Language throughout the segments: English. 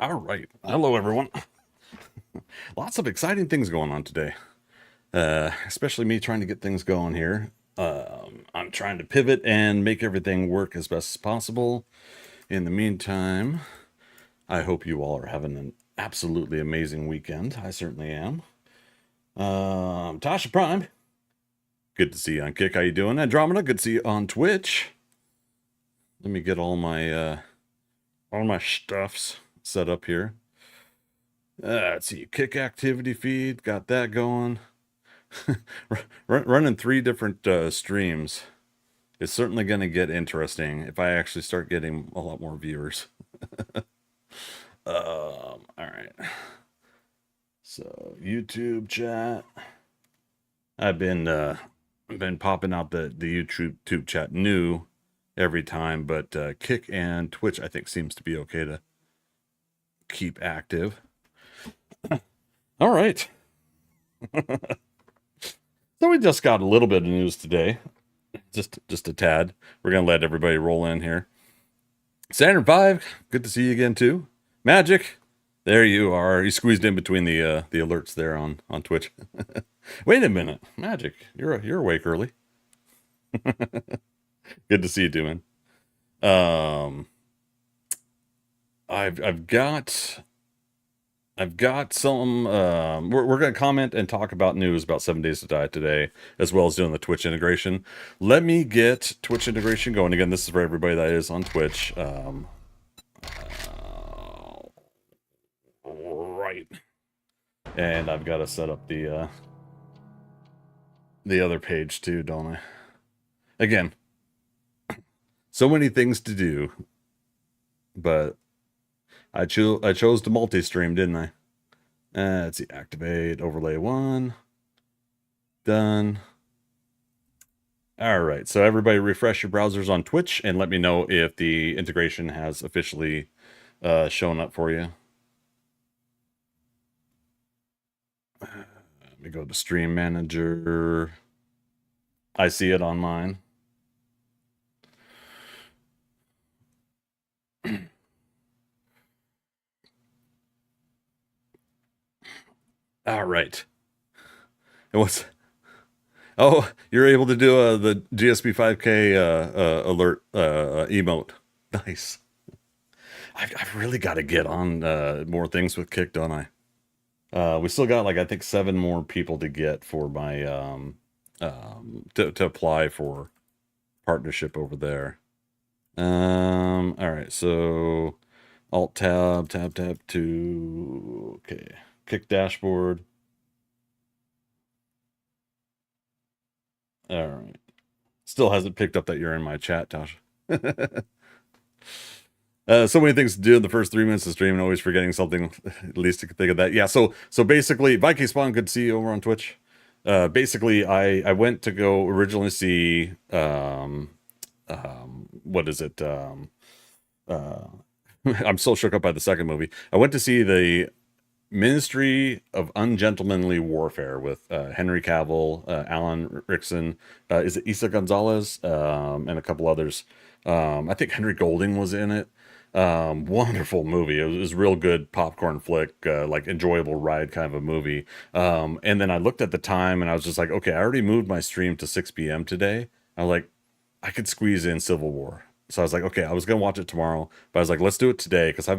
All right. Hello, everyone. Lots of exciting things going on today, especially me trying to get things going here. I'm trying to pivot and make everything work as best as possible. In the meantime, I hope you all are having an absolutely amazing weekend. I certainly am. Tasha Prime, good to see you on Kick. How you doing? Andromeda, good to see you on Twitch. Let me get all my stuffs set up here. Let's see, Kick activity feed, got that going. Running 3 different streams is certainly going to get interesting if I actually start getting a lot more viewers. All right. So YouTube chat. I've been popping out the YouTube chat new every time, but Kick and Twitch I think seems to be okay to keep active. All right. So we just got a little bit of news today. Just a tad. We're gonna let everybody roll in here. Saturn 5, good to see you again too. Magic, there you are. You squeezed in between the alerts there on Twitch. Wait a minute, Magic, you're awake early. Good to see you doing. I've got some. We're going to comment and talk about news about 7 Days to Die today, as well as doing the Twitch integration. Let me get Twitch integration going. Again, this is for everybody that is on Twitch. Right. And I've got to set up the other page too, don't I? Again, so many things to do, but I chose to multi-stream, didn't I? Let's see, activate, overlay 1. Done. All right, so everybody refresh your browsers on Twitch and let me know if the integration has officially shown up for you. Let me go to Stream Manager. I see it on mine. All right. And what's... Oh, you're able to do the GSP 5K alert emote. Nice. I've really got to get on more things with Kick, don't I? We still got like I think 7 more people to get for my to apply for partnership over there. All right, so Alt tab to okay, Kick dashboard. All right, still hasn't picked up that you're in my chat, Tasha. So many things to do in the first 3 minutes of stream and always forgetting something. At least you can think of that. Yeah. So basically, Viking Spawn, good to see you over on Twitch. Basically, I went to go originally see what is it? Uh, I'm still shook up by the second movie. I went to see the Ministry of Ungentlemanly Warfare with Henry Cavill, Alan Rickson, is it Isa Gonzalez, and a couple others. I think Henry Golding was in it. Wonderful movie. It was real good popcorn flick, like enjoyable ride kind of a movie. And then I looked at the time and I was just like, okay, I already moved my stream to 6 p.m. today. I was like, I could squeeze in Civil War. So I was like, okay, I was gonna watch it tomorrow, but I was like, let's do it today because I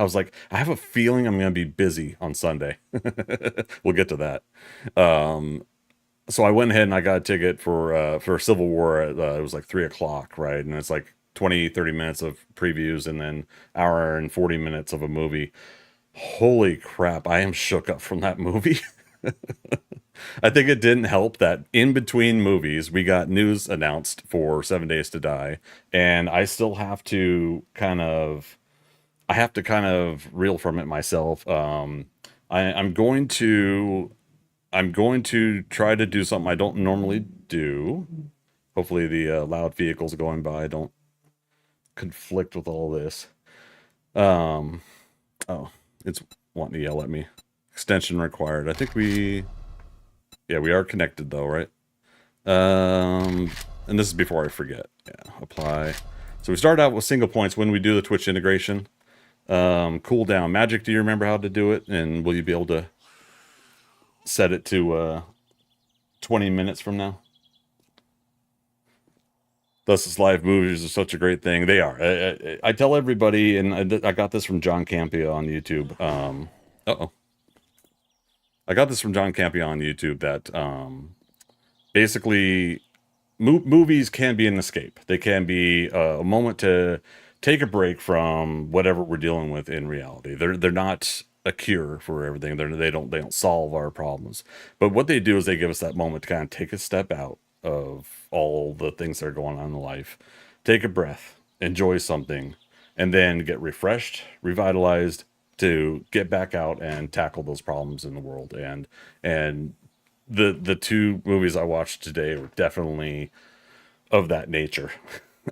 was like, I have a feeling I'm gonna be busy on Sunday. We'll get to that. So I went ahead and I got a ticket for Civil War at it was like 3 o'clock, right? And it's like 20-30 minutes of previews and then hour and 40 minutes of a movie. Holy crap, I am shook up from that movie. I think it didn't help that in between movies we got news announced for 7 Days to Die, and I have to kind of reel from it myself. I'm going to try to do something I don't normally do. Hopefully the loud vehicles going by don't conflict with all this. Um, oh, it's wanting to yell at me. Extension required. I think yeah, we are connected though, right? And this is before I forget. Yeah, apply. So we start out with single points when we do the Twitch integration. Cool down. Magic, do you remember how to do it? And will you be able to set it to 20 minutes from now? Thus, is live movies are such a great thing. They are. I tell everybody, and I got this from John Campia on YouTube. Uh-oh. I got this from John Campia on YouTube that basically movies can be an escape. They can be a moment to take a break from whatever we're dealing with in reality. They're not a cure for everything. They don't solve our problems. But what they do is they give us that moment to kind of take a step out of all the things that are going on in life, take a breath, enjoy something, and then get refreshed, revitalized to get back out and tackle those problems in the world. And the 2 movies I watched today were definitely of that nature.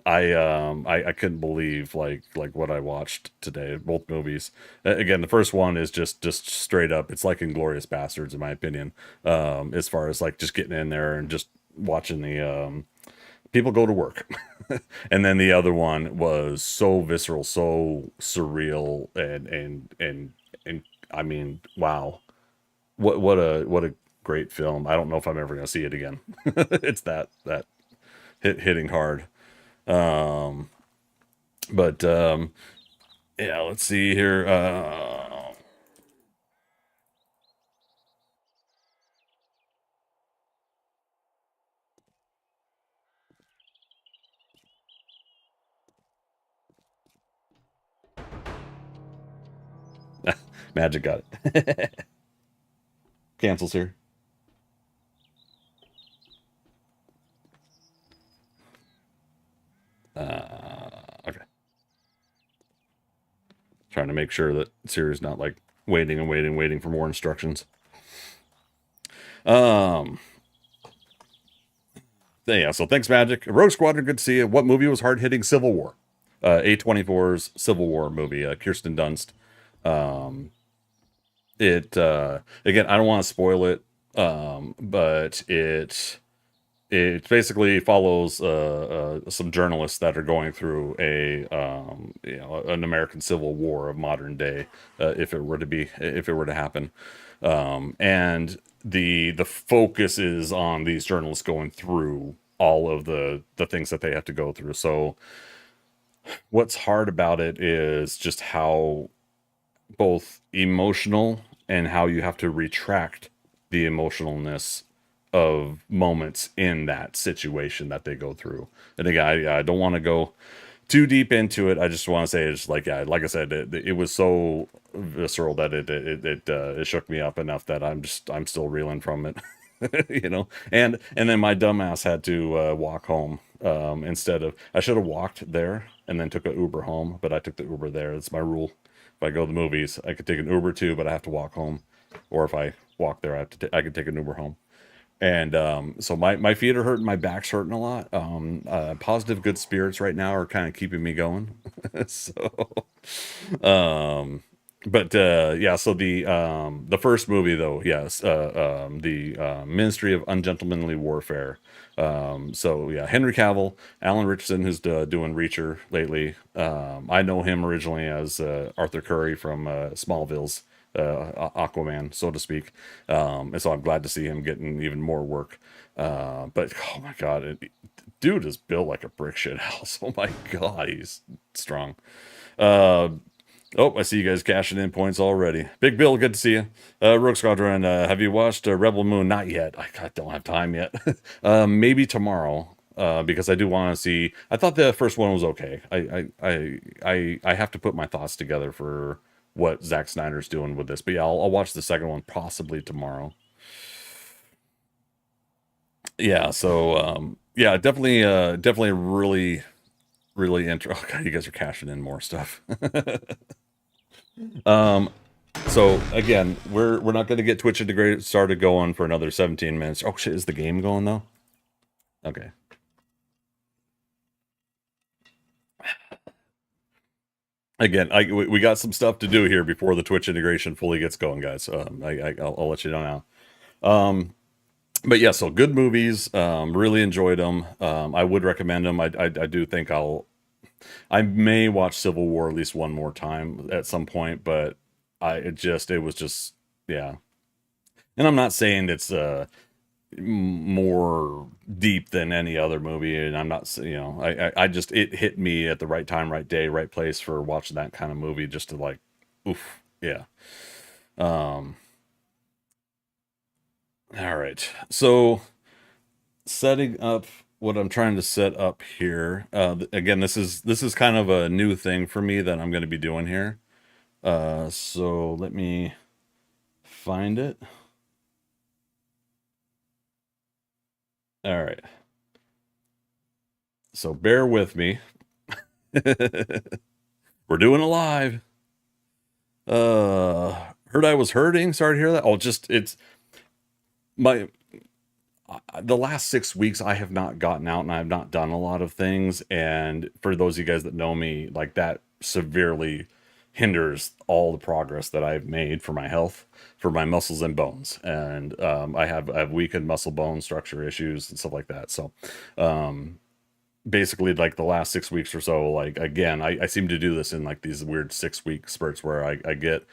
I couldn't believe like what I watched today. Both movies. Again, the first one is just straight up. It's like Inglorious Bastards, in my opinion. As far as like just getting in there and just watching the people go to work. And then the other one was so visceral, so surreal, and I mean, wow, what a great film. I don't know if I'm ever gonna see it again. It's that hitting hard. Um, but yeah, let's see here. Magic got it. Cancels here. Okay. Trying to make sure that Siri's not like waiting and waiting for more instructions. Yeah, so thanks, Magic. Rogue Squadron, good to see you. What movie was hard hitting? Civil War. A24's Civil War movie. Kirsten Dunst. It again, I don't want to spoil it, but it basically follows some journalists that are going through an American Civil War of modern day, if it were to happen, and the focus is on these journalists going through all of the things that they have to go through. So what's hard about it is just how both emotional and how you have to retract the emotionalness of moments in that situation that they go through. And again, I don't want to go too deep into it. I just want to say it's like, yeah, like I said, it was so visceral that it shook me up enough that I'm still reeling from it. You know, and then my dumbass had to walk home instead of, I should have walked there and then took an Uber home, but I took the Uber there. It's my rule. If I go to the movies, I could take an Uber too, but I have to walk home. Or if I walk there, I could take an Uber home. And so my feet are hurting, my back's hurting a lot. Positive, good spirits right now are kind of keeping me going. So, um, but yeah, so the first movie though, yes, the Ministry of Ungentlemanly Warfare. So yeah, Henry Cavill, Alan Richardson, who's doing Reacher lately. I know him originally as Arthur Curry from Smallville's Aquaman, so to speak. And so I'm glad to see him getting even more work. But oh my god, dude is built like a brick shit house. Oh my god, he's strong. Uh, Oh, I see you guys cashing in points already. Big Bill, good to see you. Rogue Squadron, have you watched Rebel Moon? Not yet. I don't have time yet. Maybe tomorrow, because I do want to see. I thought the first one was okay. I have to put my thoughts together for what Zack Snyder's doing with this. But yeah, I'll watch the second one possibly tomorrow. Yeah, so yeah, definitely really Oh god, you guys are cashing in more stuff. Um, So again, we're not going to get Twitch integrated started going for another 17 minutes. Oh shit, is the game going though? Okay. Again, we got some stuff to do here before the Twitch integration fully gets going, guys. I'll let you know now. But yeah, so good movies. Really enjoyed them. I would recommend them. I do think I may watch Civil War at least one more time at some point, but it was just yeah. And I'm not saying it's more deep than any other movie, and I'm not, I just, it hit me at the right time, right day, right place for watching that kind of movie, just to like, oof, yeah. um all right, so setting up what I'm trying to set up here, again, this is kind of a new thing for me that I'm going to be doing here. So let me find it. All right, so bear with me. We're doing it live. Heard I was hurting. Sorry to hear that. Oh, just it's my the last 6 weeks I have not gotten out and I have not done a lot of things. And for those of you guys that know me, like that severely hinders all the progress that I've made for my health, for my muscles and bones. And I have weakened muscle bone structure issues and stuff like that. So basically like the last 6 weeks or so, like again, I seem to do this in like these weird 6 week spurts where I get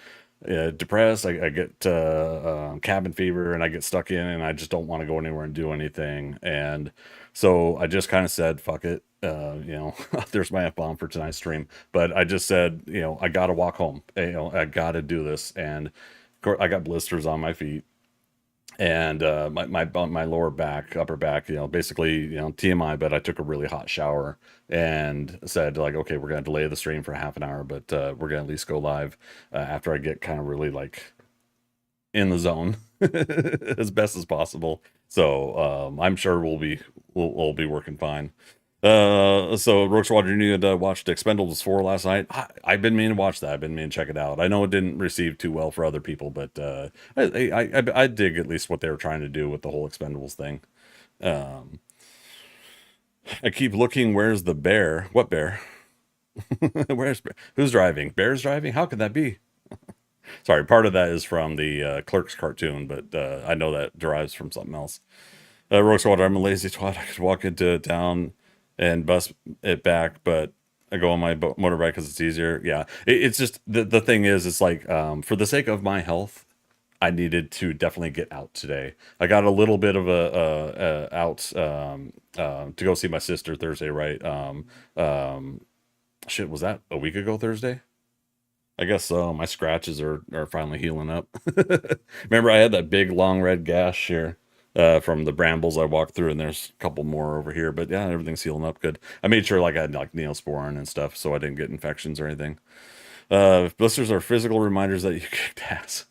depressed, I get cabin fever, and I get stuck in, and I just don't want to go anywhere and do anything. And so I just kind of said, "Fuck it." There's my F-bomb for tonight's stream. But I just said, I gotta walk home. I gotta do this. And of course, I got blisters on my feet and my lower back, upper back, basically, TMI. But I took a really hot shower and said like, okay, we're gonna delay the stream for half an hour, but we're gonna at least go live after I get kind of really like in the zone as best as possible. So I'm sure we'll be working fine. So Rogue Squadron, you had watched Expendables 4 last night. I've been meaning to watch that. I've been meaning to check it out. I know it didn't receive too well for other people, but I dig at least what they were trying to do with the whole Expendables thing. Um, I keep looking. Where's the bear? What bear? Who's driving? Bear's driving? How could that be? Sorry, part of that is from the Clerks cartoon, but I know that derives from something else. Rogue Squadron, I'm a lazy twat. I could walk into town and bus it back, but I go on my motorbike because it's easier. Yeah, it's just the thing is, it's like for the sake of my health, I needed to definitely get out today. I got a little bit of a out to go see my sister Thursday, right? Shit, was that a week ago Thursday? I guess so. My scratches are finally healing up. Remember, I had that big long red gash here from the brambles I walked through, and there's a couple more over here. But yeah, everything's healing up good. I made sure like I had like Neosporin and stuff, so I didn't get infections or anything. Blisters are physical reminders that you kicked ass.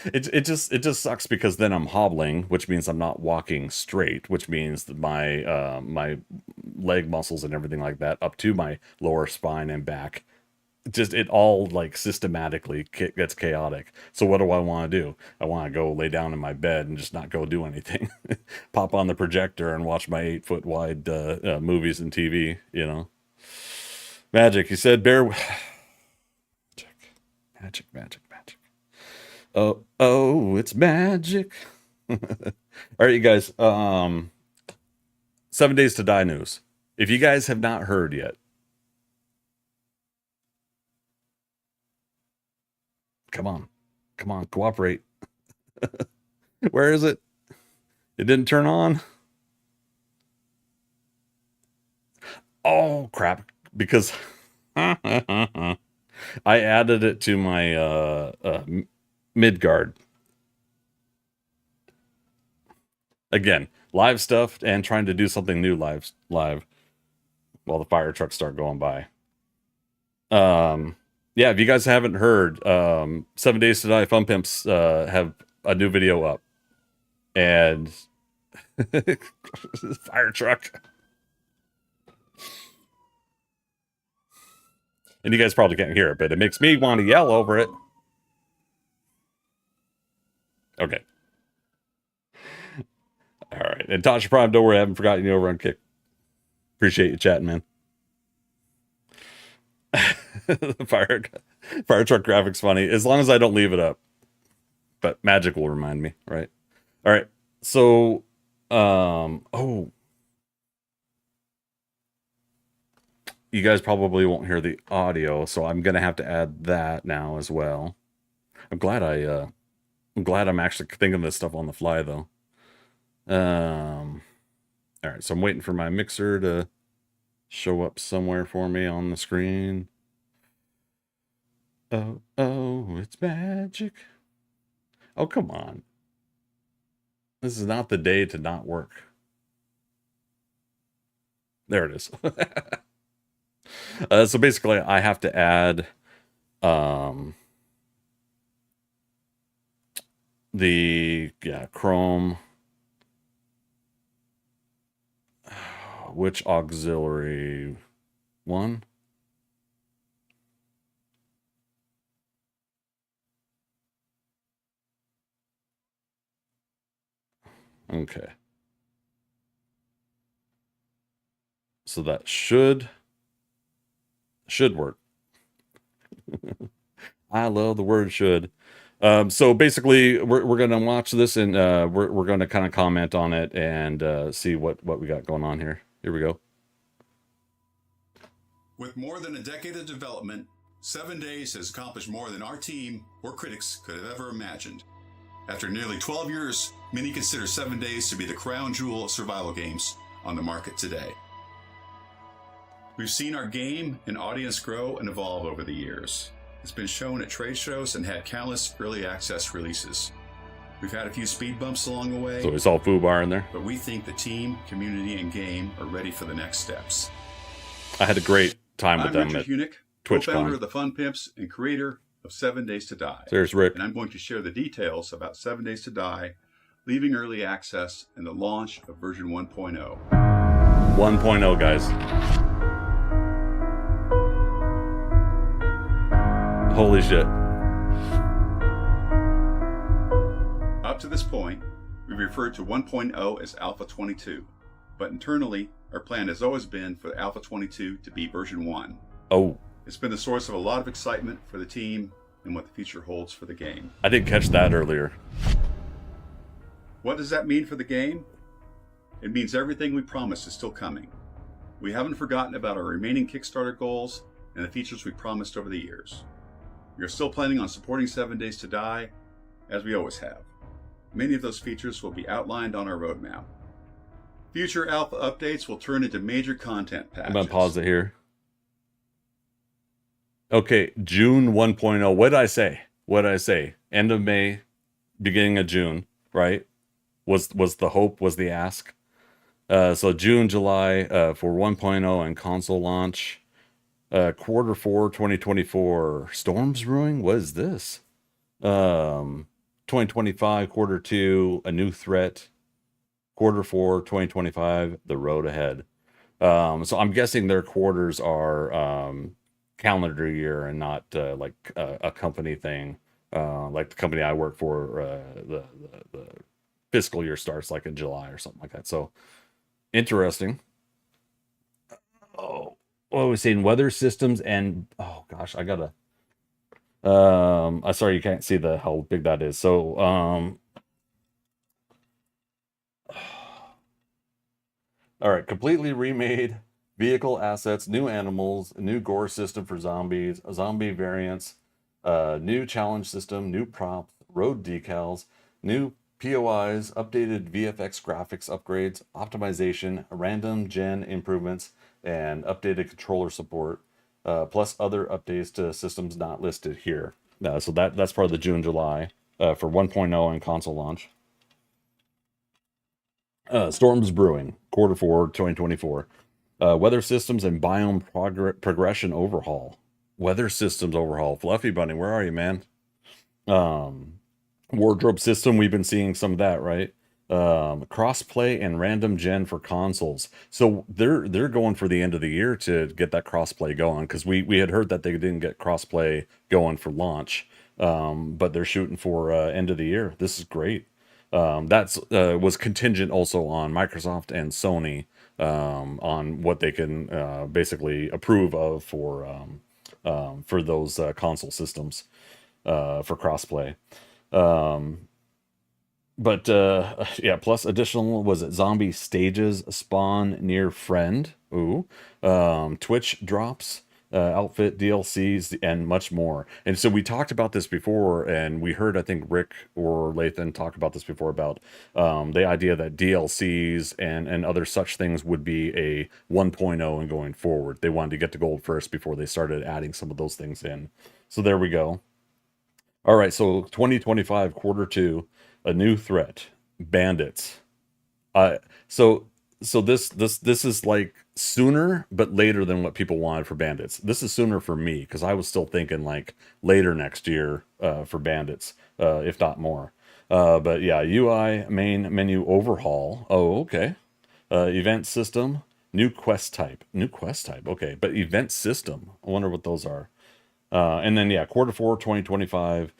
It just sucks because then I'm hobbling, which means I'm not walking straight, which means that my leg muscles and everything like that up to my lower spine and back, just it all like systematically gets chaotic. So what do I want to do? I want to go lay down in my bed and just not go do anything. Pop on the projector and watch my 8-foot wide movies and TV, you know. Magic, he said, magic. Oh, it's magic. All right, you guys. 7 Days to Die news. If you guys have not heard yet, come on, cooperate. Where is it? It didn't turn on. Oh crap! Because I added it to my Midgard. Again, live stuff and trying to do something new live while the fire trucks start going by. Yeah, if you guys haven't heard, 7 Days to Die Fun Pimps have a new video up. And fire truck. And you guys probably can't hear it, but it makes me want to yell over it. Okay. All right. And Tasha Prime, don't worry, I haven't forgotten you over on Kick. Appreciate you chatting, man. fire truck graphics funny, as long as I don't leave it up. But magic will remind me, right? All right. So, you guys probably won't hear the audio, so I'm gonna have to add that now as well. I'm glad I'm actually thinking of this stuff on the fly, though. All right, so I'm waiting for my mixer to show up somewhere for me on the screen. Oh, it's magic. Oh, come on. This is not the day to not work. There it is. So basically, I have to add the Chrome. Which auxiliary one? Okay. So that should work. I love the word should. So basically, we're going to watch this and we're going to kind of comment on it and see what we got going on here. Here we go. With more than a decade of development, 7 Days has accomplished more than our team or critics could have ever imagined. After nearly 12 years, many consider 7 Days to be the crown jewel of survival games on the market today. We've seen our game and audience grow and evolve over the years. It's been shown at trade shows and had countless early access releases. We've had a few speed bumps along the way. So it's all FUBAR in there. But we think the team, community, and game are ready for the next steps. I had a great time with them Richard at Hunick, TwitchCon. co-founder of the Fun Pimps and creator of 7 Days to Die. There's Rick. And I'm going to share the details about 7 Days to Die, leaving early access, and the launch of version 1.0. 1.0, guys. Holy shit. Up to this point, we've referred to 1.0 as Alpha 22, but internally, our plan has always been for Alpha 22 to be version 1. Oh. It's been the source of a lot of excitement for the team and what the future holds for the game. I didn't catch that earlier. What does that mean for the game? It means everything we promised is still coming. We haven't forgotten about our remaining Kickstarter goals and the features we promised over the years. We are still planning on supporting 7 Days to Die as we always have. Many of those features will be outlined on our roadmap. Future alpha updates will turn into major content patches. I'm going to pause it here. Okay, June 1.0. What did I say? What did I say? End of May, beginning of June, right? Was the hope, was the ask. So June, July for 1.0 and console launch. Quarter 4, 2024. Storms brewing? What is this? 2025, quarter 2, a new threat. Quarter 4, 2025, the road ahead. So I'm guessing their quarters are calendar year and not like a company thing. Like the company I work for, the fiscal year starts like in July or something like that. So interesting. Oh, what was saying? Weather systems and oh gosh, I gotta. I sorry you can't see how big that is. So all right, completely remade vehicle assets, new animals, new gore system for zombies, zombie variants, new challenge system, new props, road decals, new POIs, updated VFX graphics upgrades, optimization, random gen improvements, and updated controller support, plus other updates to systems not listed here. So that's part of the June, July for 1.0 and console launch. Storms brewing, quarter 4, 2024. Weather systems and biome progression overhaul. Weather systems overhaul. Fluffy Bunny, where are you, man? Wardrobe system, we've been seeing some of that, right? Crossplay and random gen for consoles. So they're going for the end of the year to get that crossplay going, because we had heard that they didn't get crossplay going for launch, but they're shooting for end of the year. This is great. That's was contingent also on Microsoft and Sony on what they can basically approve of for those console systems for crossplay. But yeah, plus additional, was it zombie stages spawn near friend? Ooh. Twitch drops, outfit DLCs, and much more. And so we talked about this before, and we heard, I think, Rick or Lathan talk about this before about the idea that DLCs and other such things would be a 1.0 and going forward. They wanted to get to gold first before they started adding some of those things in. So there we go. All right, so 2025 quarter 2, a new threat, bandits. So this is like sooner but later than what people wanted for bandits. This is sooner for me because I was still thinking like later next year for bandits, if not more. But yeah, UI main menu overhaul. Oh, okay. Event system, new quest type. New quest type. Okay, but event system. I wonder what those are. And then yeah, quarter 4, 2025.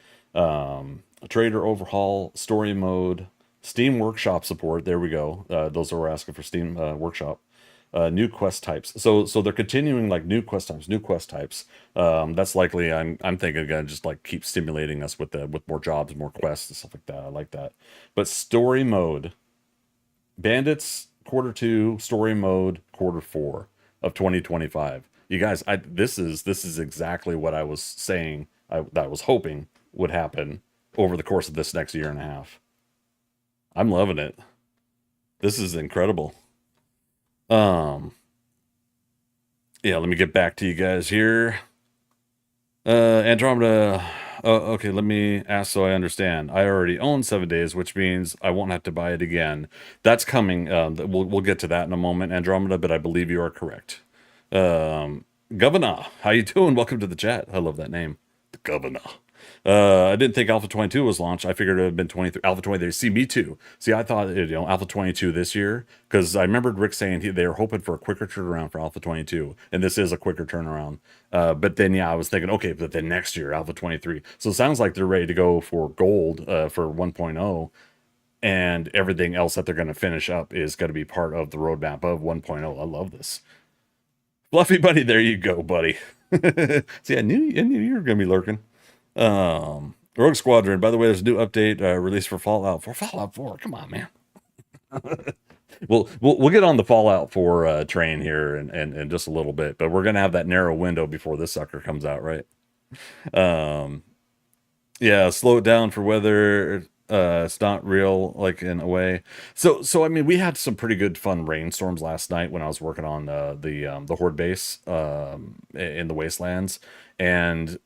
Trader overhaul, story mode, Steam Workshop support. There we go. Those are asking for Steam Workshop. New quest types. So they're continuing like new quest types. That's likely. I'm thinking again, just like keep stimulating us with more jobs, more quests and stuff like that. I like that. But story mode, bandits quarter 2, story mode quarter 4 of 2025. You guys, this is exactly what I was saying. That I was hoping would happen over the course of this next year and a half. I'm loving it. This is incredible. Yeah, let me get back to you guys here. Andromeda. Okay, let me ask so I understand. I already own 7 days, which means I won't have to buy it again. That's coming. We'll get to that in a moment, Andromeda, but I believe you are correct. Governor, how you doing? Welcome to the chat. I love that name, the Governor. I didn't think Alpha 22 was launched. I figured it had been 23. Alpha 23. See, me too. See, I thought Alpha 22 this year because I remembered Rick saying they were hoping for a quicker turnaround for Alpha 22, and this is a quicker turnaround. But then yeah, I was thinking, okay, but then next year Alpha 23. So it sounds like they're ready to go for gold for 1.0. And everything else that they're going to finish up is going to be part of the roadmap of 1.0. I love this. Fluffy Bunny, there you go, buddy. See, I knew you were going to be lurking. Rogue Squadron, by the way, there's a new update released for Fallout 4. Come on, man. We'll get on the Fallout 4 train here in just a little bit, but we're going to have that narrow window before this sucker comes out, right? Yeah, slow it down for weather. It's not real, like in a way. So I mean, we had some pretty good fun rainstorms last night when I was working on the horde base in the wastelands, and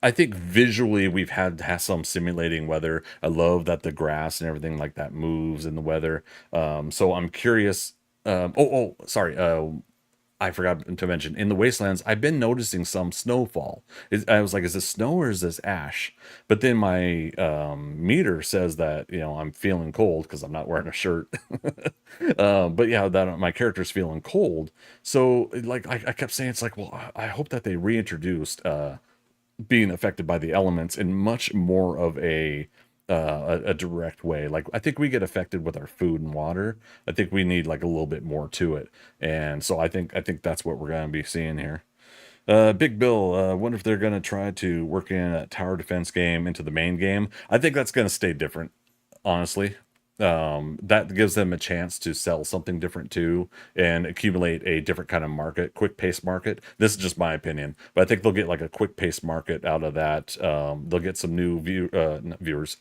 I think visually we've had some simulating weather. I love that the grass and everything like that moves in the weather. So I'm curious. Sorry. I forgot to mention in the wastelands, I've been noticing some snowfall. I was like, is this snow or is this ash? But then my meter says that I'm feeling cold because I'm not wearing a shirt. But yeah, that my character's feeling cold. So like I kept saying, it's like, well, I hope that they reintroduced being affected by the elements in much more of a direct way. Like I think we get affected with our food and water. I think we need like a little bit more to it, and so I think that's what we're gonna be seeing here. Big Bill, wonder if they're gonna try to work in a tower defense game into the main game. I think that's gonna stay different, honestly. That gives them a chance to sell something different too and accumulate a different kind of market, quick pace market. This is just my opinion, but I think they'll get like a quick pace market out of that. They'll get some new not viewers,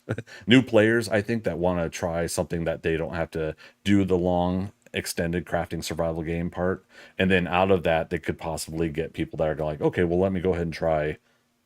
new players, I think, that want to try something that they don't have to do the long extended crafting survival game part. And then out of that, they could possibly get people that are like, okay, well, let me go ahead and try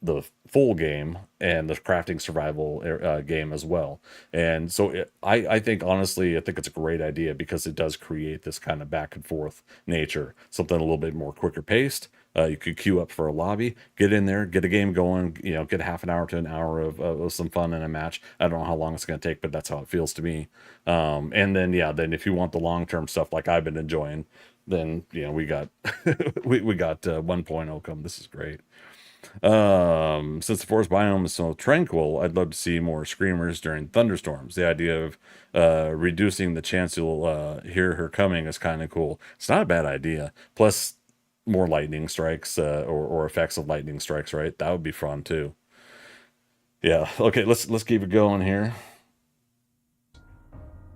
the full game and the crafting survival game as well. And so I think honestly, I think it's a great idea because it does create this kind of back and forth nature, something a little bit more quicker paced. You could queue up for a lobby, get in there, get a game going, get half an hour to an hour of some fun in a match. I don't know how long it's going to take, but that's how it feels to me. And then, yeah, then if you want the long-term stuff like I've been enjoying, then, we got, we got 1.0 come. This is great. Since the forest biome is so tranquil, I'd love to see more screamers during thunderstorms. The idea of reducing the chance you'll hear her coming is kind of cool. It's not a bad idea. Plus, more lightning strikes or effects of lightning strikes, right? That would be fun too. Yeah. Okay. Let's keep it going here.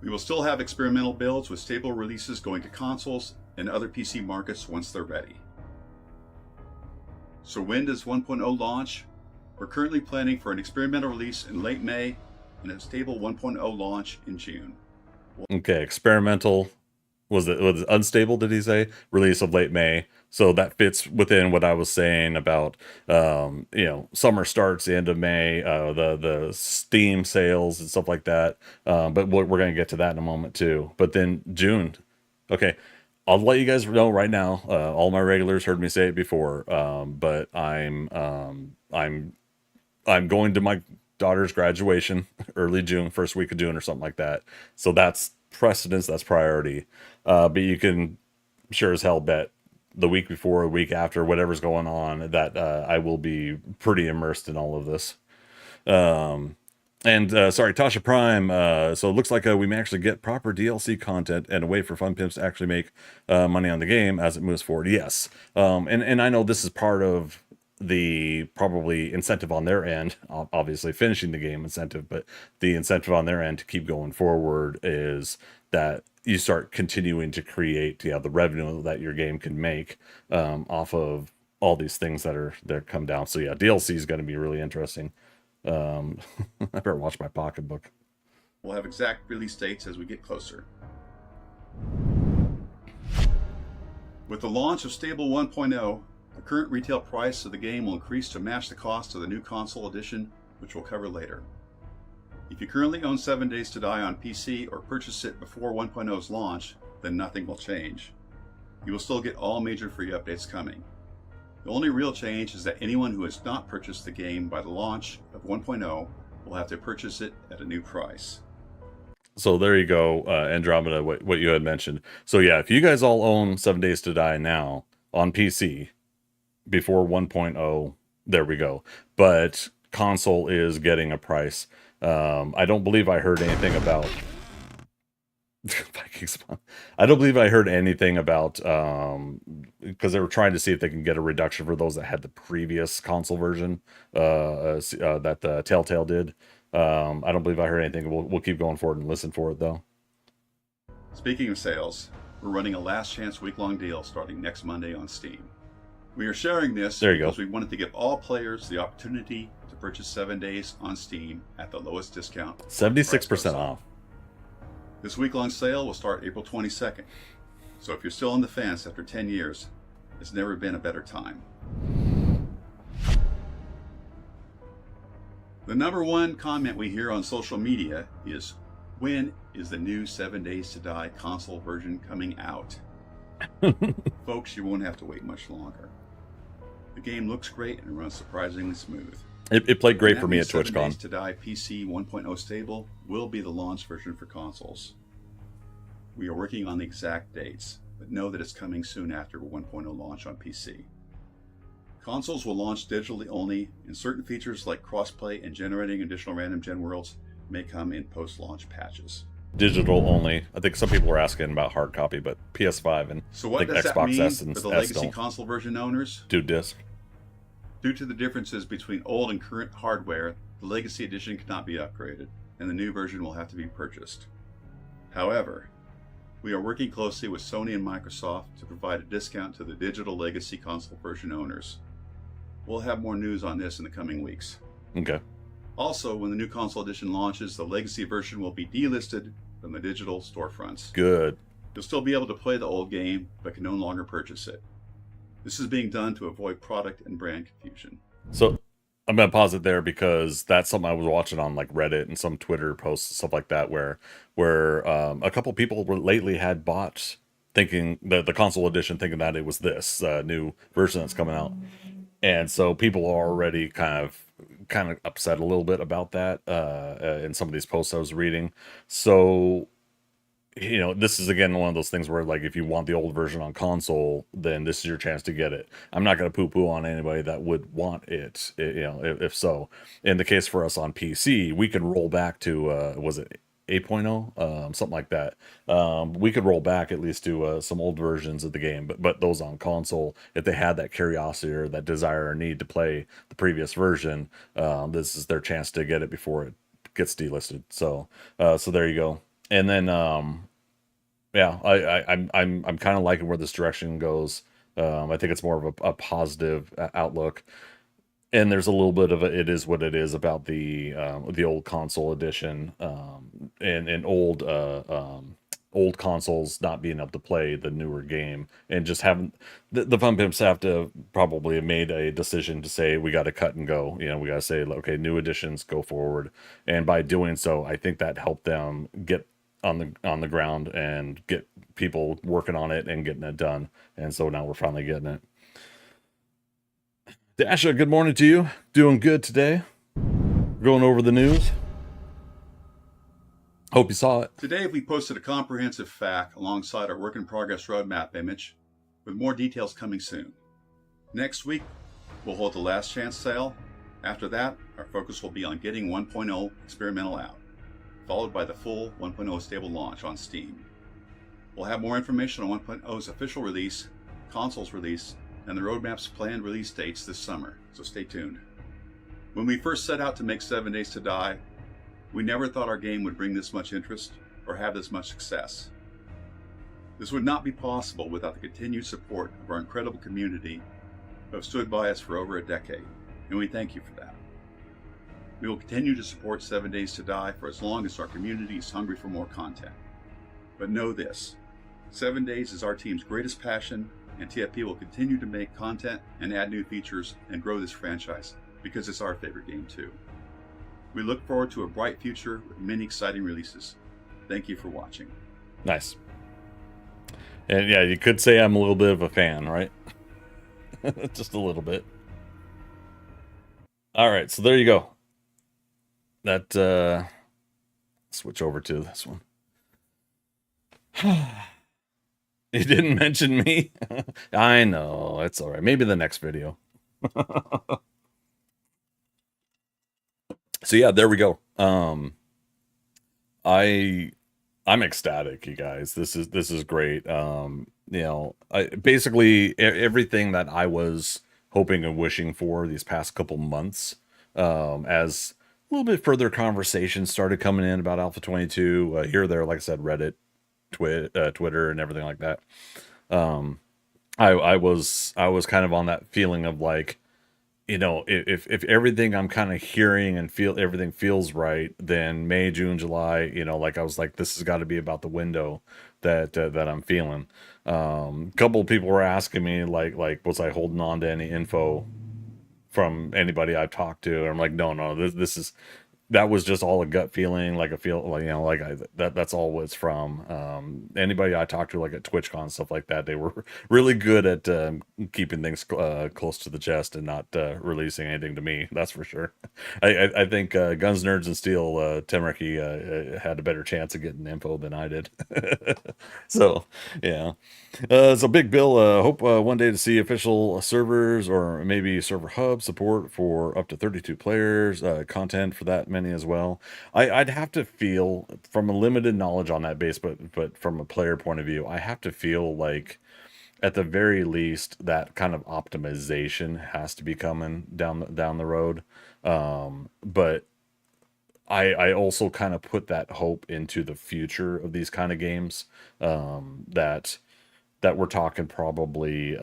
We will still have experimental builds with stable releases going to consoles and other PC markets once they're ready. So when does 1.0 launch? We're currently planning for an experimental release in late May and a stable 1.0 launch in June. Okay, experimental was it unstable, did he say? Release of late May. So that fits within what I was saying about summer starts the end of May, the Steam sales and stuff like that. But we're going to get to that in a moment too. But then June. Okay. I'll let you guys know right now. All my regulars heard me say it before, but I'm going to my daughter's graduation early June, first week of June or something like that. So that's precedence, that's priority. But you can sure as hell bet the week before, a week after, whatever's going on, that I will be pretty immersed in all of this. And sorry, Tasha Prime. So it looks like we may actually get proper DLC content and a way for Fun Pimps to actually make money on the game as it moves forward. Yes, and I know this is part of the probably incentive on their end, obviously finishing the game incentive, but the incentive on their end to keep going forward is that you start continuing to create the revenue that your game can make off of all these things that come down. So yeah, DLC is going to be really interesting. I better watch my pocketbook. We'll have exact release dates as we get closer. With the launch of Stable 1.0, the current retail price of the game will increase to match the cost of the new console edition, which we'll cover later. If you currently own 7 Days to Die on PC or purchase it before 1.0's launch, then nothing will change. You will still get all major free updates coming. The only real change is that anyone who has not purchased the game by the launch of 1.0 will have to purchase it at a new price. So there you go, Andromeda, what you had mentioned. So yeah, if you guys all own 7 Days to Die now on PC before 1.0, there we go. But console is getting a price. I don't believe I heard anything about I don't believe I heard anything about because they were trying to see if they can get a reduction for those that had the previous console version that the Telltale did. I don't believe I heard anything. We'll keep going forward and listen for it though. Speaking of sales, we're running a last chance week-long deal starting next Monday on Steam. We are sharing this There you go. because we wanted to give all players the opportunity to purchase 7 days on Steam at the lowest discount. 76% off. This week-long sale will start April 22nd. So if you're still on the fence after 10 years, it's never been a better time. The number one comment we hear on social media is, when is the new 7 Days to Die console version coming out? Folks, you won't have to wait much longer. The game looks great and runs surprisingly smooth. It played great for me at 7 TwitchCon. Days to Die PC 1.0 stable will be the launch version for consoles. We are working on the exact dates, but know that it's coming soon after 1.0 launch on PC. Consoles will launch digitally only, and certain features like crossplay and generating additional random gen worlds may come in post-launch patches. Digital only. I think some people were asking about hard copy, but PS5 and So what like does that Xbox mean S and for the S legacy don't console version owners? do disc. Due to the differences between old and current hardware, the Legacy Edition cannot be upgraded, and the new version will have to be purchased. However, we are working closely with Sony and Microsoft to provide a discount to the digital Legacy console version owners. We'll have more news on this in the coming weeks. Okay. Also, when the new console edition launches, the Legacy version will be delisted from the digital storefronts. Good. You'll still be able to play the old game, but can no longer purchase it. This is being done to avoid product and brand confusion. So I'm gonna pause it there because that's something I was watching on like Reddit and some Twitter posts and stuff like that, where a couple people lately had bought thinking the console edition, thinking that it was this new version that's coming out, and so people are already kind of upset a little bit about that in some of these posts I was reading. So this is again one of those things where, like, if you want the old version on console, then this is your chance to get it. I'm not going to poo-poo on anybody that would want it, if so. In the case for us on PC, we can roll back to, was it 8.0? Something like that. We could roll back at least to some old versions of the game, but those on console, if they had that curiosity or that desire or need to play the previous version, this is their chance to get it before it gets delisted. So there you go. And then, yeah, I'm kind of liking where this direction goes. I think it's more of a positive outlook. And there's a little bit of it is what it is about the old console edition, and old consoles not being able to play the newer game, and just having the Fun Pimps have to probably have made a decision to say, we got to cut and go. We got to say, okay, new editions go forward. And by doing so, I think that helped them get on the ground and get people working on it and getting it done. And so now we're finally getting it. Dasha, good morning to you. Doing good today. Going over the news. Hope you saw it. Today we posted a comprehensive FAQ alongside our work in progress roadmap image, with more details coming soon. Next week, we'll hold the last chance sale. After that, our focus will be on getting 1.0 experimental out, followed by the full 1.0 stable launch on Steam. We'll have more information on 1.0's official release, console's release, and the roadmap's planned release dates this summer, so stay tuned. When we first set out to make 7 Days to Die, we never thought our game would bring this much interest or have this much success. This would not be possible without the continued support of our incredible community who have stood by us for over a decade, and we thank you for that. We will continue to support 7 Days to Die for as long as our community is hungry for more content. But know this, 7 Days is our team's greatest passion, and TFP will continue to make content and add new features and grow this franchise because it's our favorite game too. We look forward to a bright future with many exciting releases. Thank you for watching. Nice. And yeah, you could say I'm a little bit of a fan, right? Just a little bit. All right, so there you go. That switch over to this one. You didn't mention me. I know, it's all right. Maybe the next video. So yeah, there we go. I'm ecstatic, you guys. This is great. Basically everything that I was hoping and wishing for these past couple months, as a little bit further conversations started coming in about Alpha 22, here or there, like I said, Reddit, Twitter, and everything like that. I was kind of on that feeling of like, you know, if everything I'm kind of hearing and feel everything feels right, then May, June, July, you know, like I was like, this has got to be about the window that I'm feeling. Couple of people were asking me like was I holding on to any info from anybody I've talked to? And I'm like, no, this is that was just all a gut feeling, like a feel, like, you know, like that's all what it's from. Anybody I talked to, like at TwitchCon and stuff like that, they were really good at keeping things close to the chest and not releasing anything to me. That's for sure. I think Guns, Nerds, and Steel, Temerky had a better chance of getting info than I did. So, yeah. So Big Bill, hope one day to see official servers or maybe server hub support for up to 32 players, content for that many as well. I'd have to feel, from a limited knowledge on that base, but from a player point of view, I have to feel like at the very least that kind of optimization has to be coming down the road. But I also kind of put that hope into the future of these kind of games, that we're talking probably,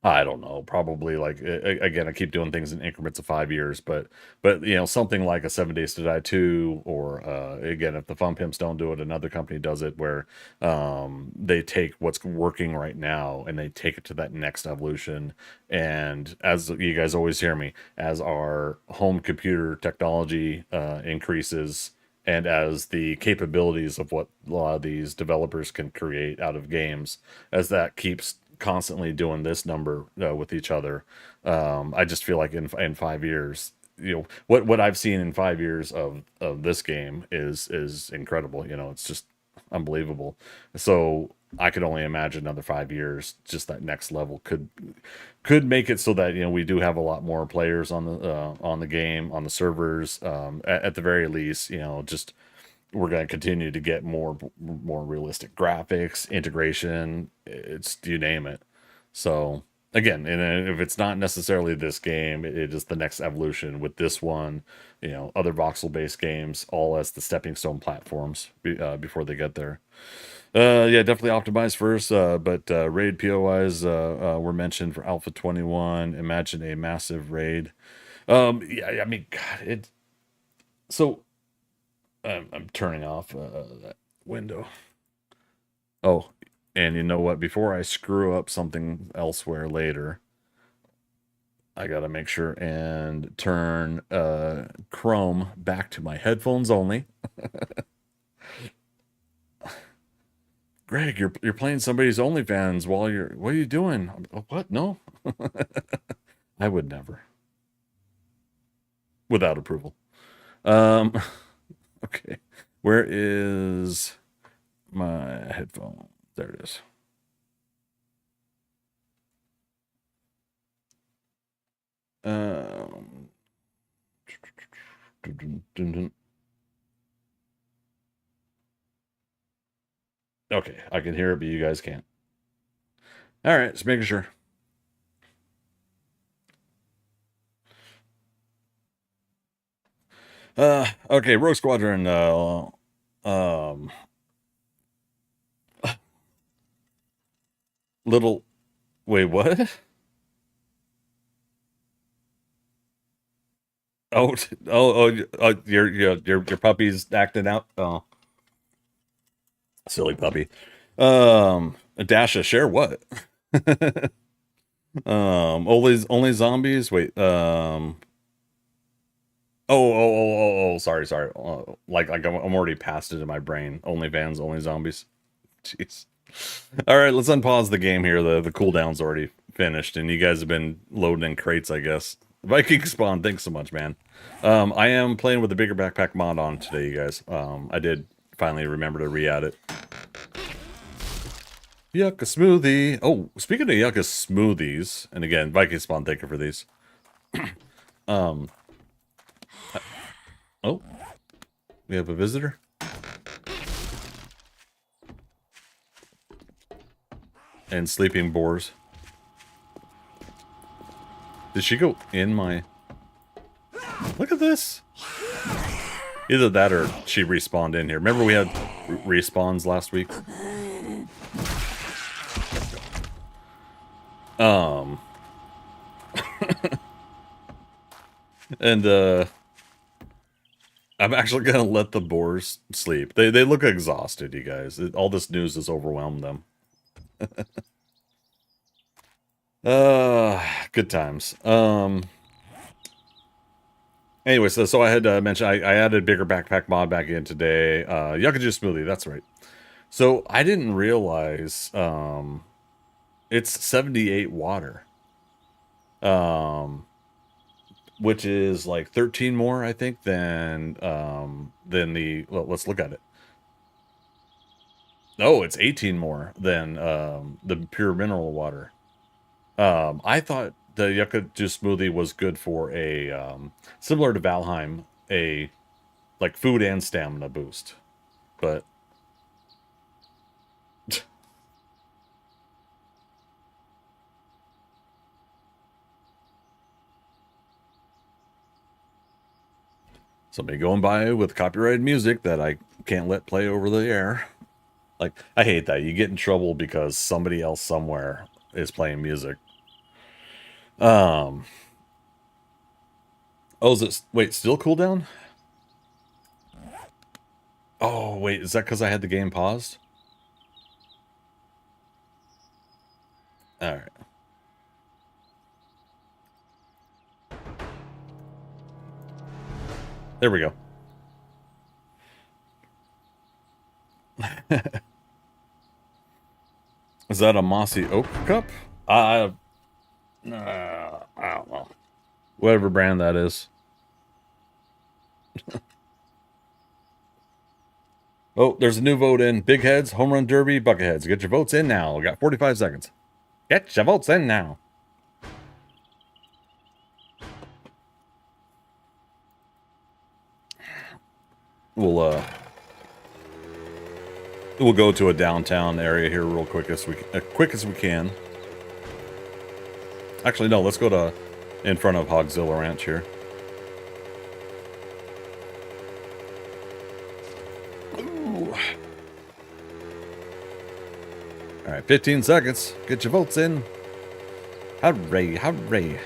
I don't know, probably like, again, I keep doing things in increments of 5 years, but you know, something like a 7 Days to Die 2, or again, if the Fun Pimps don't do it, another company does it, where they take what's working right now and they take it to that next evolution. And as you guys always hear me, as our home computer technology increases, and as the capabilities of what a lot of these developers can create out of games, as that keeps constantly doing this number with each other, I just feel like in 5 years, you know, what I've seen in 5 years of this game is incredible. You know, it's just unbelievable. So I could only imagine another 5 years, just that next level could make it so that, you know, we do have a lot more players on the game, on the servers. At the very least, you know, just we're going to continue to get more realistic graphics, integration. It's, you name it. So again, and if it's not necessarily this game, it is the next evolution with this one. You know, other voxel based games, all as the stepping stone platforms before they get there. Yeah, definitely optimized first, but raid POIs were mentioned for Alpha 21. Imagine a massive raid. Yeah, I mean, God, it. So I'm turning off that window. Oh, and you know what? Before I screw up something elsewhere later, I gotta make sure and turn Chrome back to my headphones only. Greg, you're playing somebody's OnlyFans while you're. What are you doing? What? No, I would never, without approval. Um, okay, where is my headphone? There it is. Um, okay, I can hear it, but you guys can't. All right, just making sure. Okay, Rogue Squadron. Um, little. Wait, what? Oh, your puppy's acting out. Oh, silly puppy. Dasha, share what? Only zombies. Wait. Sorry. Like I'm already past it in my brain. Only vans, only zombies. Jeez. All right, let's unpause the game here. The cooldown's already finished, and you guys have been loading in crates, I guess. Viking Spawn, thanks so much, man. I am playing with the bigger backpack mod on today, you guys. I did finally remember to re-add it. Yucca smoothie. Oh, speaking of yucca smoothies, and again, Viking Spawn, thank you for these. um, oh, we have a visitor. And sleeping boars. Did she go in my... Look at this. Either that or she respawned in here. Remember we had respawns last week? And I'm actually gonna let the boars sleep. They look exhausted, you guys. All this news has overwhelmed them. Good times. Anyway, so I had mentioned I added bigger backpack mod back in today. Yucca Juice Smoothie, that's right. So I didn't realize it's 78 water. Which is like 13 more, I think, than the, well, let's look at it. No, it's 18 more than the pure mineral water. I thought the Yucca Juice Smoothie was good for a similar to Valheim, a like food and stamina boost. But somebody going by with copyrighted music that I can't let play over the air. Like, I hate that. You get in trouble because somebody else somewhere is playing music. Oh, is it, wait, still cooldown? Oh, wait, is that because I had the game paused? Alright. There we go. Is that a mossy oak cup? I don't know. Whatever brand that is. Oh, there's a new vote in. Big heads, home run derby, bucket heads. Get your votes in now. We got 45 seconds. Get your votes in now. We'll go to a downtown area here real quick as we can. Actually, no, let's go to in front of Hogzilla Ranch here. Ooh. All right, 15 seconds. Get your votes in. Hooray, hooray.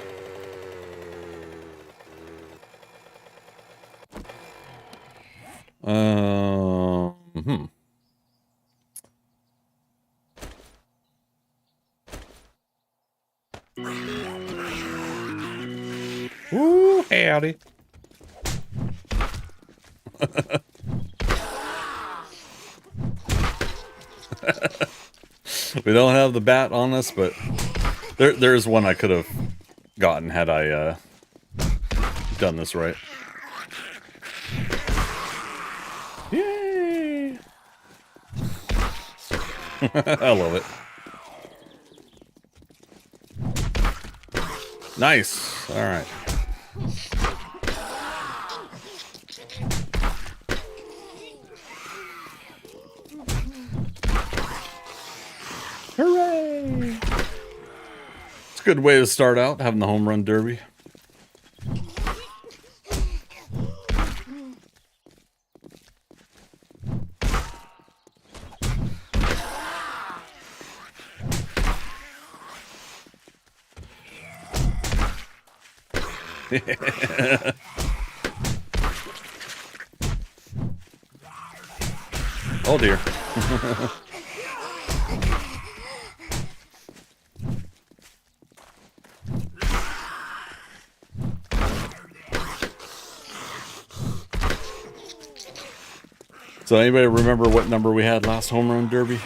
Ooh, howdy. We don't have the bat on us, but there's one I could have gotten had I done this right. Yay! I love it. Nice. All right. Hooray! It's a good way to start out, having the home run derby. Oh dear. So anybody remember what number we had last home run derby?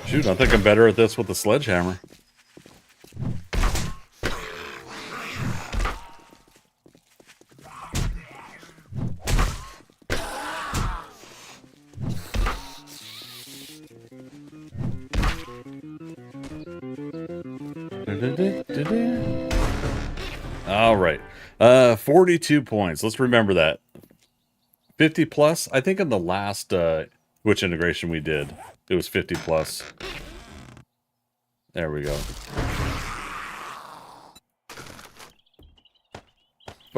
Shoot, I think I'm better at this with the sledgehammer. All right. 42 points. Let's remember that. 50 plus. I think in the last Twitch integration we did, it was 50 plus. There we go.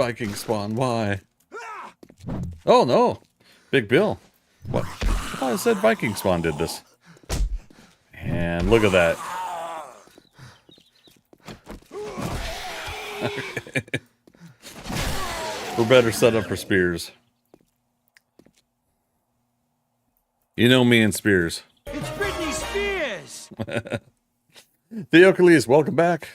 Viking spawn. Why? Oh no, Big Bill. What? I thought I said Viking spawn did this. And look at that. We're better set up for spears. You know me and spears. It's Britney Spears! Theocles, welcome back.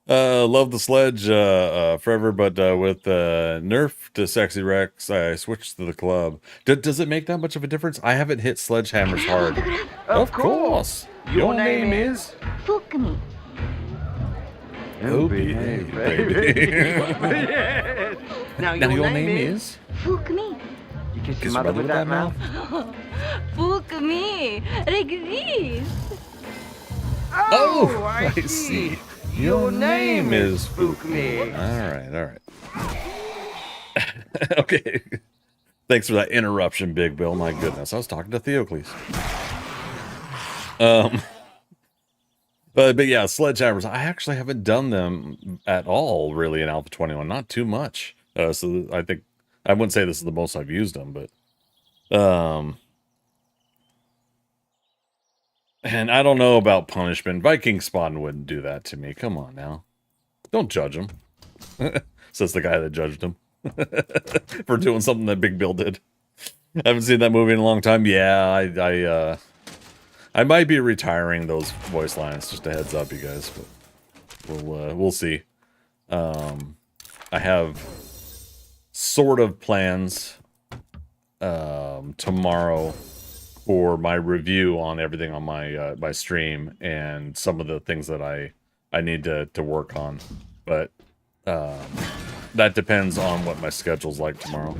Love the sledge forever, but with nerf to Sexy Rex, I switched to the club. Does it make that much of a difference? I haven't hit sledgehammers hard. Of course. Your name is? Fuck me. Oh, behave, baby. Now Now your name is? Fuck me. You kiss Kiss your mother with that mouth? Fuck me. Like this. Oh, I I see. Your name is Spook Me. All right. Okay. Thanks for that interruption, Big Bill. My goodness, I was talking to Theocles. But yeah, sledgehammers. I actually haven't done them at all, really, in Alpha 21. Not too much. So I think I wouldn't say this is the most I've used them, but and I don't know about punishment. Viking spawn wouldn't do that to me. Come on now, don't judge him. Says the guy that judged him for doing something that Big Bill did. I haven't seen that movie in a long time. Yeah, I might be retiring those voice lines. Just a heads up, you guys. But we'll see. I have sort of plans tomorrow for my review on everything on my my stream and some of the things that I need to work on. But that depends on what my schedule's like tomorrow.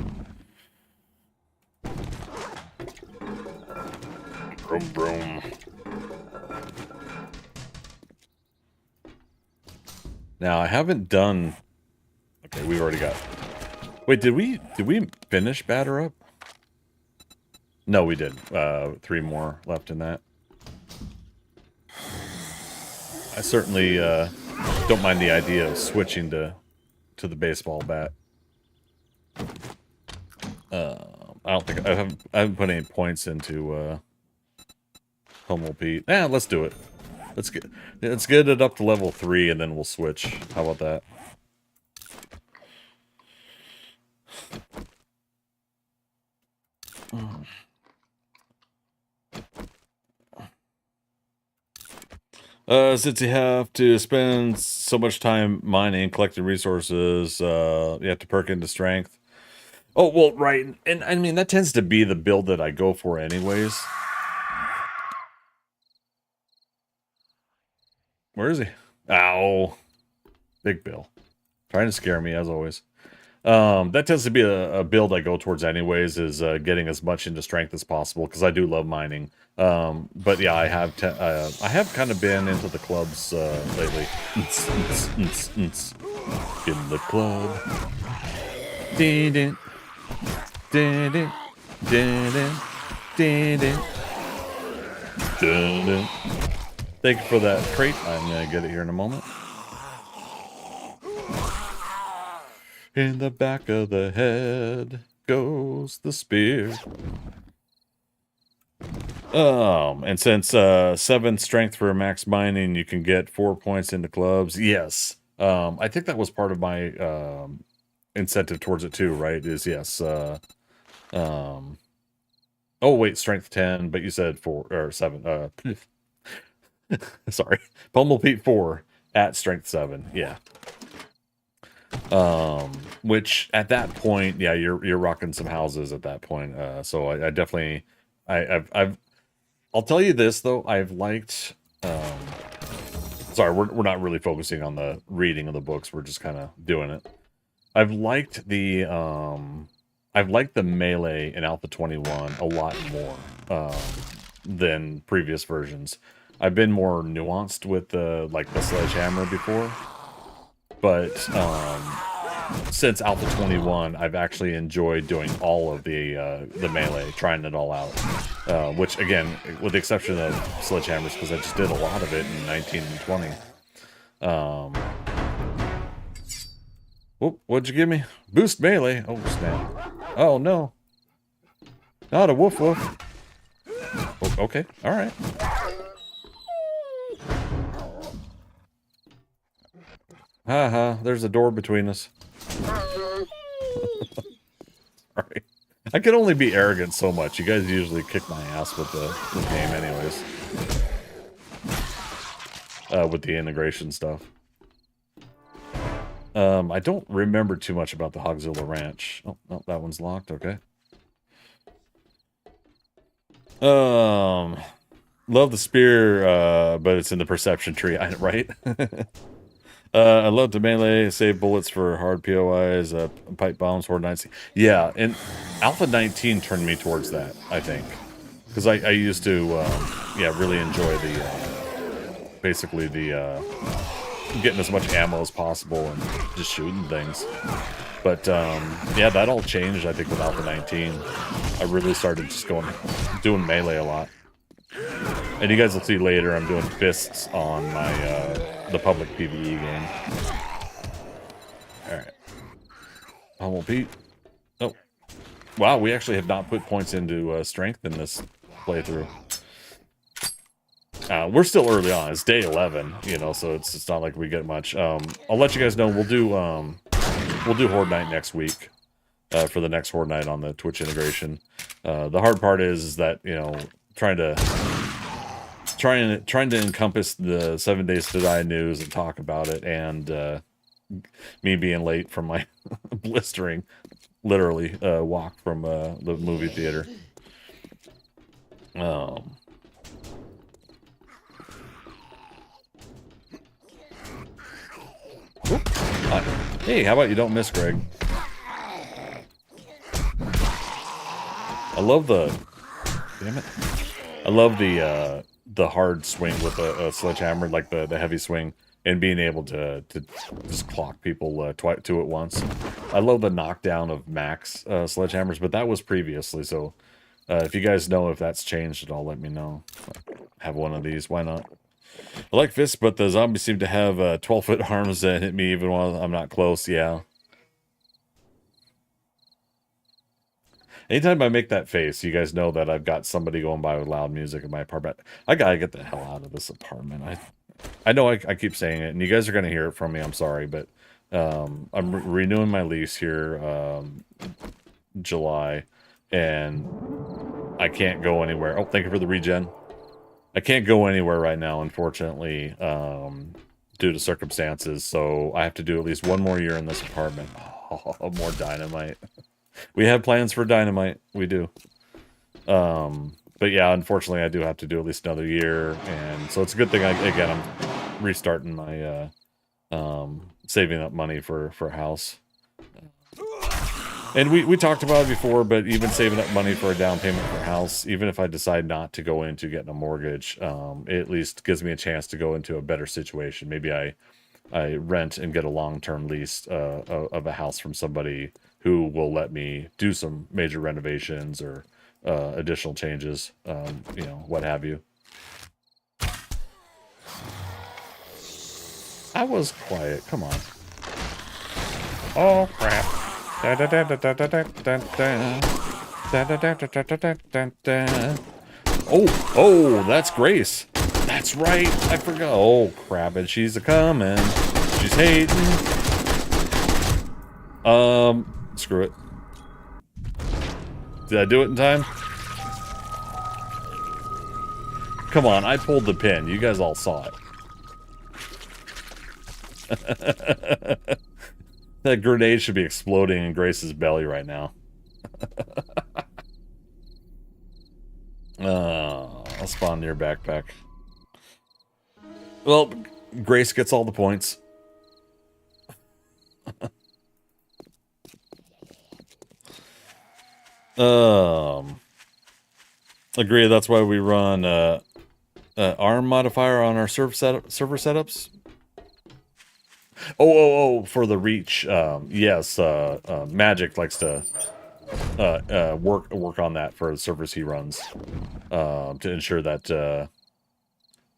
Vroom, vroom. Now I haven't done. Okay, we already got. Wait, did we finish batter up? No, we did. 3 more left in that. I certainly don't mind the idea of switching to the baseball bat. I don't think I haven't put any points into Hummel Pete. Let's do it. Let's get it up to level 3 and then we'll switch. How about that? Since you have to spend so much time mining, collecting resources, you have to perk into strength. Oh, well, right. And I mean, that tends to be the build that I go for anyways. Where is he? Ow. Big Bill. Trying to scare me, as always. That tends to be a build I go towards anyways, is getting as much into strength as possible, because I do love mining. But yeah, I have kind of been into the clubs lately. In the club. Ding-ding. Ding-ding. Ding-ding. Ding-ding. Ding-ding. Thank you for that crate. I'm going to get it here in a moment. In the back of the head goes the spear. And since 7 strength for max mining, you can get 4 points into clubs. Yes. I think that was part of my incentive towards it too, right? Is yes. Oh wait, strength 10, but you said 4 or 7. Sorry. Pummel Pete 4 at strength 7. Yeah. Which at that point, yeah, you're rocking some houses at that point. So I definitely, I'll tell you this though, I've liked, sorry, we're not really focusing on the reading of the books. We're just kind of doing it. I've liked the melee in Alpha 21 a lot more, than previous versions. I've been more nuanced with the sledgehammer before. But since Alpha 21, I've actually enjoyed doing all of the melee, trying it all out. Which, again, with the exception of sledgehammers, because I just did a lot of it in 19 and 20. Whoop, what'd you give me? Boost melee. Oh, snap. Oh, no. Not a woof woof. Oh, okay, alright. Haha, there's a door between us. Sorry. I can only be arrogant so much. You guys usually kick my ass with the game anyways. With the integration stuff. I don't remember too much about the Hogzilla Ranch. Oh, no, that one's locked, okay. Love the spear, but it's in the perception tree, right? I love to melee, save bullets for hard POIs, pipe bombs, Horde 19. Yeah, and Alpha 19 turned me towards that, I think. Because I used to, yeah, really enjoy the, basically the, getting as much ammo as possible and just shooting things. But, yeah, that all changed, I think, with Alpha 19. I really started just doing melee a lot. And you guys will see later, I'm doing fists on my, the public PVE game. Alright. Humble Pete. Oh. Wow, we actually have not put points into strength in this playthrough. We're still early on. It's day 11, you know, so it's not like we get much. I'll let you guys know. We'll do Horde Night next week for the next Horde Night on the Twitch integration. The hard part is that, you know, trying to encompass the 7 Days to Die news and talk about it, and me being late from my blistering, literally, walk from the movie theater. Hey, how about you don't miss, Greg? I love the... Damn it. I love the hard swing with a sledgehammer, like the heavy swing, and being able to just clock people two at once. I love the knockdown of max sledgehammers, but that was previously, so if you guys know if that's changed at all, let me know. Have one of these, why not? I like fists, but the zombies seem to have 12-foot arms that hit me even while I'm not close, yeah. Anytime I make that face, you guys know that I've got somebody going by with loud music in my apartment. I gotta get the hell out of this apartment. I know I keep saying it, and you guys are gonna hear it from me, I'm sorry, but I'm renewing my lease here July, and I can't go anywhere. Oh, thank you for the regen. I can't go anywhere right now, unfortunately, due to circumstances, so I have to do at least one more year in this apartment. Oh, more dynamite. We have plans for dynamite. We do. But yeah, unfortunately, I do have to do at least another year, and so it's a good thing. Again, I'm restarting my saving up money for a house. And we talked about it before, but even saving up money for a down payment for a house, even if I decide not to go into getting a mortgage, it at least gives me a chance to go into a better situation. Maybe I rent and get a long-term lease of a house from somebody who will let me do some major renovations or additional changes, you know, what have you. I was quiet. Come on. Oh, crap. Oh, that's Grace. That's right. I forgot. Oh, crap. And she's a-coming. She's hating. Screw it. Did I do it in time? Come on, I pulled the pin. You guys all saw it. That grenade should be exploding in Grace's belly right now. I'll spawn near backpack. Well, Grace gets all the points. Agree. That's why we run ARM modifier on our server setups. Oh, for the reach. Yes, Magic likes to work on that for the servers he runs to ensure that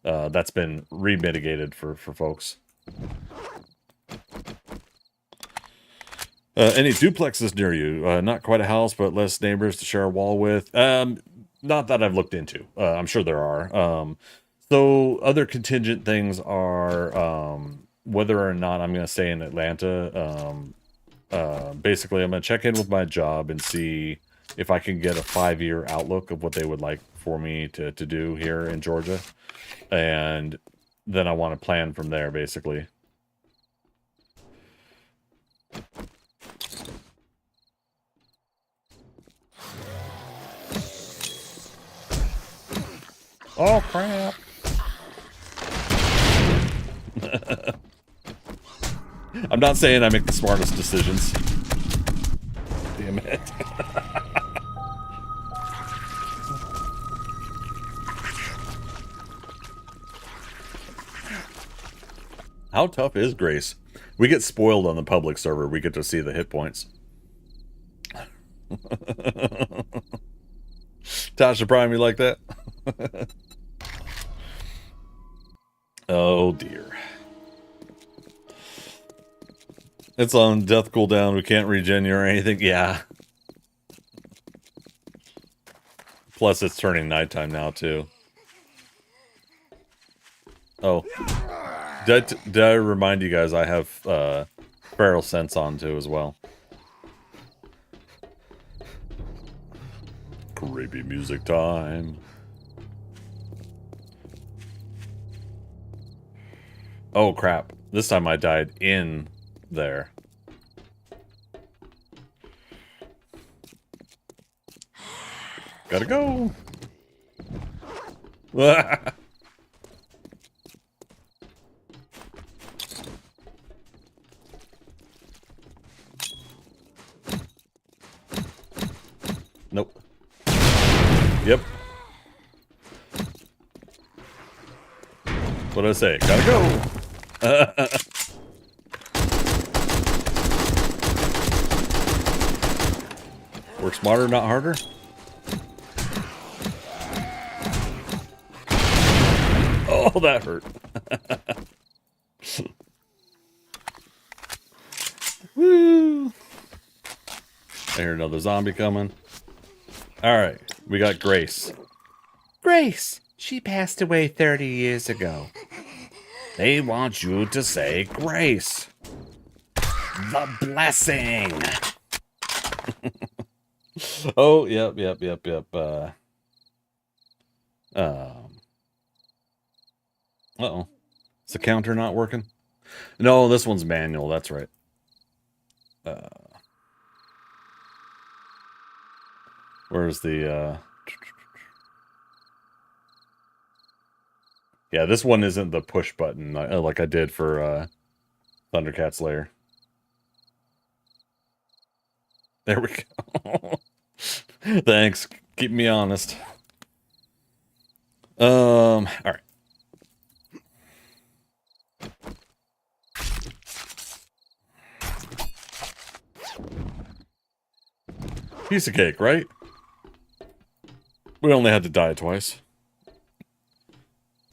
that's been remitigated for folks. Any duplexes near you? Not quite a house, but less neighbors to share a wall with. Not that I've looked into. I'm sure there are. So other contingent things are whether or not I'm going to stay in Atlanta. Basically, I'm going to check in with my job and see if I can get a 5-year outlook of what they would like for me to do here in Georgia. And then I want to plan from there, basically. Oh, crap. I'm not saying I make the smartest decisions. Damn it. How tough is Grace? We get spoiled on the public server. We get to see the hit points. Tasha Prime, you like that? Oh dear. It's on death cooldown. We can't regen you or anything. Yeah. Plus, it's turning nighttime now too. Oh, did I remind you guys I have feral sense on too as well? Creepy music time. Oh crap! This time I died in there. Gotta go. Nope. Yep. What did I say? Gotta go. Work smarter, not harder. Oh, that hurt. Woo! I hear another zombie coming. Alright, we got Grace. Grace! She passed away 30 years ago. They want you to say grace. The blessing! Oh, yep. Uh-oh. Is the counter not working? No, this one's manual, that's right. Where's the, Yeah, this one isn't the push button like I did for Thundercat's Lair. There we go. Thanks. Keep me honest. All right. Piece of cake, right? We only had to die twice.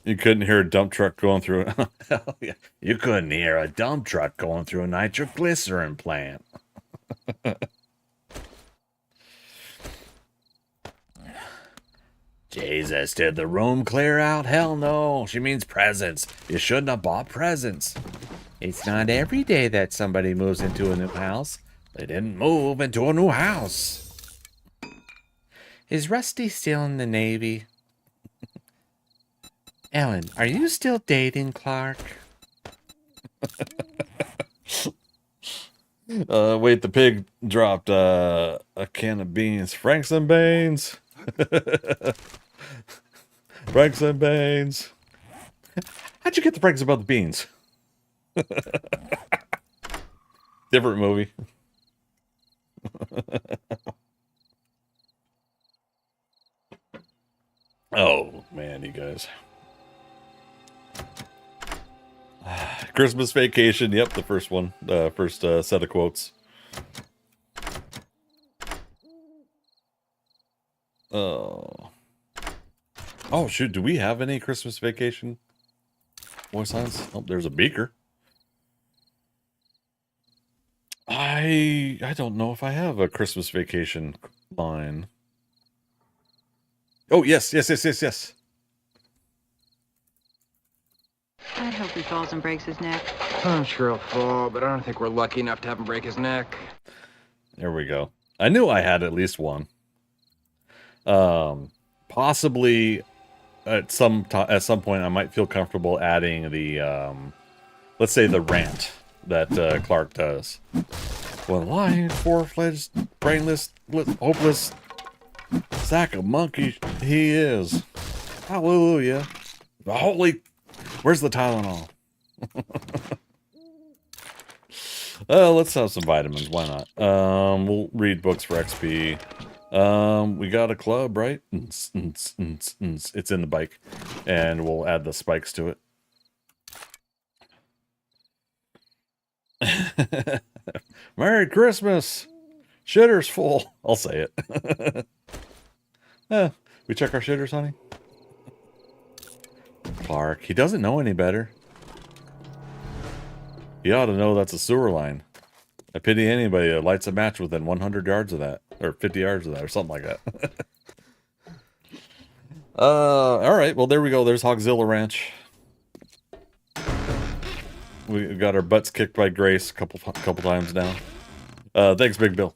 You couldn't hear a dump truck going through. Hell yeah. You couldn't hear a dump truck going through a nitroglycerin plant. Jesus, did the room clear out? Hell no. She means presents. You shouldn't have bought presents. It's not every day that somebody moves into a new house. They didn't move into a new house. Is Rusty still in the Navy? Ellen, are you still dating Clark? Wait, the pig dropped a can of beans. Franks and Baines. Franks and Baines. How'd you get the Franks about the beans? Different movie. Oh, man, you guys. Christmas Vacation. Yep, the first one. First set of quotes. Oh, shoot. Do we have any Christmas Vacation voice lines? Oh, there's a beaker. I don't know if I have a Christmas vacation line. Oh, yes. I hope he falls and breaks his neck. I'm sure he'll fall, but I don't think we're lucky enough to have him break his neck. There we go. I knew I had at least one. Possibly at some point I might feel comfortable adding the let's say the rant that Clark does. Well, lying, four-fledged, brainless, hopeless sack of monkey he is. Hallelujah. Holy, where's the Tylenol? Let's have some vitamins. Why not? We'll read books for XP. We got a club, right? It's in the bike, and we'll add the spikes to it. Merry Christmas! Shitter's full. I'll say it. We check our shitters, honey? Clark, he doesn't know any better. He ought to know that's a sewer line. I pity anybody that lights a match within 100 yards of that. Or 50 yards of that, or something like that. Alright, well there we go. There's Hogzilla Ranch. We got our butts kicked by Grace a couple times now. Thanks, Big Bill.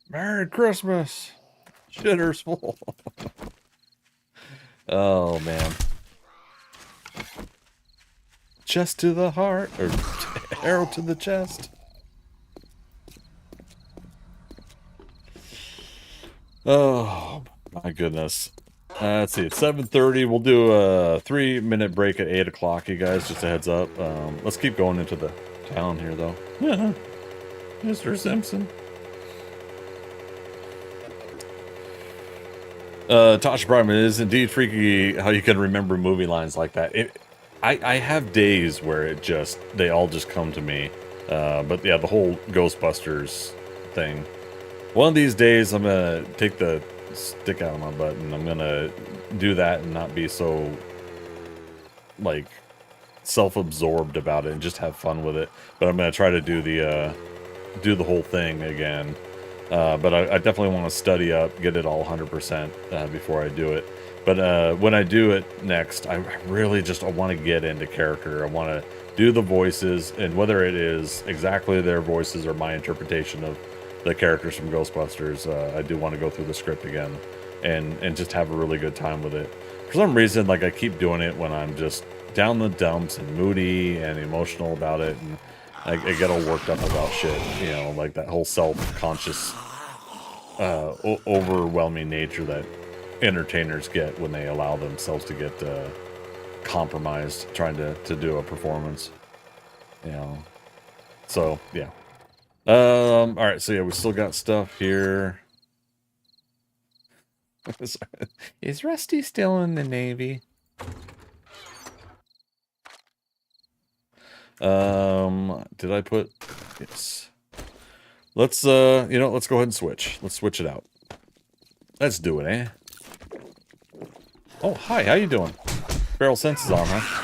Merry Christmas! Shitter's full. Oh, man. Chest to the heart, or arrow to the chest. Oh, my goodness. Let's see, it's 7:30. We'll do a 3-minute break at 8 o'clock, you guys, just a heads up. Let's keep going into the town here, though. Mr. Simpson. Tasha Prime, it is indeed freaky how you can remember movie lines like that. I have days where they all just come to me. But yeah, the whole Ghostbusters thing. One of these days, I'm gonna take the stick out of my butt and I'm gonna do that and not be so, like, self-absorbed about it and just have fun with it. But I'm gonna try to do the whole thing again. But I definitely want to study up, get it all 100% before I do it. But when I do it next, I really just want to get into character. I want to do the voices, and whether it is exactly their voices or my interpretation of the characters from Ghostbusters, I do want to go through the script again and just have a really good time with it. For some reason, like, I keep doing it when I'm just down the dumps and moody and emotional about it, and I get all worked up about shit, you know, like that whole self-conscious, overwhelming nature that entertainers get when they allow themselves to get compromised trying to do a performance, you know. So, yeah. Alright, so yeah, we still got stuff here. Is Rusty still in the Navy? Did I put... Yes. Let's, let's go ahead and switch. Let's switch it out. Let's do it, eh? Oh, hi, how you doing? Barrel sense is on, huh?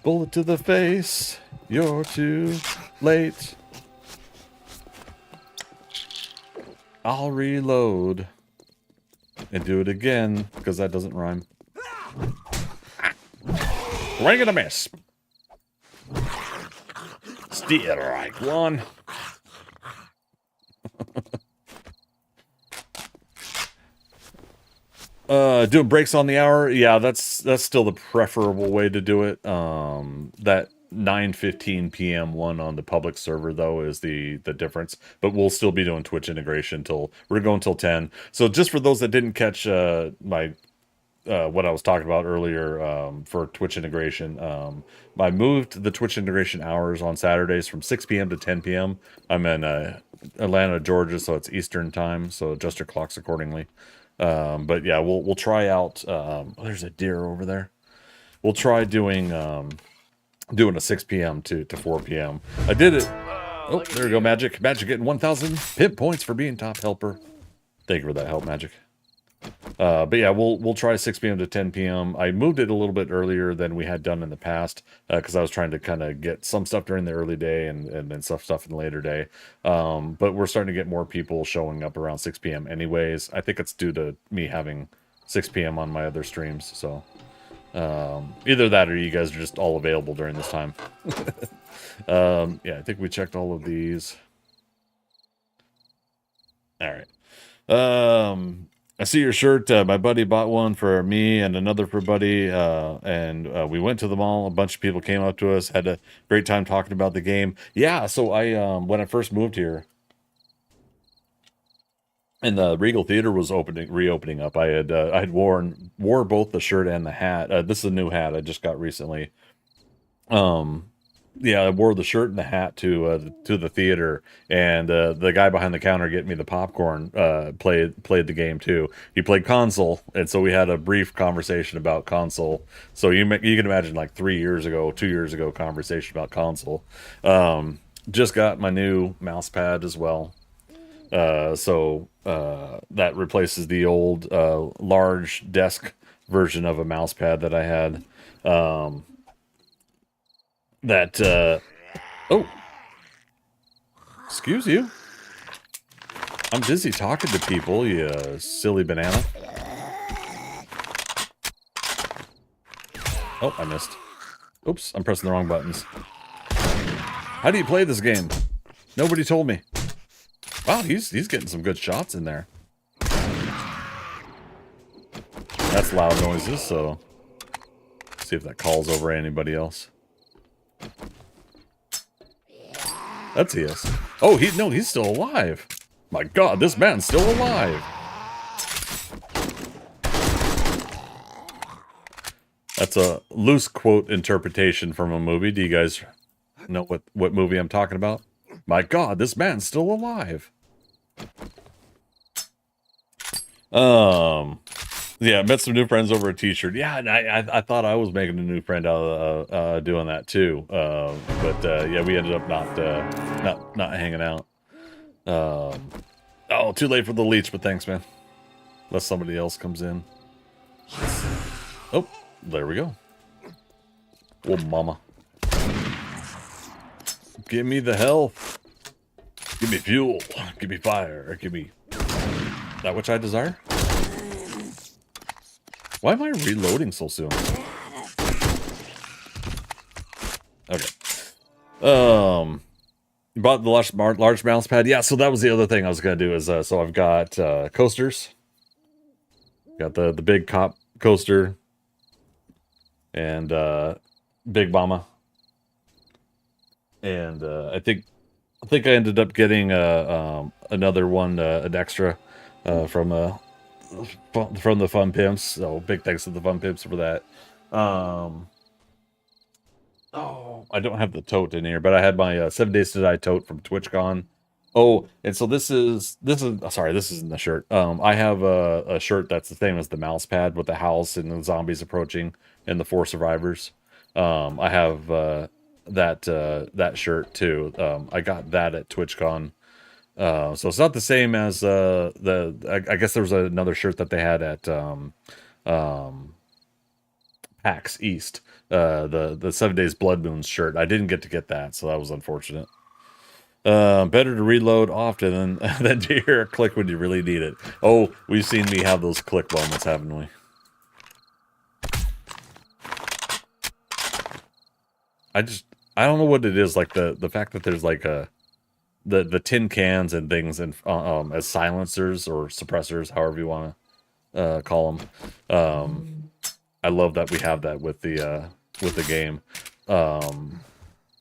Bullet to the face. You're too late. I'll reload. And do it again, because that doesn't rhyme. Ring and a miss. Still like one. Doing breaks on the hour, yeah, that's still the preferable way to do it. That 9:15 p.m. one on the public server, though, is the difference. But we'll still be doing Twitch integration till we're going till 10. So just for those that didn't catch my what I was talking about earlier for Twitch integration, I moved the Twitch integration hours on Saturdays from 6 p.m. to 10 p.m. I'm in Atlanta, Georgia, so it's Eastern time, so adjust your clocks accordingly. But yeah, we'll try out. There's a deer over there. We'll try doing a 6 p.m. to 4 p.m. I did it Oh, look at there we go, Magic. Magic getting 1,000 pip points for being top helper. Thank you for that help, Magic. But yeah, we'll try 6 p.m. to 10 p.m. I moved it a little bit earlier than we had done in the past because I was trying to kind of get some stuff during the early day and then stuff in the later day. But we're starting to get more people showing up around 6 p.m. anyways. I think it's due to me having 6 p.m. on my other streams. So either that or you guys are just all available during this time. Yeah, I think we checked all of these. All right. I see your shirt. My buddy bought one for me and another for Buddy. And we went to the mall. A bunch of people came up to us, had a great time talking about the game. Yeah, so I when I first moved here and the Regal Theater was reopening up, I had wore both the shirt and the hat. This is a new hat I just got recently. Yeah, I wore the shirt and the hat to the theater, and the guy behind the counter getting me the popcorn played the game too. He played console, and so we had a brief conversation about console. So you can imagine like 2 years ago conversation about console. Just got my new mouse pad as well. So that replaces the old large desk version of a mouse pad that I had. Oh, excuse you. I'm busy talking to people, you silly banana. Oh, I missed. Oops, I'm pressing the wrong buttons. How do you play this game? Nobody told me. Wow, he's getting some good shots in there. That's loud noises, so see if that calls over anybody else. That's yes. Oh, he's still alive. My God, this man's still alive. That's a loose quote interpretation from a movie. Do you guys know what movie I'm talking about? My God, this man's still alive. Yeah, met some new friends over a t-shirt. Yeah, and I thought I was making a new friend out of doing that too. But yeah, we ended up not hanging out. Oh, too late for the leech, but thanks, man. Unless somebody else comes in. Oh, there we go. Oh, mama. Give me the health. Give me fuel. Give me fire. Give me that which I desire. Why am I reloading so soon? Okay. Bought the large mouse pad. Yeah, so that was the other thing I was gonna do is so I've got coasters. Got the big cop coaster and Big Mama. And I think I ended up getting another one, an extra from the Fun Pimps. So big thanks to the Fun Pimps for that. Oh, I don't have the tote in here, but I had my 7 Days to Die tote from TwitchCon. Oh, and so this sorry, this isn't the shirt. I have a shirt that's the same as the mouse pad with the house and the zombies approaching and the 4 survivors. I have that shirt too. I got that at TwitchCon. So it's not the same as I guess there was another shirt that they had at PAX East. The 7 Days Blood Moons shirt. I didn't get that, so that was unfortunate. Better to reload often than to hear a click when you really need it. Oh, we've seen me have those click moments, haven't we? I don't know what it is, like the fact that there's like the tin cans and things and as silencers or suppressors, however you want to call them. I love that we have that with the game.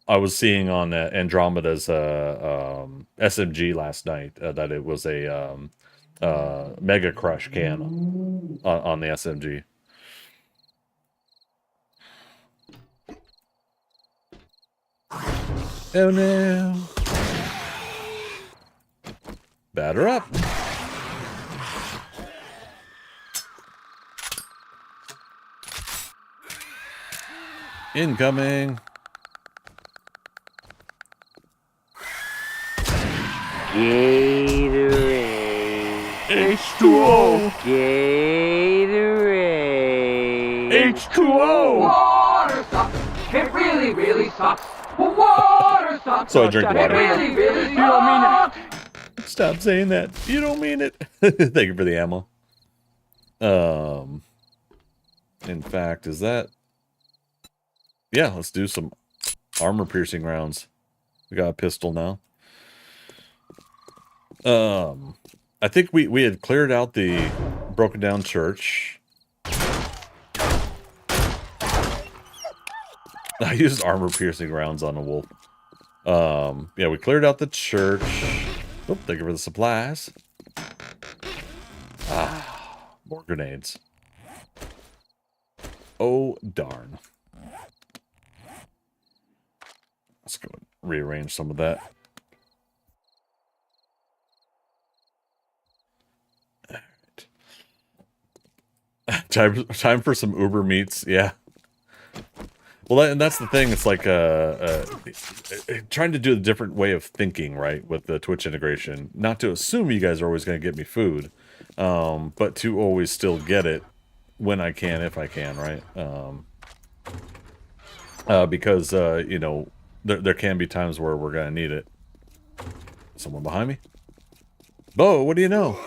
I was seeing on Andromeda's SMG last night that it was a Mega Crush can on the SMG. Oh no! Batter up! Incoming! Gatorade. H2O. Gatorade. H2O. Water sucks. It really, really sucks. Water sucks. So I drink water. It really, really You don't mean it. Stop saying that. You don't mean it. Thank you for the ammo. In fact, is that... Yeah, let's do some armor-piercing rounds. We got a pistol now. I think we had cleared out the broken down church. I used armor-piercing rounds on a wolf. Yeah, we cleared out the church. Oh, thank you for the supplies. Ah, more grenades. Oh, darn. Let's go rearrange some of that. All right. Time for some Uber meats. Yeah. Well, and that's the thing. It's like trying to do a different way of thinking, right, with the Twitch integration. Not to assume you guys are always going to get me food, but to always still get it when I can, if I can, right? Because, you know, there can be times where we're going to need it. Someone behind me? Bo, what do you know?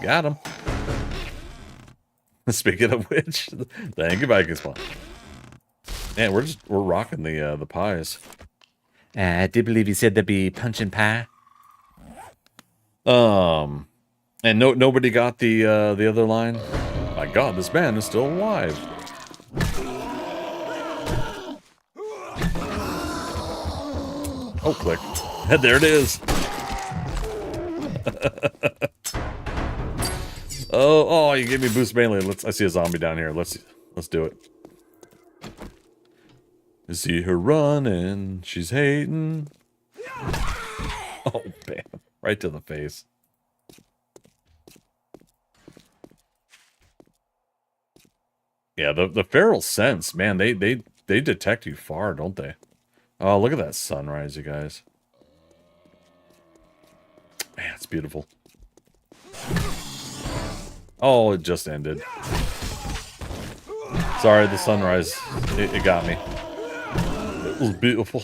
Got him. Speaking of which, thank you, Viking Spawn. Man, we're rocking the pies. I did believe you said there'd be punch and pie. And nobody got the other line. My God, this man is still alive. Oh, click. There it is. Oh, you gave me boost melee. I see a zombie down here. Let's do it. I see her running. She's hating. Oh, bam. Right to the face. Yeah, the feral sense, man, they detect you far, don't they? Oh, look at that sunrise, you guys. Man, it's beautiful. Oh, it just ended. Sorry, the sunrise, it got me. It was beautiful.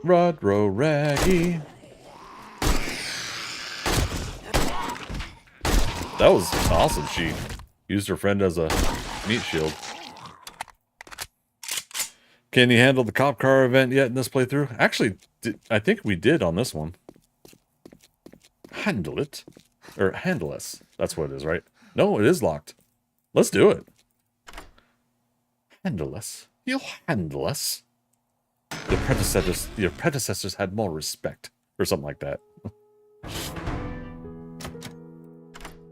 Rodro Raggy. That was awesome. She used her friend as a meat shield. Can you handle the cop car event yet in this playthrough? Actually, I think we did on this one. Handle it. Or handle us. That's what it is, right? No, it is locked. Let's do it. Handle us. You'll handle us. Your predecessors had more respect. Or something like that.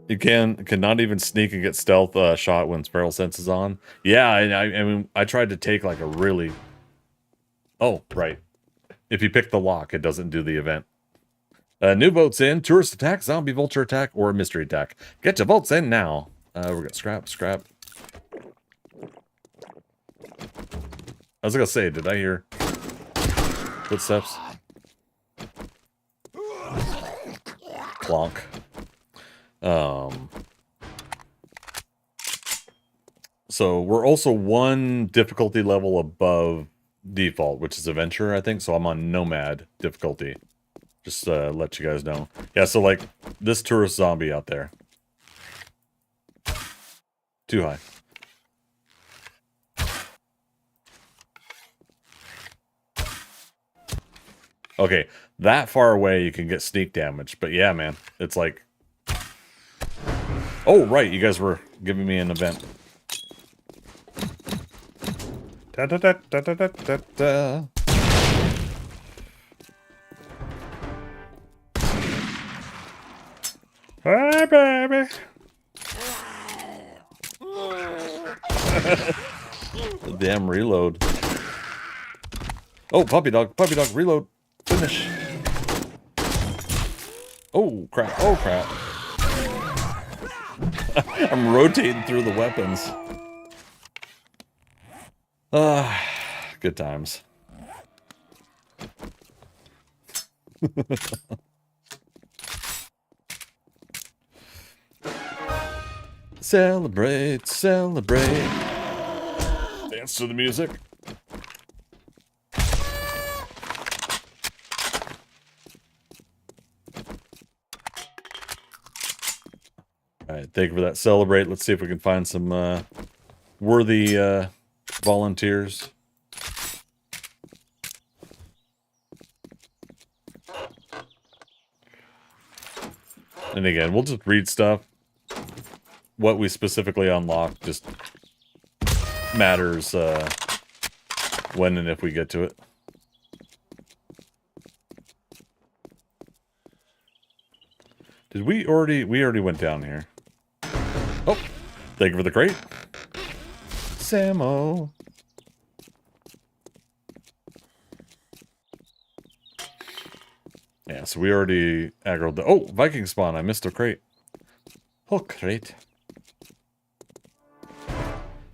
You cannot even sneak and get stealth shot when Feral Sense is on. Yeah, I mean, I tried to take like a really... Oh, right. If you pick the lock, it doesn't do the event. New votes in. Tourist attack, zombie vulture attack, or mystery attack. Get your votes in now. We're gonna scrap. I was gonna say, did I hear footsteps? Clonk. So we're also one difficulty level above default, which is adventure, I think. So I'm on nomad difficulty. Just let you guys know. Yeah, so like this tourist zombie out there. Too high. Okay, that far away you can get sneak damage, but yeah, man, it's like... Oh, right, you guys were giving me an event. Da da da da da da da da. Hi, baby. The damn reload. Oh, puppy dog, reload. Finish. Oh, crap. I'm rotating through the weapons. Good times. Celebrate, celebrate. Dance to the music. All right, thank you for that. Celebrate. Let's see if we can find some worthy volunteers. And again, we'll just read stuff. What we specifically unlock just matters when and if we get to it. Did we already went down here. Oh, thank you for the crate. Samo. Yeah, so we already aggroed the... Oh, Viking spawn. I missed a crate. Oh, crate.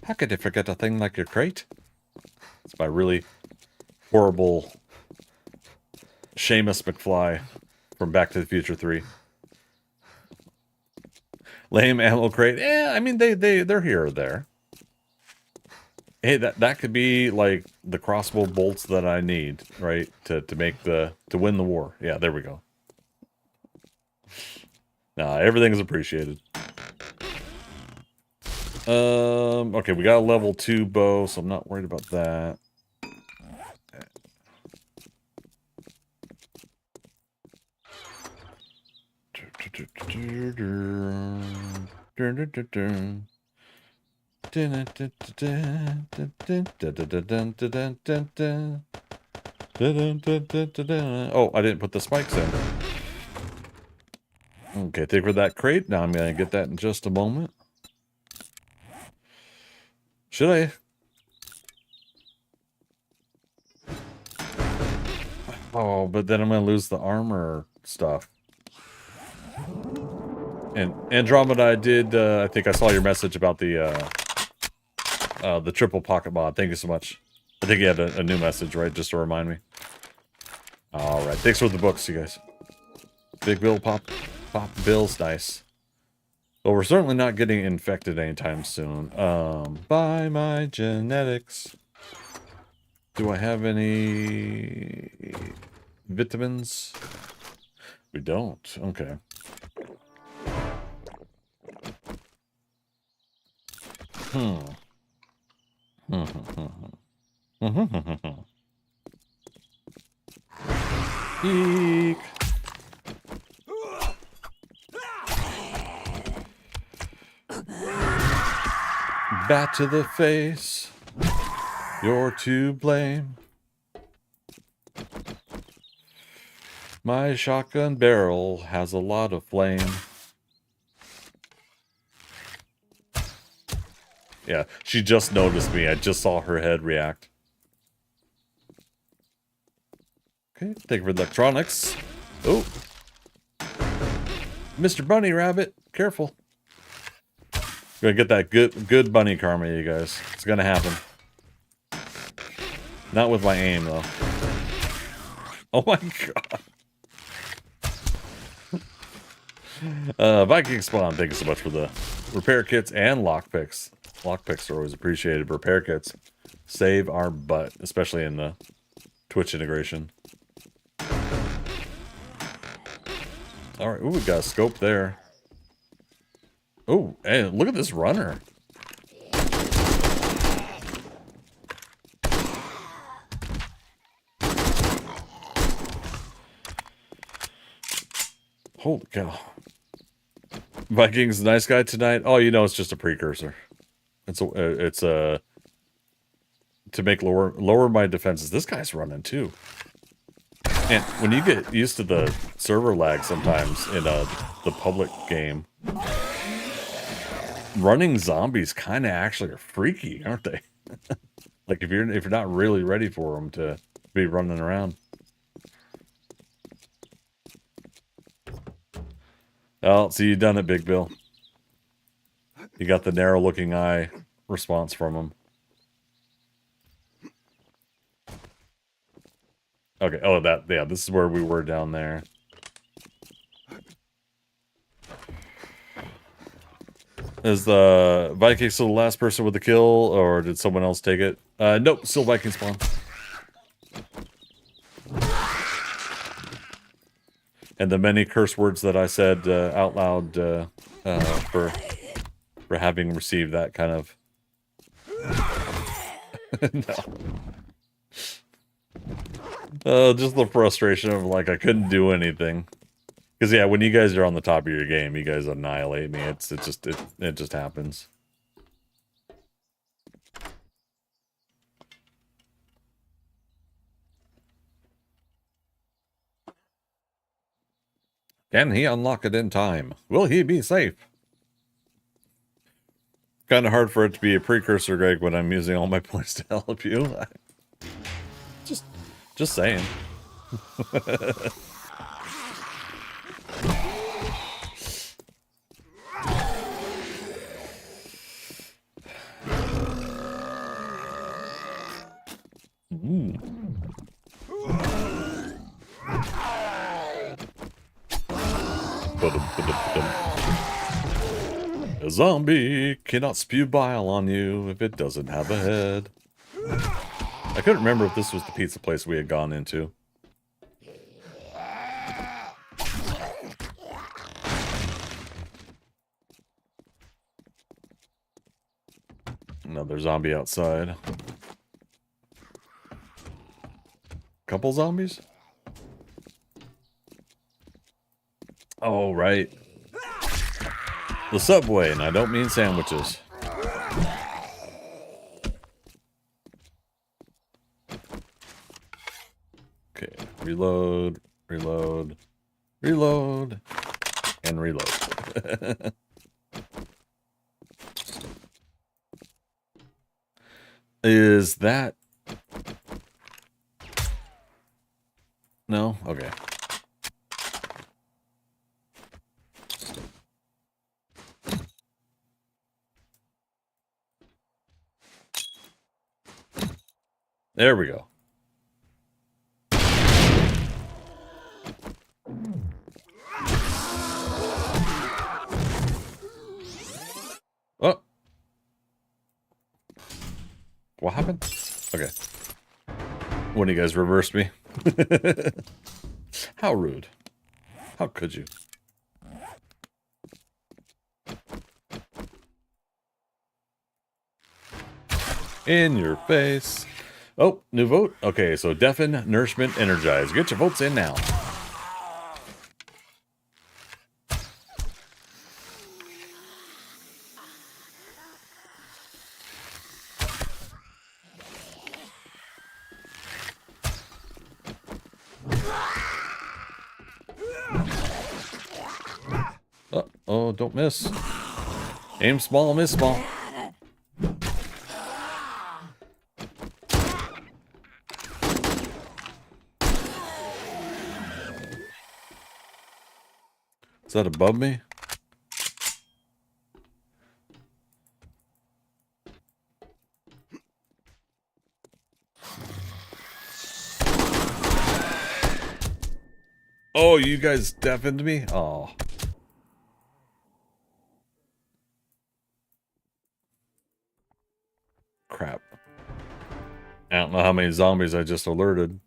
How could you forget a thing like your crate? It's my really horrible Seamus McFly from Back to the Future 3. Lame ammo crate. Yeah, I mean, they're here or there. Hey, that could be like the crossbow bolts that I need, right? To win the war. Yeah, there we go. Nah, everything is appreciated. Okay, we got a level 2 bow, so I'm not worried about that. Oh, I didn't put the spikes in. Okay, take for that crate. Now I'm gonna get that in just a moment. Should I? Oh, but then I'm gonna lose the armor stuff. And Andromeda, I did. I think I saw your message about the triple pocket mod. Thank you so much. I think you had a new message, right? Just to remind me. All right. Thanks for the books, you guys. Big Bill pop bills, nice. Well, we're certainly not getting infected anytime soon. By my genetics. Do I have any vitamins? We don't. Okay. Eek. Bat to the face. You're to blame. My shotgun barrel has a lot of flame. Yeah, she just noticed me. I just saw her head react. Okay, thank you for the electronics. Oh. Mr. Bunny Rabbit, careful. Gonna get that good bunny karma, you guys. It's gonna happen. Not with my aim, though. Oh my god. Viking Spawn, thank you so much for the repair kits and lockpicks. Lockpicks are always appreciated. Repair kits save our butt, especially in the Twitch integration. Alright, ooh, we got a scope there. Oh, hey, look at this runner. Holy cow. Viking's a nice guy tonight. Oh, you know, it's just a precursor. It's to make lower my defenses. This guy's running too. And when you get used to the server lag sometimes in the public game, running zombies kind of actually are freaky, aren't they? Like if you're not really ready for them to be running around. Oh, so you done it, Big Bill. You got the narrow looking eye response from him. Okay, oh, yeah, this is where we were down there. Is the Viking still the last person with the kill, or did someone else take it? Nope, still Viking spawn. And the many curse words that I said out loud for having received that kind of... No. Just the frustration of, like, I couldn't do anything. Because, yeah, when you guys are on the top of your game, you guys annihilate me. It just happens. Can he unlock it in time? Will he be safe? Kind of hard for it to be a precursor, Greg, when I'm using all my points to help you. Just saying. A zombie cannot spew bile on you if it doesn't have a head. I couldn't remember if this was the pizza place we had gone into. Another zombie outside. Couple zombies? Oh, right. The subway, and I don't mean sandwiches. Okay, reload, reload, reload, and reload. Is that... No? Okay. There we go. Oh. What happened? Okay. One of you guys reversed me. How rude. How could you? In your face. Oh, new vote? Okay, so deafen, nourishment, energize. Get your votes in now. Oh, don't miss. Aim small, miss small. Is that above me? Oh, you guys deafened me? Oh. Crap. I don't know how many zombies I just alerted.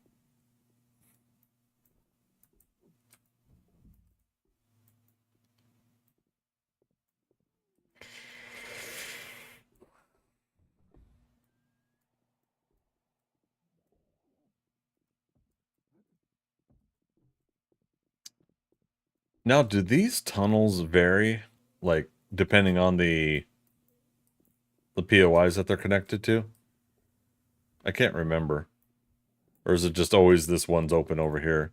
Now, do these tunnels vary, like, depending on the POIs that they're connected to? I can't remember. Or is it just always this one's open over here?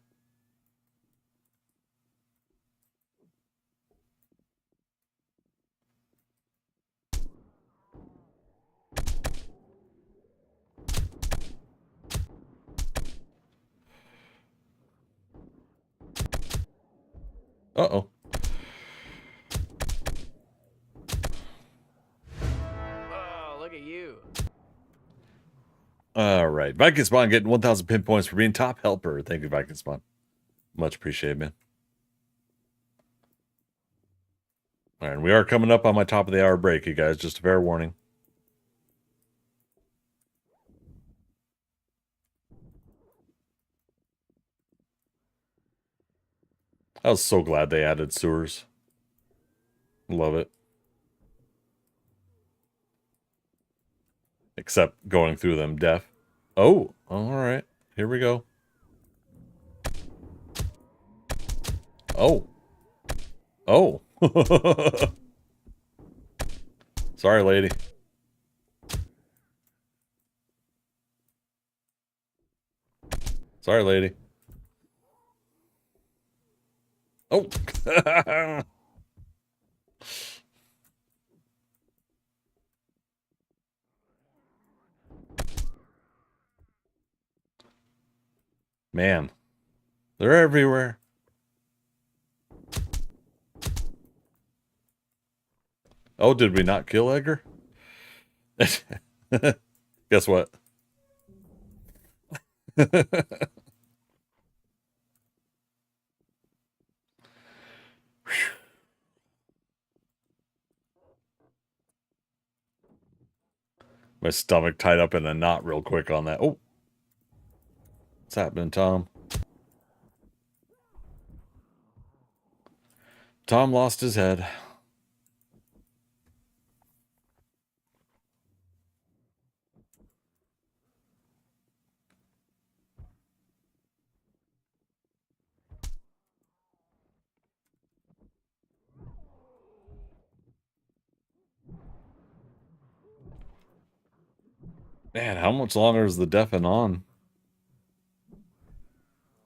Uh-oh. All right. Viking Spawn getting 1,000 pin points for being top helper. Thank you, Viking Spawn. Much appreciated, man. All right, and we are coming up on my top of the hour break, you guys. Just a fair warning. I was so glad they added sewers. Love it. Except going through them deaf. Oh, all right. Here we go. Oh. Oh. Sorry, lady. Sorry, lady. Oh. Man. They're everywhere. Oh, did we not kill Edgar? Guess what? My stomach tied up in a knot real quick on that. Oh. What's happening, Tom? Tom lost his head. Man, how much longer is the deafen on?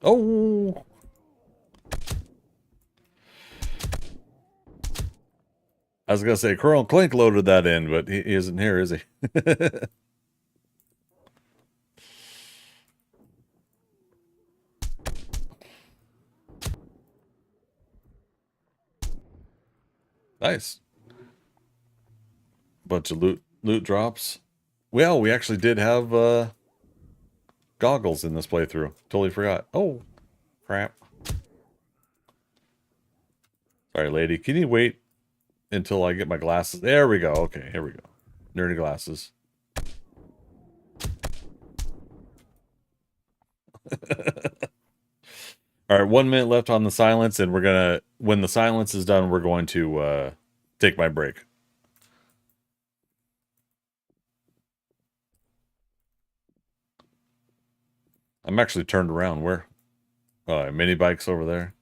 Oh! I was going to say, Colonel Clink loaded that in, but he isn't here, is he? Nice. Bunch of loot drops. Well, we actually did have goggles in this playthrough. Totally forgot. Oh, crap. Sorry, lady. Can you wait until I get my glasses? There we go. Okay, here we go. Nerdy glasses. All right, 1 minute left on the silence, and we're gonna, when the silence is done, we're going to take my break. I'm actually turned around. Where? Oh, mini bikes over there.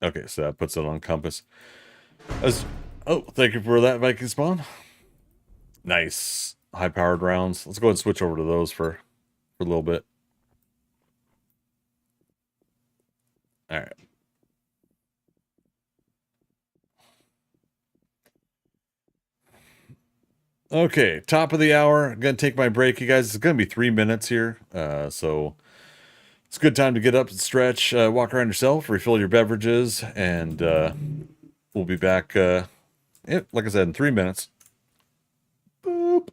Okay, so that puts it on compass. Oh, thank you for that, Viking Spawn. Nice. High-powered rounds. Let's go ahead and switch over to those for a little bit. All right. Okay, top of the hour. I'm going to take my break, you guys. It's going to be 3 minutes here. So it's a good time to get up and stretch, walk around yourself, refill your beverages, and we'll be back, like I said, in 3 minutes. Boop.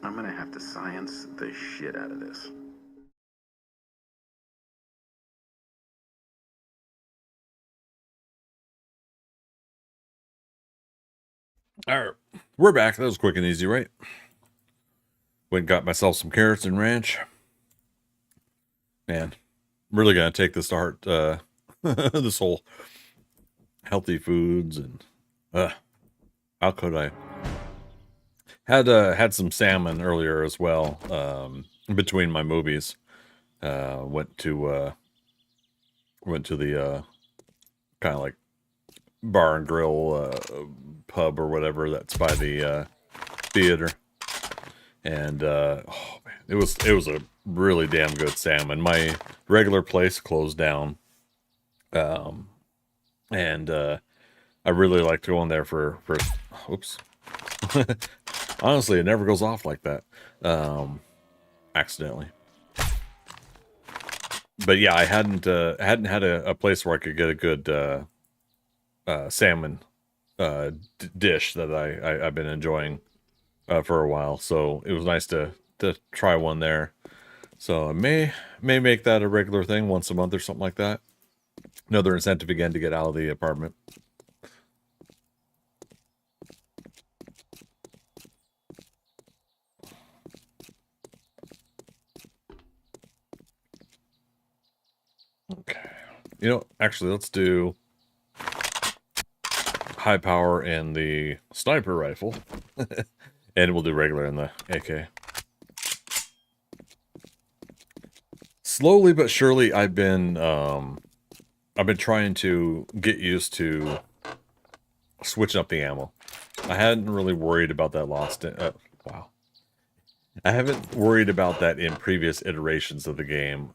I'm gonna have to science the shit out of this. All right, we're back. That was quick and easy, right? Went and got myself some carrots and ranch. Man, I'm really gonna take this to heart. This whole healthy foods and how could I? Had some salmon earlier as well. Between my movies, went to the kind of like bar and grill pub or whatever that's by the theater, and oh man, it was a really damn good salmon. My regular place closed down, and I really like to go in there for oops. Honestly, it never goes off like that, accidentally. But yeah, I hadn't had a place where I could get a good salmon dish that I've been enjoying for a while. So it was nice to try one there. So I may make that a regular thing once a month or something like that. Another incentive again to get out of the apartment. Okay. You know, actually, let's do high power in the sniper rifle. And we'll do regular in the AK. Slowly but surely, I've been trying to get used to switching up the ammo. I hadn't really worried about that wow. I haven't worried about that in previous iterations of the game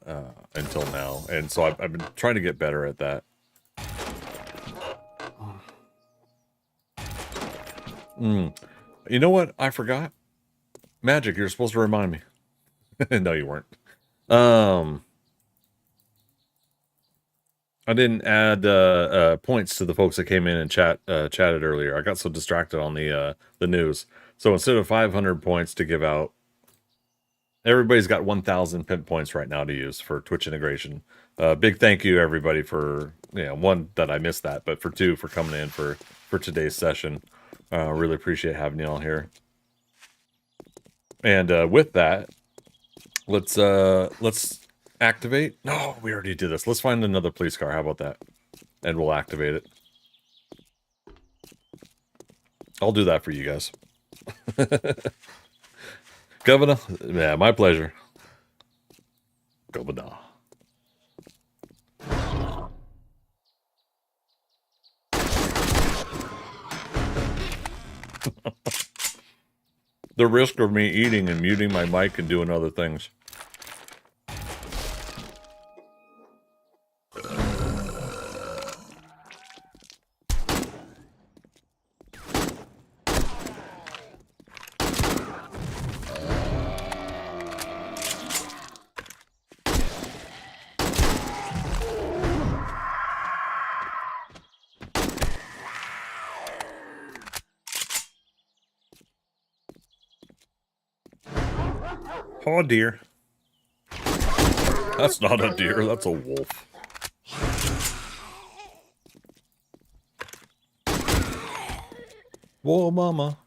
until now, and so I've been trying to get better at that. You know what? I forgot. Magic, you're supposed to remind me. No, you weren't. I didn't add points to the folks that came in and chatted earlier. I got so distracted on the news. So instead of 500 points to give out, everybody's got 1,000 pimp points right now to use for Twitch integration. Big thank you everybody for, one, that I missed that, but for two, for coming in for today's session. Really appreciate having you all here. And with that, let's activate. No, we already did this. Let's find another police car. How about that? And we'll activate it. I'll do that for you guys. Governor? Yeah, my pleasure. Governor. The risk of me eating and muting my mic and doing other things. Oh dear. That's not a deer, that's a wolf. Whoa, mama.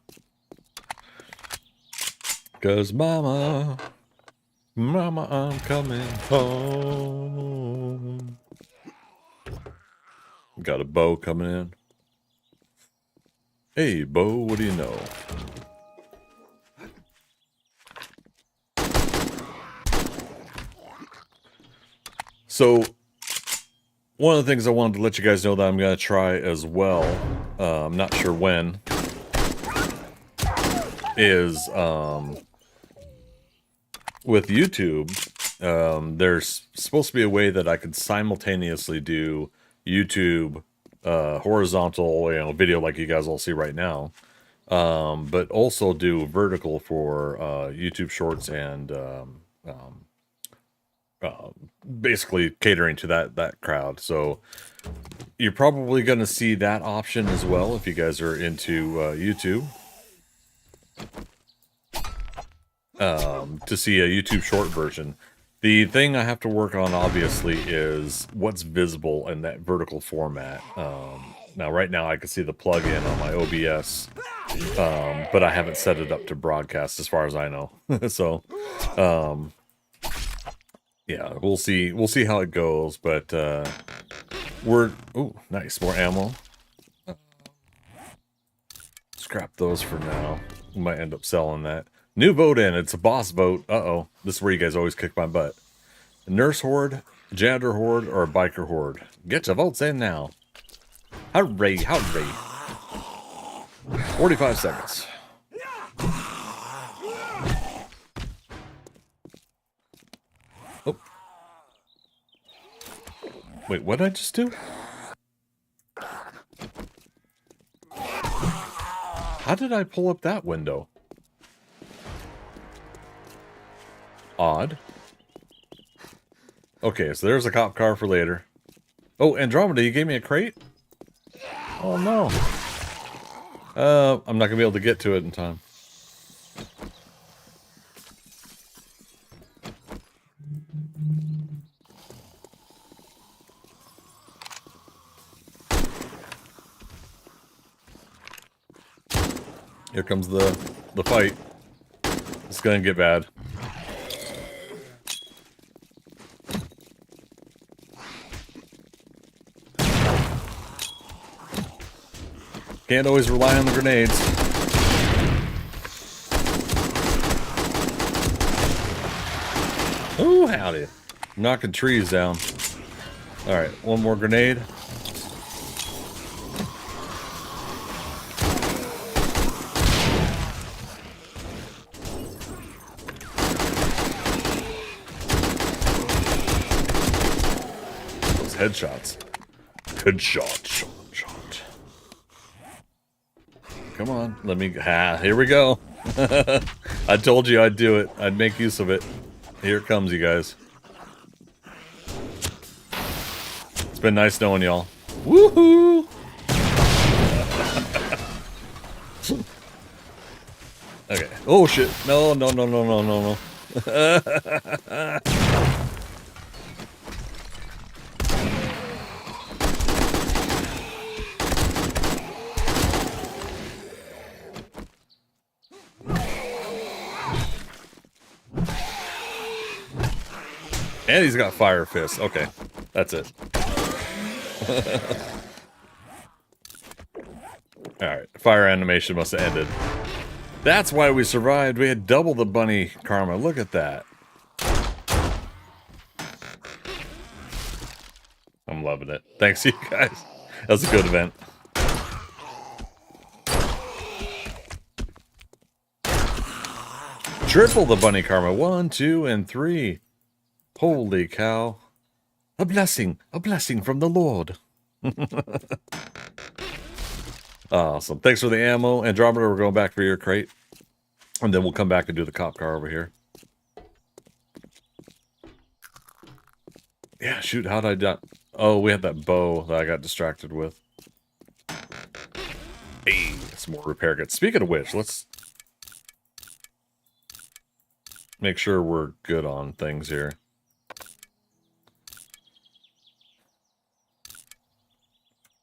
'Cause mama, I'm coming home. Got a bow coming in. Hey, Bo, what do you know? So, one of the things I wanted to let you guys know that I'm going to try as well, I'm not sure when, is with YouTube, there's supposed to be a way that I could simultaneously do YouTube horizontal, video like you guys all see right now, but also do vertical for YouTube Shorts and basically catering to that crowd. So you're probably going to see that option as well if you guys are into YouTube. to see a YouTube short version. The thing I have to work on, obviously, is what's visible in that vertical format. Now, right now, I can see the plugin on my OBS, but I haven't set it up to broadcast, as far as I know. So, yeah, we'll see. We'll see how it goes. But oh, nice, more ammo. Scrap those for now. We might end up selling that. New vote in. It's a boss vote. Uh-oh. This is where you guys always kick my butt. A nurse horde, janitor horde, or a biker horde? Get your votes in now. Hooray, hooray. 45 seconds. Oh. Wait, what did I just do? How did I pull up that window? Odd. Okay, so there's a cop car for later. Oh, Andromeda, you gave me a crate? Oh, no. I'm not going to be able to get to it in time. Here comes the fight. It's going to get bad. Can't always rely on the grenades. Ooh, howdy. Knocking trees down. Alright, one more grenade. Those headshots. Good shot, shot. Come on, let me... here we go. I told you I'd do it. I'd make use of it. Here it comes, you guys. It's been nice knowing y'all. Woohoo! Okay. Oh, shit. No. And he's got fire fists. Okay, that's it. Alright, fire animation must have ended. That's why we survived. We had double the bunny karma. Look at that. I'm loving it. Thanks, you guys. That was a good event. Triple the bunny karma. 1, 2, and 3. Holy cow. A blessing from the Lord. Awesome. Thanks for the ammo. Andromeda, we're going back for your crate. And then we'll come back and do the cop car over here. Yeah, shoot, how'd I die? Oh, we had that bow that I got distracted with. Hey, some more repair kits. Speaking of which, let's make sure we're good on things here.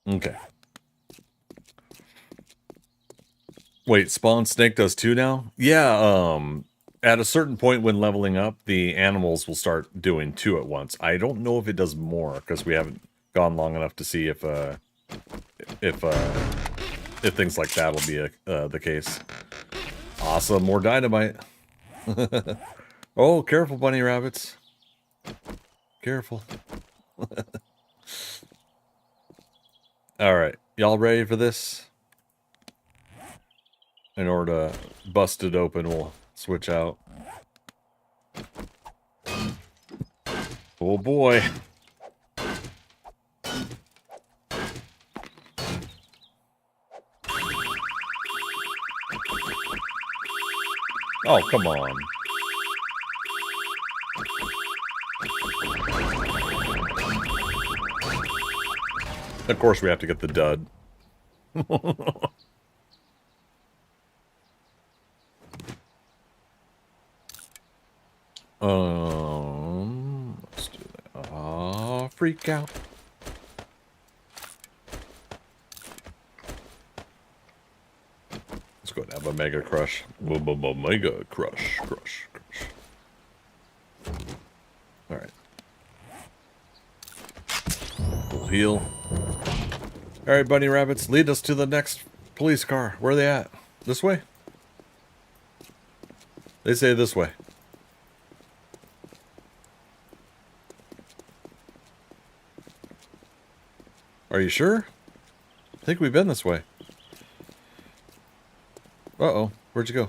Okay. Wait, Spawn Snake does 2 now? Yeah, at a certain point when leveling up, the animals will start doing 2 at once. I don't know if it does more, because we haven't gone long enough to see if things like that will be the case. Awesome, more dynamite. Oh, careful, bunny rabbits. Careful. Alright, y'all ready for this? In order to bust it open, we'll switch out. Oh boy. Oh, come on. Of course we have to get the dud. Let's do that. Oh, freak out. Let's go and have a mega crush. Mega crush. All right. We'll heal. All right, bunny rabbits, lead us to the next police car. Where are they at? This way? They say this way. Are you sure? I think we've been this way. Uh-oh. Where'd you go?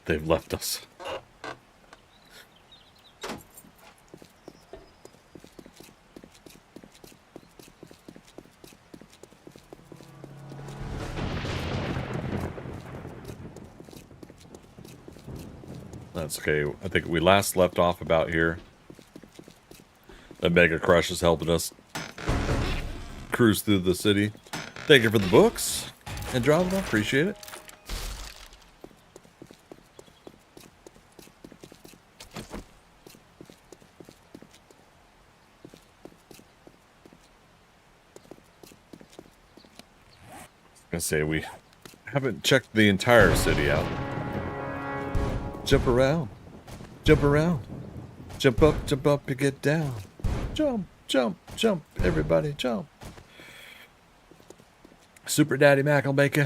They've left us. That's okay. I think we last left off about here. That Mega Crush is helping us cruise through the city. Thank you for the books. Andromeda, appreciate it. I was gonna say, we haven't checked the entire city out. Jump around. Jump around. Jump up, you get down. Jump, jump, jump. Everybody jump. Super Daddy Mac will make you.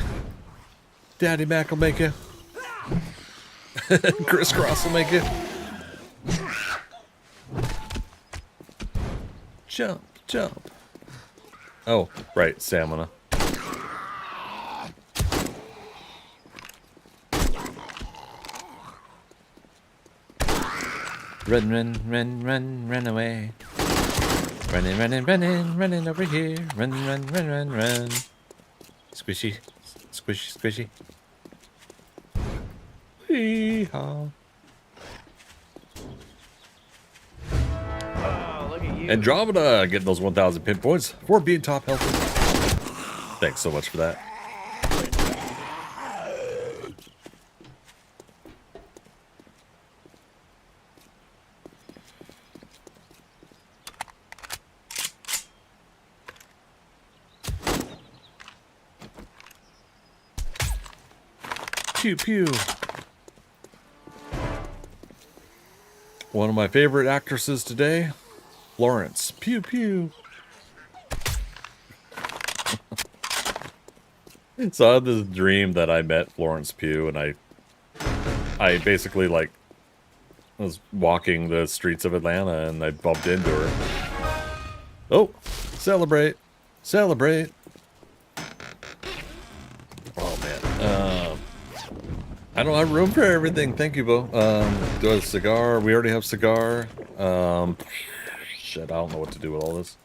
Daddy Mac will make you. Crisscross will make you. Jump, jump. Oh, right, stamina. Run away. Running over here. Run. Squishy. Hee-haw. Andromeda getting those 1,000 pinpoints for being top healthy. Thanks so much for that. Pew pew. One of my favorite actresses today, Florence. Pew pew. So I had this dream that I met Florence Pugh, and I basically like was walking the streets of Atlanta and I bumped into her. Oh, celebrate. Oh man. I don't have room for everything. Thank you, Bo. Do a cigar. We already have cigar. Shit, I don't know what to do with all this.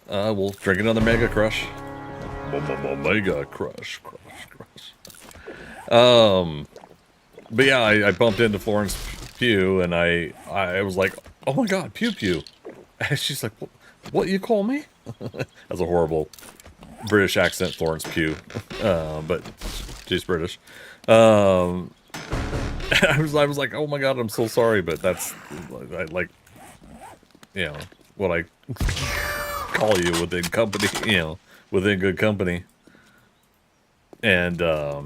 We'll drink another Mega Crush. Mega Crush. But yeah, I bumped into Florence Pugh, and I was like, oh my god, Pew Pew. And she's like, what you call me? That's a horrible British accent, Florence Pugh. But she's British. I was like, oh my god, I'm so sorry, but that's like, you know, what I call you within company, you know, within good company. And yeah,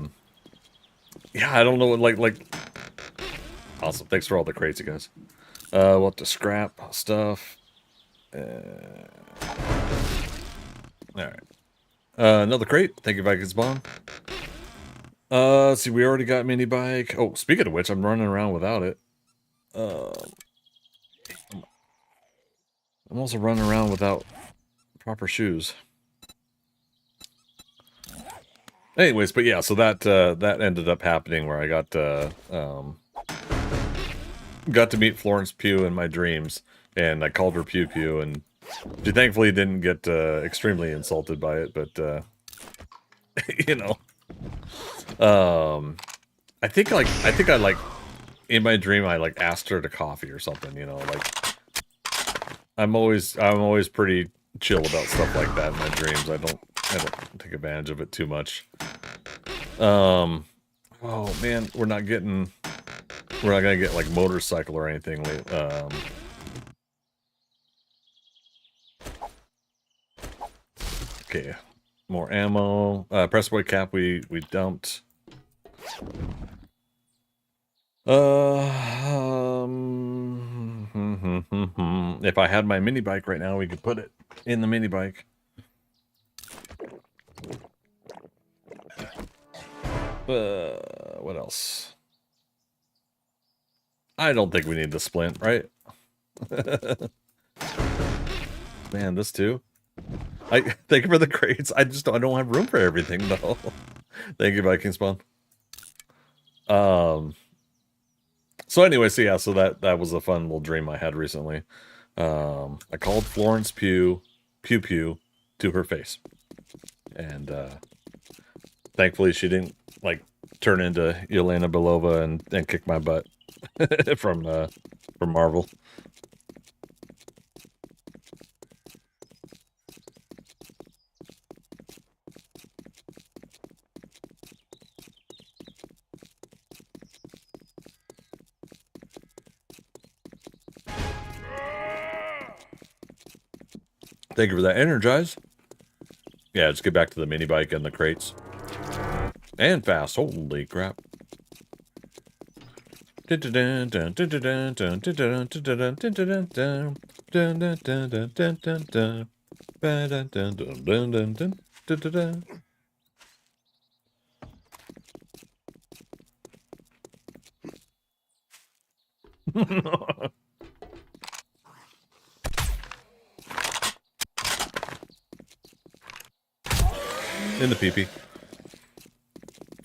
I don't know what like awesome. Thanks for all the crates, you guys. We'll have to scrap stuff. Alright. Another crate. Thank you, Vikings Bomb. Let's see, we already got mini bike. Oh, speaking of which, I'm running around without it. I'm also running around without proper shoes. Anyways, but yeah, so that ended up happening where I got to meet Florence Pugh in my dreams, and I called her Pew Pew, and she thankfully didn't get extremely insulted by it, but you know. I think I like in my dream I like asked her to coffee or something, you know, like I'm always pretty chill about stuff like that in my dreams. I don't take advantage of it too much. Oh man, we're not gonna get like motorcycle or anything. Okay, more ammo. Press boy cap. We dumped. If I had my mini bike right now, we could put it in the mini bike. What else? I don't think we need the splint, right? Man, this too. Thank you for the crates. I don't have room for everything though. Thank you, Viking Spawn. So anyway, so that was a fun little dream I had recently. I called Florence Pugh to her face, and thankfully she didn't like turn into Yelena Belova and kick my butt from Marvel. Thank you for that. Energize. Yeah, let's get back to the mini bike and the crates. And fast. Holy crap. In the pee-pee.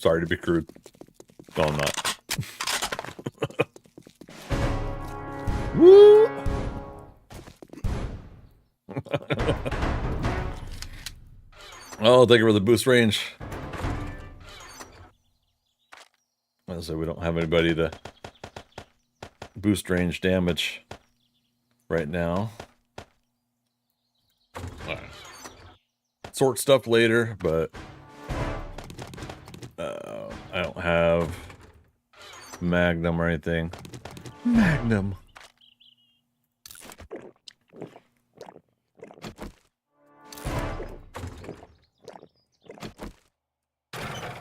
Sorry to be crude. No, I'm not. Woo! Oh, thank you for the boost range. So we don't have anybody to boost range damage right now. Right. Sort stuff later, but I don't have Magnum or anything. Magnum.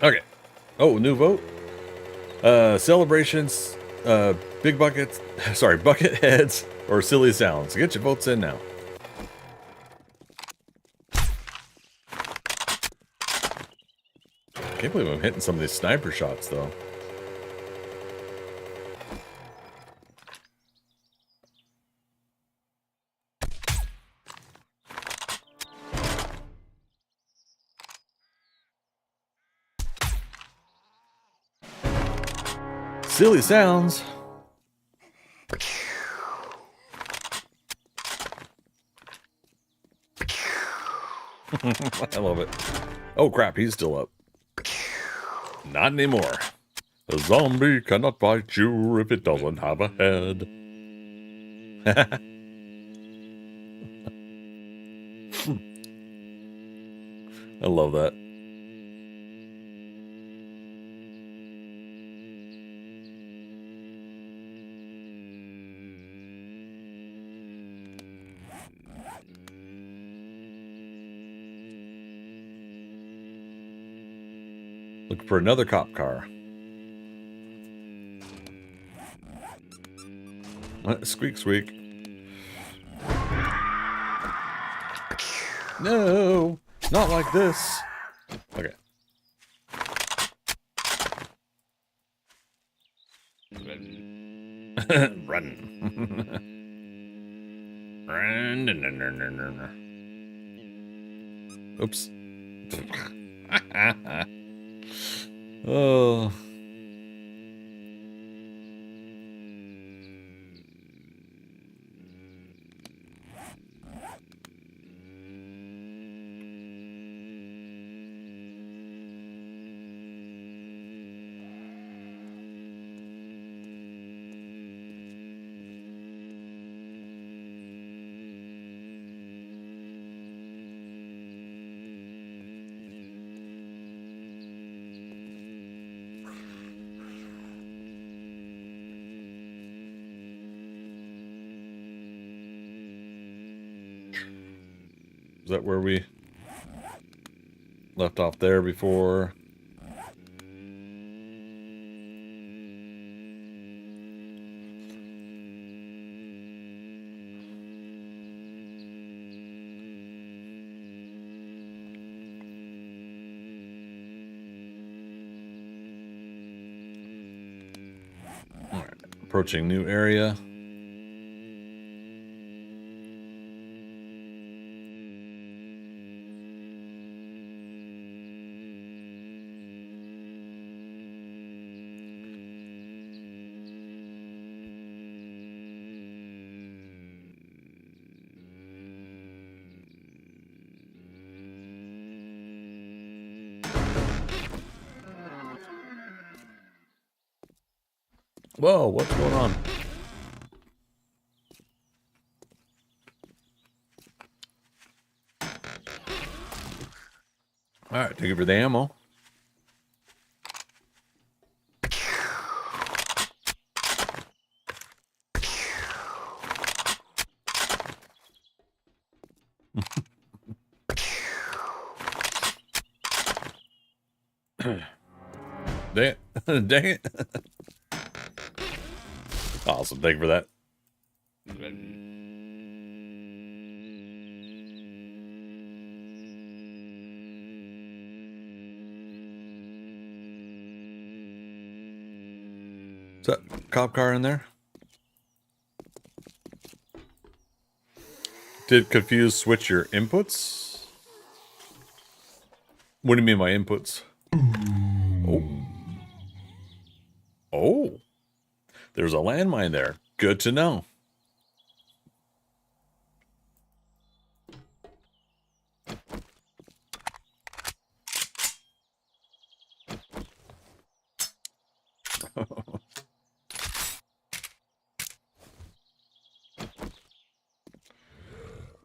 Okay. Oh, new vote. Celebrations, big buckets, sorry, bucket heads, or silly sounds. Get your votes in now. Can't believe I'm hitting some of these sniper shots, though. Silly sounds. I love it. Oh crap, he's still up. Not anymore. A zombie cannot bite you if it doesn't have a head. I love that. Looking for another cop car. Squeak, squeak. No, not like this. Okay. Run. Run. Oops. Oh. Is that where we left off there before? All right, approaching new area. Whoa, what's going on? Alright, thank you for the ammo. Dang it. Dang it. Awesome, thank you for that. Is that cop car in there? Did Confuse switch your inputs? What do you mean my inputs? Oh. Oh. There's a landmine there. Good to know.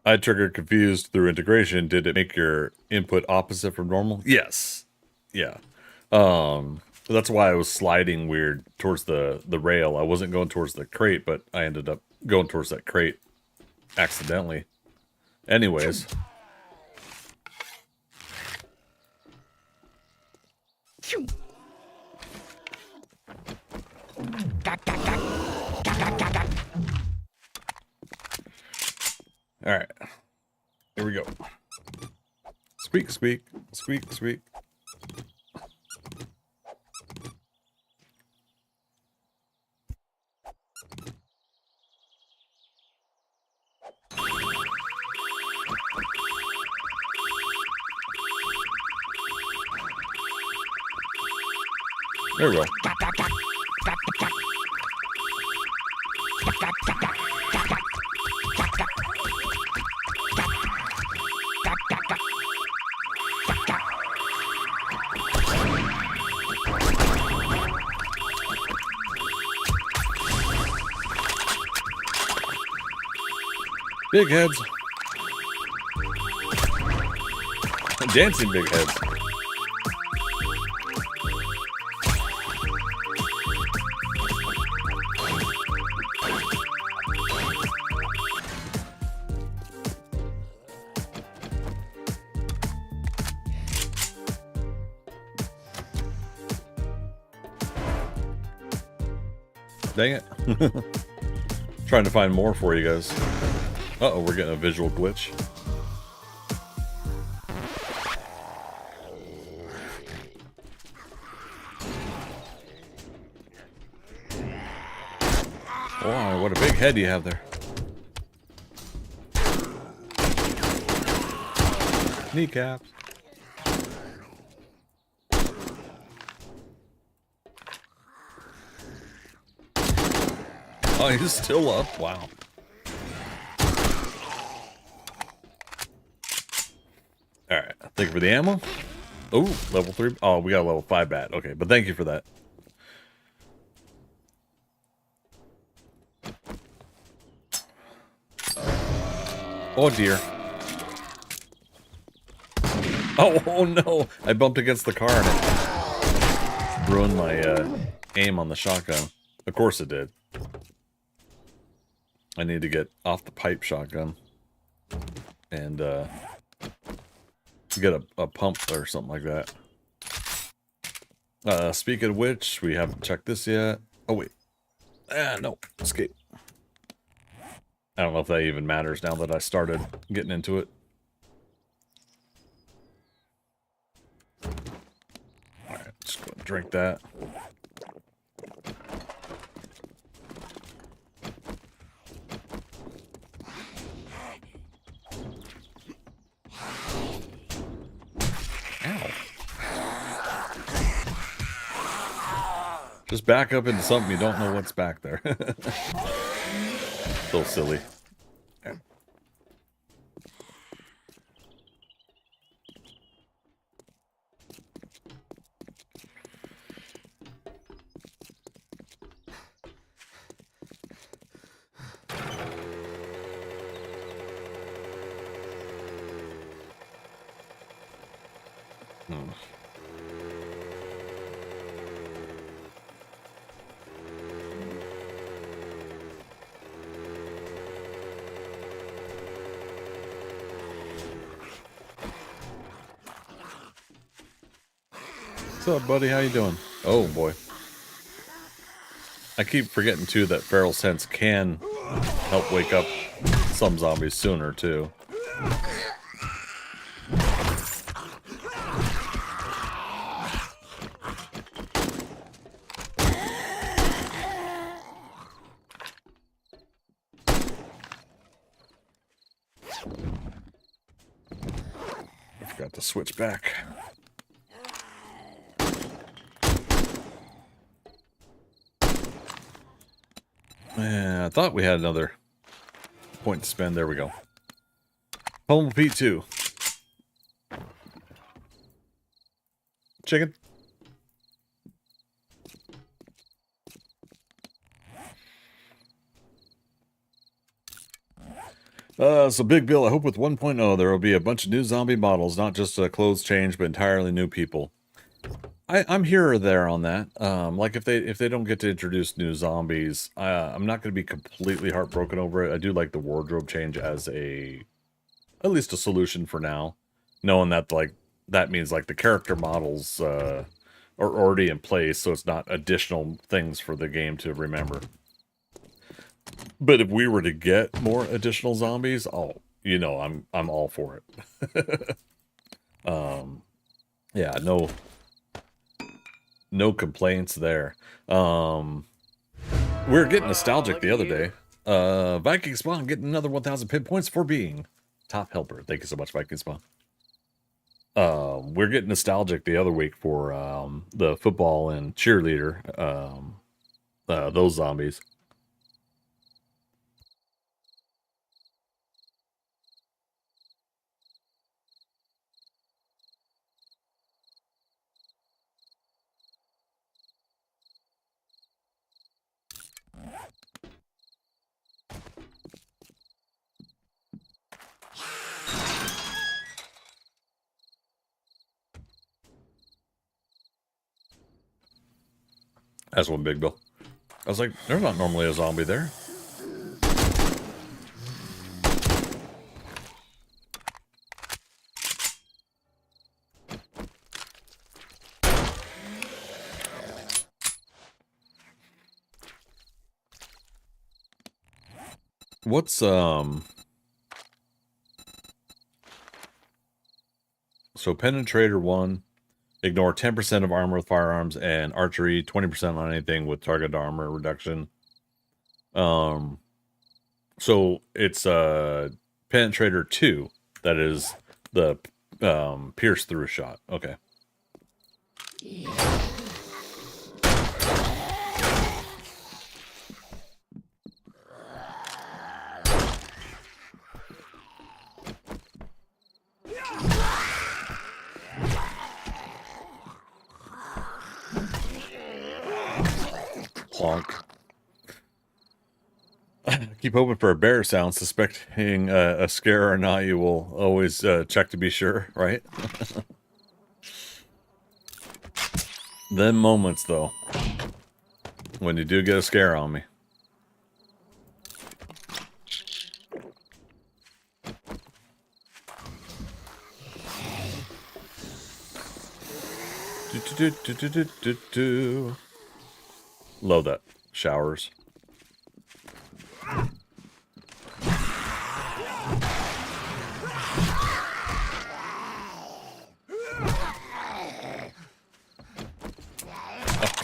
I triggered Confused through integration. Did it make your input opposite from normal? Yes. Yeah. That's why I was sliding weird towards the rail. I wasn't going towards the crate, but I ended up going towards that crate accidentally. Anyways. All right. Here we go. Squeak, squeak, squeak, squeak. There we go. Big heads. Dancing big heads. Dang it. Trying to find more for you guys. Uh-oh, we're getting a visual glitch. Wow, what a big head you have there. Kneecaps. Oh, he's still up. Wow. Alright, thank you for the ammo. Oh, level 3. Oh, we got a level 5 bat. Okay, but thank you for that. Oh dear. Oh no! I bumped against the car and it ruined my aim on the shotgun. Of course it did. I need to get off the pipe shotgun and get a pump or something like that. Speaking of which, we haven't checked this yet. Oh, wait. No. Escape. I don't know if that even matters now that I started getting into it. Alright, just go drink that. Ow. Just back up into something you don't know what's back there. So silly. What's up, buddy? How you doing? Oh, boy. I keep forgetting, too, that Feral Sense can help wake up some zombies sooner, too. I forgot to switch back. I thought we had another point to spend. There we go. Home Pete 2. Chicken. So Big Bill, I hope with 1.0 there will be a bunch of new zombie models, not just a clothes change, but entirely new people. I'm here or there on that. Like if they don't get to introduce new zombies, I'm not going to be completely heartbroken over it. I do like the wardrobe change as at least a solution for now, knowing that like that means like the character models are already in place, so it's not additional things for the game to remember. But if we were to get more additional zombies, you know, I'm all for it. Yeah, no complaints there. We were getting nostalgic the other day. Viking Spawn getting another 1,000 pin points for being top helper. Thank you so much, Viking Spawn. We're getting nostalgic the other week for the football and cheerleader. Those zombies. That's one, Big Bill. I was like, there's not normally a zombie there. What's so Penetrator 1, ignore 10% of armor with firearms, and archery 20% on anything with target armor reduction. So it's Penetrator 2 that is the pierce through shot. Okay. Plonk. Keep hoping for a bear sound, suspecting a scare or not. You will always check to be sure, right? Them moments, though, when you do get a scare on me. Do. Love that. Showers. Oh,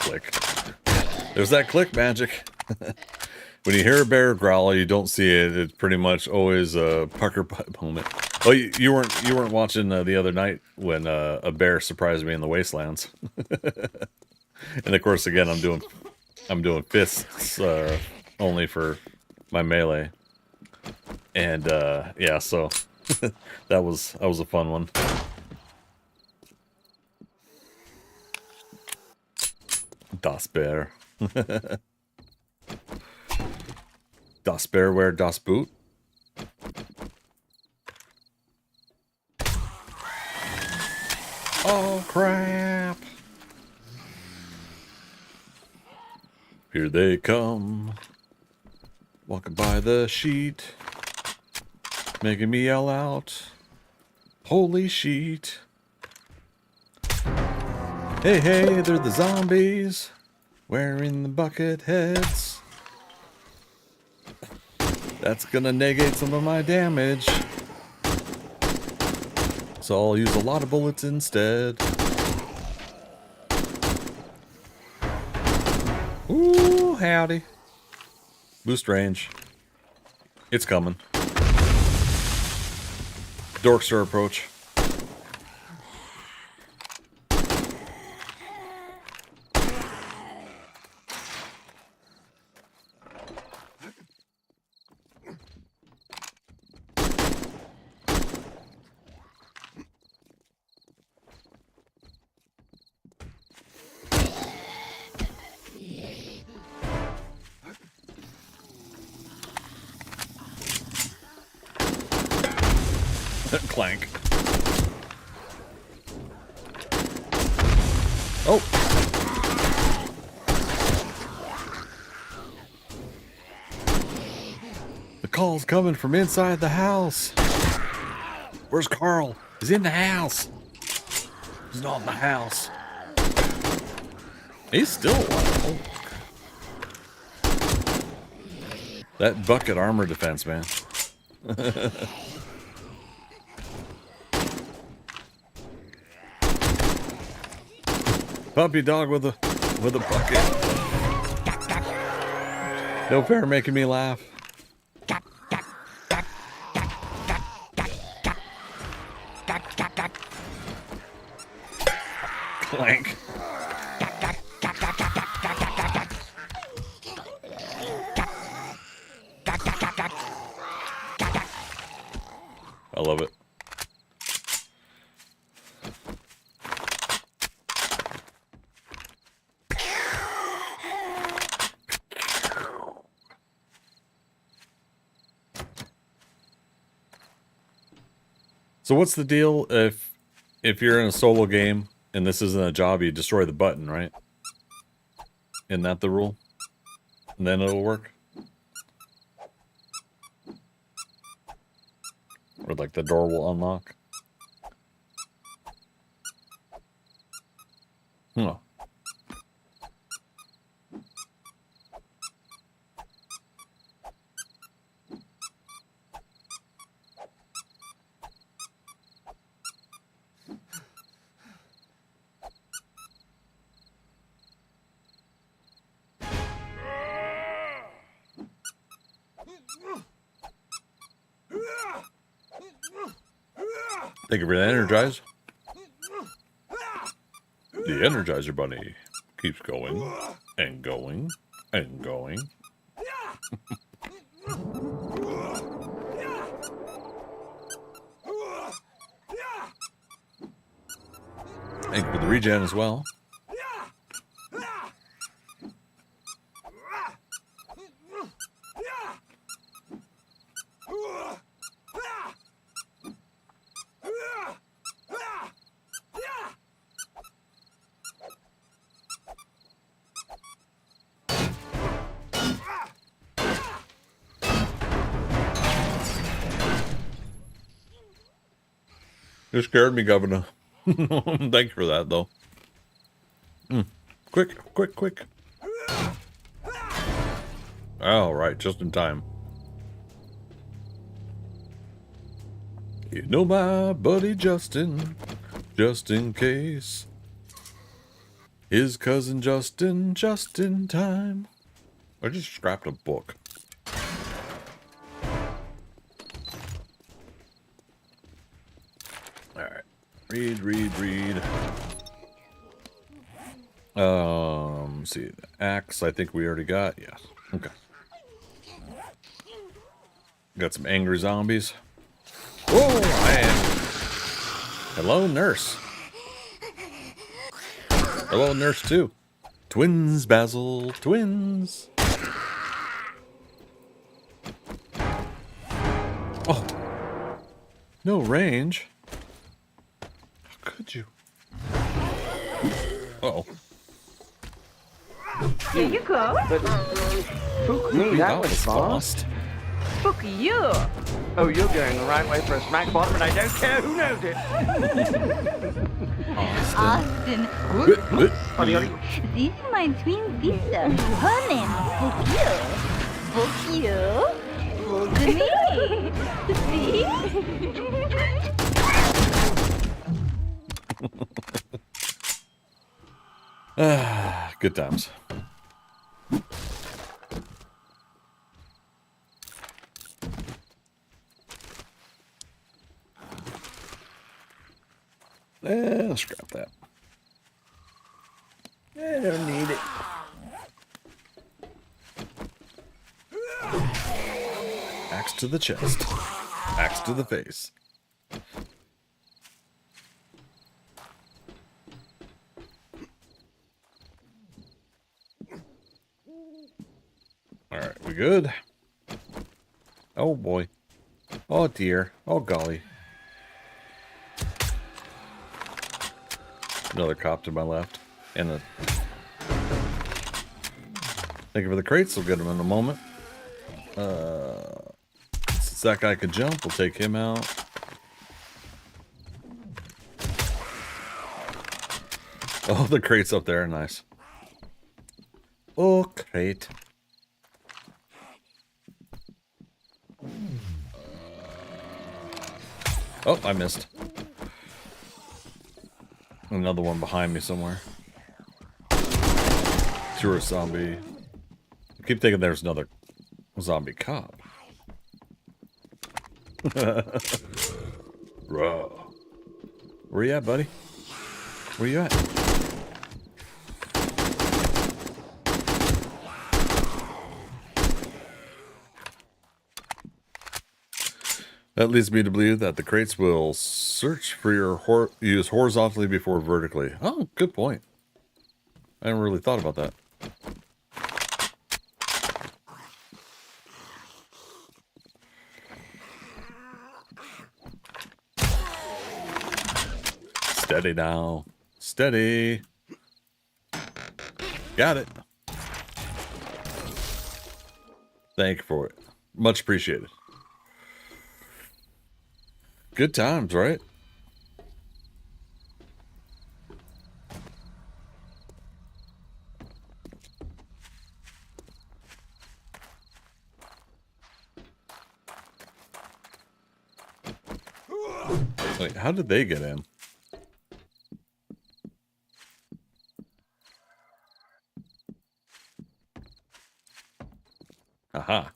click. There's that click magic. When you hear a bear growl, you don't see it. It's pretty much always a pucker butt moment. Oh, you weren't watching the other night when a bear surprised me in the wastelands. And of course, again, I'm doing fists only for my melee. And yeah, so that was a fun one. Das Bear. Das Bear wear das Boot. Oh crap. Here they come. Walking by the sheet. Making me yell out. Holy sheet. Hey, hey, they're the zombies. Wearing the bucket heads. That's gonna negate some of my damage. So I'll use a lot of bullets instead. Ooh, howdy. Boost range. It's coming. Dorkster approach. Clank. Oh. The call's coming from inside the house. Where's Carl? He's in the house. He's not in the house. He's still alive. Oh. That bucket armor defense, man. Puppy dog with a bucket. No fair making me laugh. Clank. I love it. So what's the deal if you're in a solo game and this isn't a job, you destroy the button, right? Isn't that the rule? And then it'll work? Or like the door will unlock? Huh. Thank you for the Energize. The Energizer Bunny keeps going and going and going. Thank you for the regen as well. You scared me, Governor. Thanks for that, though. Quick, quick, quick. All right, just in time. You know my buddy Justin, just in case. His cousin Justin, just in time. I just scrapped a book. Alright. Read. See. The axe, I think we already got. Yes. Okay. Got some angry zombies. Oh, man. Hello, nurse. Hello, nurse 2. Twins, Basil. Twins. Oh. No range. How could you? Uh-oh. Here you go. But fuck me, that was fast. Fuck you. Oh, you're going the right way for a smack bottom, and I don't care who knows it. Austin. This is my twin sister. Her name is Fuck you. Fuck you. See? Good times. Scrap that. I don't need it. Axe to the chest. Axe to the face. Alright, we good? Oh boy. Oh dear. Oh golly. Another cop to my left. And a... Thank you for the crates. We'll get them in a moment. Since that guy could jump, we'll take him out. Oh, the crate's up there. Nice. Oh, crate. Oh, I missed. Another one behind me somewhere. Tourist zombie. I keep thinking there's another zombie cop. Bro. Where you at, buddy? Where you at? That leads me to believe that the crates will search for your use horizontally before vertically. Oh, good point. I hadn't really thought about that. Steady now. Steady. Got it. Thank you for it. Much appreciated. Good times, right? Wait, how did they get in? Aha.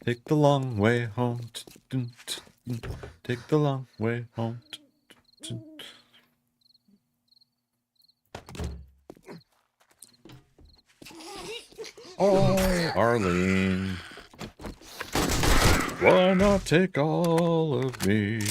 Take the long way home. Take the long way home. Oh, Arlene. Why not take all of me?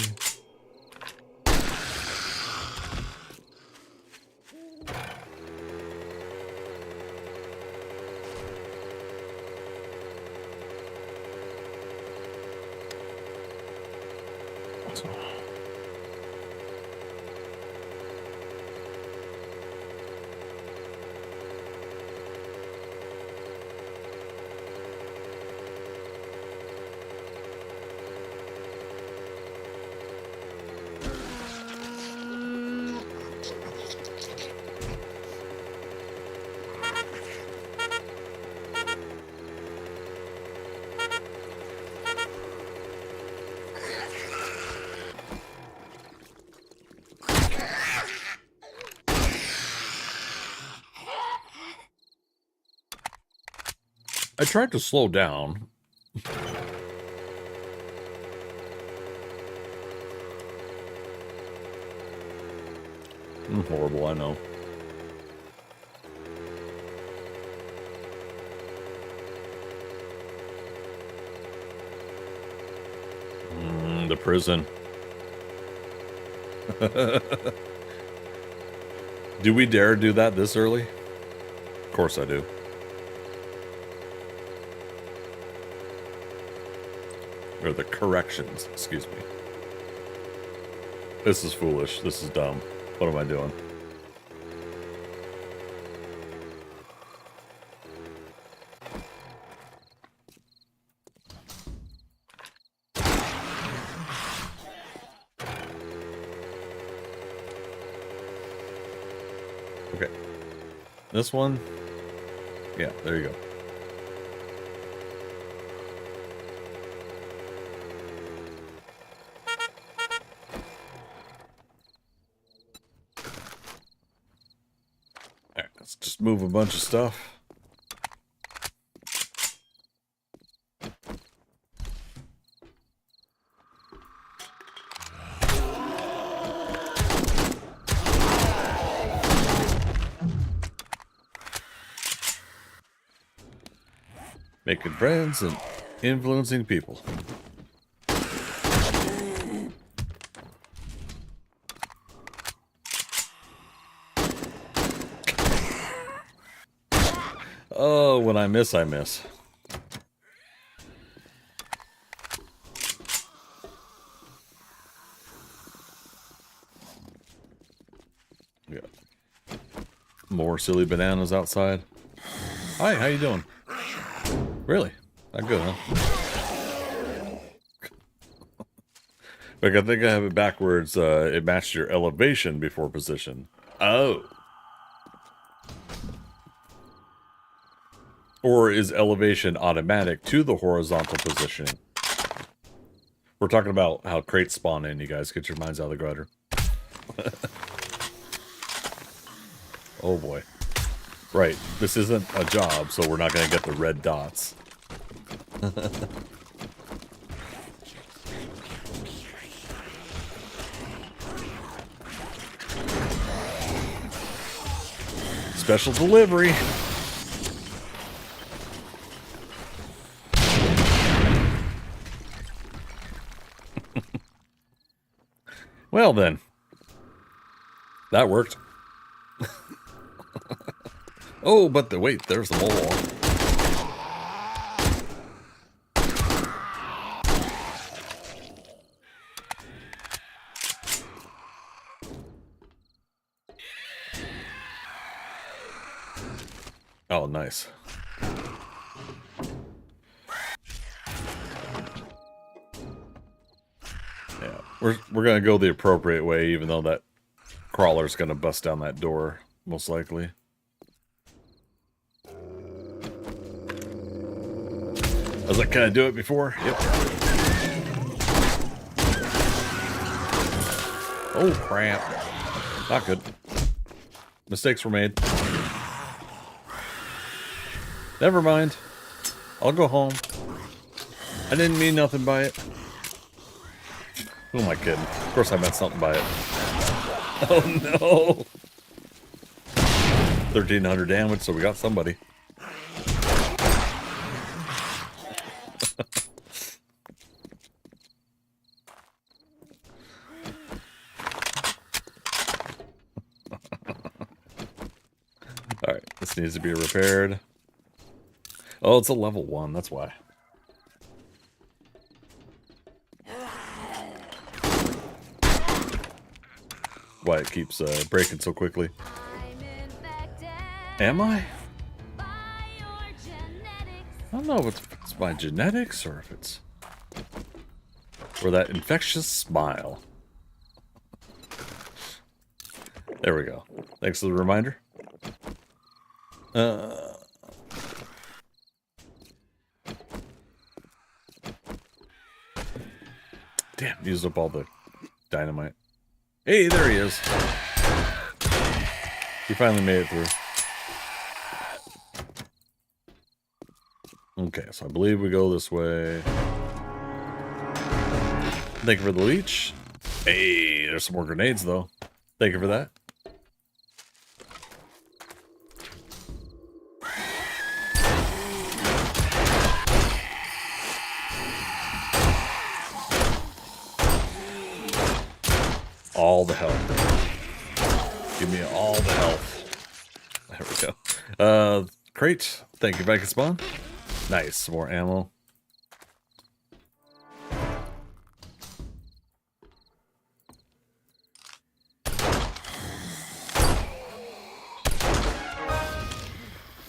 I tried to slow down. I'm horrible, I know. The prison. Do we dare do that this early? Of course I do. Or the corrections, excuse me. This is foolish. This is dumb. What am I doing? Okay. This one? Yeah, there you go. Alright, let's just move a bunch of stuff. Making friends and influencing people. Oh, when I miss, I miss. Yeah. More silly bananas outside. Hi, how you doing? Really? Not good, huh? Like, I think I have it backwards. It matched your elevation before position. Oh. Or is elevation automatic to the horizontal positioning? We're talking about how crates spawn in, you guys. Get your minds out of the gutter. Oh boy. Right, this isn't a job, so we're not going to get the red dots. Special delivery. Well then. That worked. Oh, but wait, there's the mole. Oh, nice. Yeah, we're gonna go the appropriate way, even though that crawler's gonna bust down that door, most likely. I was like, can I do it before? Yep. Oh, crap. Not good. Mistakes were made. Never mind. I'll go home. I didn't mean nothing by it. Who am I kidding? Of course I meant something by it. Oh, no. 1,300 damage, so we got somebody. Alright, this needs to be repaired. Oh, it's a level 1, that's why. Why it keeps breaking so quickly. Am I? I don't know if it's my genetics or if it's... or that infectious smile. There we go. Thanks for the reminder. Damn, used up all the dynamite. Hey, there he is. He finally made it through. Okay, so I believe we go this way. Thank you for the leech. Hey, there's some more grenades, though. Thank you for that. All the health. Give me all the health. There we go. Crate. Thank you, Viking Spawn. Nice. More ammo.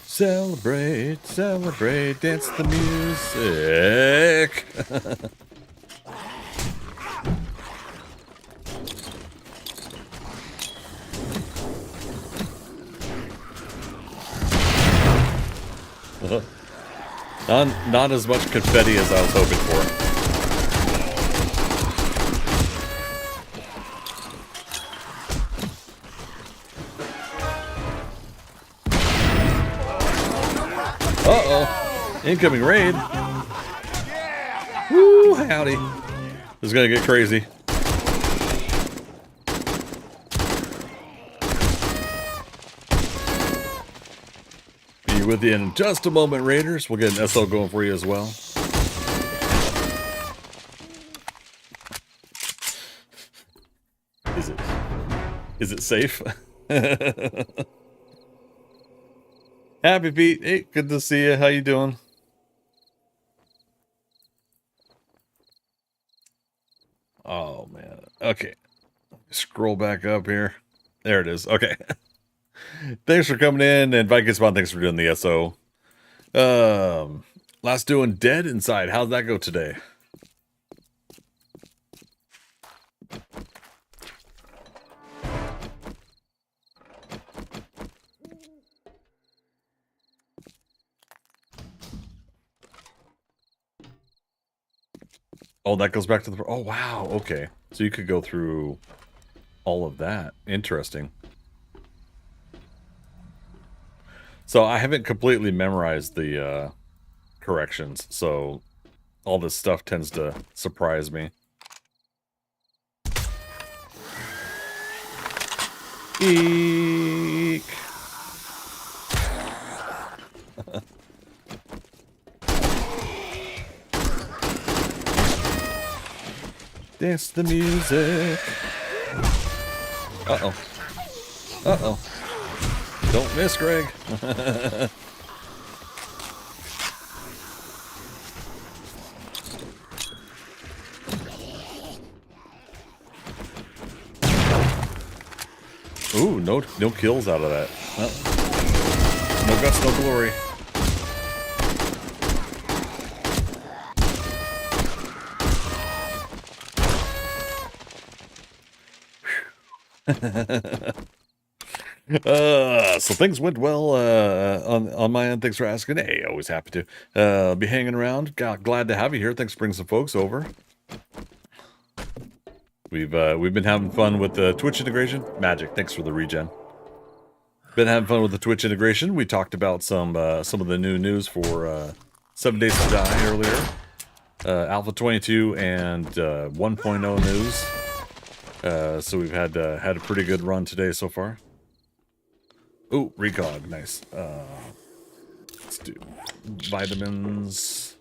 Celebrate, celebrate, dance the music. Not as much confetti as I was hoping for. Uh-oh. Incoming raid. Woo, howdy. This is gonna get crazy. Be with you in just a moment, Raiders. We'll get an SL going for you as well. Is it safe? Happy Pete. Hey, good to see you. How you doing? Oh, man. Okay. Scroll back up here. There it is. Okay. Thanks for coming in, and Viking Spawn, thanks for doing the SO. Last doing Dead Inside. How'd that go today? Oh, that goes back to the... Oh, wow. Okay. So you could go through all of that. Interesting. So I haven't completely memorized the corrections, so all this stuff tends to surprise me. Eek. Dance the music. Uh-oh. Uh-oh. Don't miss, Greg. Ooh, no kills out of that. Well, no guts, no glory. So things went well on my end. Thanks for asking. Hey, always happy to be hanging around. Glad to have you here. Thanks for bringing some folks over. We've been having fun with the Twitch integration. Magic, thanks for the regen. Been having fun with the Twitch integration. We talked about some of the new news for 7 Days to Die earlier. Alpha 22 and 1.0 news. So we've had a pretty good run today so far. Ooh, recog, nice. Let's do vitamins.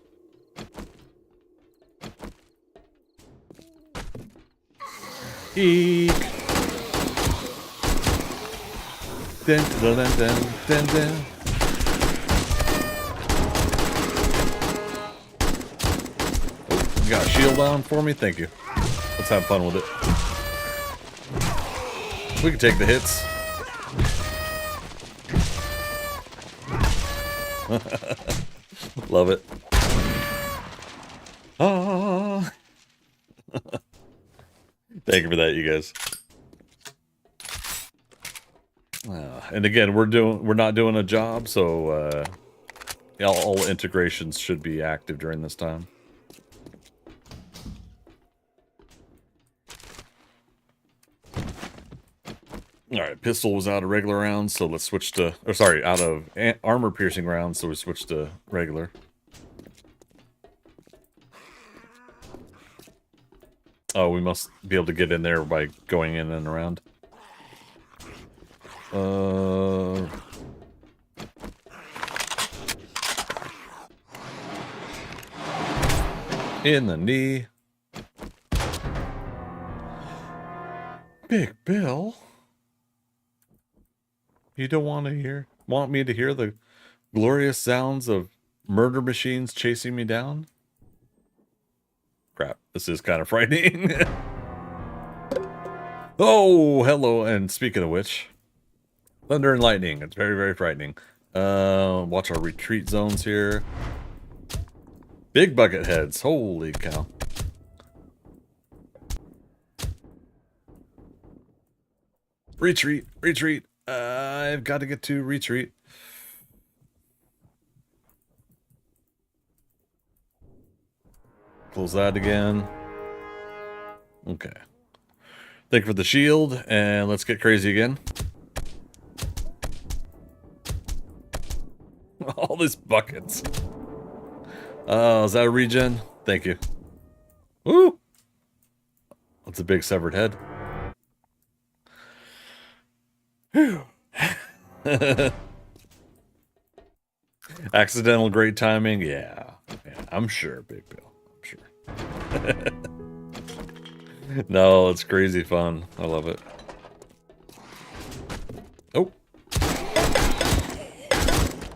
Eek. Dun, dun, dun, dun, dun, dun. Oh, you got a shield on for me? Thank you. Let's have fun with it. We can take the hits. Love it. Ah. Thank you for that, you guys. And again, we're not doing a job, so all integrations should be active during this time. All right, pistol was out of regular rounds, so let's switch to... Or sorry, out of armor-piercing rounds, so we switched to regular. Oh, we must be able to get in there by going in and around. In the knee. Big Bill. You don't want me to hear the glorious sounds of murder machines chasing me down? Crap, this is kind of frightening. Oh, hello, and speaking of which, thunder and lightning. It's very, very frightening. Watch our retreat zones here. Big bucket heads. Holy cow. Retreat, retreat. I've got to get to retreat. Close that again. Okay. Thank you for the shield, and let's get crazy again. All these buckets. Is that a regen? Thank you. Woo! That's a big severed head. Whew. Accidental great timing? Yeah, I'm sure, Big Bill. I'm sure. No, it's crazy fun. I love it. Oh.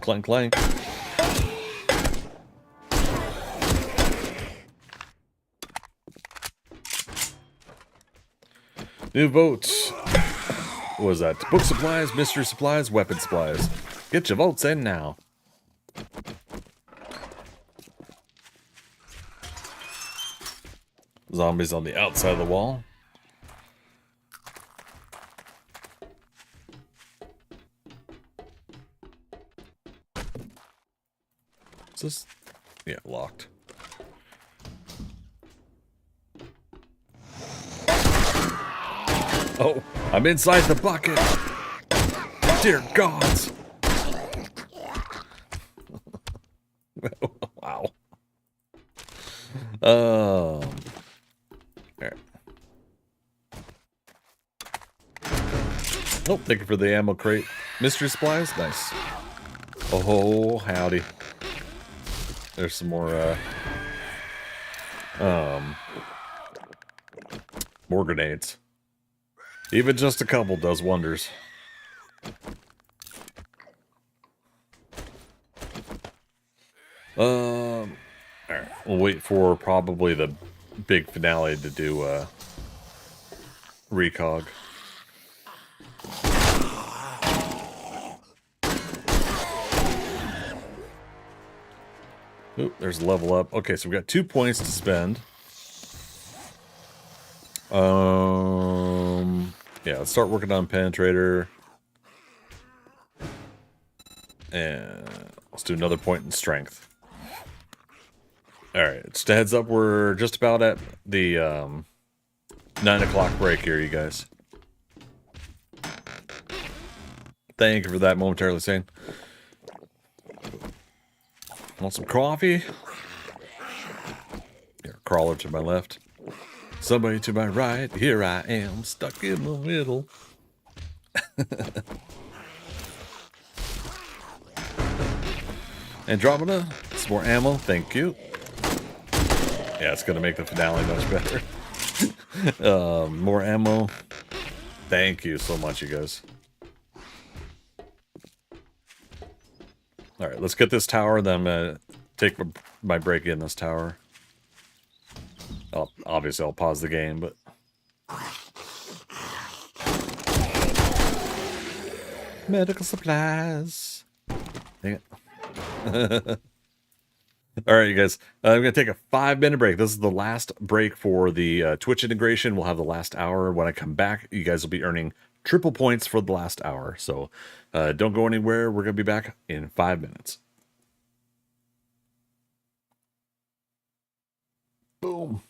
Clank, clank. New votes. What was that? Book supplies, mystery supplies, weapon supplies. Get your votes in now. Zombies on the outside of the wall. Is this? Yeah, locked. Oh, I'm inside the bucket. Dear gods. Wow. Alright. Oh, thank you for the ammo crate. Mystery supplies? Nice. Oh, howdy. There's some more, more grenades. Even just a couple does wonders. Alright. We'll wait for probably the big finale to do, recog. Oop, there's a level up. Okay, so we got 2 points to spend. Yeah, let's start working on Penetrator. And let's do another point in Strength. Alright, just a heads up, we're just about at the 9 o'clock break here, you guys. Thank you for that momentarily saying. Want some coffee? Here, crawler to my left. Somebody to my right. Here I am, stuck in the middle. Andromeda, some more ammo, thank you. Yeah, it's gonna make the finale much better. More ammo. Thank you so much, you guys. Alright, let's get this tower, then I'm gonna take my break in this tower. Obviously, I'll pause the game, but... Medical supplies. Dang it. Alright, you guys. I'm going to take a 5-minute break. This is the last break for the Twitch integration. We'll have the last hour. When I come back, you guys will be earning triple points for the last hour. So don't go anywhere. We're going to be back in 5 minutes. Boom.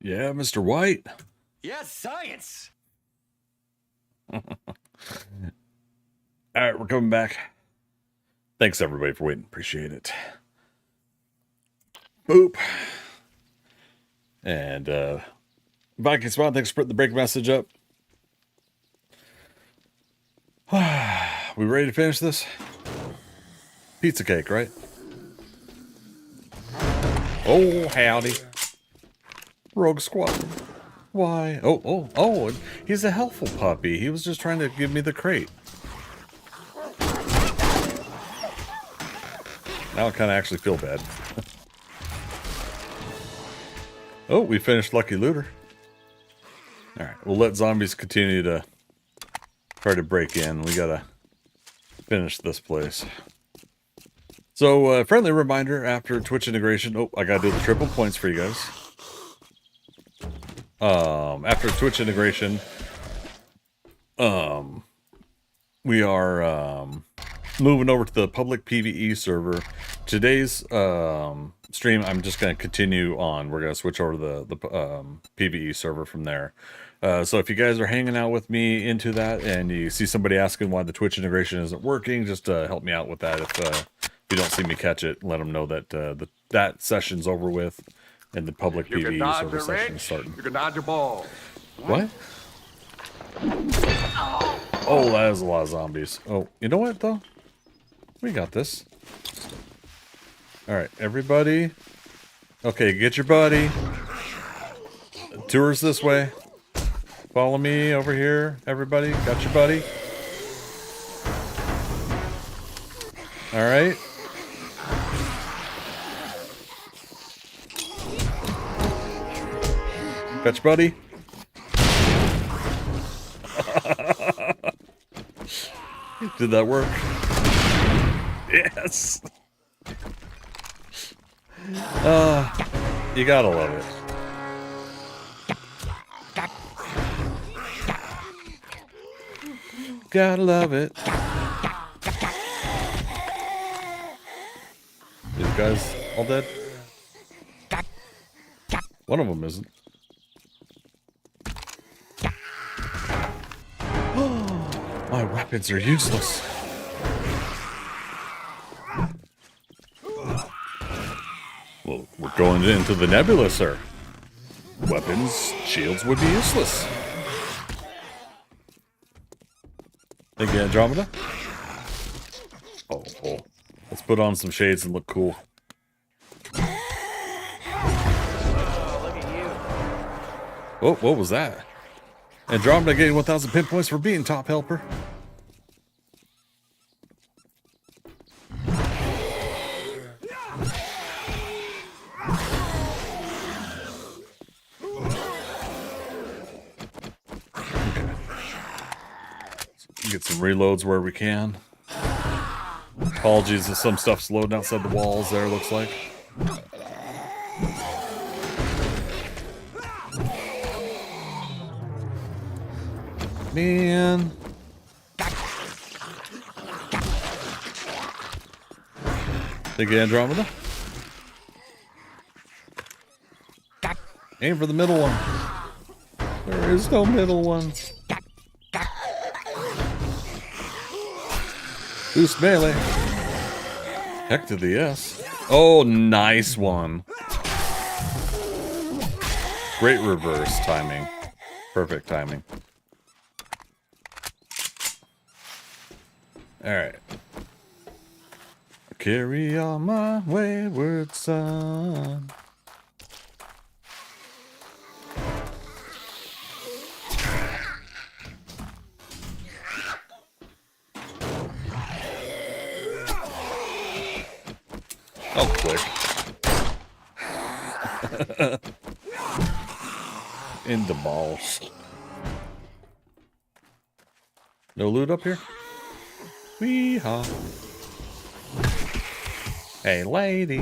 Yeah, Mr. White. Yes, science. All right, we're coming back. Thanks everybody for waiting. Appreciate it. Boop. And Viking Spawn, thanks for putting the break message up. We ready to finish this? Pizza cake, right? Oh, howdy. Rogue Squad. Why? Oh, he's a helpful puppy. He was just trying to give me the crate. Now I kind of actually feel bad. Oh, we finished Lucky Looter. Alright, we'll let zombies continue to try to break in. We gotta finish this place. So, friendly reminder, after Twitch integration... Oh, I gotta do the triple points for you guys. After Twitch integration... we are, moving over to the public PVE server. Today's, stream, I'm just going to continue on. We're going to switch over to the PVE server from there. So if you guys are hanging out with me into that and you see somebody asking why the Twitch integration isn't working, just help me out with that. If you don't see me catch it, let them know that that session's over with and the public You can PVE dodge server a session is wrench. starting. You can dodge a ball. What? Oh, that is a lot of zombies. Oh, you know what, though? We got this. Alright, everybody. Okay, get your buddy. Tours this way. Follow me over here, everybody. Got your buddy. Alright. Got your buddy. Did that work? Yes. You gotta love it. Gotta love it. These guys all dead? One of them isn't. My weapons are useless. Well, we're going into the nebula, sir. Weapons, shields would be useless. Thank you, Andromeda. Oh, let's put on some shades and look cool. Oh, what was that? Andromeda getting 1,000 pin points for being top helper. Get some reloads where we can. Apologies if some stuff's loading outside the walls there, looks like. Man. Thank you, Andromeda. Aim for the middle one. There is no middle one. Boost melee. Heck to the yes. Oh, nice one. Great reverse timing. Perfect timing. Alright. Carry on my wayward son. Oh, quick. In the balls. No loot up here? Wee-haw. Hey, lady.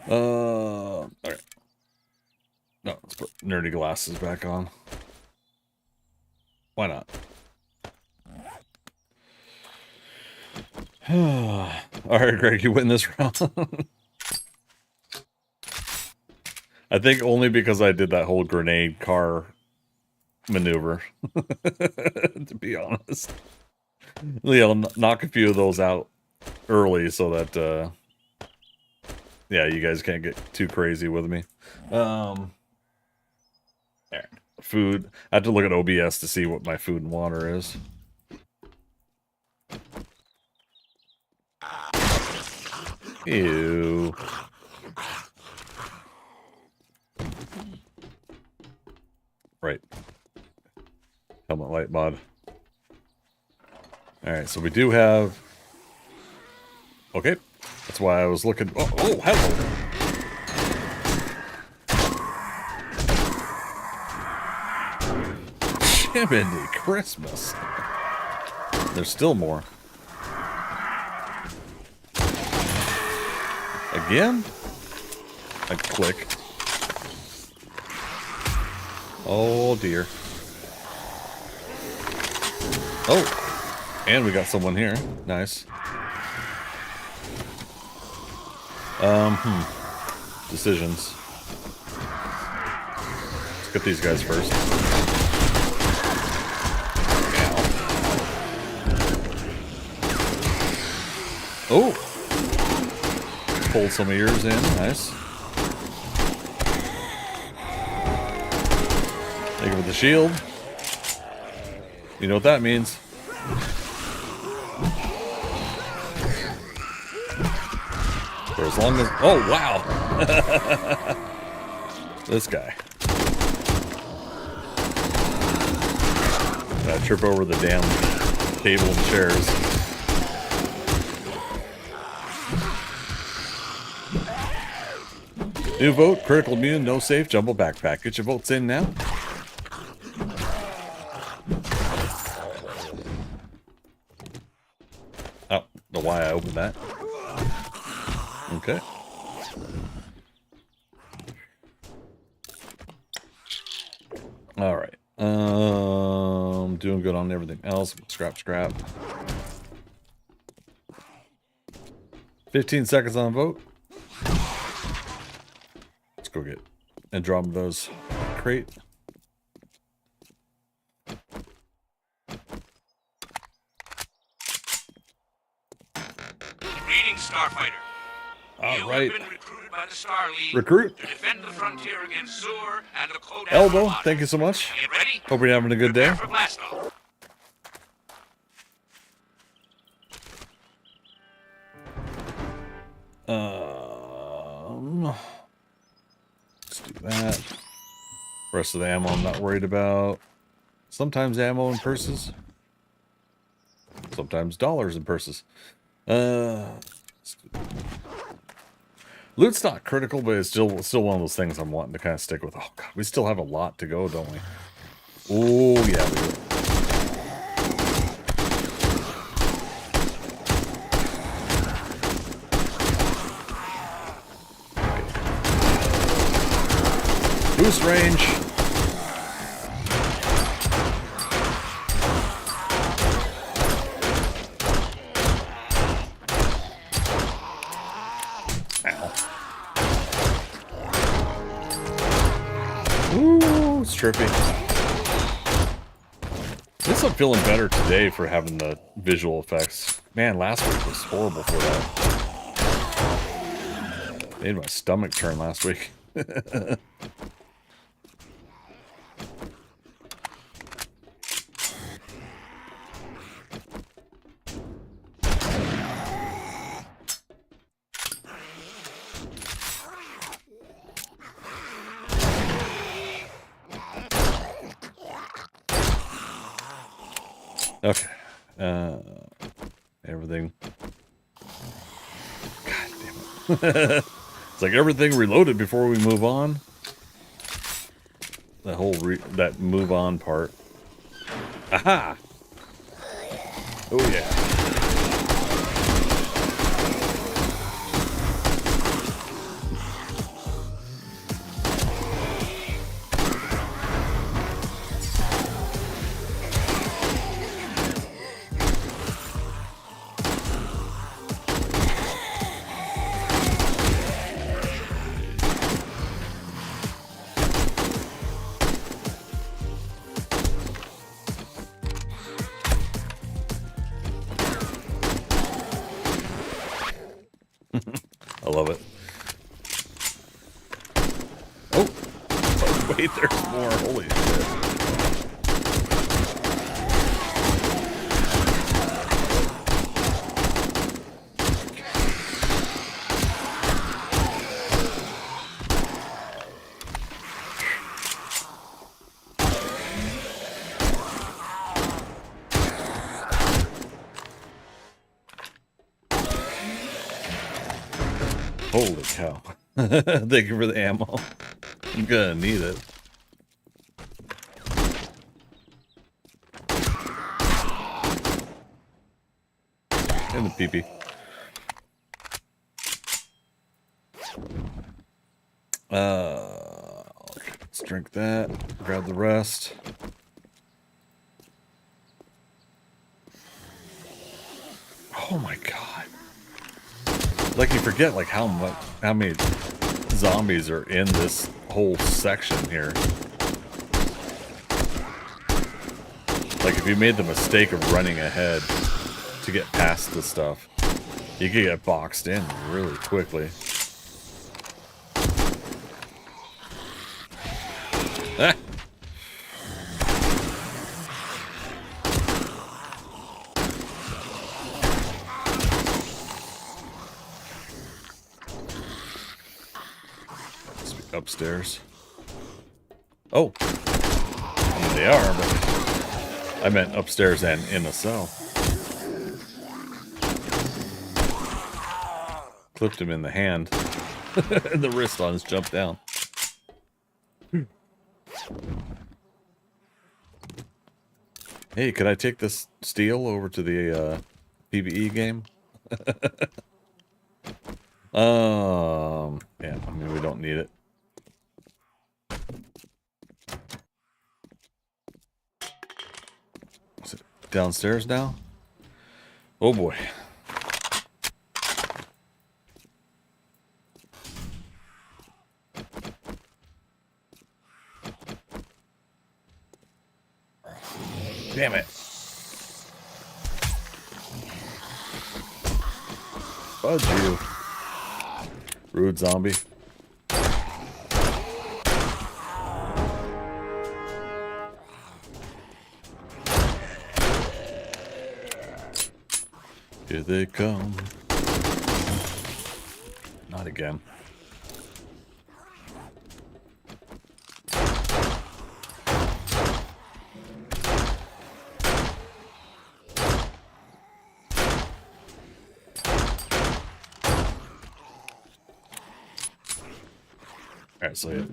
Okay. No, let's put nerdy glasses back on. Why not? All right, Greg, you win this round. I think only because I did that whole grenade car maneuver, to be honest. Knock a few of those out early so that, yeah, you guys can't get too crazy with me. There. Food. I have to look at OBS to see what my food and water is. Ew. Right. Helmet light mod. Alright, so we do have... Okay. That's why I was looking... Oh, hello! Jiminy Christmas. There's still more. Again? I click. Oh dear. Oh! And we got someone here. Nice. Decisions. Let's get these guys first. Oh! Pulled some ears in. Nice. Thank you for the shield. You know what that means. For as long as... Oh, wow! This guy. Gotta trip over the damn table and chairs. New vote, critical immune, no safe, jumbo backpack. Get your votes in now. Oh, know why I opened that. Okay. All right. Doing good on everything else. Scrap. 15 seconds on the vote. Let's go get Andromeda's crate. Greetings, Starfighter. All right. You have been recruited by the Star League Recruit. to defend the frontier against Zur and the Kodak Elbow, Armada. thank you so much. Get ready? Hope you're having a good day. Prepare for blast off. Let's do that. Rest of the ammo I'm not worried about. Sometimes ammo in purses. Sometimes dollars in purses. Loot's not critical, but it's still one of those things I'm wanting to kind of stick with. Oh god, we still have a lot to go, don't we? Oh yeah, we do. Boost range. Ooh, it's trippy. At least I'm feeling better today for having the visual effects. Man, last week was horrible for that. Made my stomach turn last week. Okay. Everything. God damn it. It's like everything reloaded before we move on. That whole that move on part. Aha! Oh yeah. I love it. Oh, wait, there's more. Holy shit. Holy cow. Thank you for the ammo. I'm gonna need it. And the pee-pee. Let's drink that. Grab the rest. Oh my god. Like you forget like how many zombies are in this whole section here. Like if you made the mistake of running ahead to get past the stuff, you could get boxed in really quickly. Ah. Upstairs. Oh, I mean, they are, but I meant upstairs and in a cell. Clipped him in the hand, and the wrist on his jump down. Hey, could I take this steel over to the PVE game? Yeah, I mean we don't need it. Is it downstairs now? Oh boy. Damn it. Fudge you. Rude zombie. Here they come. Not again. Alright, so yeah.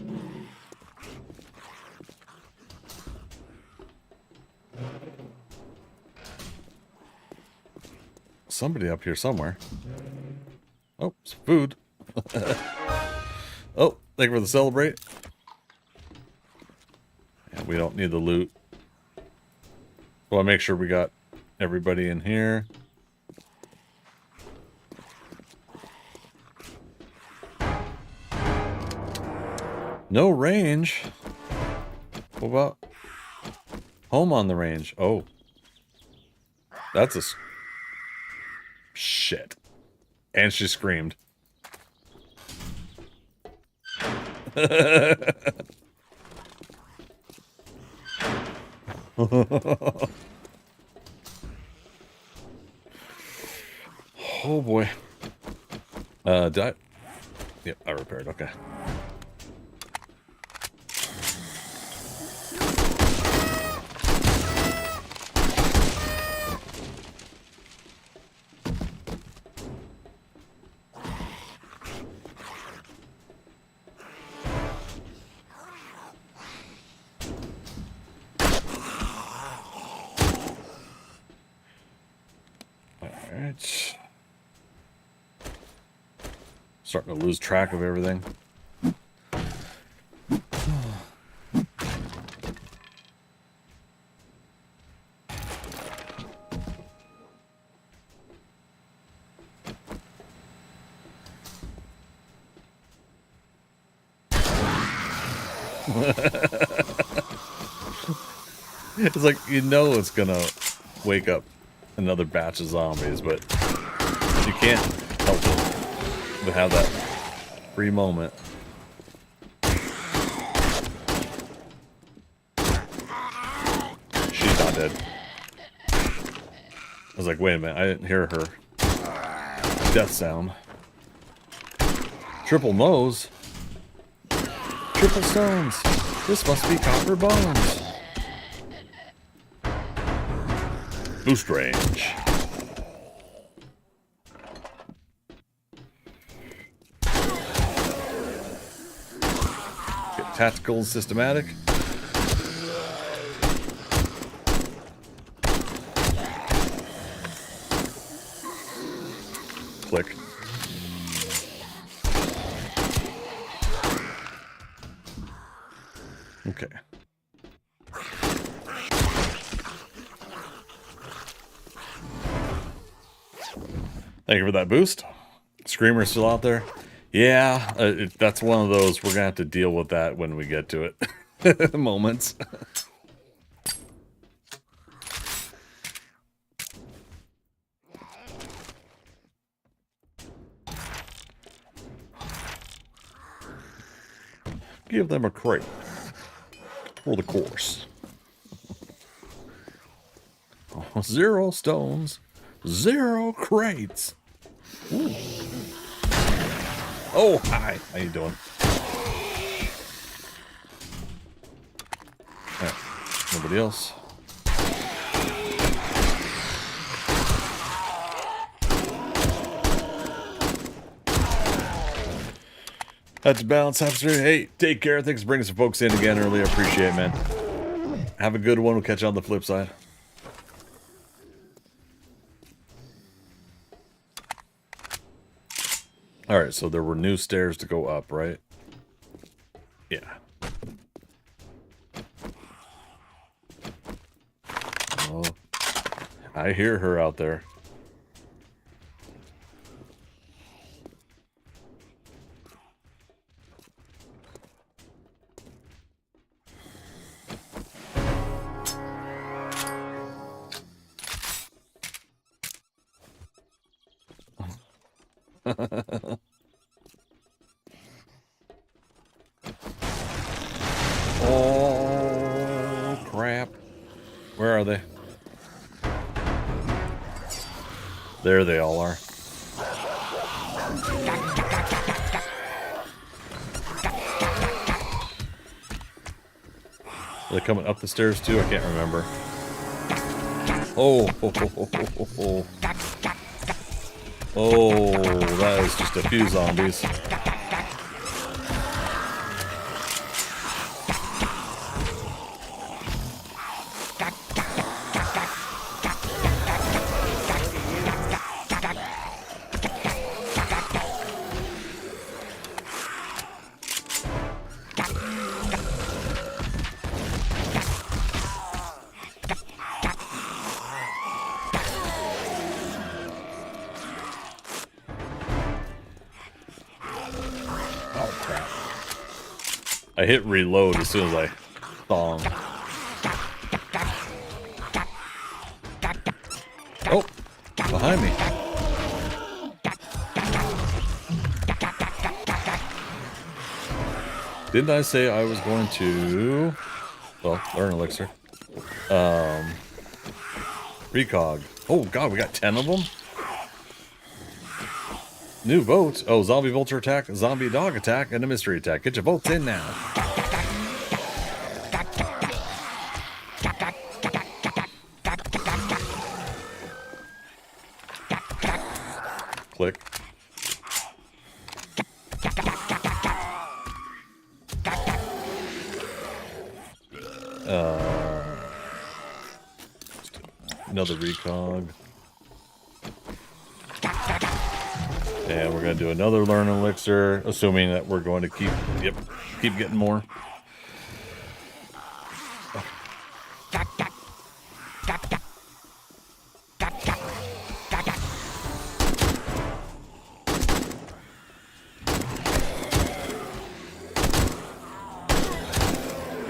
Somebody up here somewhere. Oh, some food. Oh, thank you for the celebrate. Yeah, we don't need the loot. Well, make sure we got everybody in here. No range. What about home on the range? Oh. That's a... Shit. And she screamed. Oh boy. Did I... Yep, I repaired. Okay. Alright. Starting to lose track of everything. It's like, you know it's gonna wake up another batch of zombies, but you can't help it. to have that free moment. She's not dead. I was like, wait a minute, I didn't hear her death sound. Triple nose. Triple stones. This must be copper bones. Boost range. Get tactical, systematic. Click. Okay. Thank you for that boost. Screamer's still out there. Yeah, that's one of those, we're going to have to deal with that when we get to it. Moments. Give them a crate for the course. Oh, 0 stones, 0 crates. Ooh. Oh, hi. How you doing? Right. Nobody else. That's balance, hamster. Hey, take care. Thanks for bringing some folks in again early. I appreciate it, man. Have a good one. We'll catch you on the flip side. Alright, so there were new stairs to go up, right? Yeah. Oh, I hear her out there. Oh, crap. Where are they? There they all are. Are they coming up the stairs too? I can't remember. Oh, ho, ho, ho, ho, ho, ho. Oh, that is just a few zombies. I hit reload as soon as I thong. Oh, behind me. Didn't I say I was going to, well, learn elixir. Recog. Oh god, we got 10 of them? New vote. Oh, zombie vulture attack, zombie dog attack, and a mystery attack. Get your votes in now. Click. Another recog. And we're going to do another learn elixir, assuming that we're going to keep getting more.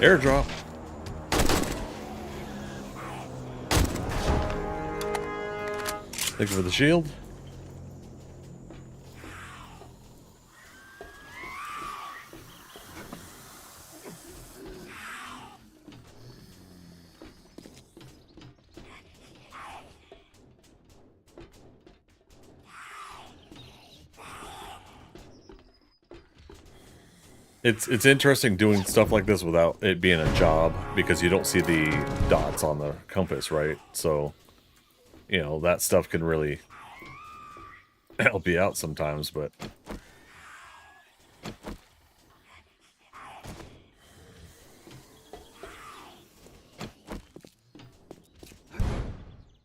Airdrop. Thank you for the shield. It's interesting doing stuff like this without it being a job because you don't see the dots on the compass, right? So, you know, that stuff can really help you out sometimes, but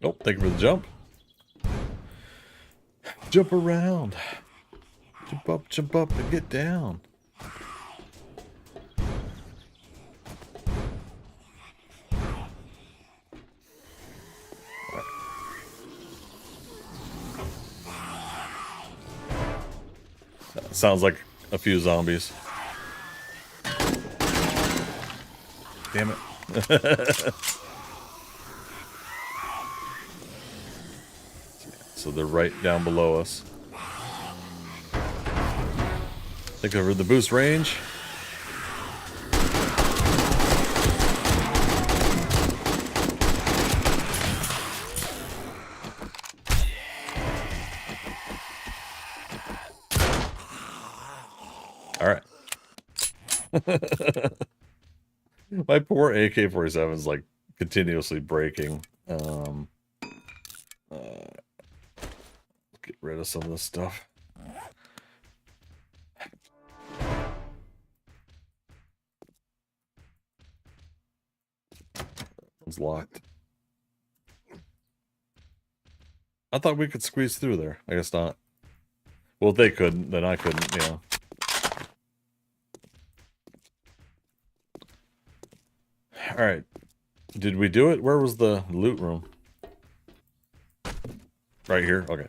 oh, thank you for the jump. Jump around. Jump up, and get down. Sounds like a few zombies. Damn it. So they're right down below us. Think over the boost range. All right. My poor AK-47 is like continuously breaking. Get rid of some of this stuff. It's locked. I thought we could squeeze through there. I guess not. Well, if they couldn't, then I couldn't, you know. Alright. Did we do it? Where was the loot room? Right here? Okay.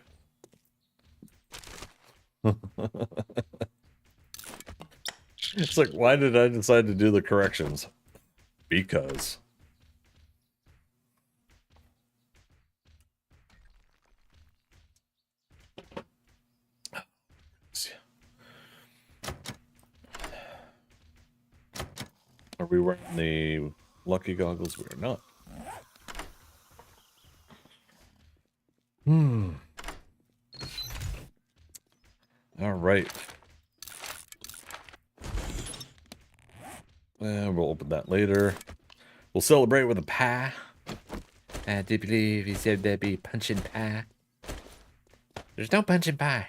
It's like, why did I decide to do the corrections? Because. Are we wearing the lucky goggles? We're not. All right. And we'll open that later. We'll celebrate with a pie. I do believe he said there'd be pumpkin pie. There's no pumpkin pie.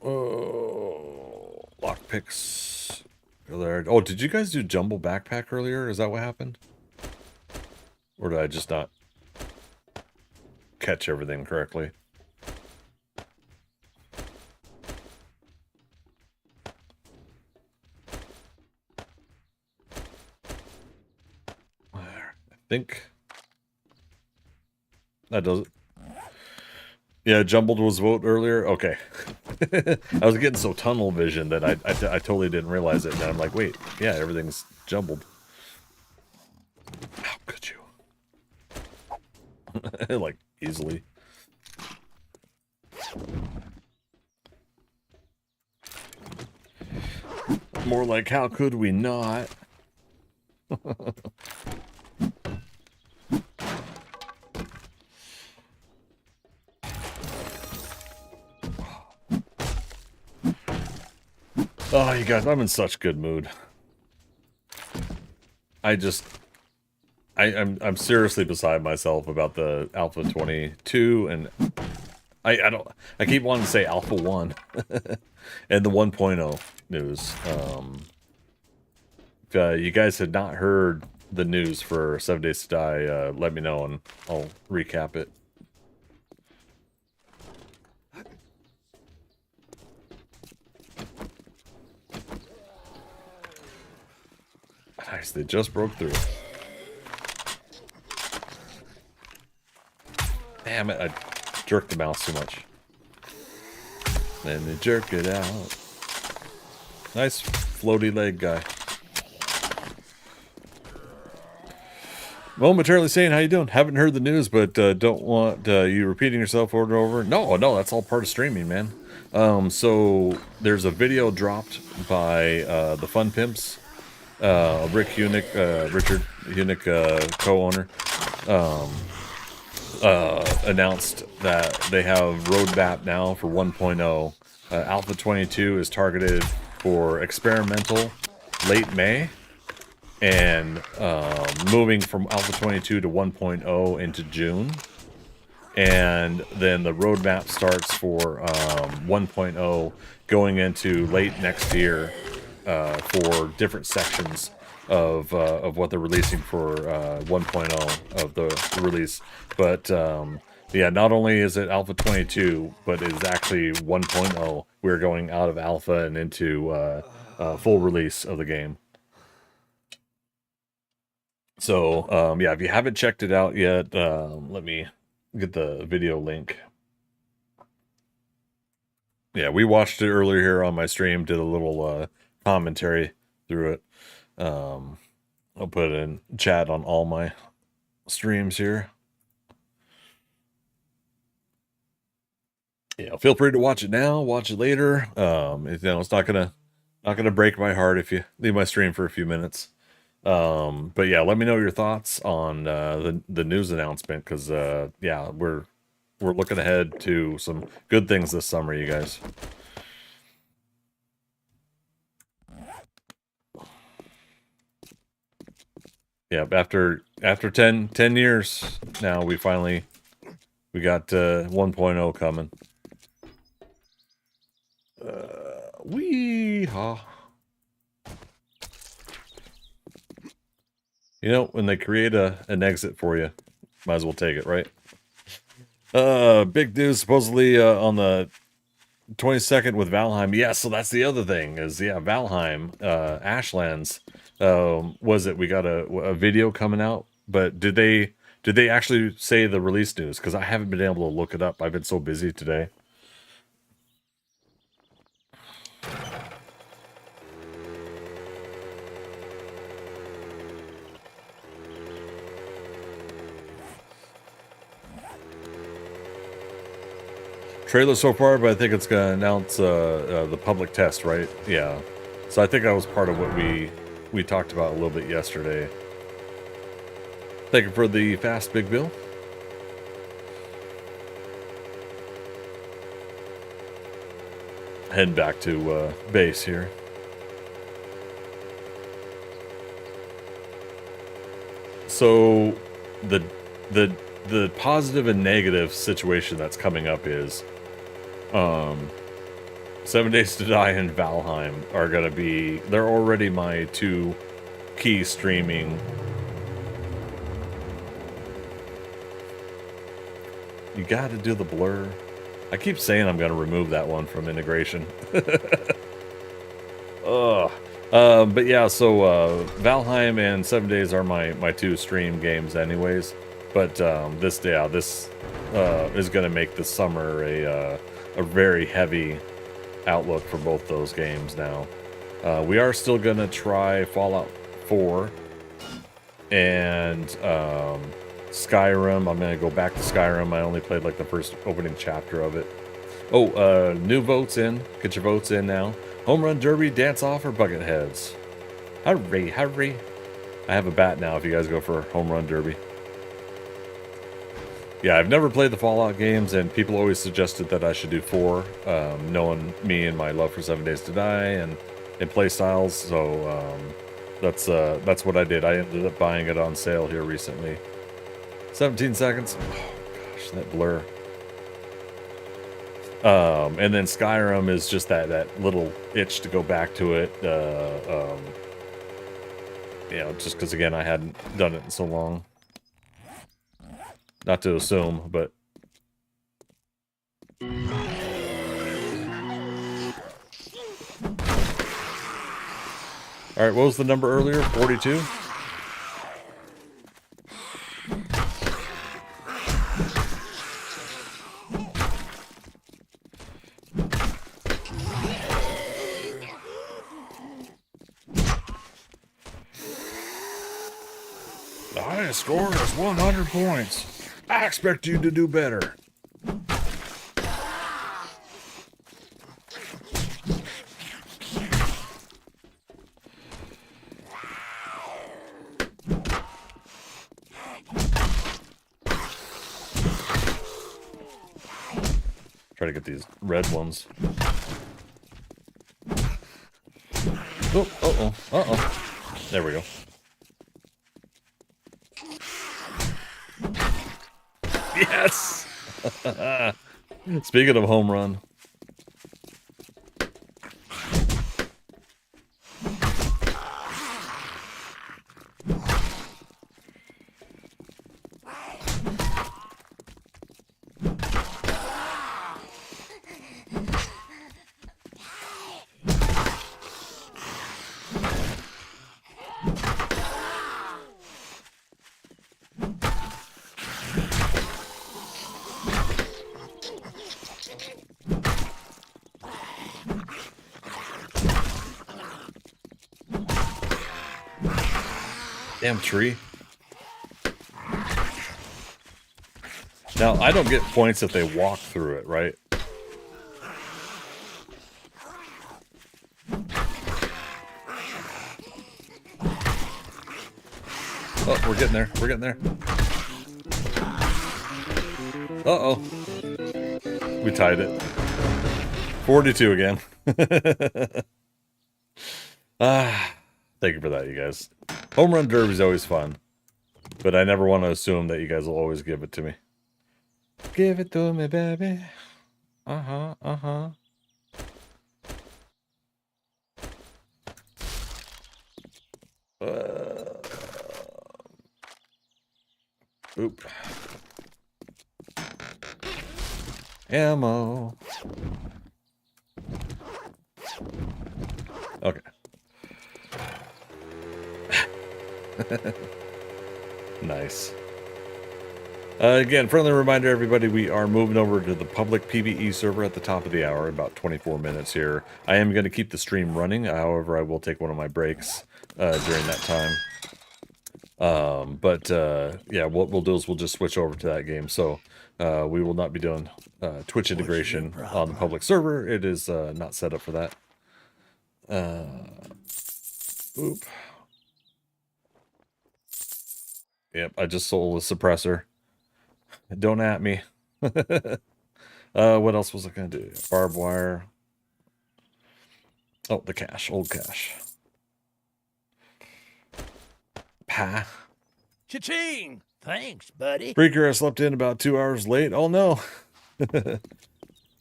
Oh, lockpicks. There. Oh, did you guys do jumbo backpack earlier? Is that what happened? Or did I just not catch everything correctly? I think that does it. Yeah, jumbled was vote earlier. Okay. I was getting so tunnel vision that I totally didn't realize it. And I'm like, wait, yeah, everything's jumbled. How could you? Like, easily. More like, how could we not? Oh, you guys, I'm in such good mood. I'm seriously beside myself about the Alpha 22, and I keep wanting to say Alpha 1 and the 1.0 news. If you guys had not heard the news for 7 Days to Die, let me know and I'll recap it. Nice, they just broke through. Damn it, I jerked the mouse too much. And they jerk it out. Nice floaty leg guy. Momentarily saying, how you doing? Haven't heard the news, but don't want you repeating yourself over and over. No, that's all part of streaming, man. So there's a video dropped by the Fun Pimps. Richard Hunick, co-owner. announced that they have roadmap now for 1.0. Alpha 22 is targeted for experimental late May, and moving from Alpha 22 to 1.0 into June. And then the roadmap starts for 1.0 going into late next year for different sections of what they're releasing for 1.0 of the release. But yeah, not only is it Alpha 22, but it's actually 1.0. We're going out of Alpha and into full release of the game. So yeah, if you haven't checked it out yet, let me get the video link. Yeah, we watched it earlier here on my stream, did a little commentary through it. I'll put it in chat on all my streams here. Yeah, feel free to watch it now, watch it later. It's not gonna break my heart if you leave my stream for a few minutes. But yeah, let me know your thoughts on the news announcement, because yeah, we're looking ahead to some good things this summer, you guys. Yeah, after 10 years now, we got 1.0 coming. Wee-haw. You know, when they create an exit for you, might as well take it, right? Big news supposedly on the 22nd with Valheim. Yeah, so that's the other thing is, yeah, Valheim, Ashlands. Was it we got a video coming out? But did they actually say the release news? Because I haven't been able to look it up. I've been so busy today. Trailer so far, but I think it's gonna announce the public test, right? Yeah. So I think that was part of what we talked about a little bit yesterday. Thank you for the fast, Big Bill. Heading back to base here. So the positive and negative situation that's coming up is 7 Days to Die and Valheim are gonna be, they're already my two key streaming. You gotta do the blur. I keep saying I'm gonna remove that one from integration. Ugh. But yeah, so Valheim and 7 Days are my two stream games anyways. But this is gonna make the summer a very heavy outlook for both those games now. We are still gonna try Fallout 4 and Skyrim. I'm gonna go back to Skyrim. I only played like the first opening chapter of it. Oh, new votes in. Get your votes in now. Home Run Derby, Dance Off, or Bucket Heads? Hurry, hurry. I have a bat now if you guys go for Home Run Derby. Yeah, I've never played the Fallout games, and people always suggested that I should do 4, knowing me and my love for 7 Days to Die and play styles. So that's what I did. I ended up buying it on sale here recently. 17 seconds. Oh gosh, that blur. And then Skyrim is just that little itch to go back to it. You know, just because again I hadn't done it in so long. Not to assume, but all right. What was the number earlier? 42. The highest score is 100 points. I expect you to do better. Try to get these red ones. Oh, uh-oh, uh-oh. There we go. Yes! Speaking of home run. Damn tree. Now, I don't get points if they walk through it, right? Oh, we're getting there. We're getting there. Uh-oh. We tied it. 42 again. Thank you for that, you guys. Home run derby is always fun. But I never want to assume that you guys will always give it to me. Give it to me, baby. Uh-huh, uh-huh. Oop. Ammo. Okay. Nice. Again, friendly reminder, everybody, we are moving over to the public PVE server at the top of the hour, about 24 minutes here. I am going to keep the stream running, however, I will take one of my breaks during that time. Yeah, what we'll do is we'll just switch over to that game. So we will not be doing Twitch integration on the public server. It is not set up for that. Oop. Yep, I just sold a suppressor. Don't at me. What else was I going to do? Barbed wire. Oh, the cache. Old cache. Pa. Cha-ching! Thanks, buddy. Breaker, I slept in about 2 hours late. Oh, no.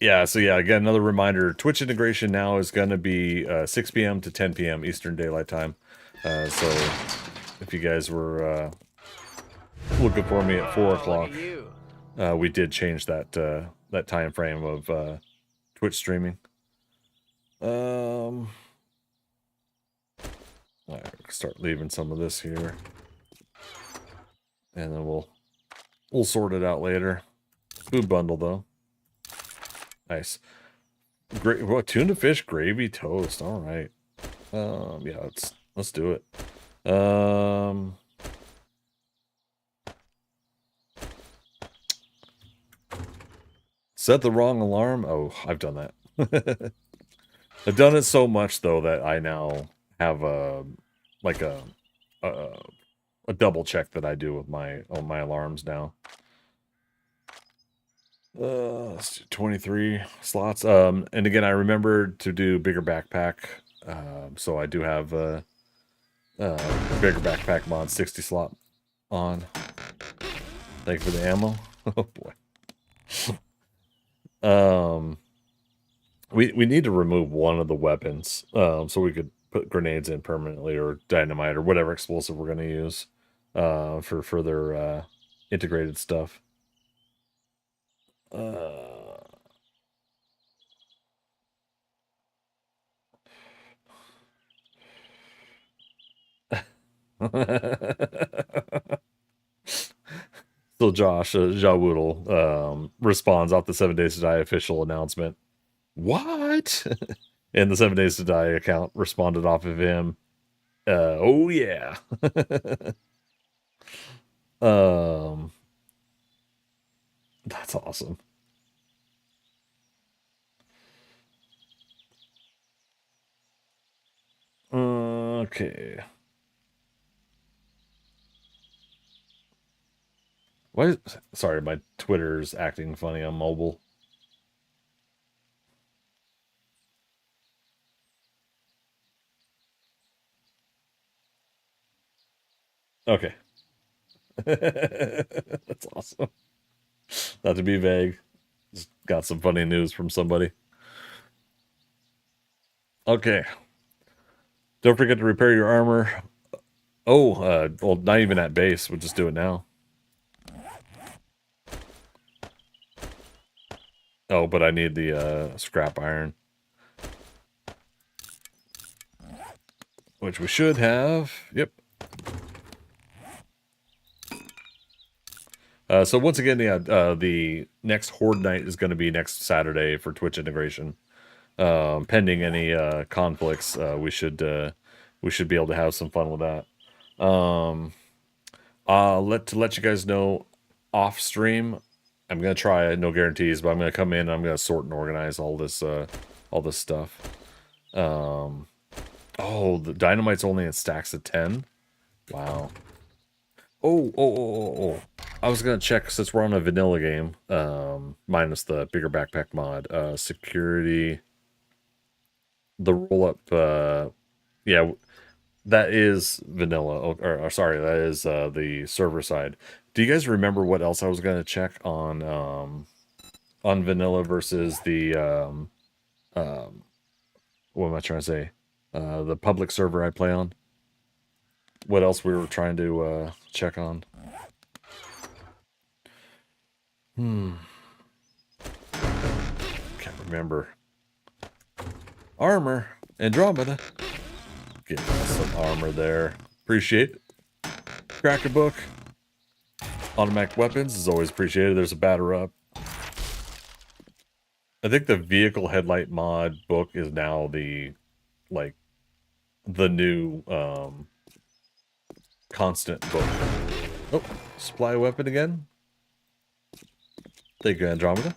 Yeah, so yeah, again, another reminder. Twitch integration now is going to be 6 p.m. to 10 p.m. Eastern Daylight Time. So if you guys were looking for me at 4 o'clock, we did change that that time frame of Twitch streaming. All right, start leaving some of this here, and then we'll sort it out later. Food bundle though. Nice. Great. What, tuna fish gravy toast? All right. Yeah, let's do it. Set the wrong alarm. Oh, I've done that. I've done it so much though that I now have a double check that I do with my alarms now. Let's do 23 slots. And again, I remembered to do bigger backpack. So I do have bigger backpack mod 60 slot on. Thank you for the ammo. Oh boy. We need to remove one of the weapons, so we could put grenades in permanently, or dynamite, or whatever explosive we're going to use for further integrated stuff. So Josh, Jawoodle, responds off the 7 Days to Die official announcement. What? And the 7 Days to Die account responded off of him. Oh yeah. That's awesome. Okay. Sorry, my Twitter's acting funny on mobile. Okay. That's awesome. Not to be vague. Just got some funny news from somebody. Okay. Don't forget to repair your armor. Oh, well, not even at base. We'll just do it now. Oh, but I need the scrap iron. Which we should have. Yep. So once again, yeah, the next Horde night is going to be next Saturday for Twitch integration. Pending any conflicts, we should be able to have some fun with that. Let you guys know off stream. I'm gonna try it, no guarantees, but I'm gonna come in and I'm gonna sort and organize all this stuff. Oh, the dynamite's only in stacks of 10. Wow. Oh. I was gonna check since we're on a vanilla game, minus the bigger backpack mod, security, the roll up, yeah, that is vanilla. Or sorry, that is the server side. Do you guys remember what else I was gonna check on vanilla versus the what am I trying to say? The public server I play on. What else we were trying to check on? Can't remember. Armor. Andromeda. Get some armor there. Appreciate it. Crack a book. Automatic weapons is always appreciated. There's a batter up. I think the vehicle headlight mod book is now the new constant book. Oh, supply weapon again. Thank you, Andromeda.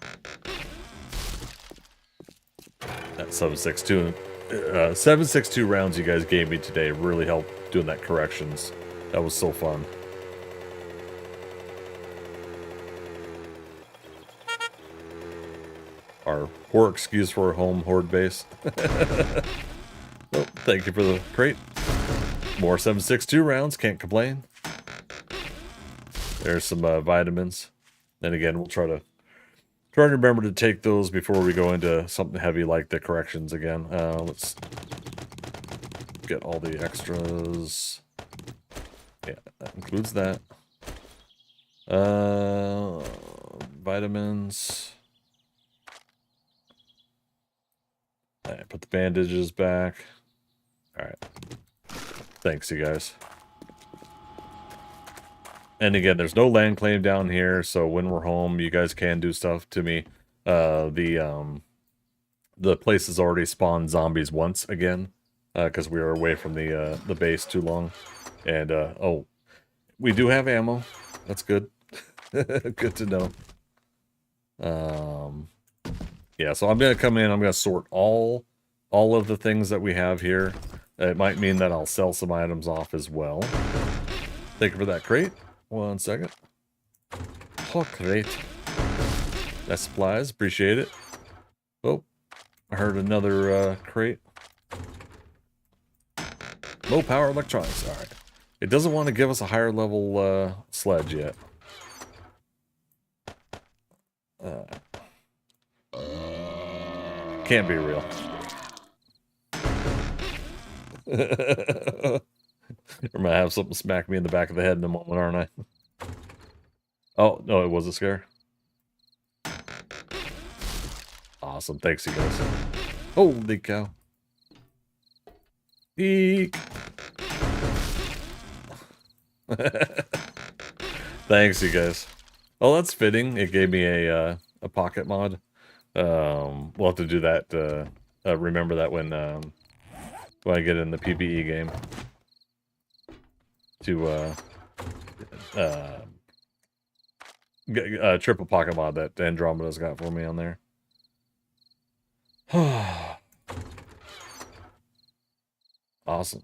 That 762 rounds you guys gave me today really helped doing that corrections. That was so fun. Our poor excuse for a home horde base. Oh, thank you for the crate. More 762 rounds, can't complain. There's some vitamins. And again, we'll try to remember to take those before we go into something heavy like the corrections again. Let's get all the extras. Yeah, that includes that. Vitamins. Right, put the bandages back. Alright. Thanks, you guys. And again, there's no land claim down here, so when we're home, you guys can do stuff to me. The place has already spawned zombies once again, because we were away from the base too long. And oh, we do have ammo. That's good. Good to know. Yeah, so I'm gonna come in. I'm gonna sort all of the things that we have here. It might mean that I'll sell some items off as well. Thank you for that crate. 1 second. Oh, crate. That supplies. Appreciate it. Oh, I heard another crate. Low power electronics. All right. It doesn't want to give us a higher level sledge yet. Can't be real. I'm gonna have something smack me in the back of the head in a moment, aren't I? Oh, no, it was a scare. Awesome. Thanks, you guys. Holy cow. Eek. Thanks, you guys. Oh, that's fitting. It gave me a pocket mod. We'll have to do that. Remember that when I get in the PVE game. To get triple pocket mod that Andromeda's got for me on there. Awesome.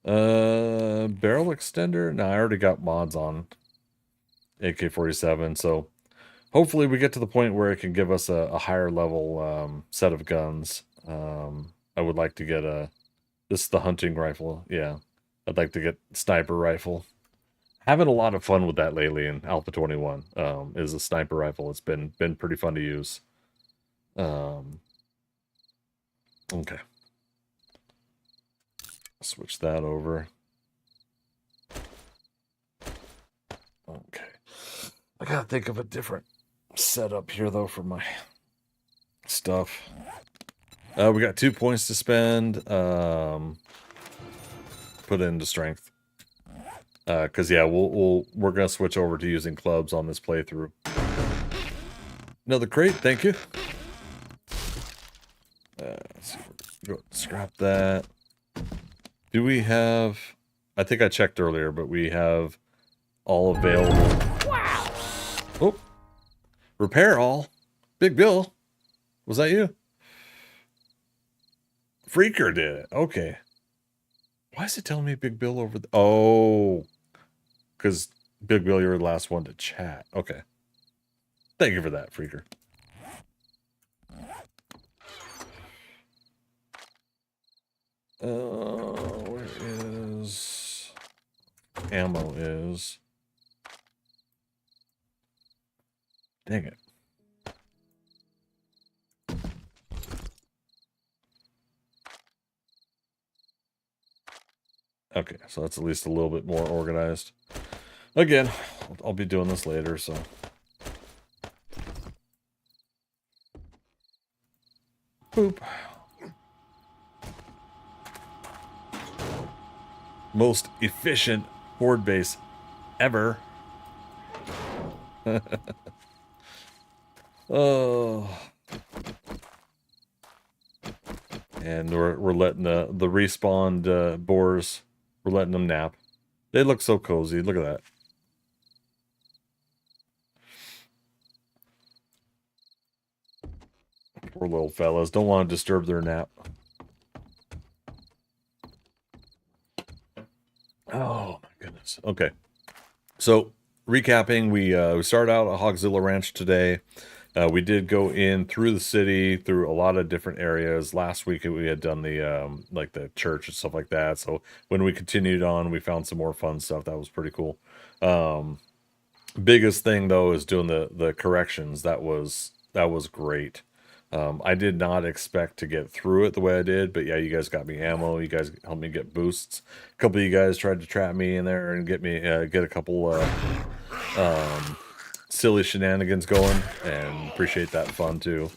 Barrel extender? No, I already got mods on AK-47, so hopefully we get to the point where it can give us a higher level set of guns. I would like to get this is the hunting rifle, yeah. I'd like to get sniper rifle. Having a lot of fun with that lately in Alpha 21. Is a sniper rifle. It's been pretty fun to use. Okay. Switch that over. Okay. I gotta think of a different setup here though for my stuff. We got 2 points to spend. Put it into strength. Cause yeah, we're gonna switch over to using clubs on this playthrough. Another crate, thank you. Let's see, go scrap that. Do we have? I think I checked earlier, but we have all available. Wow. Oh, repair all. Big Bill, was that you? Freaker did it. Okay. Why is it telling me Big Bill over the... Oh, because Big Bill, you're the last one to chat. Okay. Thank you for that, Freaker. Where is... Ammo is... Dang it. Okay, so that's at least a little bit more organized. Again, I'll be doing this later, so... Boop. Most efficient horde base ever. Oh. And we're letting the respawned boars, we're letting them nap. They look so cozy. Look at that. Poor little fellas. Don't want to disturb their nap. Oh my goodness. Okay. So recapping, we started out at Hogzilla Ranch today. We did go in through the city, through a lot of different areas. Last week we had done the like the church and stuff like that. So when we continued on, we found some more fun stuff. That was pretty cool. Biggest thing though is doing the corrections. That was great. I did not expect to get through it the way I did, but yeah, you guys got me ammo. You guys helped me get boosts. A couple of you guys tried to trap me in there and get me get a couple silly shenanigans going, and appreciate that fun too.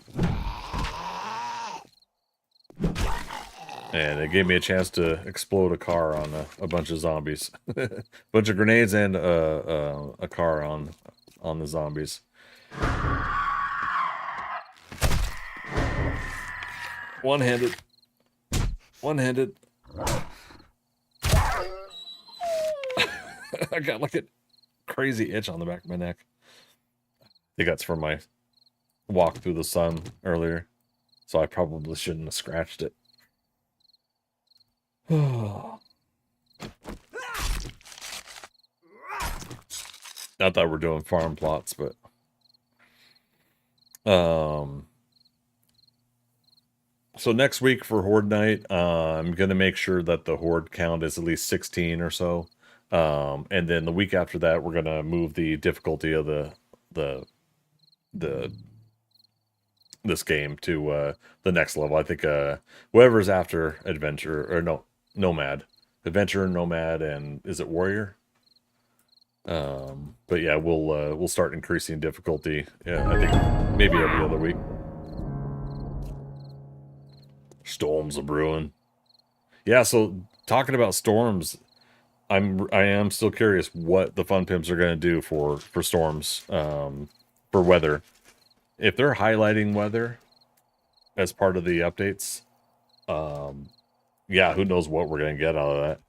And it gave me a chance to explode a car on a bunch of zombies, bunch of grenades and a car on the zombies. One-handed. I got like a crazy itch on the back of my neck. I think that's from my walk through the sun earlier, so I probably shouldn't have scratched it. Not that we're doing farm plots, but so next week for Horde Night, I'm gonna make sure that the Horde count is at least 16 or so, and then the week after that, we're gonna move the difficulty of this game to the next level. I think whoever's after Adventure, or no, Nomad, Adventure, Nomad, and is it Warrior? But yeah, we'll start increasing difficulty. Yeah, I think maybe every other week. Storms are brewing. Yeah, so talking about storms, I am still curious what the Fun Pimps are going to do for storms, for weather. If they're highlighting weather as part of the updates, yeah, who knows what we're going to get out of that.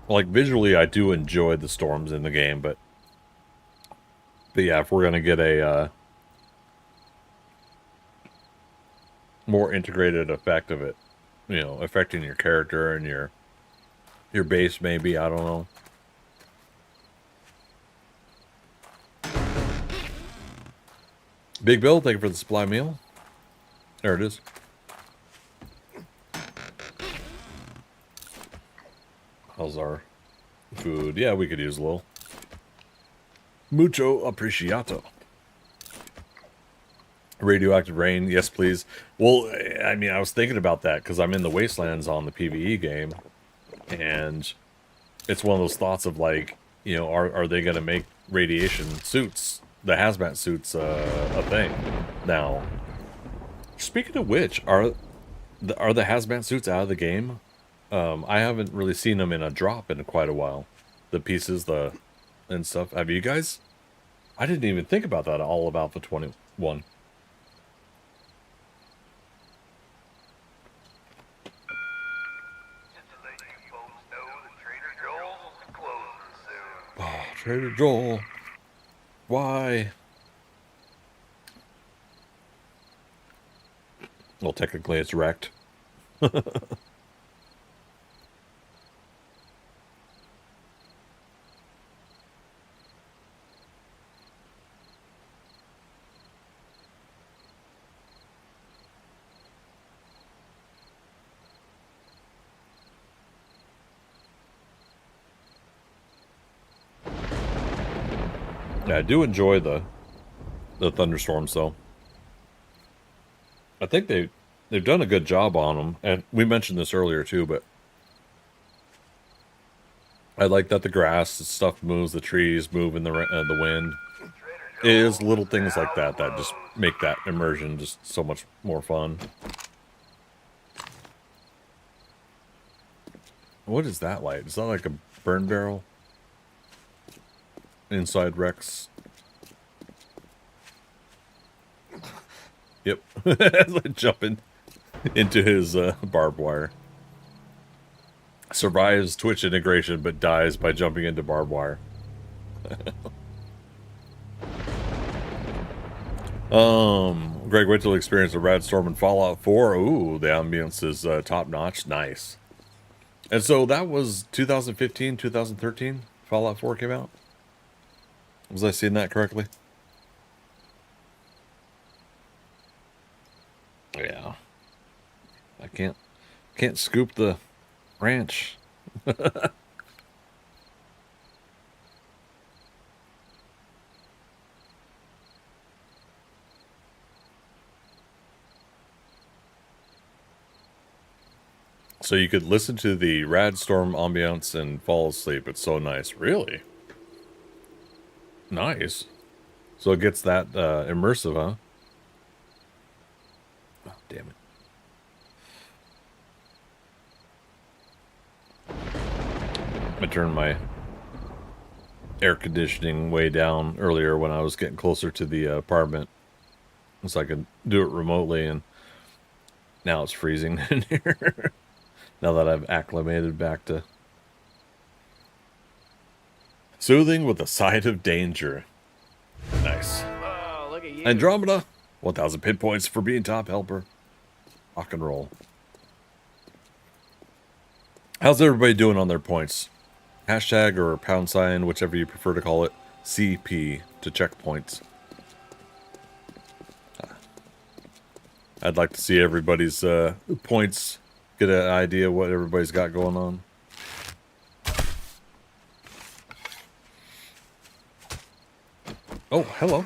Like, visually, I do enjoy the storms in the game, but But yeah, if we're gonna get a more integrated effect of it, you know, affecting your character and your base, maybe, I don't know. Big Bill, thank you for the supply meal. There it is. How's our food? Yeah, we could use a little. Mucho apreciato. Radioactive rain, yes please. Well, I mean, I was thinking about that because I'm in the Wastelands on the PVE game, and it's one of those thoughts of like, you know, are they going to make radiation suits, the hazmat suits, a thing now? Speaking of which, are the hazmat suits out of the game? I haven't really seen them in a drop in quite a while. The pieces, and stuff. Have you guys? I didn't even think about that all about the 21. Oh, Trader Joel. Why? Well, technically it's wrecked. Yeah, I do enjoy the thunderstorms, though. I think they've done a good job on them, and we mentioned this earlier too. But I like that the grass and stuff moves, the trees move in the wind. It is little things like that that just make that immersion just so much more fun. What is that light? Is that like a burn barrel? Inside Rex. Yep. Like jumping into his barbed wire. Survives Twitch integration, but dies by jumping into barbed wire. Greg, wait till experience a rad storm in Fallout 4. Ooh, the ambience is top notch. Nice. And so that was 2015, 2013. Fallout 4 came out. Was I seeing that correctly? Yeah. I can't scoop the ranch. So you could listen to the rad storm ambiance and fall asleep. It's so nice. Really? Nice. So it gets that immersive, huh? Oh, damn it. I turned my air conditioning way down earlier when I was getting closer to the apartment, so I could do it remotely, and now it's freezing in here. Now that I've acclimated back to soothing with a side of danger. Nice. Oh, look at you. Andromeda, 1,000 pin points for being top helper. Rock and roll. How's everybody doing on their points? Hashtag or pound sign, whichever you prefer to call it, CP to check points. I'd like to see everybody's points, get an idea what everybody's got going on. Oh, hello.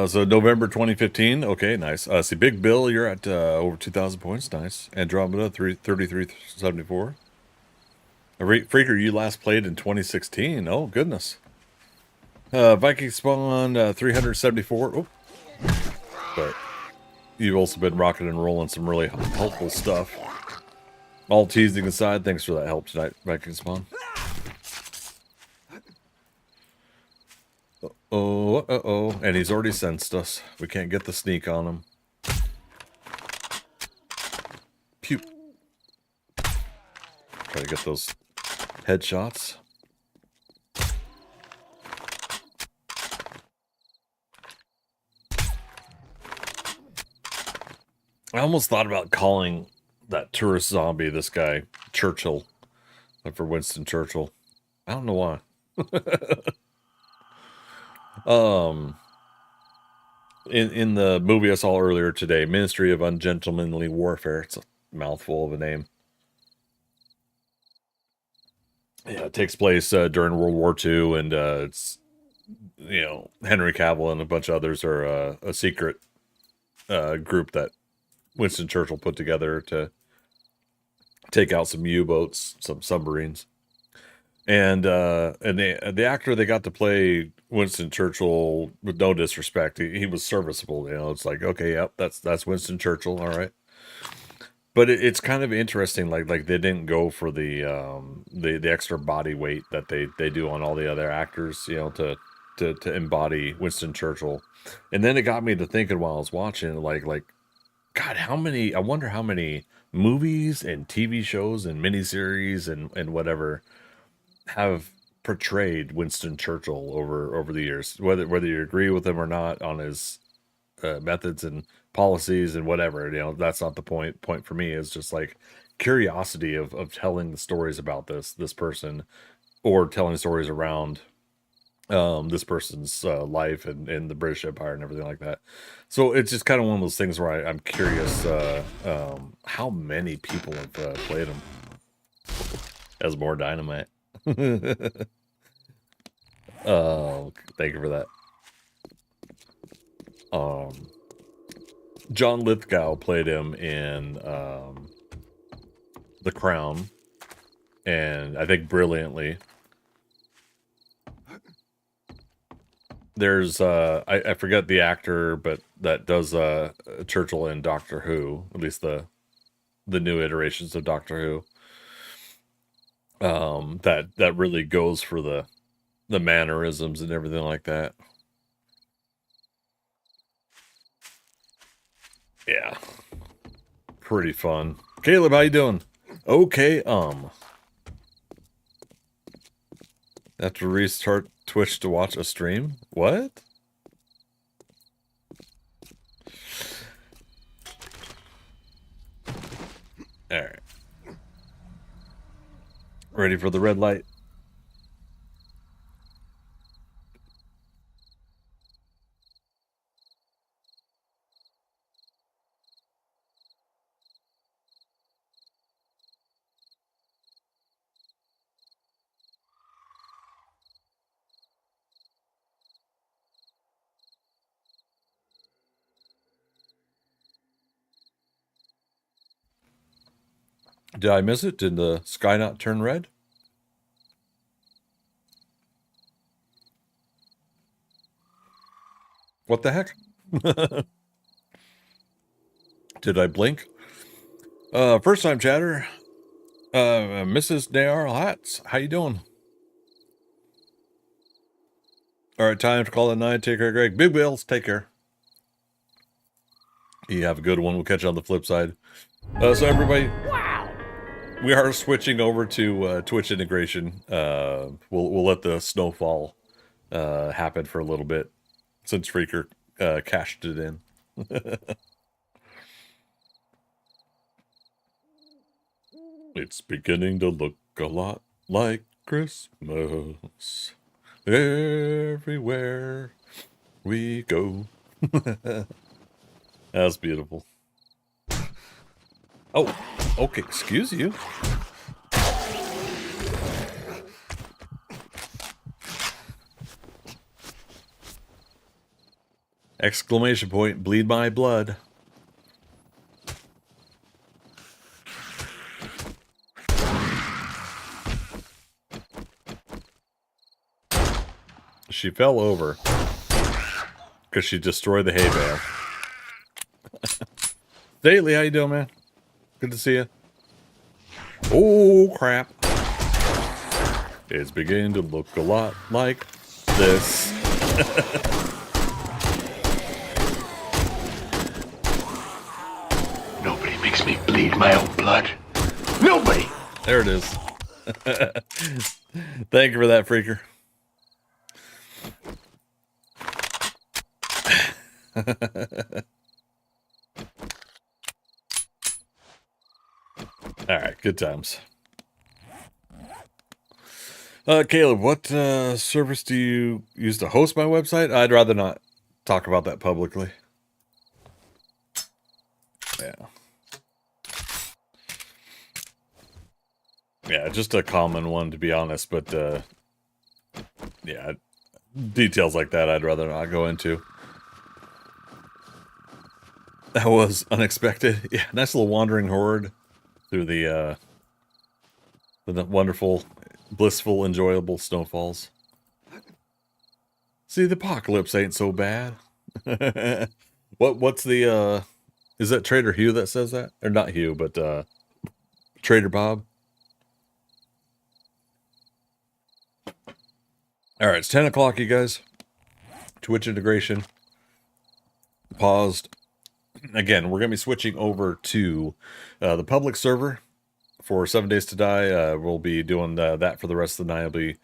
So November 2015. Okay, nice. See, Big Bill, you're at over 2,000 points. Nice. Andromeda, 3374. Freaker, you last played in 2016. Oh, goodness. Viking Spawn, 374. Oh. But you've also been rocking and rolling some really helpful stuff. All teasing aside, thanks for that help tonight, Viking Spawn. Uh-oh, and he's already sensed us. We can't get the sneak on him. Pew. to get those headshots. I almost thought about calling that tourist zombie, this guy, Churchill, for Winston Churchill. I don't know why. In the movie I saw earlier today, Ministry of Ungentlemanly Warfare. It's a mouthful of a name. Yeah, it takes place during World War II, and it's, you know, Henry Cavill and a bunch of others are a secret group that Winston Churchill put together to take out some U-boats, some submarines. And the actor they got to play Winston Churchill, with no disrespect, he was serviceable. You know, it's like, okay, yep, that's Winston Churchill, all right. But it's kind of interesting, like they didn't go for the extra body weight that they do on all the other actors, you know, to embody Winston Churchill. And then it got me to thinking while I was watching, like God, I wonder how many movies and TV shows and miniseries and whatever have portrayed Winston Churchill over the years, whether you agree with him or not on his methods and policies and whatever. You know, that's not the point. Point for me is just like curiosity of telling the stories about this person, or telling stories around this person's life and the British Empire and everything like that. So it's just kind of one of those things where I'm curious how many people have played him. As more Dynamite. Oh, thank you for that. John Lithgow played him in The Crown, and I think brilliantly. There's I forget the actor, but that does Churchill in Doctor Who, at least the new iterations of Doctor Who. That really goes for the mannerisms and everything like that. Yeah, pretty fun. Caleb, how you doing? Okay, have to restart Twitch to watch a stream? What? Alright. Ready for the red light? Did I miss it? Did the sky not turn red? What the heck? Did I blink? First time chatter. Mrs. Nayar Hats, how you doing? All right, time to call it night. Take care, Greg. Big Bills, take care. You have a good one. We'll catch you on the flip side. So everybody, wow, we are switching over to Twitch integration. We'll let the snowfall happen for a little bit since Freaker cashed it in. It's beginning to look a lot like Christmas everywhere we go. That's beautiful. Oh, okay, excuse you. Exclamation point, bleed my blood. She fell over because she destroyed the hay bale. Daily, how you doing, man? Good to see you. Oh, crap. It's beginning to look a lot like this. Nobody makes me bleed my own blood. Nobody! There it is. Thank you for that, Freaker. All right, good times. Caleb, what service do you use to host my website? I'd rather not talk about that publicly. Yeah. Yeah, just a common one, to be honest, but yeah, details like that I'd rather not go into. That was unexpected. Yeah, nice little wandering horde through the wonderful, blissful, enjoyable snowfalls. See, the apocalypse ain't so bad. What's the is that Trader Hugh that says that? Or not Hugh, but Trader Bob? Alright, it's 10 o'clock, you guys. Twitch integration paused. Again, we're gonna be switching over to the public server for 7 Days to Die. We'll be doing that for the rest of the night. I'll be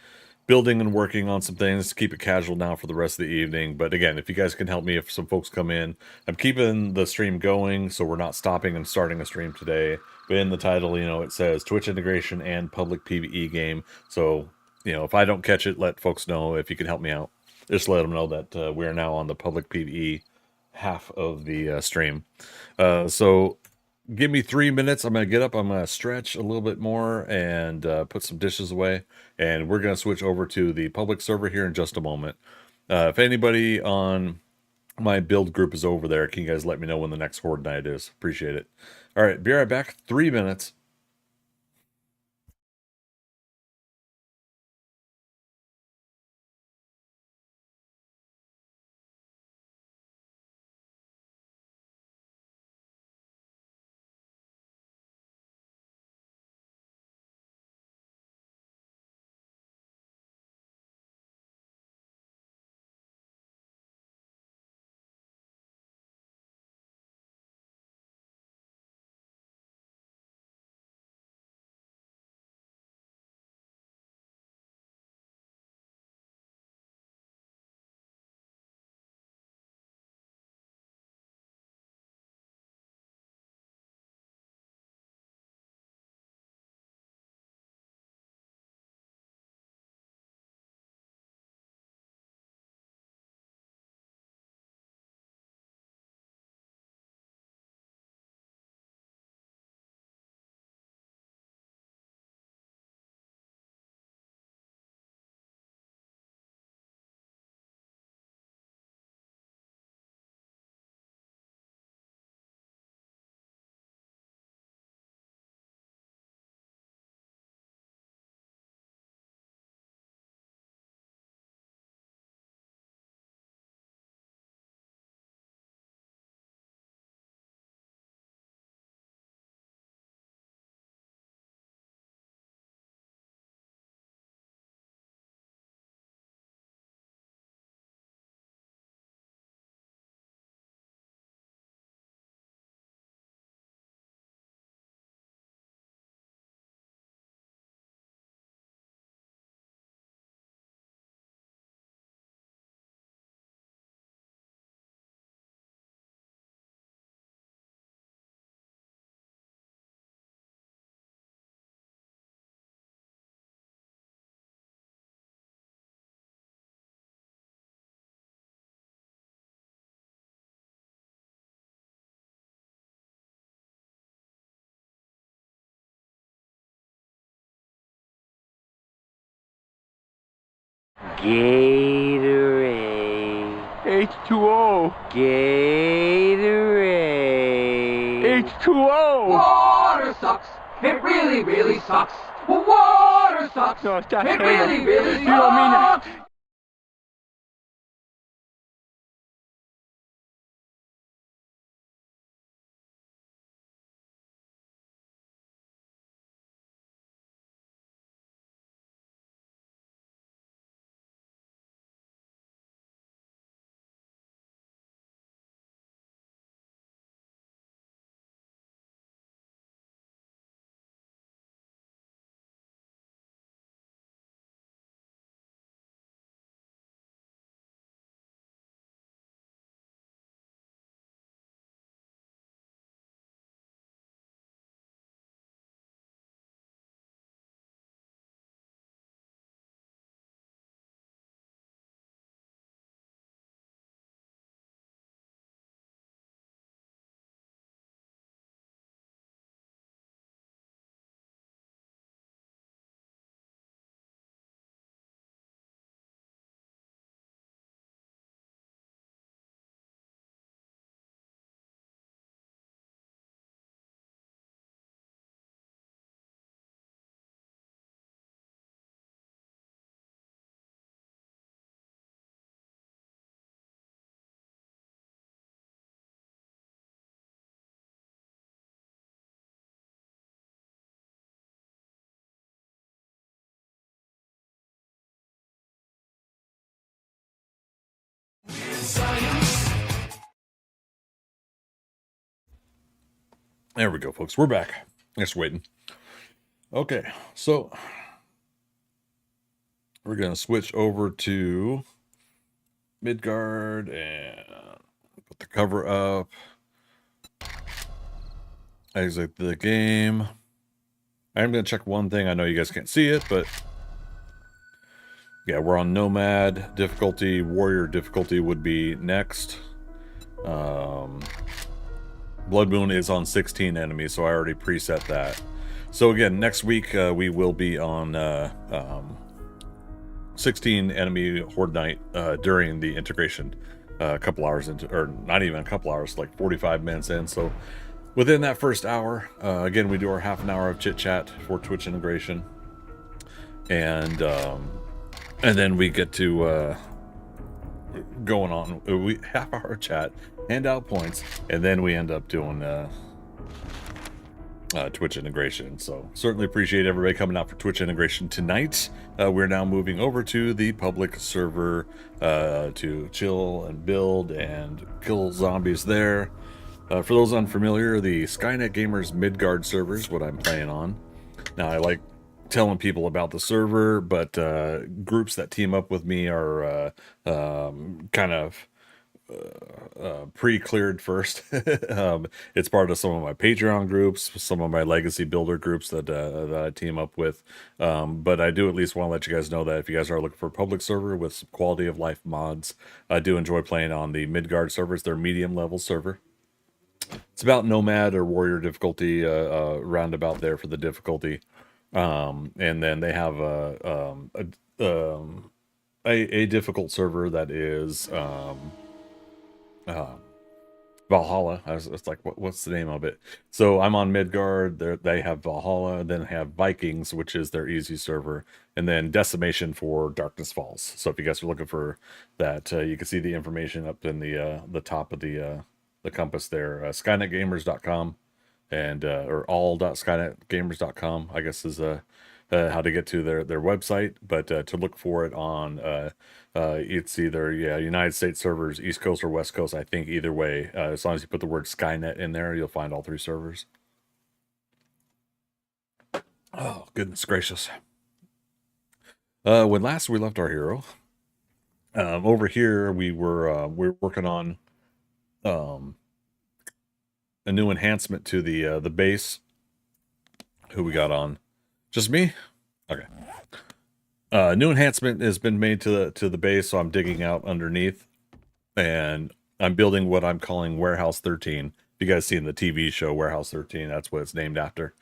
building and working on some things to keep it casual now for the rest of the evening. But again, if you guys can help me, if some folks come in, I'm keeping the stream going, so we're not stopping and starting a stream today. But in the title, you know, it says Twitch integration and public PVE game. So, you know, if I don't catch it, let folks know. If you can help me out, just let them know that we are now on the public PVE half of the stream. So give me 3 minutes. I'm going to get up. I'm going to stretch a little bit more and put some dishes away. And we're going to switch over to the public server here in just a moment. If anybody on my build group is over there, can you guys let me know when the next Horde night is? Appreciate it. All right, be right back. 3 minutes. Gatorade. H2O. Gatorade. H2O. Water sucks. It really, really sucks. Water sucks. No, stop it really, really sucks. You don't mean that. There we go, folks. We're back. Just waiting. Okay, so we're going to switch over to Midgard and put the cover up. Exit the game. I'm going to check one thing. I know you guys can't see it, but yeah, we're on Nomad difficulty. Warrior difficulty would be next. Blood Moon is on 16 enemies, so I already preset that. So again, next week we will be on 16 enemy Horde Night during the integration. A couple hours into, or not even a couple hours, like 45 minutes in. So within that first hour, again, we do our half an hour of chit chat for Twitch integration, and then we get to going on. We half hour chat, hand out points, and then we end up doing Twitch integration. So certainly appreciate everybody coming out for Twitch integration tonight. We're now moving over to the public server to chill and build and kill zombies there. For those unfamiliar, the Skynet Gamers Midgard server is what I'm playing on. Now, I like telling people about the server, but groups that team up with me are kind of pre-cleared first. It's part of some of my Patreon groups, some of my legacy builder groups that I team up with. But I do at least want to let you guys know that if you guys are looking for a public server with some quality of life mods, I do enjoy playing on the Midgard servers. They're medium level server. It's about Nomad or Warrior difficulty, roundabout there for the difficulty. And then they have a difficult server that is Valhalla. It's like, what's the name of it? So I'm on Midgard. They have Valhalla, then have Vikings, which is their easy server, and then Decimation for Darkness Falls. So if you guys are looking for that, you can see the information up in the top of the compass there. SkynetGamers.com and or all.skynetgamers.com, I guess, is how to get to their website. But to look for it on it's either United States servers, East Coast or West Coast. I think either way, as long as you put the word Skynet in there, you'll find all 3 servers. Oh, goodness gracious. When last we left our hero, over here we were working on a new enhancement to the base. Who we got on? Just me? Okay. New enhancement has been made to the base, so I'm digging out underneath, and I'm building what I'm calling Warehouse 13. If you guys seen the TV show Warehouse 13, that's what it's named after.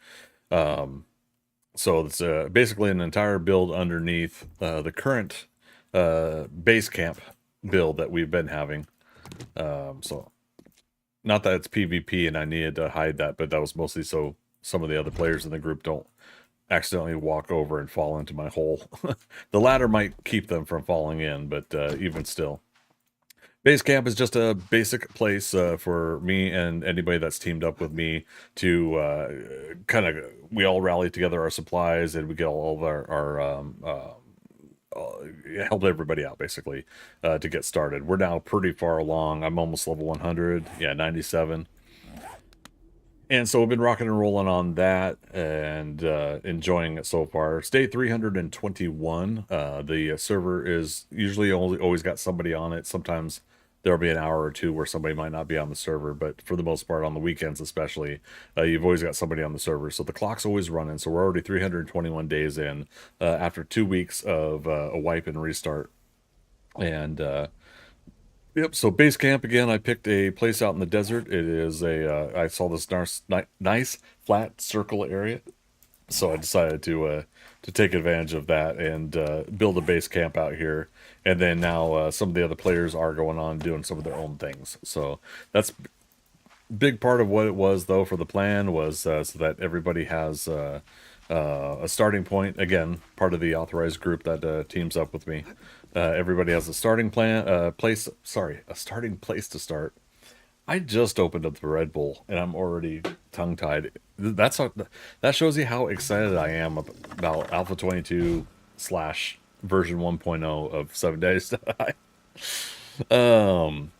So it's basically an entire build underneath the current base camp build that we've been having. So not that it's PvP and I needed to hide that, but that was mostly so some of the other players in the group don't accidentally walk over and fall into my hole. The ladder might keep them from falling in, but even still. Base camp is just a basic place for me and anybody that's teamed up with me to we all rally together our supplies and we get all of our help everybody out, basically, to get started. We're now pretty far along. I'm almost level 100. Yeah, 97. And so we've been rocking and rolling on that and enjoying it so far. It's day 321. The server is usually always got somebody on it. Sometimes there'll be an hour or two where somebody might not be on the server, but for the most part, on the weekends especially, you've always got somebody on the server. So the clock's always running. So we're already 321 days in after 2 weeks of a wipe and restart. And yep, so base camp again. I picked a place out in the desert. It is I saw this nice flat circle area, so I decided to take advantage of that and build a base camp out here. And then now some of the other players are going on doing some of their own things. So that's big part of what it was, though, for the plan was so that everybody has a starting point. Again, part of the authorized group that teams up with me. Everybody has a starting a starting place to start. I just opened up the Red Bull and I'm already tongue-tied. That shows you how excited I am about Alpha 22 / version 1.0 of 7 Days to Die.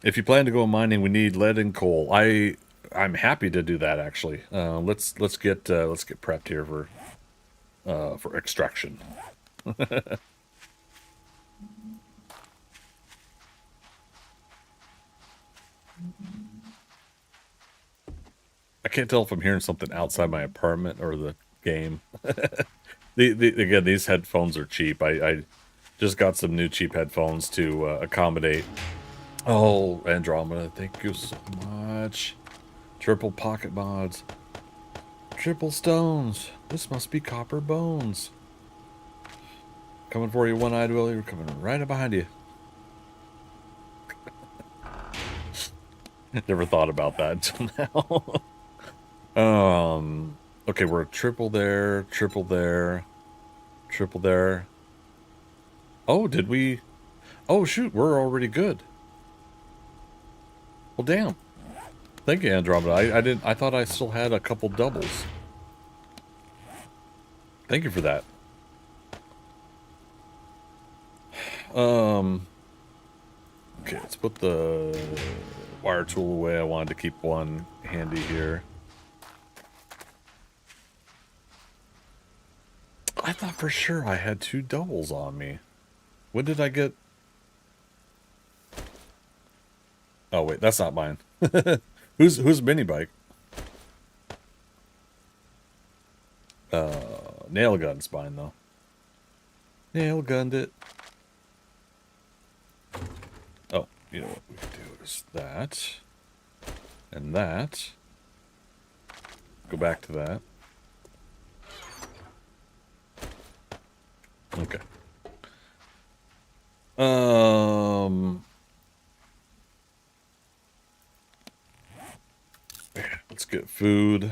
If you plan to go mining, we need lead and coal. I I'm happy to do that actually. Let's get prepped here for extraction. I can't tell if I'm hearing something outside my apartment or the game. Again, these headphones are cheap. I just got some new cheap headphones to accommodate. Oh, Andromeda, thank you so much. Triple pocket mods. Triple stones. This must be copper bones. Coming for you, one-eyed Willie. We're coming right up behind you. Never thought about that until now. Okay, we're triple there, triple there, triple there. Oh, did we? Oh, shoot, we're already good. Well, damn. Thank you, Andromeda. I didn't. I thought I still had a couple doubles. Thank you for that. Okay, let's put the wire tool away. I wanted to keep one handy here. I thought for sure I had 2 doubles on me. When did I get... Oh, wait, that's not mine. Who's mini bike? Nail gun's mine, though. Nail gunned it. Oh, you know what we can do is that. And that. Go back to that. Okay. Let's get food.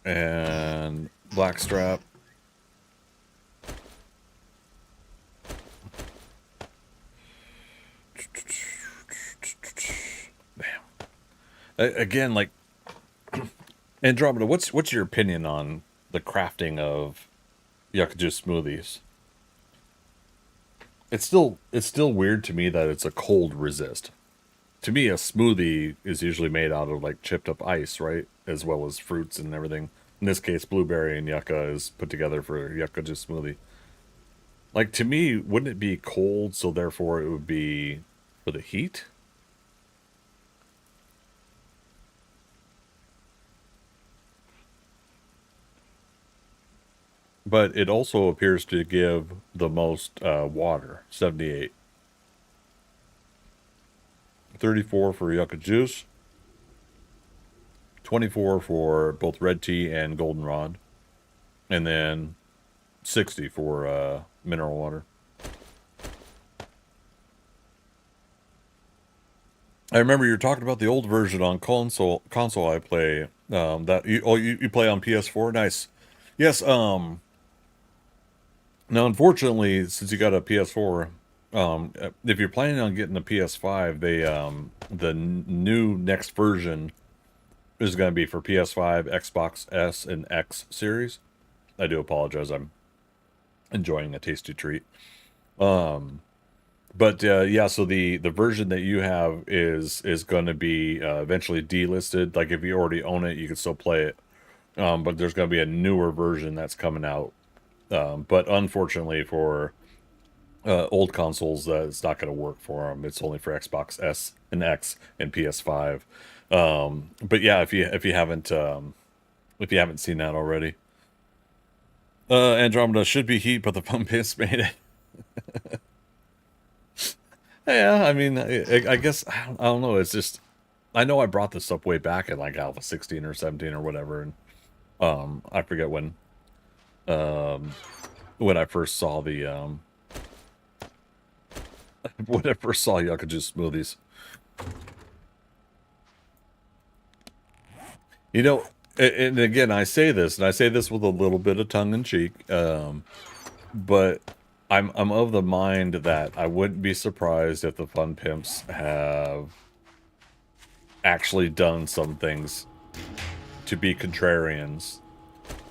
And blackstrap. Damn. Again, like Andromeda, what's your opinion on the crafting of yucca juice smoothies? It's still weird to me that it's a cold resist. To me, a smoothie is usually made out of like chipped up ice, right? As well as fruits and everything. In this case, blueberry and yucca is put together for yucca juice smoothie. Like, to me, wouldn't it be cold, so therefore it would be for the heat? But it also appears to give the most water, 78. 34 for yucca juice. 24 for both red tea and goldenrod. And then 60 for mineral water. I remember you were talking about the old version on console I play. That you play on PS4? Nice. Yes, now, unfortunately, since you got a PS4, if you're planning on getting a PS5, the new next version is going to be for PS5, Xbox S, and X series. I do apologize. I'm enjoying a tasty treat. But yeah, so the version that you have is going to be eventually delisted. Like, if you already own it, you can still play it. But there's going to be a newer version that's coming out. But unfortunately for old consoles, it's not going to work for them. It's only for Xbox S and X and PS5. But yeah, if you haven't seen that already, Andromeda should be heat, but the pump is made it. Yeah, I mean, I guess I don't know. It's just, I know I brought this up way back in like Alpha 16 or 17 or whatever, and I forget when I first saw the when I first saw yucca juice smoothies. You know, and again, I say this with a little bit of tongue in cheek, but I'm of the mind that I wouldn't be surprised if the Fun Pimps have actually done some things to be contrarians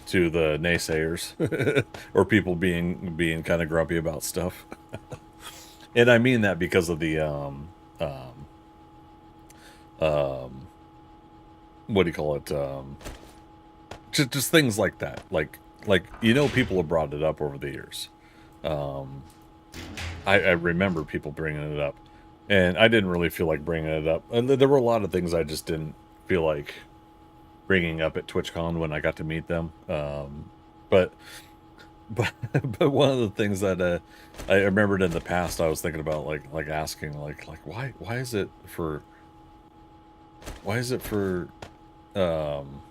to the naysayers or people being kind of grumpy about stuff. And I mean that because of the what do you call it? Just things like that. Like you know, people have brought it up over the years. I remember people bringing it up, and I didn't really feel like bringing it up. And there were a lot of things I just didn't feel like bringing up at TwitchCon when I got to meet them. But but one of the things that I remembered in the past, I was thinking about like asking like why is it for um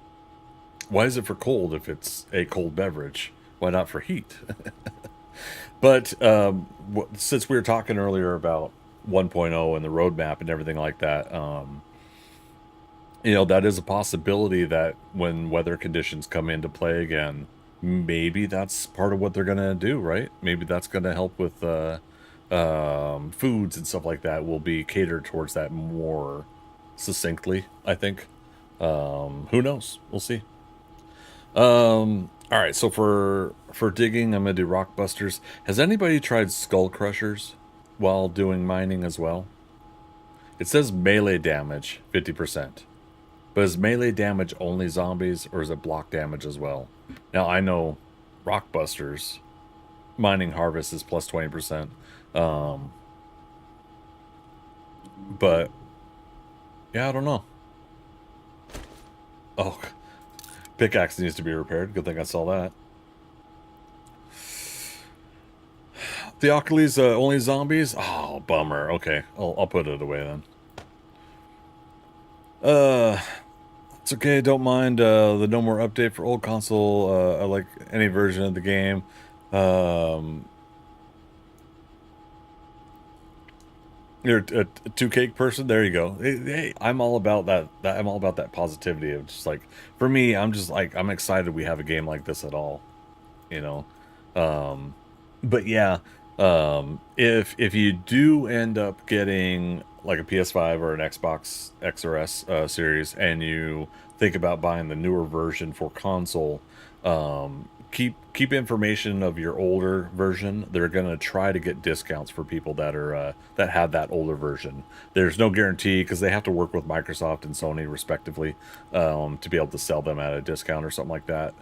why is it for cold if it's a cold beverage? Why not for heat? But since we were talking earlier about 1.0 and the roadmap and everything like that, you know, that is a possibility that when weather conditions come into play again, maybe that's part of what they're going to do, right? Maybe that's going to help with foods and stuff like that will be catered towards that more succinctly, I think. Who knows? We'll see. All right, so for digging, I'm gonna do rock busters. Has anybody tried skull crushers while doing mining as well? It says melee damage 50%, but is melee damage only zombies or is it block damage as well? Now I know rock busters mining harvest is plus 20%, but yeah, I don't know. Oh, pickaxe needs to be repaired. Good thing I saw that. Theocles, only zombies? Oh, bummer. Okay, I'll put it away then. It's okay, don't mind the no more update for old console. I like any version of the game. You're a two cake person. There you go. Hey, I'm all about that. I'm all about that positivity of just like, for me, I'm just like, I'm excited we have a game like this at all. You know, but yeah, if you do end up getting like a PS5 or an Xbox X or S series, and you think about buying the newer version for console, keep information of your older version. They're gonna try to get discounts for people that are that have that older version. There's no guarantee because they have to work with Microsoft and Sony respectively to be able to sell them at a discount or something like that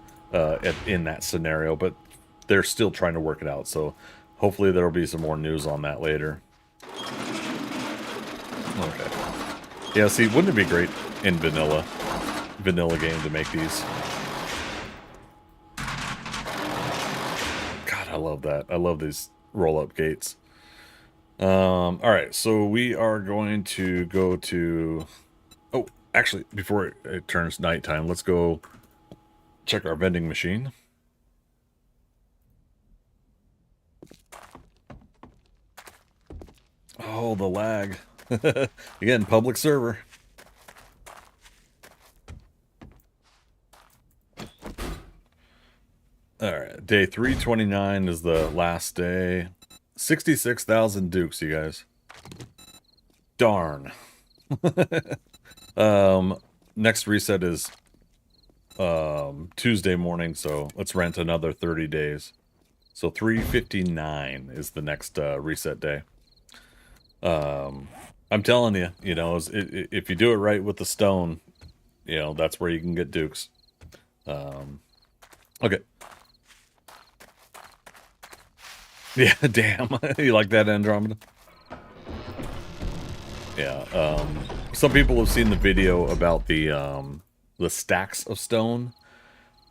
in that scenario. But they're still trying to work it out. So hopefully there will be some more news on that later. Okay. Yeah, see, wouldn't it be great in vanilla game to make these? God, I love that. I love these roll-up gates. All right, so we are going to go to... Oh, actually, before it turns nighttime, let's go check our vending machine. Oh, the lag. Again, public server. Alright, day 329 is the last day. 66,000 dukes, you guys. Darn. Next reset is Tuesday morning, so let's rent another 30 days. So 359 is the next reset day. I'm telling you, you know, if you do it right with the stone, you know, that's where you can get dukes. Okay. Yeah, damn. You like that, Andromeda? Yeah, some people have seen the video about the stacks of stone.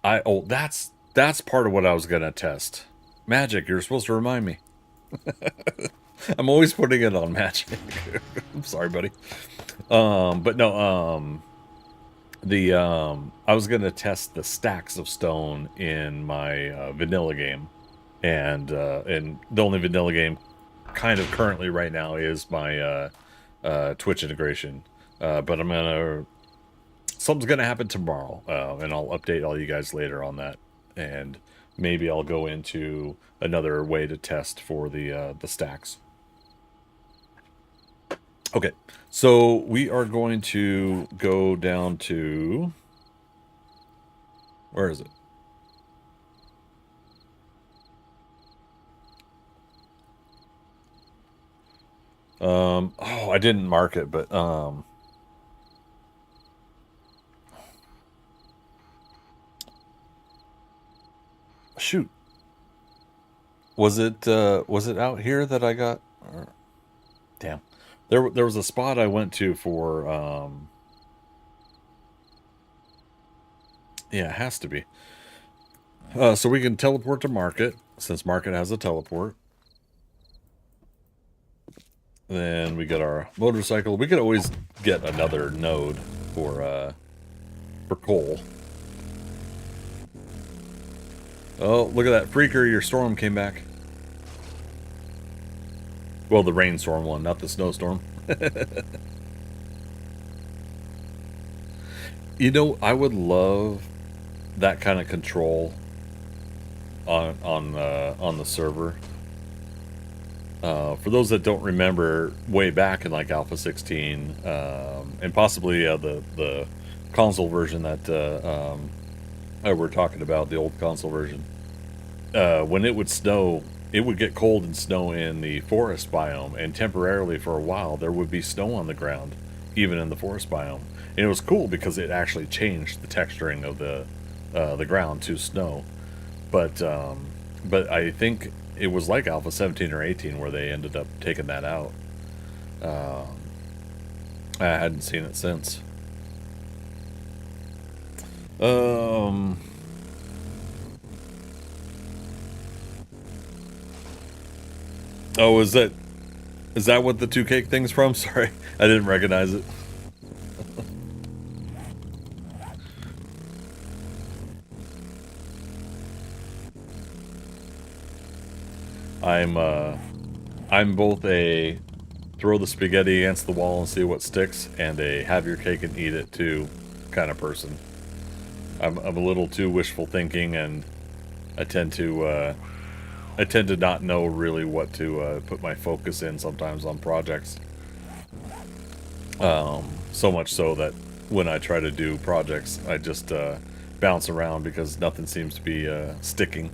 That's part of what I was gonna test. Magic, you're supposed to remind me. I'm always putting it on Magic. I'm sorry, buddy. But no, I was gonna test the stacks of stone in my vanilla game, and the only vanilla game kind of currently right now is my Twitch integration. But something's gonna happen tomorrow, and I'll update all you guys later on that, and maybe I'll go into another way to test for the stacks. Okay, so we are going to go down to, where is it? Oh, I didn't mark it, but shoot. Was it out here that I got? Damn. There was a spot I went to for yeah, it has to be. So we can teleport to market, since market has a teleport. Then we get our motorcycle. We could always get another node for coal. Oh, look at that. Freaker, your storm came back. Well, the rainstorm one, not the snowstorm. You know, I would love that kind of control on the server. For those that don't remember, way back in like Alpha 16, and possibly the console version that we're talking about, the old console version, when it would snow, it would get cold and snow in the forest biome, and temporarily for a while there would be snow on the ground, even in the forest biome. And it was cool because it actually changed the texturing of the ground to snow. But I think it was like Alpha 17 or 18 where they ended up taking that out. I hadn't seen it since. Oh, is that what the 2 cake thing's from? Sorry, I didn't recognize it. I'm both a throw the spaghetti against the wall and see what sticks, and a have your cake and eat it too kind of person. I'm a little too wishful thinking, and I tend to not know really what to put my focus in sometimes on projects. So much so that when I try to do projects, I just bounce around because nothing seems to be sticking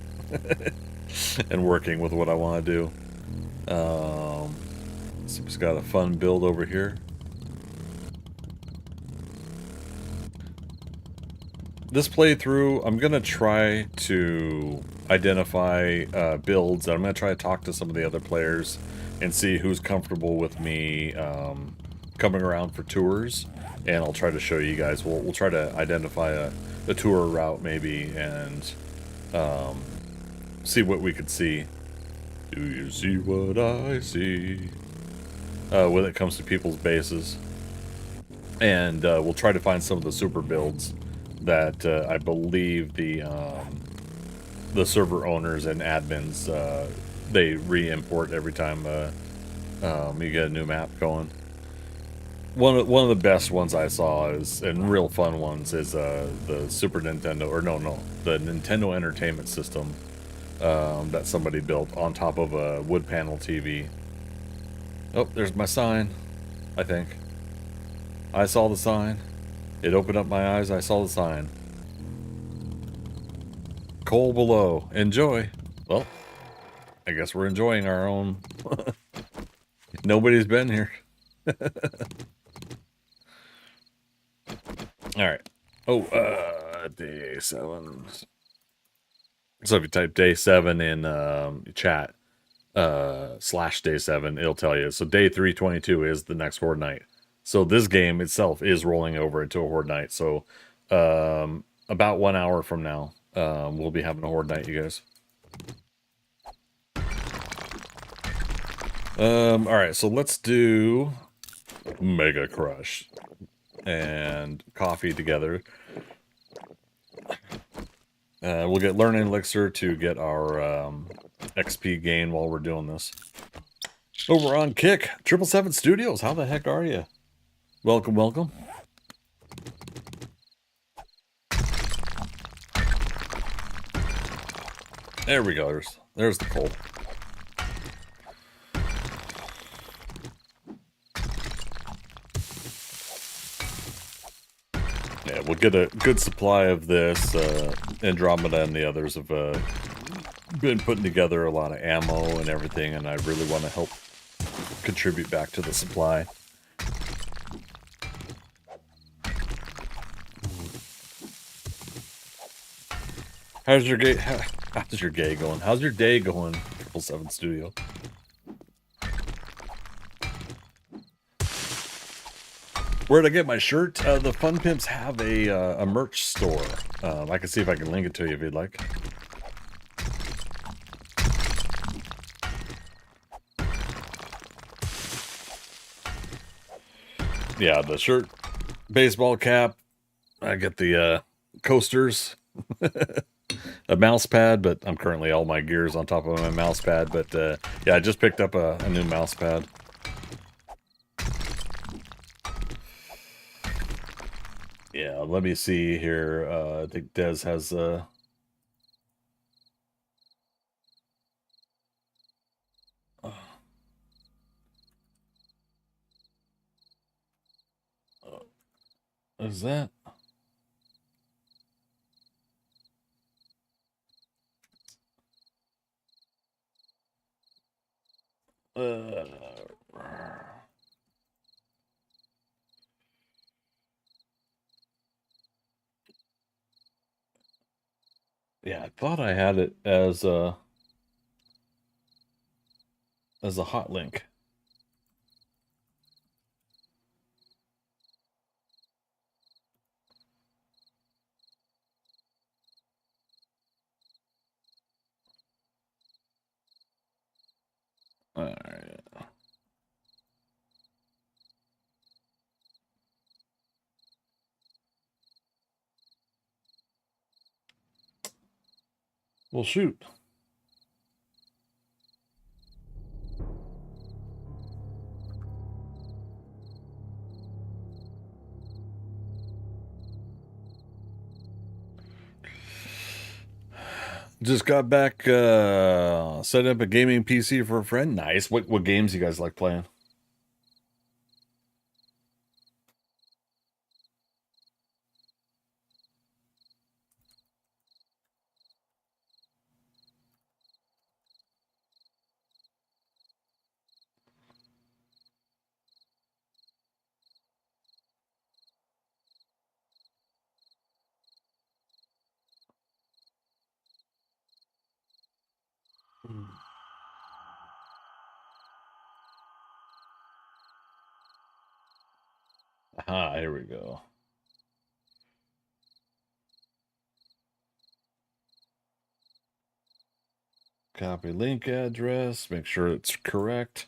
and working with what I want to do. So it's got a fun build over here. This playthrough, I'm going to try to identify builds. I'm going to try to talk to some of the other players and see who's comfortable with me coming around for tours. And I'll try to show you guys. We'll try to identify a tour route maybe and see what we could see. Do you see what I see? When it comes to people's bases. And we'll try to find some of the super builds that I believe the server owners and admins they re-import every time you get a new map going. One of the best ones I saw is, and real fun ones, is the Super Nintendo, or no, the Nintendo Entertainment System that somebody built on top of a wood panel TV. Oh, there's my sign, I think. I saw the sign. It opened up my eyes, I saw the sign. Coal below. Enjoy. Well, I guess we're enjoying our own. Nobody's been here. Alright. Oh, day 7. So if you type day 7 in chat, / day 7, it'll tell you. So day 322 is the next Horde night. So this game itself is rolling over into a Horde night. So about 1 hour from now, we'll be having a Horde night, you guys. Alright, so let's do Mega Crush and coffee together. We'll get Learning Elixir to get our XP gain while we're doing this. Over on Kick, 777 Studios, how the heck are you? Welcome, welcome. There we go, there's the coal. Yeah, we'll get a good supply of this. Andromeda and the others have been putting together a lot of ammo and everything, and I really want to help contribute back to the supply. How's your gay? How's your gay going? How's your day going? 777 Studio. Where'd I get my shirt? The Fun Pimps have a merch store. I can see if I can link it to you if you'd like. Yeah, the shirt, baseball cap. I get the coasters, a mouse pad, but I'm currently all my gears on top of my mouse pad. But yeah, I just picked up a new mouse pad. Yeah, let me see here. I think Dez has is that? Yeah, I thought I had it as a hot link. All right. Well, shoot. Just got back, set up a gaming PC for a friend. Nice. What games you guys like playing? Ah, here we go. Copy link address. Make sure it's correct.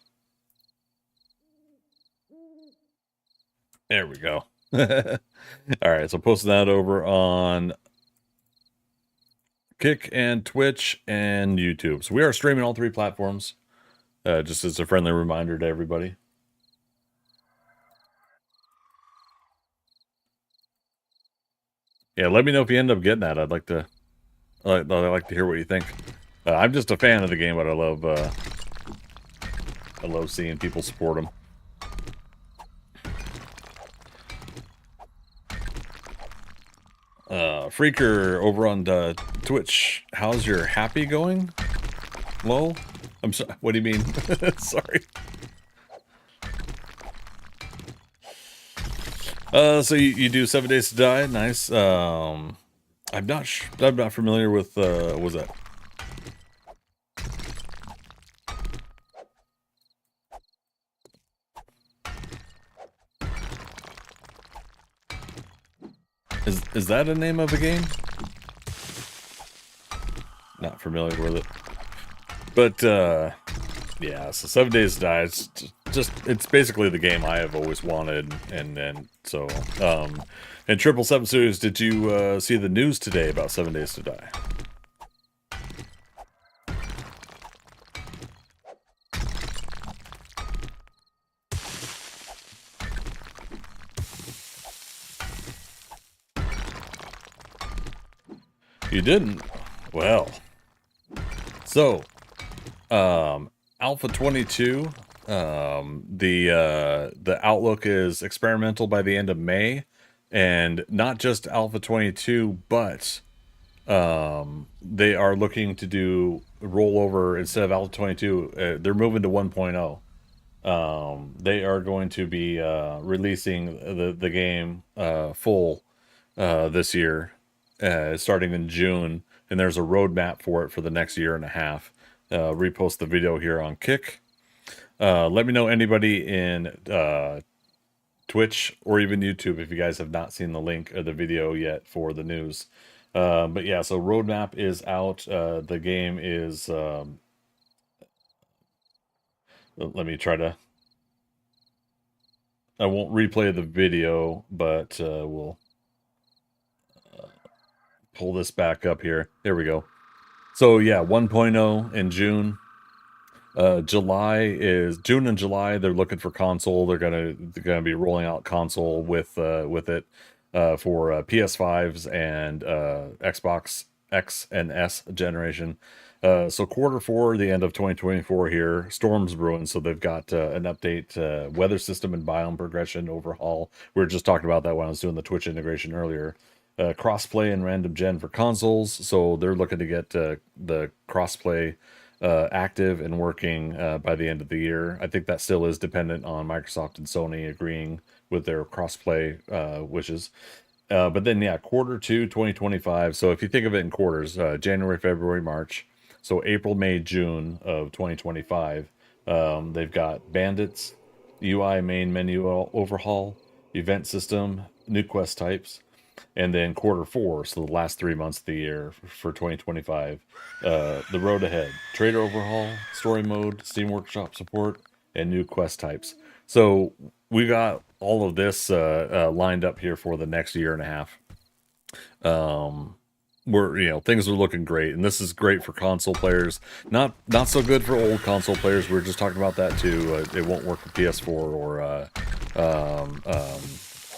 There we go. All right, so posting that over on Kick and Twitch and YouTube. So we are streaming all 3 platforms. Just as a friendly reminder to everybody. Yeah, let me know if you end up getting that. I'd like to hear what you think. I'm just a fan of the game, but I love seeing people support them. Freaker over on Twitch, how's your happy going? Lol? I'm sorry. What do you mean? Sorry. So you do 7 Days to Die? Nice. I'm not familiar with what was that? Is that a name of a game? Not familiar with it. But yeah, so 7 Days to Die, it's basically the game I have always wanted, and so and 777 Studios, did you see the news today about 7 Days to Die? You didn't? Well, so Alpha 22, the outlook is experimental by the end of May, and not just Alpha 22, but they are looking to do rollover instead of Alpha 22. They're moving to 1.0. They are going to be releasing the game full this year, starting in June, and there's a roadmap for it for the next year and a half. Repost the video here on Kick. Let me know, anybody in Twitch or even YouTube, if you guys have not seen the link or the video yet for the news. But yeah, so roadmap is out. The game is let me try to, I won't replay the video, but we'll pull this back up here. There we go. So yeah, 1.0 in June. June and July. They're looking for console. They're gonna be rolling out console with it for PS5s and Xbox X and S generation. So Q4, the end of 2024 here. Storms brewing, so they've got an update, weather system and biome progression overhaul. We were just talking about that when I was doing the Twitch integration earlier. Crossplay and random gen for consoles, so they're looking to get the crossplay active and working by the end of the year. I think that still is dependent on Microsoft and Sony agreeing with their crossplay wishes. But then, yeah, Q2 2025. So if you think of it in quarters, January, February, March. So April, May, June of 2025. They've got Bandits, UI main menu overhaul, event system, new quest types, and then Q4, so the last 3 months of the year for 2025, the road ahead, trader overhaul, story mode, Steam Workshop support, and new quest types. So we got all of this lined up here for the next year and a half. Things are looking great, and this is great for console players. Not so good for old console players. We were just talking about that too. It won't work with PS4 or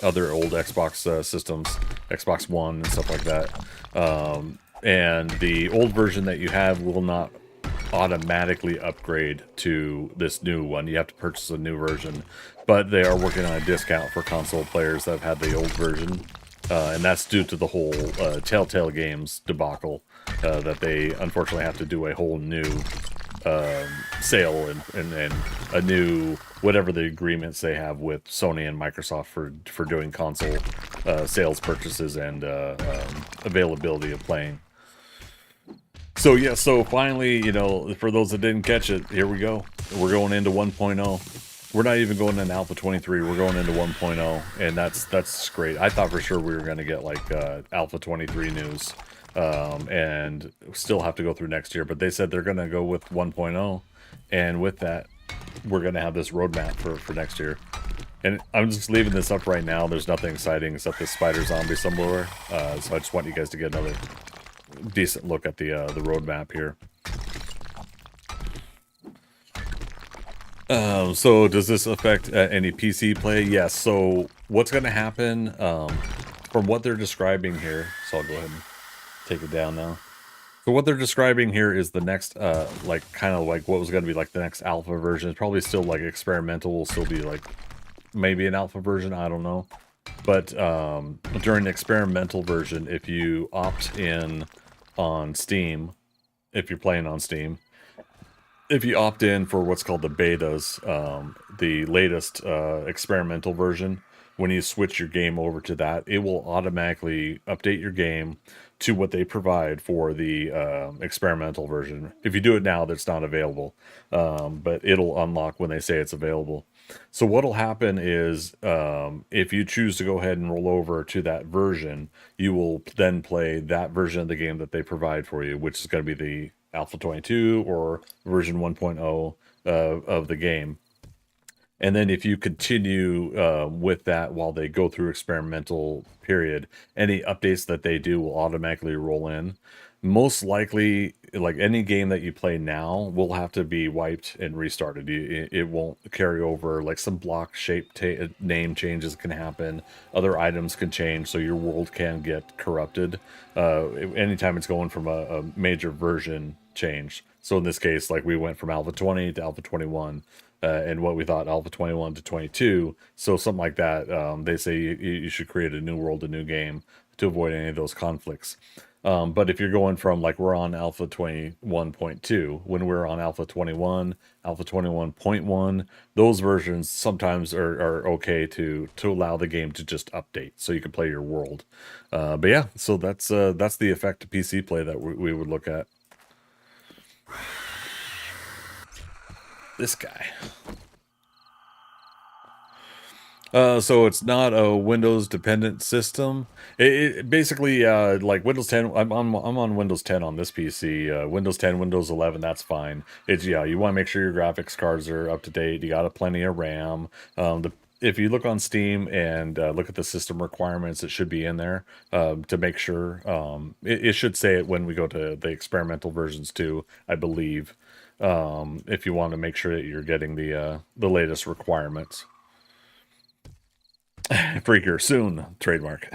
other old Xbox systems, Xbox One and stuff like that. And the old version that you have will not automatically upgrade to this new one. You have to purchase a new version, but they are working on a discount for console players that have had the old version. And that's due to the whole Telltale Games debacle, that they unfortunately have to do a whole new sale and a new whatever the agreements they have with Sony and Microsoft for doing console sales purchases and availability of playing. So yeah, so finally, for those that didn't catch it, here we go. We're going into 1.0. We're not even going into Alpha 23. We're going into 1.0, and that's great. I thought for sure we were going to get like Alpha 23 news, and still have to go through next year. But they said they're going to go with 1.0, and with that, we're going to have this roadmap for next year. And I'm just leaving this up right now. There's nothing exciting except this spider zombie somewhere. So I just want you guys to get another decent look at the roadmap here. So does this affect any PC play? Yes. So what's going to happen from what they're describing here? So I'll go ahead and take it down now. So what they're describing here is the next, kind of like what was going to be like the next alpha version. It's probably still like experimental. Will still be like maybe an alpha version. I don't know. But during the experimental version, if you opt in on Steam, if you're playing on Steam, if you opt in for what's called the betas, the latest experimental version, when you switch your game over to that, it will automatically update your game to what they provide for the experimental version. If you do it now, that's not available, but it'll unlock when they say it's available. So what'll happen is if you choose to go ahead and roll over to that version, you will then play that version of the game that they provide for you, which is going to be the Alpha 22 or version 1.0 of the game. And then if you continue with that while they go through experimental period, any updates that they do will automatically roll in. Most likely, like any game that you play now will have to be wiped and restarted. It won't carry over. Like some block shape name changes can happen. Other items can change, so your world can get corrupted anytime it's going from a major version change. So in this case, like we went from Alpha 20 to Alpha 21. And what we thought Alpha 21 to 22. So something like that. They say you should create a new world, a new game to avoid any of those conflicts. But if you're going from, like, we're on Alpha 21.2, when we're on Alpha 21, Alpha 21.1, those versions sometimes are okay to allow the game to just update so you can play your world. But yeah, so that's the effect of PC play that we would look at. This guy. So it's not a Windows dependent system. It basically, like Windows 10. I'm on Windows 10 on this PC. Windows 10, Windows 11, that's fine. It's, yeah, you want to make sure your graphics cards are up to date. You got plenty of RAM. If you look on Steam and look at the system requirements, it should be in there to make sure. It should say it when we go to the experimental versions too, I believe. If you want to make sure that you're getting the latest requirements. Freaker soon, trademark.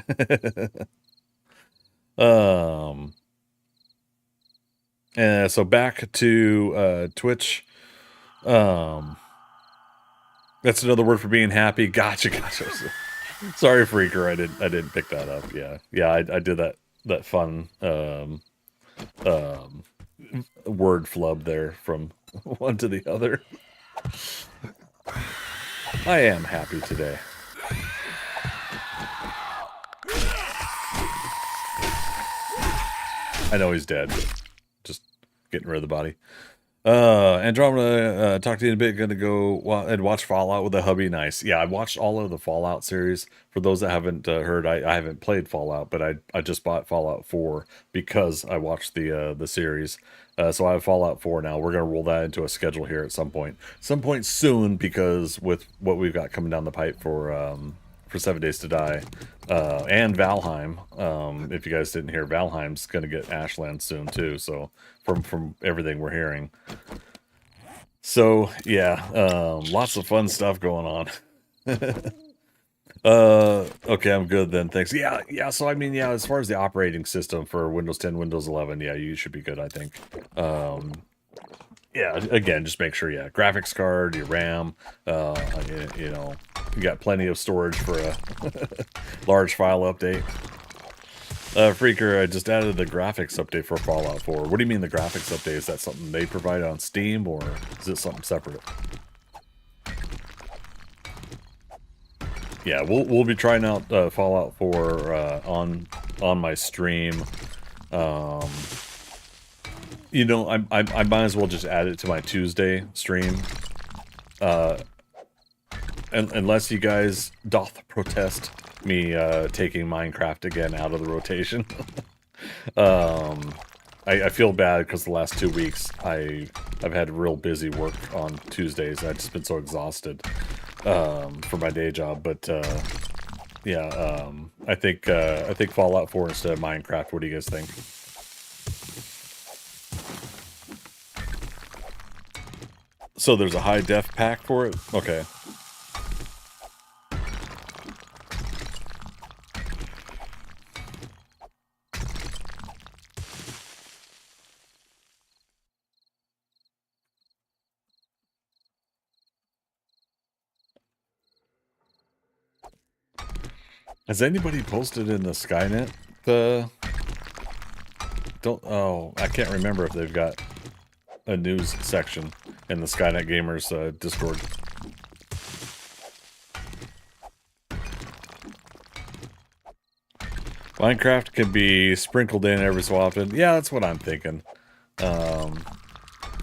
So back to Twitch. That's another word for being happy. Gotcha. Sorry, Freaker, I didn't pick that up. Yeah, I did that fun word flub there from one to the other. I am happy today. I know he's dead. Just getting rid of the body. Andromeda, talk to you in a bit. Gonna go and watch Fallout with the hubby. Nice. Yeah, I watched all of the Fallout series. For those that haven't heard, I haven't played Fallout, but I just bought Fallout 4 because I watched the series. So I have Fallout 4 now. We're gonna roll that into a schedule here at some point soon, because with what we've got coming down the pipe for 7 Days to Die, and Valheim. If you guys didn't hear, Valheim's going to get Ashland soon too. So from everything we're hearing, so yeah, lots of fun stuff going on. Okay, I'm good then. Thanks. Yeah. So I mean, yeah, as far as the operating system for Windows 10, Windows 11, yeah, you should be good, I think. Yeah, again, just make sure, yeah, graphics card, your RAM, you know, you got plenty of storage for a large file update. Freaker, I just added the graphics update for Fallout 4. What do you mean the graphics update? Is that something they provide on Steam, or is it something separate? Yeah, we'll be trying out Fallout 4 on my stream. You know, I might as well just add it to my Tuesday stream. Unless you guys doth protest me taking Minecraft again out of the rotation. I feel bad because the last 2 weeks I've had real busy work on Tuesdays. I've just been so exhausted for my day job. But yeah, I think Fallout 4 instead of Minecraft. What do you guys think? So there's a high def pack for it? Okay. Has anybody posted in the Skynet? I can't remember if they've got a news section in the Skynet Gamers Discord. Minecraft can be sprinkled in every so often. Yeah, that's what I'm thinking. I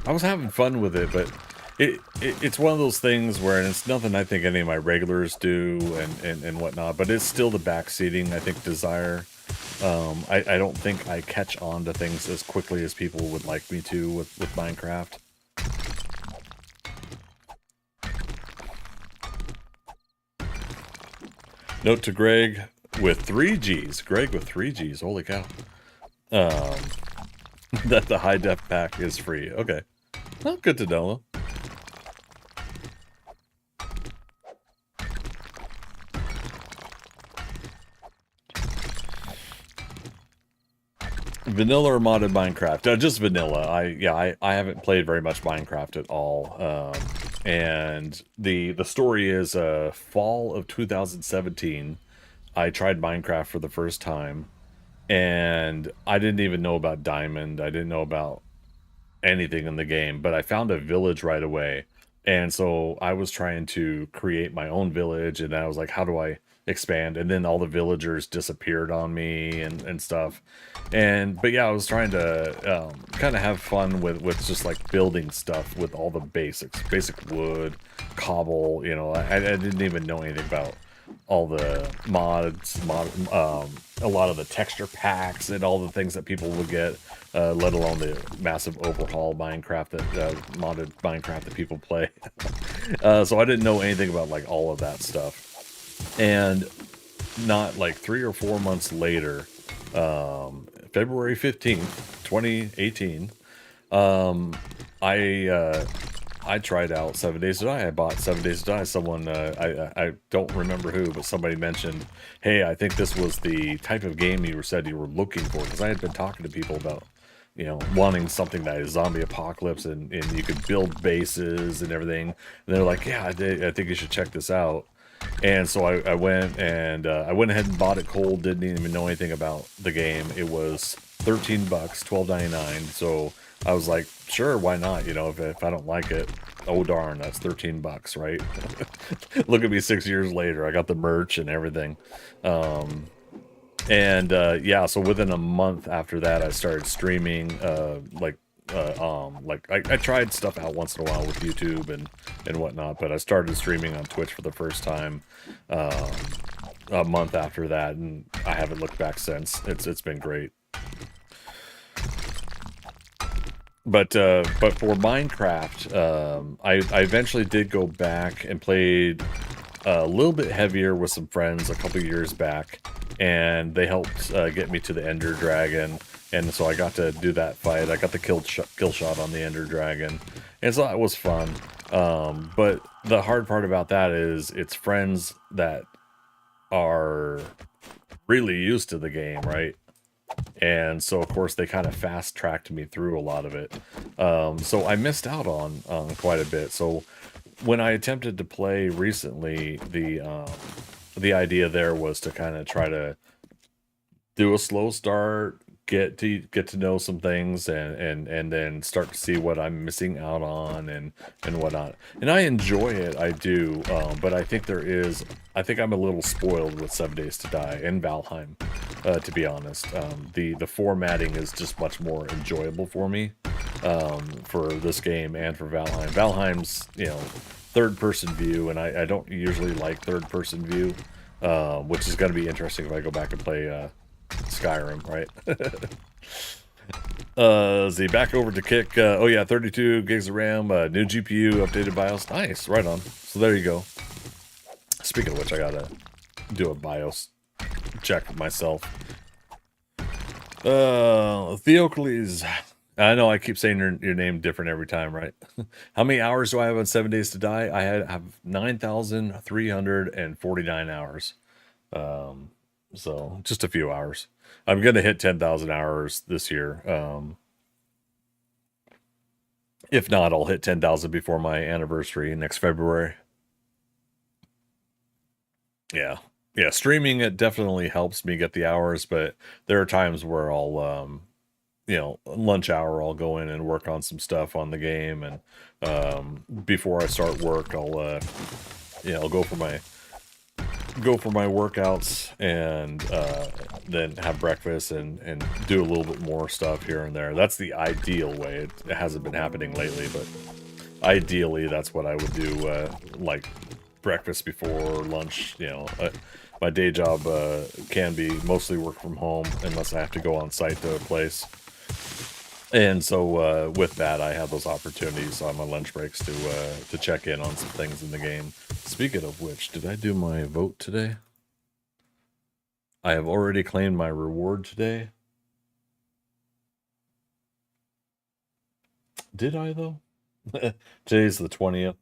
was having fun with it, but it's one of those things where, and it's nothing I think any of my regulars do and whatnot, but it's still the backseating, I think, desire. I don't think I catch on to things as quickly as people would like me to with Minecraft. Note to Greg with 3 Gs. Greg with 3 Gs. Holy cow. That the high def pack is free. Okay. Well, good to know. Vanilla or modded Minecraft? Just vanilla. I haven't played very much Minecraft at all. And the story is fall of 2017. I tried Minecraft for the first time. and I didn't even know about Diamond. I didn't know about anything in the game, but I found a village right away. And so I was trying to create my own village, and I was like, how do I expand? And then all the villagers disappeared on me and stuff. But yeah, I was trying to kind of have fun with just like building stuff with all the basics, basic wood, cobble. You know, I didn't even know anything about all the mods, a lot of the texture packs and all the things that people would get, let alone the massive overhaul Minecraft that modded Minecraft that people play. So I didn't know anything about like all of that stuff. And not like 3 or 4 months later, February 15th, 2018, I tried out 7 Days to Die. I bought 7 Days to Die. Someone, I don't remember who, but somebody mentioned, hey, I think this was the type of game you said you were looking for. Because I had been talking to people about, you know, wanting something that is zombie apocalypse and you could build bases and everything. And they're like, yeah, I think you should check this out. And so I went ahead and bought it cold. Didn't even know anything about the game. It was $13, $12.99. So I was like, sure, why not? You know, if I don't like it, oh darn, that's $13, right? Look at me 6 years later. I got the merch and everything. Yeah, so within a month after that, I started streaming. I tried stuff out once in a while with YouTube and whatnot, but I started streaming on Twitch for the first time a month after that, and I haven't looked back since. It's been great. But for Minecraft, I eventually did go back and played a little bit heavier with some friends a couple years back, and they helped get me to the Ender Dragon, and so I got to do that fight. I got the kill shot on the Ender Dragon, and so that was fun. But the hard part about that is it's friends that are really used to the game, right? And so of course they kind of fast tracked me through a lot of it. So I missed out on quite a bit. So when I attempted to play recently, the idea there was to kind of try to do a slow start, get to know some things, and then start to see what I'm missing out on and whatnot. And I enjoy it, I do, but I think I'm a little spoiled with 7 Days to Die and Valheim, to be honest. The formatting is just much more enjoyable for me, for this game and for Valheim. Valheim's, you know, third-person view, and I don't usually like third-person view, which is going to be interesting if I go back and play Skyrim, right? Z back over to Kick. Oh yeah, 32 gigs of RAM, new GPU, updated BIOS. Nice, right on. So there you go. Speaking of which, I gotta do a BIOS check myself. Theocles. I know I keep saying your name different every time, right? How many hours do I have on 7 Days to Die? I have 9,349 hours. So just a few hours. I'm going to hit 10,000 hours this year. If not, I'll hit 10,000 before my anniversary next February. Yeah. Yeah, streaming, it definitely helps me get the hours, but there are times where I'll, you know, lunch hour, I'll go in and work on some stuff on the game, and before I start work, I'll, you know, I'll go for my workouts, and then have breakfast and do a little bit more stuff here and there. That's the ideal way. It hasn't been happening lately, but ideally that's what I would do, like breakfast before lunch. You know, my day job can be mostly work from home unless I have to go on site to a place. And so with that, I have those opportunities on my lunch breaks to check in on some things in the game. Speaking of which, did I do my vote today? I have already claimed my reward today. Did I, though? Today's the 20th.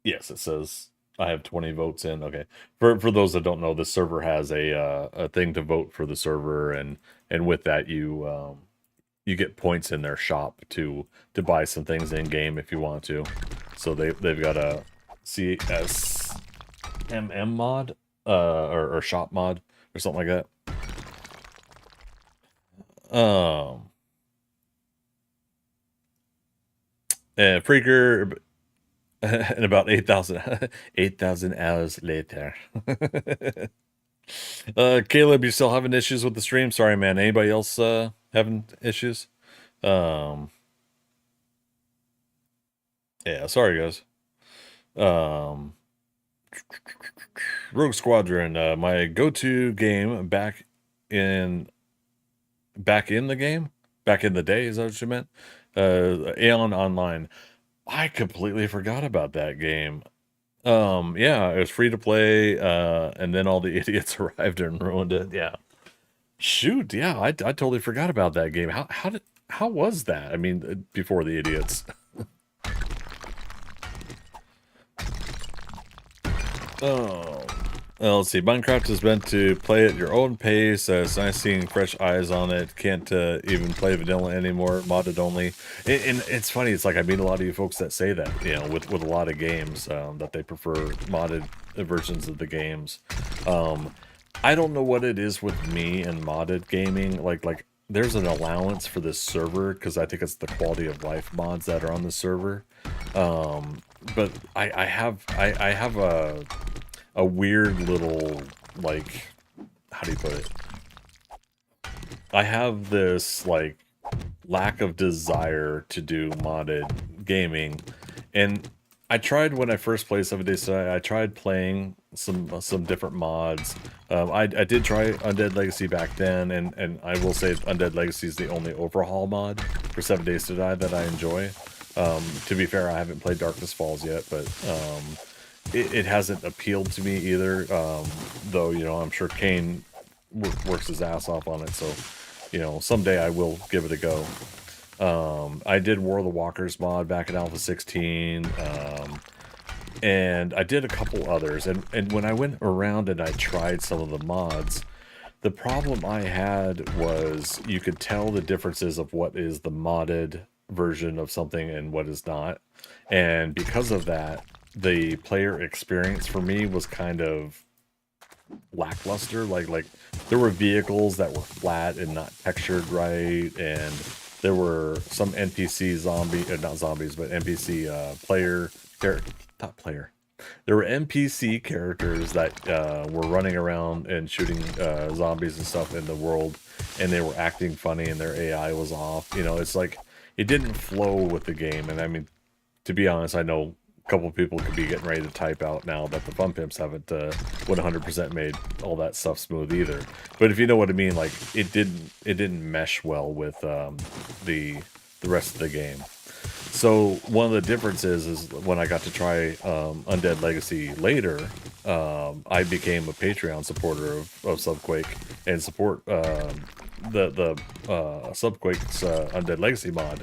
Yes, it says I have 20 votes in. Okay. For those that don't know, the server has a thing to vote for the server, and with that you get points in their shop to buy some things in game if you want to. So they've got a CSMM mod, or shop mod or something like that. And Freaker, and about 8,000 hours later. Caleb, you still having issues with the stream? Sorry, man. Anybody else having issues? Yeah, sorry, guys. Rogue Squadron, my go-to game back in the game? Back in the day, is that what you meant? Aeon Online. I completely forgot about that game. Yeah, it was free to play, and then all the idiots arrived and ruined it. Yeah. Shoot, yeah, I totally forgot about that game. How was that? I mean, before the idiots. Oh. Well, let's see. Minecraft is meant to play at your own pace. It's nice seeing fresh eyes on it. Can't even play vanilla anymore. Modded only. And it's funny. It's like I meet a lot of you folks that say that, you know, with a lot of games, that they prefer modded versions of the games. I don't know what it is with me and modded gaming. Like there's an allowance for this server because I think it's the quality of life mods that are on the server. But I have a weird little, like, how do you put it? I have this, like, lack of desire to do modded gaming. And I tried when I first played 7 Days to Die, I tried playing some different mods. I did try Undead Legacy back then, and I will say Undead Legacy is the only overhaul mod for 7 Days to Die that I enjoy. To be fair, I haven't played Darkness Falls yet, but it hasn't appealed to me either, though, you know, I'm sure Kane works his ass off on it, so, you know, someday I will give it a go. I did War of the Walkers mod back in Alpha 16, and I did a couple others, and when I went around and I tried some of the mods, the problem I had was you could tell the differences of what is the modded version of something and what is not, and because of that, the player experience for me was kind of lackluster. Like there were vehicles that were flat and not textured right, and there were some NPC not zombies, but NPC there were NPC characters that were running around and shooting zombies and stuff in the world, and they were acting funny and their AI was off. You know, it's like it didn't flow with the game. And I mean, to be honest, I know a couple of people could be getting ready to type out now that the Fun Pimps haven't 100% made all that stuff smooth either. But if you know what I mean, like it didn't mesh well with the rest of the game. So one of the differences is when I got to try Undead Legacy later, I became a Patreon supporter of Subquake and support the Subquake's Undead Legacy mod.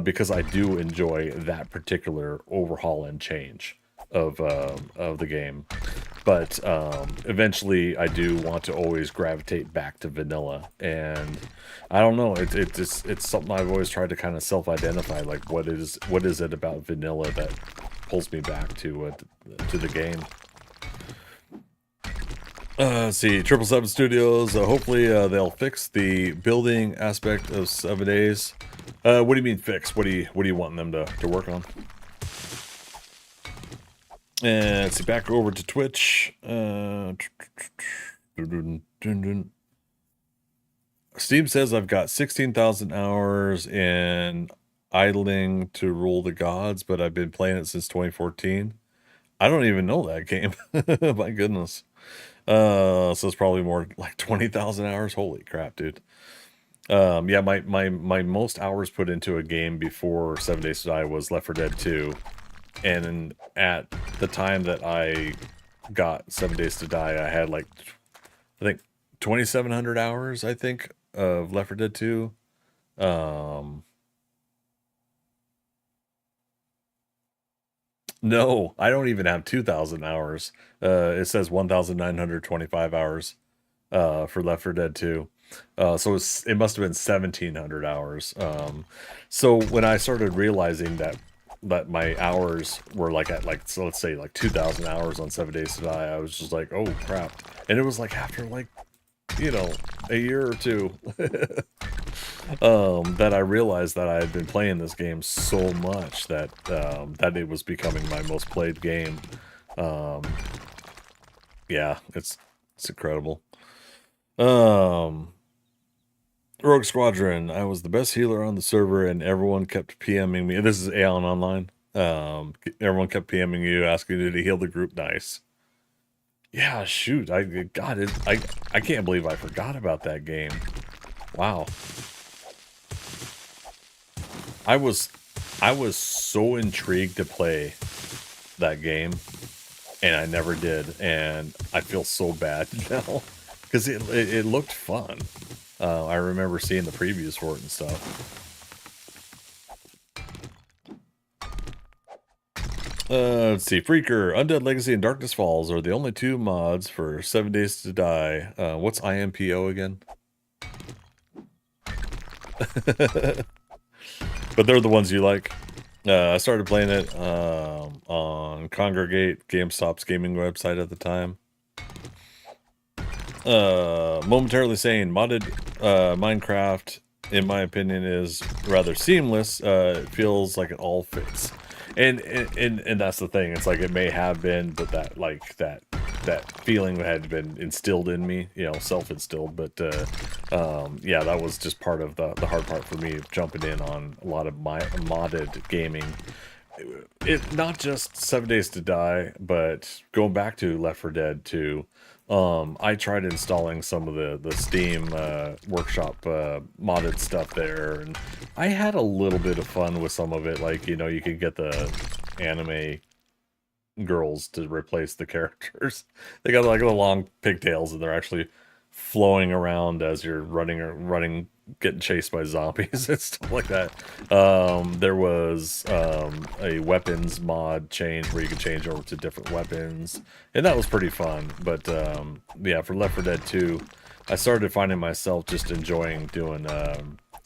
Because I do enjoy that particular overhaul and change of the game, but eventually I do want to always gravitate back to vanilla, and I don't know. It's something I've always tried to kind of self-identify. Like what is it about vanilla that pulls me back to the game? Let's see, 777 Studios. Hopefully they'll fix the building aspect of 7 Days. What do you mean fix? What do you want them to work on? And let's see, back over to Twitch. Steam says I've got 16,000 hours in Idling to Rule the Gods, but I've been playing it since 2014. I don't even know that game. My goodness. So it's probably more like 20,000 hours. Holy crap, dude. Yeah, my most hours put into a game before 7 Days to Die was Left 4 Dead 2. And at the time that I got 7 Days to Die, I had like, I think 2,700 hours, I think, of Left 4 Dead 2. No, I don't even have 2,000 hours. It says 1,925 hours for Left 4 Dead 2. So it must have been 1,700 hours. So when I started realizing that my hours were like at like, so let's say like 2,000 hours on 7 Days to Die, I was just like, oh crap. And it was like after like, you know, a year or two. that I realized that I had been playing this game so much that that it was becoming my most played game. Yeah, it's incredible. Rogue Squadron. I was the best healer on the server, and everyone kept PMing me. This is Aeon Online. Everyone kept PMing you, asking you to heal the group. Nice. Yeah, shoot. I can't believe I forgot about that game. Wow. I was so intrigued to play that game, and I never did, and I feel so bad now because it looked fun. I remember seeing the previews for it and stuff. Let's see. Freaker, Undead Legacy, and Darkness Falls are the only two mods for 7 Days to Die. What's IMPO again? But they're the ones you like. I started playing it on Congregate, GameStop's gaming website at the time. Momentarily saying modded Minecraft, in my opinion, is rather seamless. It feels like it all fits. And that's the thing. It's like it may have been, but that feeling had been instilled in me, you know, self-instilled. But yeah, that was just part of the hard part for me of jumping in on a lot of my modded gaming. It not just 7 Days to Die, but going back to Left 4 Dead 2. I tried installing some of the Steam workshop modded stuff there, and I had a little bit of fun with some of it. Like, you know, you could get the anime girls to replace the characters. They got like the long pigtails, and they're actually flowing around as you're running, getting chased by zombies and stuff like that. There was a weapons mod change where you could change over to different weapons, and that was pretty fun. But yeah, for Left 4 Dead 2, I started finding myself just enjoying doing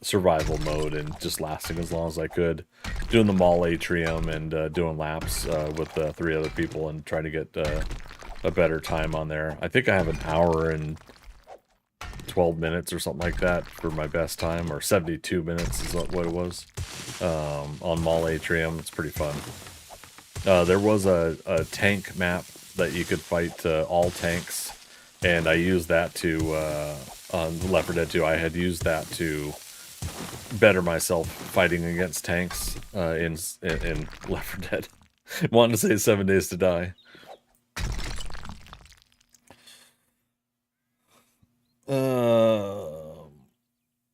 survival mode and just lasting as long as I could, doing the mall atrium and doing laps with 3 other people and trying to get a better time on there. I think I have an hour and 12 minutes or something like that for my best time, or 72 minutes is what it was on mall atrium. It's pretty fun. There was a tank map that you could fight all tanks, and I used that to on Left 4 Dead 2. I had used that to better myself fighting against tanks in Left 4 Dead. Wanted to say 7 Days to Die.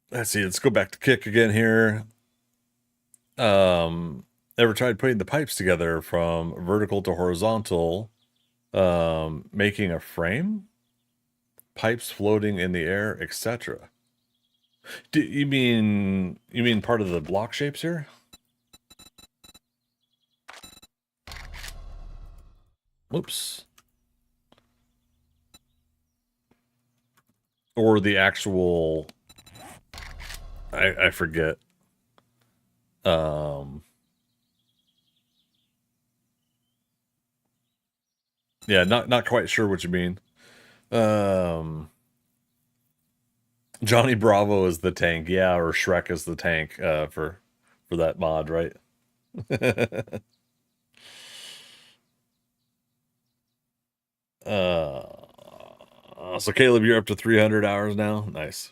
Let's see. Let's go back to Kick again here. Ever tried putting the pipes together from vertical to horizontal, making a frame, pipes floating in the air, etc.? Do you mean part of the block shapes here? Oops. Or the actual, I forget. Yeah, not quite sure what you mean. Johnny Bravo is the tank, yeah, or Shrek is the tank for that mod, right? So Caleb, you're up to 300 hours now. Nice.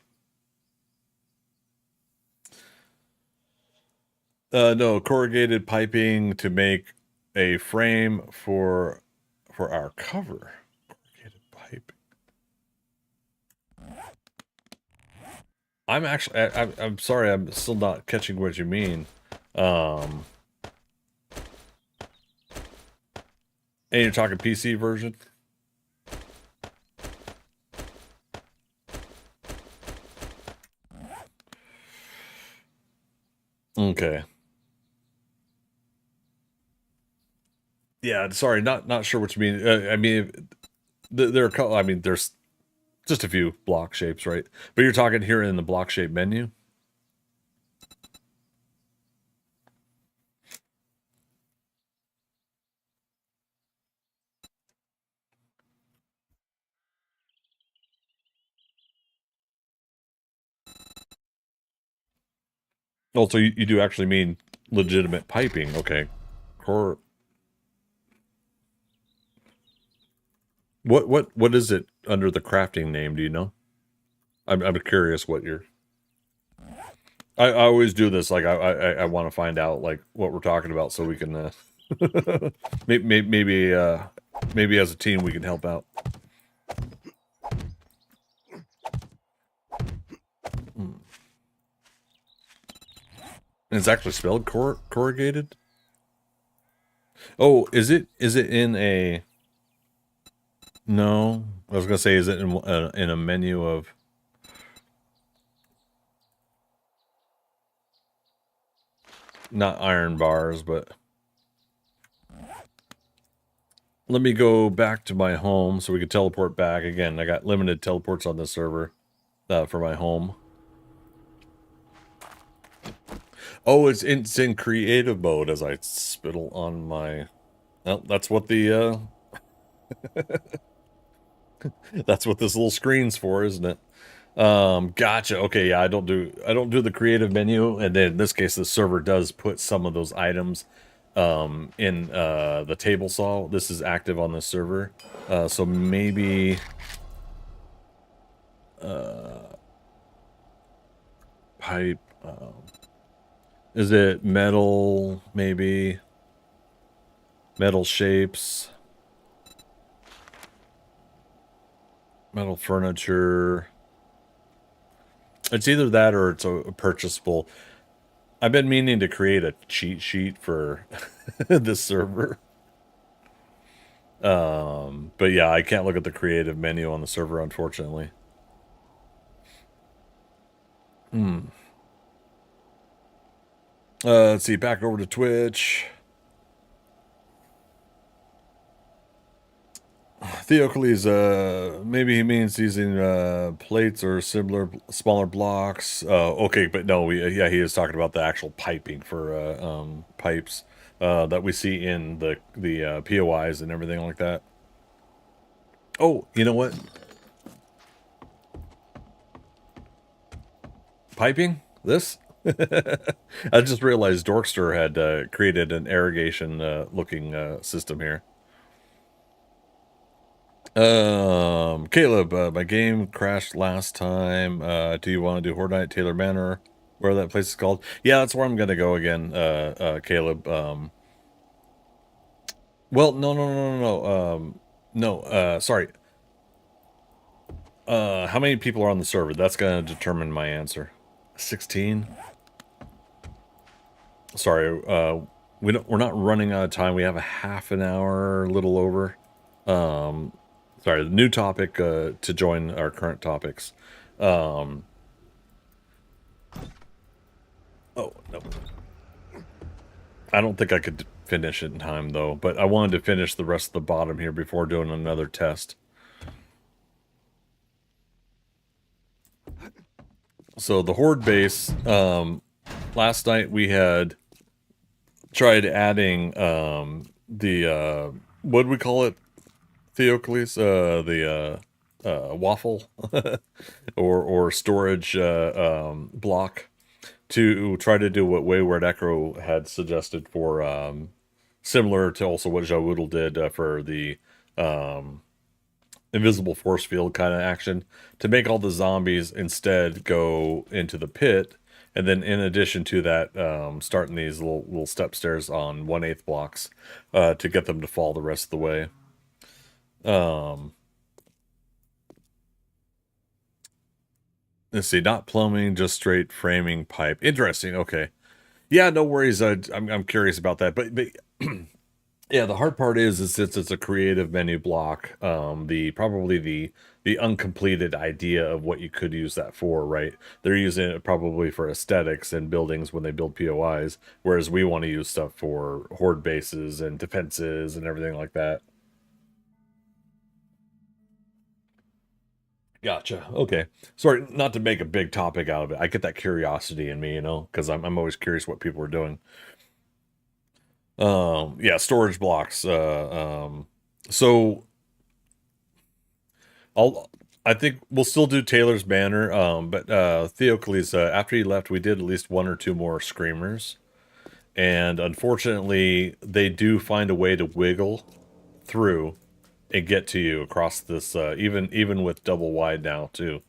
No, corrugated piping to make a frame for our cover. Corrugated piping. I'm sorry, I'm still not catching what you mean. And you're talking PC version? Okay. Yeah, sorry, not sure what you mean. I mean, there are I mean, there's just a few block shapes, right? But you're talking here in the block shape menu. Oh, so you do actually mean legitimate piping. Okay. Core. What is it under the crafting name? Do you know? I'm curious what you're. I always do this. Like I want to find out like what we're talking about so we can maybe as a team we can help out. And it's actually spelled corrugated. Oh, is it in a? No, I was gonna say, is it in a menu of? Not iron bars, but let me go back to my home so we can teleport back again. I got limited teleports on this server for my home. Oh, it's in creative mode as I spittle on my. Well, that's what the that's what this little screen's for, isn't it? Gotcha. Okay, yeah, I don't do the creative menu, and then in this case, the server does put some of those items in the table saw. This is active on this server, so maybe pipe. Is it metal? Maybe metal shapes, metal furniture. It's either that or it's a purchasable. I've been meaning to create a cheat sheet for this server. But yeah, I can't look at the creative menu on the server, unfortunately. Let's see, back over to Twitch. Theocles, maybe he means using plates or similar smaller blocks. Okay, but no, yeah, he is talking about the actual piping for pipes that we see in the POIs and everything like that. Oh, you know what? Piping? This? I just realized Dorkster had created an irrigation looking system here. Caleb, my game crashed last time. Do you want to do Horde Night Taylor Manor? Where that place is called? Yeah, that's where I'm gonna go again, Caleb. Well, no, sorry. How many people are on the server? That's gonna determine my answer. 16? Sorry, we're not running out of time. We have a half an hour, a little over. Sorry, the new topic to join our current topics. Oh, no. I don't think I could finish it in time, though. But I wanted to finish the rest of the bottom here before doing another test. So the Horde base, last night we had tried adding the, what do we call it, Theocles? The waffle or storage block to try to do what Wayward Echo had suggested for similar to also what Jawoodle did for the invisible force field kind of action, to make all the zombies instead go into the pit, and then in addition to that, starting these little step stairs on 1/8 blocks to get them to fall the rest of the way. Let's see, not plumbing, just straight framing pipe. Interesting. Okay, yeah, no worries. I'm curious about that, but yeah, the hard part is since it's a creative menu block, probably the uncompleted idea of what you could use that for, right? They're using it probably for aesthetics and buildings when they build POIs, whereas we want to use stuff for horde bases and defenses and everything like that. Gotcha. Okay. Sorry, not to make a big topic out of it. I get that curiosity in me, because I'm always curious what people are doing. Yeah, storage blocks. So I think we'll still do Taylor's banner. But Theocles, after he left, we did at least 1 or 2 more screamers, and unfortunately, they do find a way to wiggle through and get to you across this. Even with double wide now too.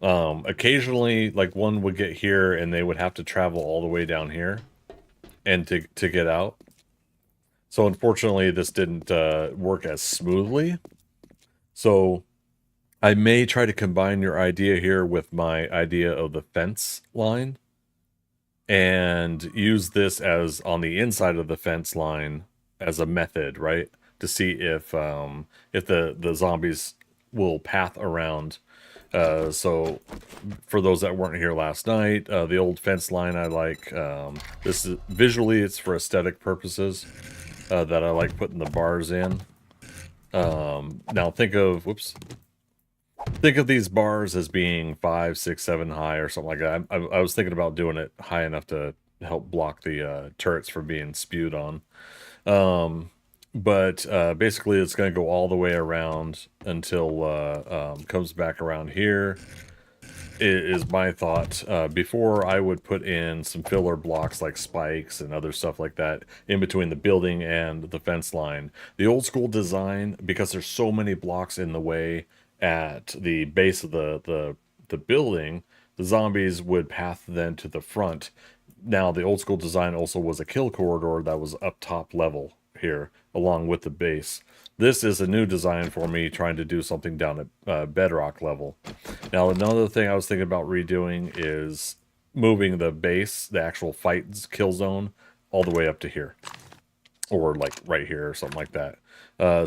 Occasionally, like one would get here, and they would have to travel all the way down here, and to get out. So unfortunately, this didn't work as smoothly. So I may try to combine your idea here with my idea of the fence line and use this as on the inside of the fence line as a method, right? To see if the zombies will path around. So for those that weren't here last night, the old fence line I like. This is visually, it's for aesthetic purposes that I like putting the bars in. Now think of these bars as being 5, 6, 7 high or something like that. I was thinking about doing it high enough to help block the turrets from being spewed on. But basically it's going to go all the way around until comes back around here. Is my thought. Before I would put in some filler blocks like spikes and other stuff like that in between the building and the fence line. The old school design, because there's so many blocks in the way at the base of the building, the zombies would path then to the front. Now the old school design also was a kill corridor that was up top level here along with the base. This is a new design for me, trying to do something down at bedrock level. Now, another thing I was thinking about redoing is moving the base, the actual fight kill zone, all the way up to here. Or like right here or something like that.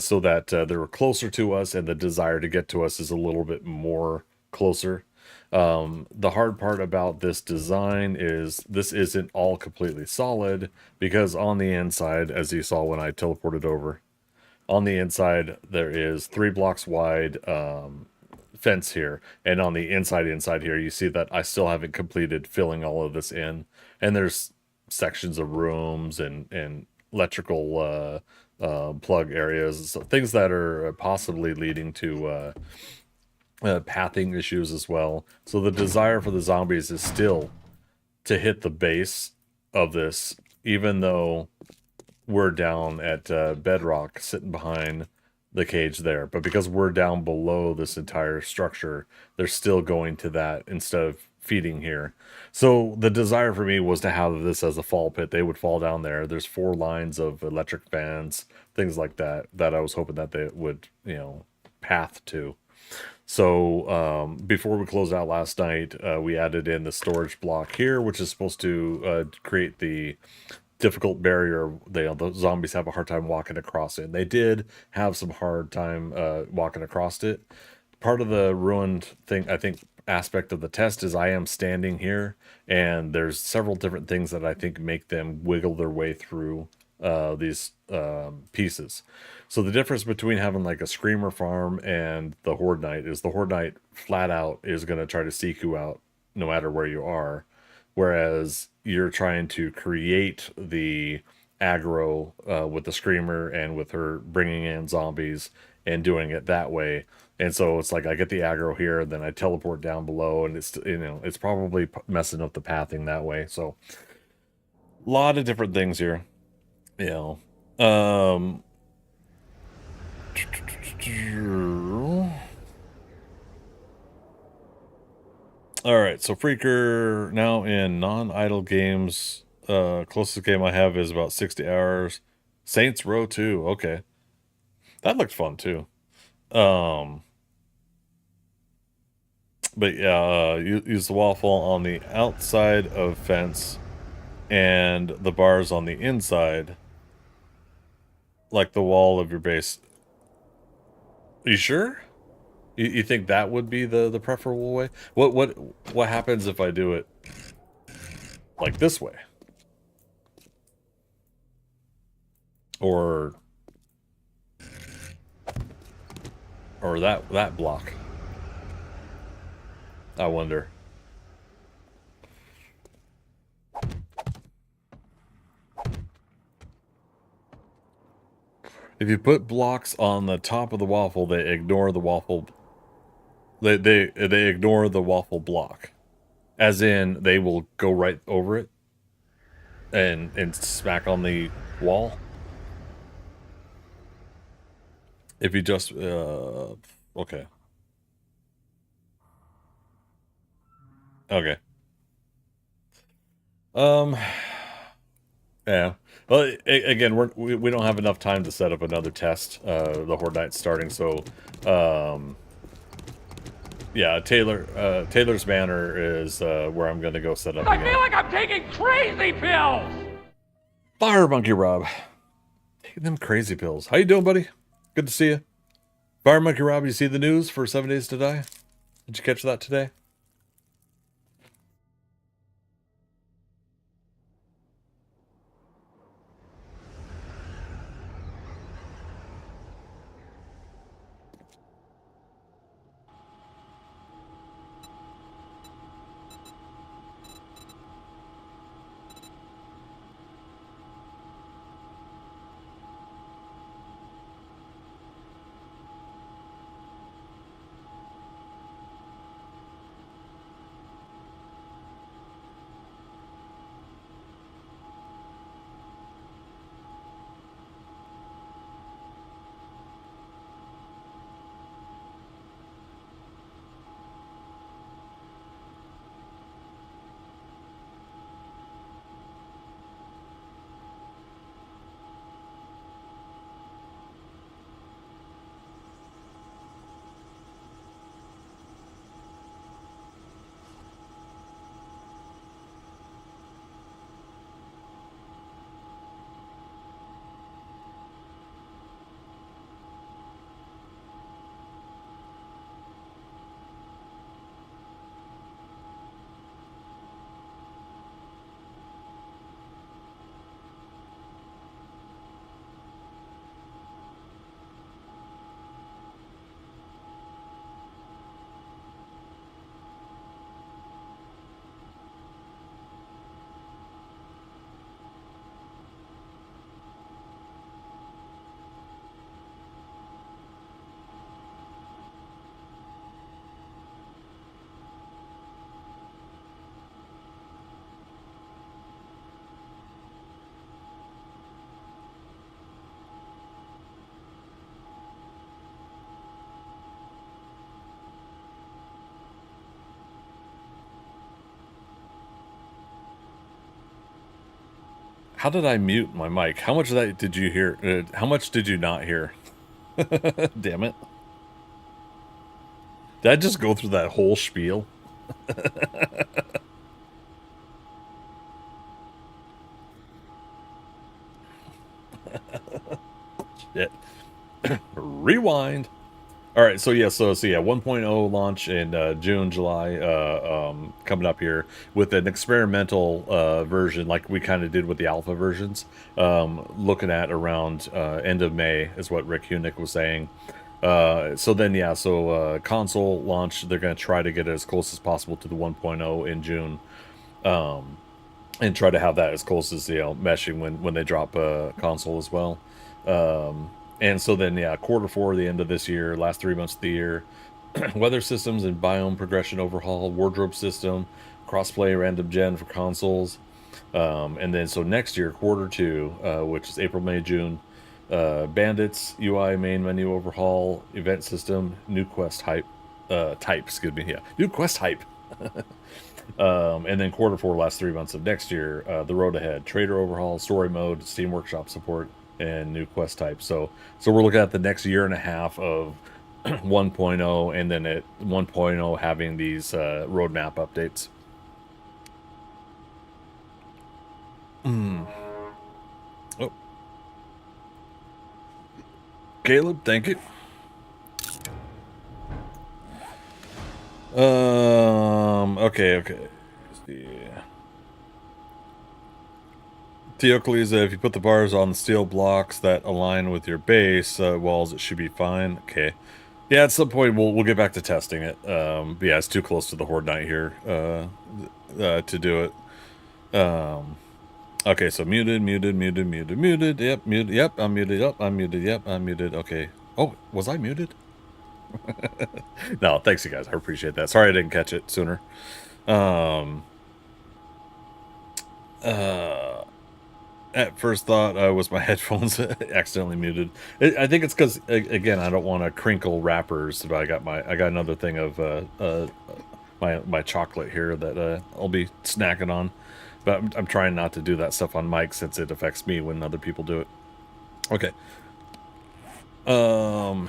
So that they're closer to us and the desire to get to us is a little bit more closer. The hard part about this design is this isn't all completely solid, because on the inside, as you saw when I teleported over, on the inside, there is 3 blocks wide fence here. And on the inside here, you see that I still haven't completed filling all of this in. And there's sections of rooms and electrical plug areas, so things that are possibly leading to pathing issues as well. So the desire for the zombies is still to hit the base of this, even though we're down at bedrock sitting behind the cage there. But because we're down below this entire structure, they're still going to that instead of feeding here. So the desire for me was to have this as a fall pit. They would fall down there. There's 4 lines of electric fans, things like that I was hoping that they would, path to. So before we closed out last night, we added in the storage block here, which is supposed to create the difficult barrier. The zombies have a hard time walking across it. And they did have some hard time walking across it. Part of the ruined thing, I think, aspect of the test is I am standing here, and there's several different things that I think make them wiggle their way through these pieces. So the difference between having like a screamer farm and the horde knight is the horde knight flat out is going to try to seek you out no matter where you are, whereas you're trying to create the aggro with the screamer and with her bringing in zombies and doing it that way. And so it's like I get the aggro here, and then I teleport down below, and it's it's probably messing up the pathing that way. So a lot of different things here. All right, so Freaker now in non-idle games. Closest game I have is about 60 hours. Saints Row 2. Okay, that looked fun too. But yeah, use the waffle on the outside of fence and the bars on the inside, like the wall of your base. Are you sure? You think that would be the preferable way? What happens if I do it like this way? Or that block? I wonder. If you put blocks on the top of the waffle, they ignore the waffle They ignore the waffle block, as in they will go right over it and smack on the wall. If you just okay. Okay. Yeah. Well, again, we don't have enough time to set up another test. The Horde Night's starting, so yeah, Taylor's Banner is where I'm gonna go set up I again. feel like I'm taking crazy pills! Fire Monkey Rob. Taking them crazy pills. How you doing, buddy? Good to see you. Fire Monkey Rob, you see the news for 7 Days to Die? Did you catch that today? How did I mute my mic? How much of that did you hear? How much did you not hear? Damn it. Did I just go through that whole spiel? Shit. Rewind. All right, so yeah, 1.0 launch in June, July, coming up here with an experimental version, like we kind of did with the alpha versions. Looking at around end of May is what Rick Hunick was saying. Console launch, they're going to try to get it as close as possible to the 1.0 in June, and try to have that as close as meshing when they drop console as well. And so then, quarter four, the end of this year, last 3 months of the year, weather systems and biome progression overhaul, wardrobe system, crossplay random gen for consoles. And then, so next year, quarter two, which is April, May, June, bandits, UI main menu overhaul, event system, new quest hype, new quest hype. And then quarter four, last 3 months of next year, the road ahead, trader overhaul, story mode, Steam Workshop support, and new quest type. So we're looking at the next year and a half of 1.0, and then at 1.0 having these roadmap updates. Oh, Caleb, thank you. Okay. Yeah. Theocles, if you put the bars on the steel blocks that align with your base walls, it should be fine. Okay. Yeah, at some point we'll get back to testing it. But yeah, it's too close to the Horde Night here to do it. Okay, so muted. Yep, muted. Yep, I'm muted. Yep, I'm muted. Okay. Oh, was I muted? No, thanks you guys. I appreciate that. Sorry I didn't catch it sooner. At first thought was my headphones accidentally muted. I think it's because again I don't want to crinkle wrappers, but I got another thing of my chocolate here that I'll be snacking on, but I'm trying not to do that stuff on mic since it affects me when other people do it. Okay. Oh,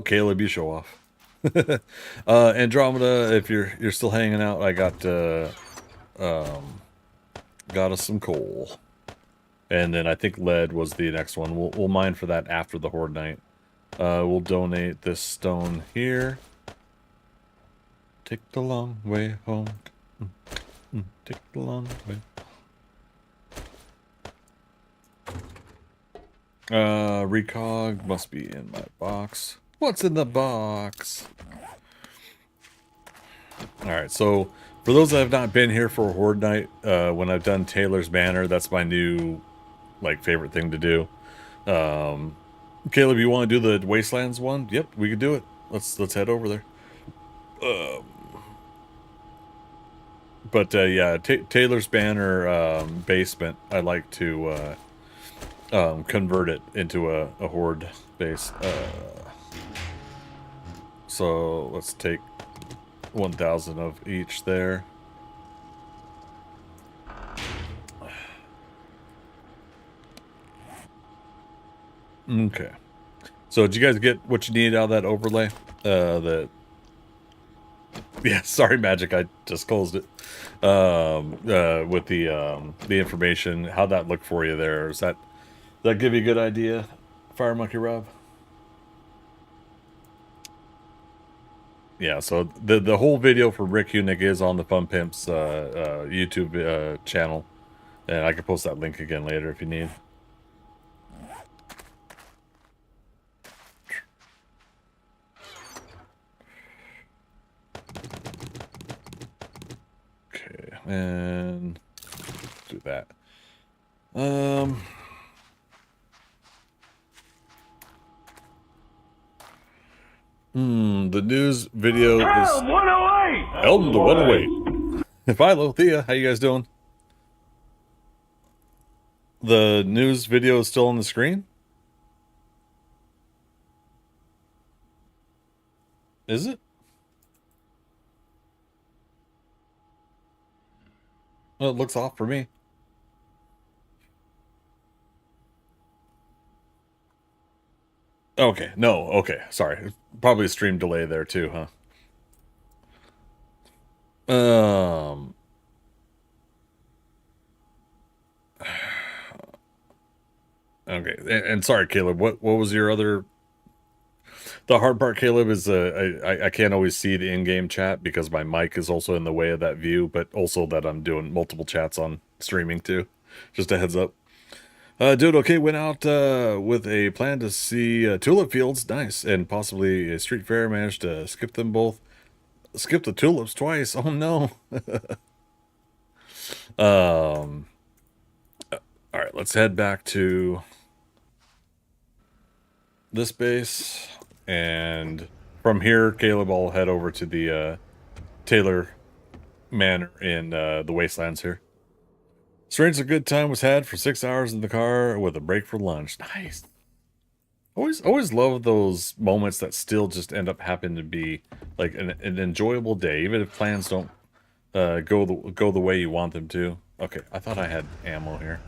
Caleb, you show off. Andromeda, if you're still hanging out, I got us some coal, and then I think lead was the next one. We'll mine for that after the Horde night. We'll donate this stone here. Take the long way home. Take the long way. Recog must be in my box. What's in the box? Alright, so for those that have not been here for Horde Night, when I've done Taylor's Manor, that's my new, like, favorite thing to do. Caleb, you want to do the Wastelands one? Yep, we could do it. Let's head over there. Yeah, Taylor's Banner basement, I like to convert it into a Horde base. So let's take 1,000 of each there. Okay. So did you guys get what you needed out of that overlay? Yeah, sorry, Magic, I just closed it. With the information, how'd that look for you there? Does that give you a good idea, Fire Monkey Rob? Yeah, so the whole video for Rick Hunick is on the Fun Pimps YouTube channel, and I can post that link again later if you need. Okay, and do that. The news video is Elm 108! Elm the 108. Philo, Thea, how you guys doing? The news video is still on the screen? Is it? Well, it looks off for me. Okay, no, okay, sorry. Probably a stream delay there too, huh? Okay, and sorry, Caleb, what was your other... The hard part, Caleb, is I can't always see the in-game chat because my mic is also in the way of that view, but also that I'm doing multiple chats on streaming too. Just a heads up. Dude, okay, went out with a plan to see tulip fields, nice, and possibly a street fair. Managed to skip them both. Skip the tulips twice. Oh no. All right, let's head back to this base, and from here, Caleb, I'll head over to the Taylor Manor in the Wastelands here. Strange a good time was had for 6 hours in the car with a break for lunch. Nice. Always love those moments that still just end up happening to be like an enjoyable day, even if plans don't go the way you want them to. Okay, I thought I had ammo here.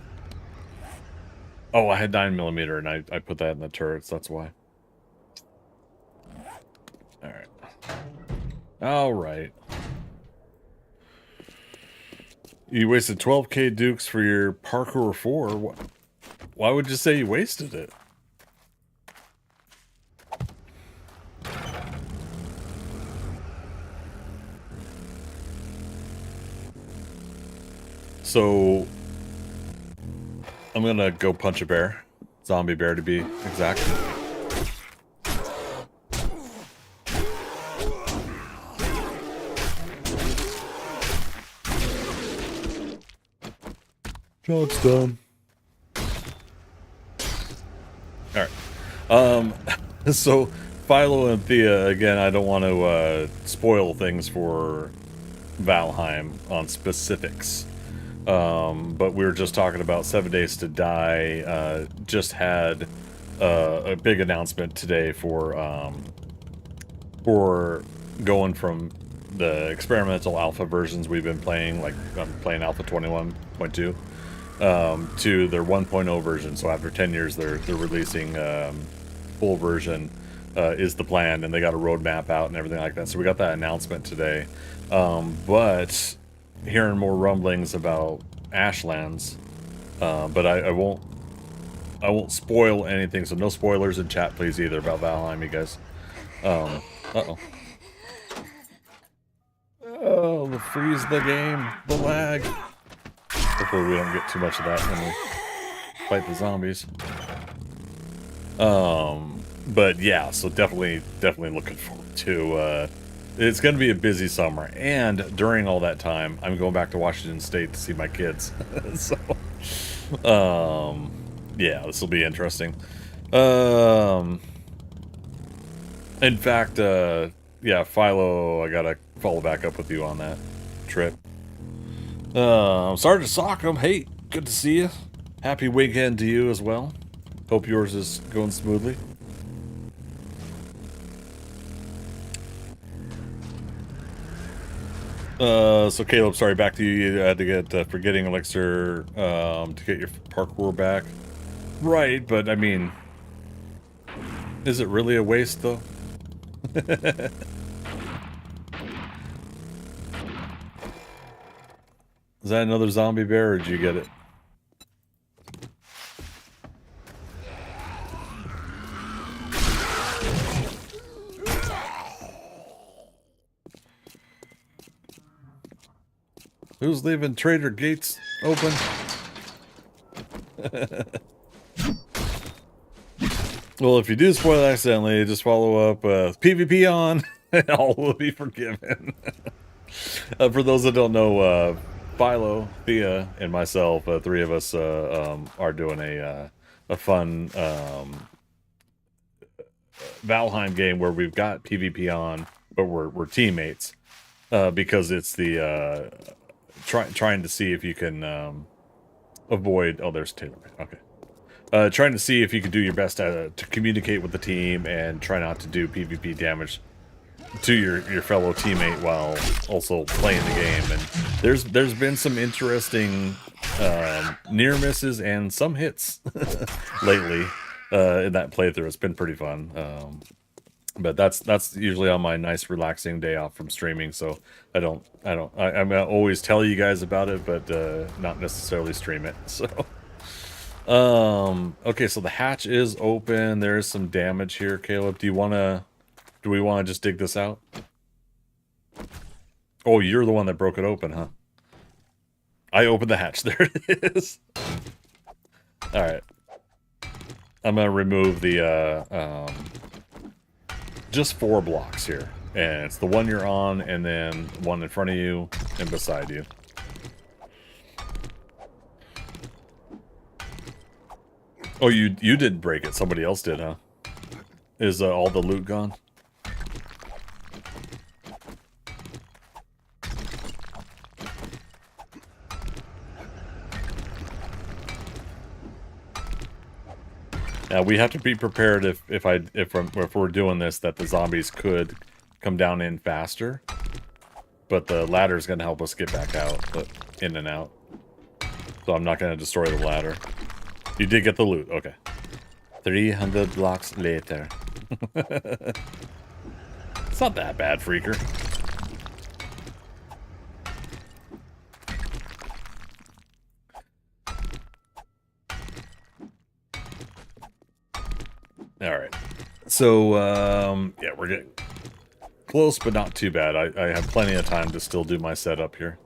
Oh, I had 9mm and I put that in the turrets. That's why. All right. All right. You wasted 12k Dukes for your Parkour 4. Why would you say you wasted it? So, I'm gonna go punch a bear. Zombie bear to be exact. Job's done. Alright. So Philo and Thea, again, I don't want to spoil things for Valheim on specifics. But we were just talking about 7 Days to Die. Just had a big announcement today for going from the experimental alpha versions we've been playing, like I'm playing Alpha 21.2, to their 1.0 version. So after 10 years, they're releasing full version is the plan, and they got a roadmap out and everything like that. So we got that announcement today. But hearing more rumblings about Ashlands, but I won't spoil anything. So no spoilers in chat, please, either about Valheim, you guys. Uh-oh. Oh, the freeze the game, the lag. Hopefully we don't get too much of that when we fight the zombies. But yeah, so definitely looking forward to, it's going to be a busy summer. And during all that time, I'm going back to Washington State to see my kids. So, yeah, this will be interesting. In fact, yeah, Philo, I gotta follow back up with you on that trip. Sergeant Sockham, hey, good to see you. Happy weekend to you as well. Hope yours is going smoothly. So Caleb, sorry, back to you. You had to get forgetting elixir to get your parkour back. Right, but I mean, is it really a waste though? Is that another zombie bear, or did you get it? Who's leaving trader gates open? Well, if you do spoil it accidentally, just follow up PvP on, and all will be forgiven. For those that don't know, Philo, Thea, and myself, three of us are doing a fun Valheim game where we've got PvP on, but we're teammates because it's the trying to see if you can avoid. Oh, there's Taylor. Okay. Trying to see if you can do your best to communicate with the team and try not to do PvP damage to your fellow teammate while also playing the game. And there's been some interesting near misses and some hits lately in that playthrough. It's been pretty fun. But that's usually on my nice relaxing day off from streaming, so I'm gonna always tell you guys about it, but not necessarily stream it. So okay, so the hatch is open. There's some damage here, Caleb. Do we want to just dig this out? Oh, you're the one that broke it open, huh? I opened the hatch. There it is. All right. I'm gonna remove the just 4 blocks here, and it's the one you're on, and then one in front of you and beside you. Oh, you didn't break it. Somebody else did, huh? Is all the loot gone? We have to be prepared if we're doing this, that the zombies could come down in faster, but the ladder is going to help us get back out, in and out. So I'm not going to destroy the ladder. You did get the loot, okay. 300 blocks later. It's not that bad, Freaker. Alright. So, yeah, we're getting close, but not too bad. I have plenty of time to still do my setup here.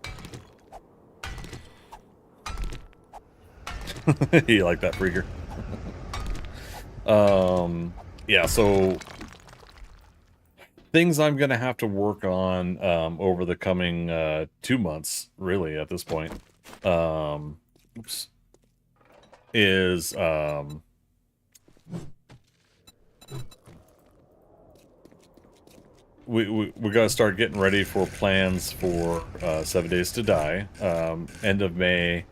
You like that, Freaker? Yeah, so things I'm gonna have to work on over the coming 2 months, really, at this point. Oops. Is we got to start getting ready for plans for 7 Days to Die. End of May.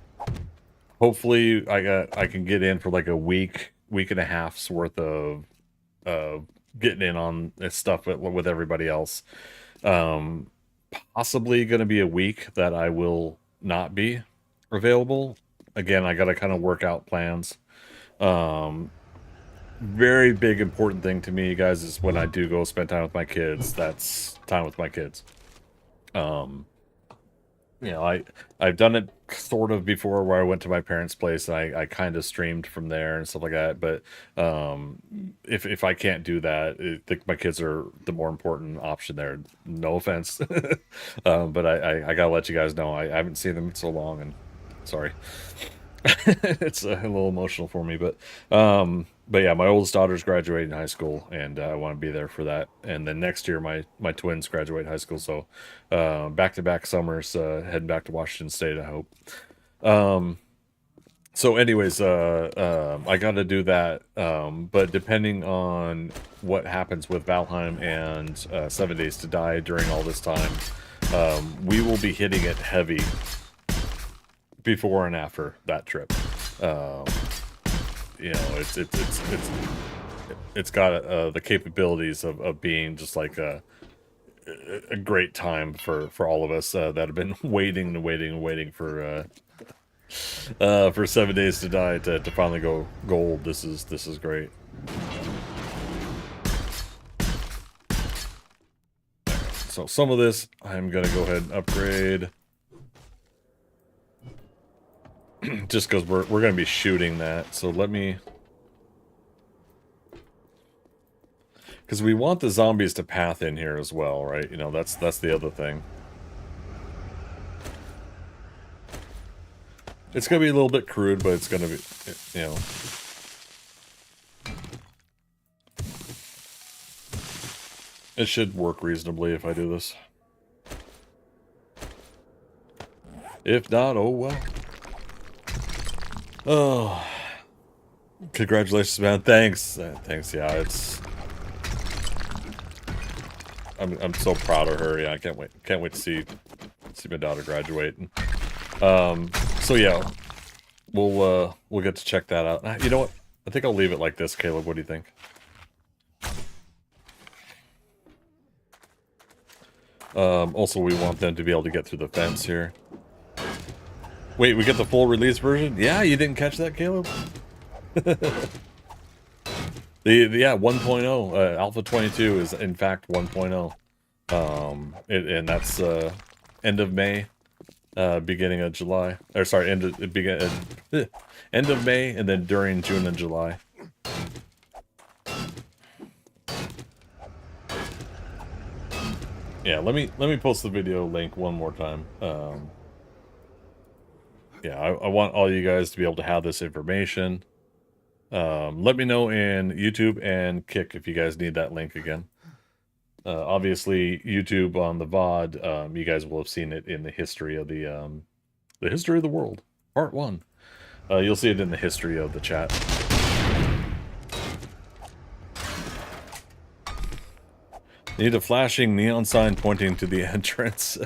Hopefully, I can get in for like a week and a half's worth of getting in on this stuff with everybody else. Possibly going to be a week that I will not be available. Again, I got to kind of work out plans. Very big important thing to me, guys, is when I do go spend time with my kids, that's time with my kids. You know, I've done it sort of before where I went to my parents' place and I kind of streamed from there and stuff like that. But if I can't do that, I think my kids are the more important option there. No offense, but I gotta let you guys know I haven't seen them in so long, and sorry. It's a little emotional for me, but yeah, my oldest daughter's graduating high school, and I want to be there for that. And then next year, my twins graduate high school, so back-to-back summers, heading back to Washington State, I hope. So anyways, I got to do that, but depending on what happens with Valheim and 7 Days to Die during all this time, we will be hitting it heavy before and after that trip. You know, it's got the capabilities of being just like a great time for all of us that have been waiting for 7 Days to Die to finally go gold. This is great. So some of this I'm gonna go ahead and upgrade. Just because we're going to be shooting that, so let me... Because we want the zombies to path in here as well, right? You know, that's the other thing. It's going to be a little bit crude, but it's going to be, you know... It should work reasonably if I do this. If not, oh well. Oh, congratulations, man! Thanks, thanks. Yeah, it's. I'm so proud of her. Yeah, I can't wait to see my daughter graduate. So yeah, we'll get to check that out. You know what? I think I'll leave it like this, Caleb. What do you think? Also, we want them to be able to get through the fence here. Wait, we get the full release version? Yeah, you didn't catch that, Caleb? Yeah, 1.0, Alpha 22 is in fact 1.0. And that's end of May, beginning of July. Or sorry, end of May, and then during June and July. Yeah, let me post the video link one more time. Yeah, I want all you guys to be able to have this information. Let me know in YouTube and Kick if you guys need that link again. Obviously, YouTube on the VOD, you guys will have seen it in the history of the history of the world, Part 1. You'll see it in the history of the chat. Need a flashing neon sign pointing to the entrance.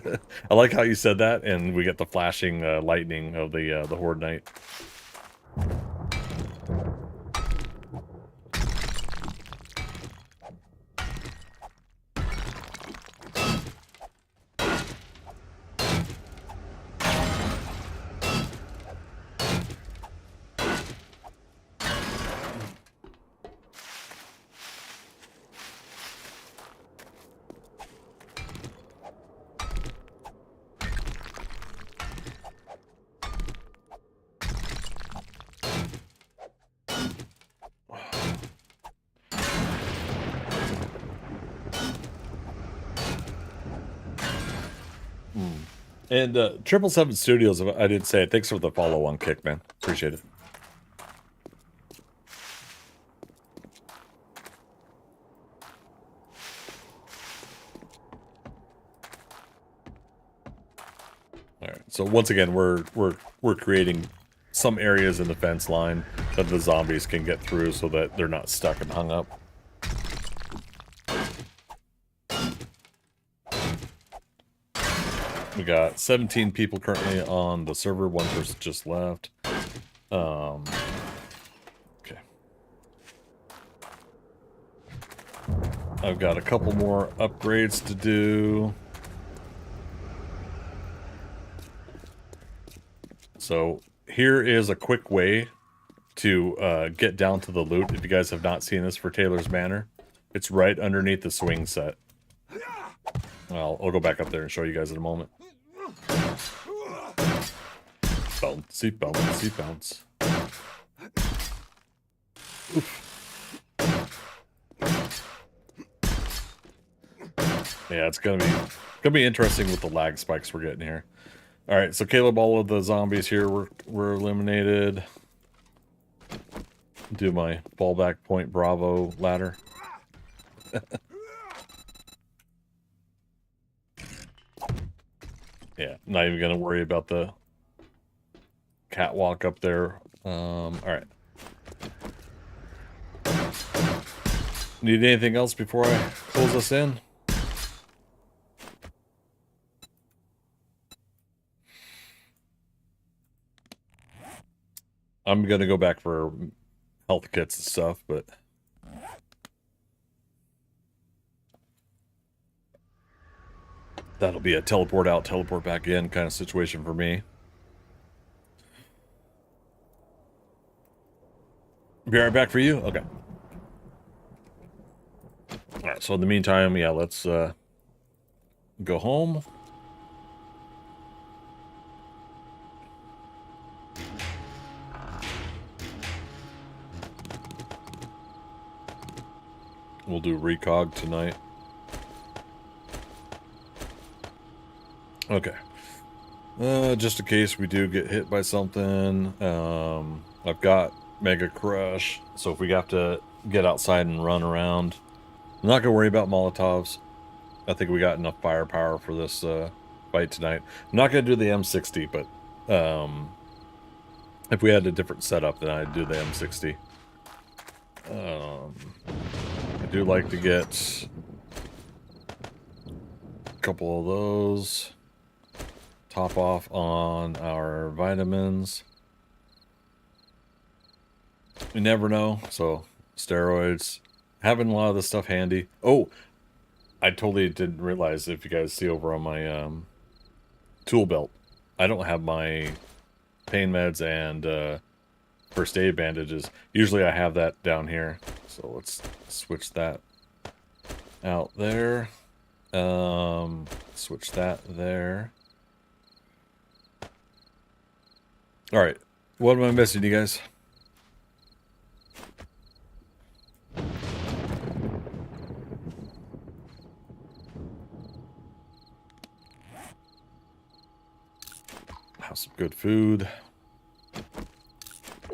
I like how you said that, and we get the flashing lightning of the Horde Knight. And 777 Studios, I did say it. Thanks for the follow on Kick, man. Appreciate it. All right. So once again, we're creating some areas in the fence line that the zombies can get through, so that they're not stuck and hung up. We got 17 people currently on the server. One person just left. Okay. I've got a couple more upgrades to do. So here is a quick way to get down to the loot. If you guys have not seen this for Taylor's Manor, it's right underneath the swing set. Well, I'll go back up there and show you guys in a moment. Bouncy, bouncy, bounce. Oof. Yeah, it's gonna be interesting with the lag spikes we're getting here. All right, so Caleb, all of the zombies here were eliminated. Do my fallback point Bravo ladder. Yeah, not even gonna worry about the catwalk up there. All right. Need anything else before I close us in? I'm gonna go back for health kits and stuff, but that'll be a teleport out, teleport back in kind of situation for me. Be right back for you? Okay. Alright, so in the meantime, yeah, let's go home. We'll do recog tonight. Okay. Just in case we do get hit by something, I've got Mega Crush, so if we have to get outside and run around, I'm not going to worry about Molotovs. I think we got enough firepower for this fight tonight. I'm not going to do the M60, but if we had a different setup, then I'd do the M60. I do like to get a couple of those. Top off on our vitamins. You never know, so steroids. Having a lot of this stuff handy. Oh, I totally didn't realize, if you guys see over on my tool belt, I don't have my pain meds and first aid bandages. Usually I have that down here, so let's switch that out there. Switch that there. All right, what am I missing, you guys? Have some good food.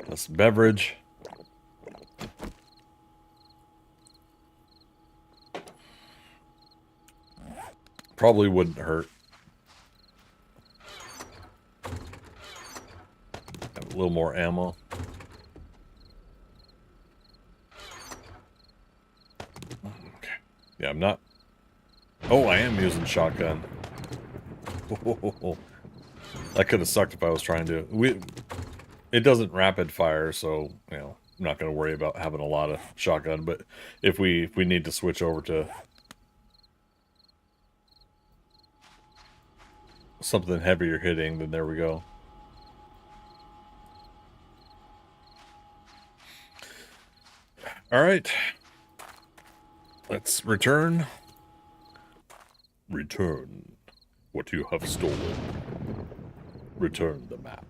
Have some beverage. Probably wouldn't hurt. Have a little more ammo. Okay. Yeah, I'm not... Oh, I am using shotgun. That could have sucked if I was trying to... It doesn't rapid fire, so, you know, I'm not going to worry about having a lot of shotgun, but if we need to switch over to something heavier hitting, then there we go. All right. Let's return. Return what you have stolen. Return the map.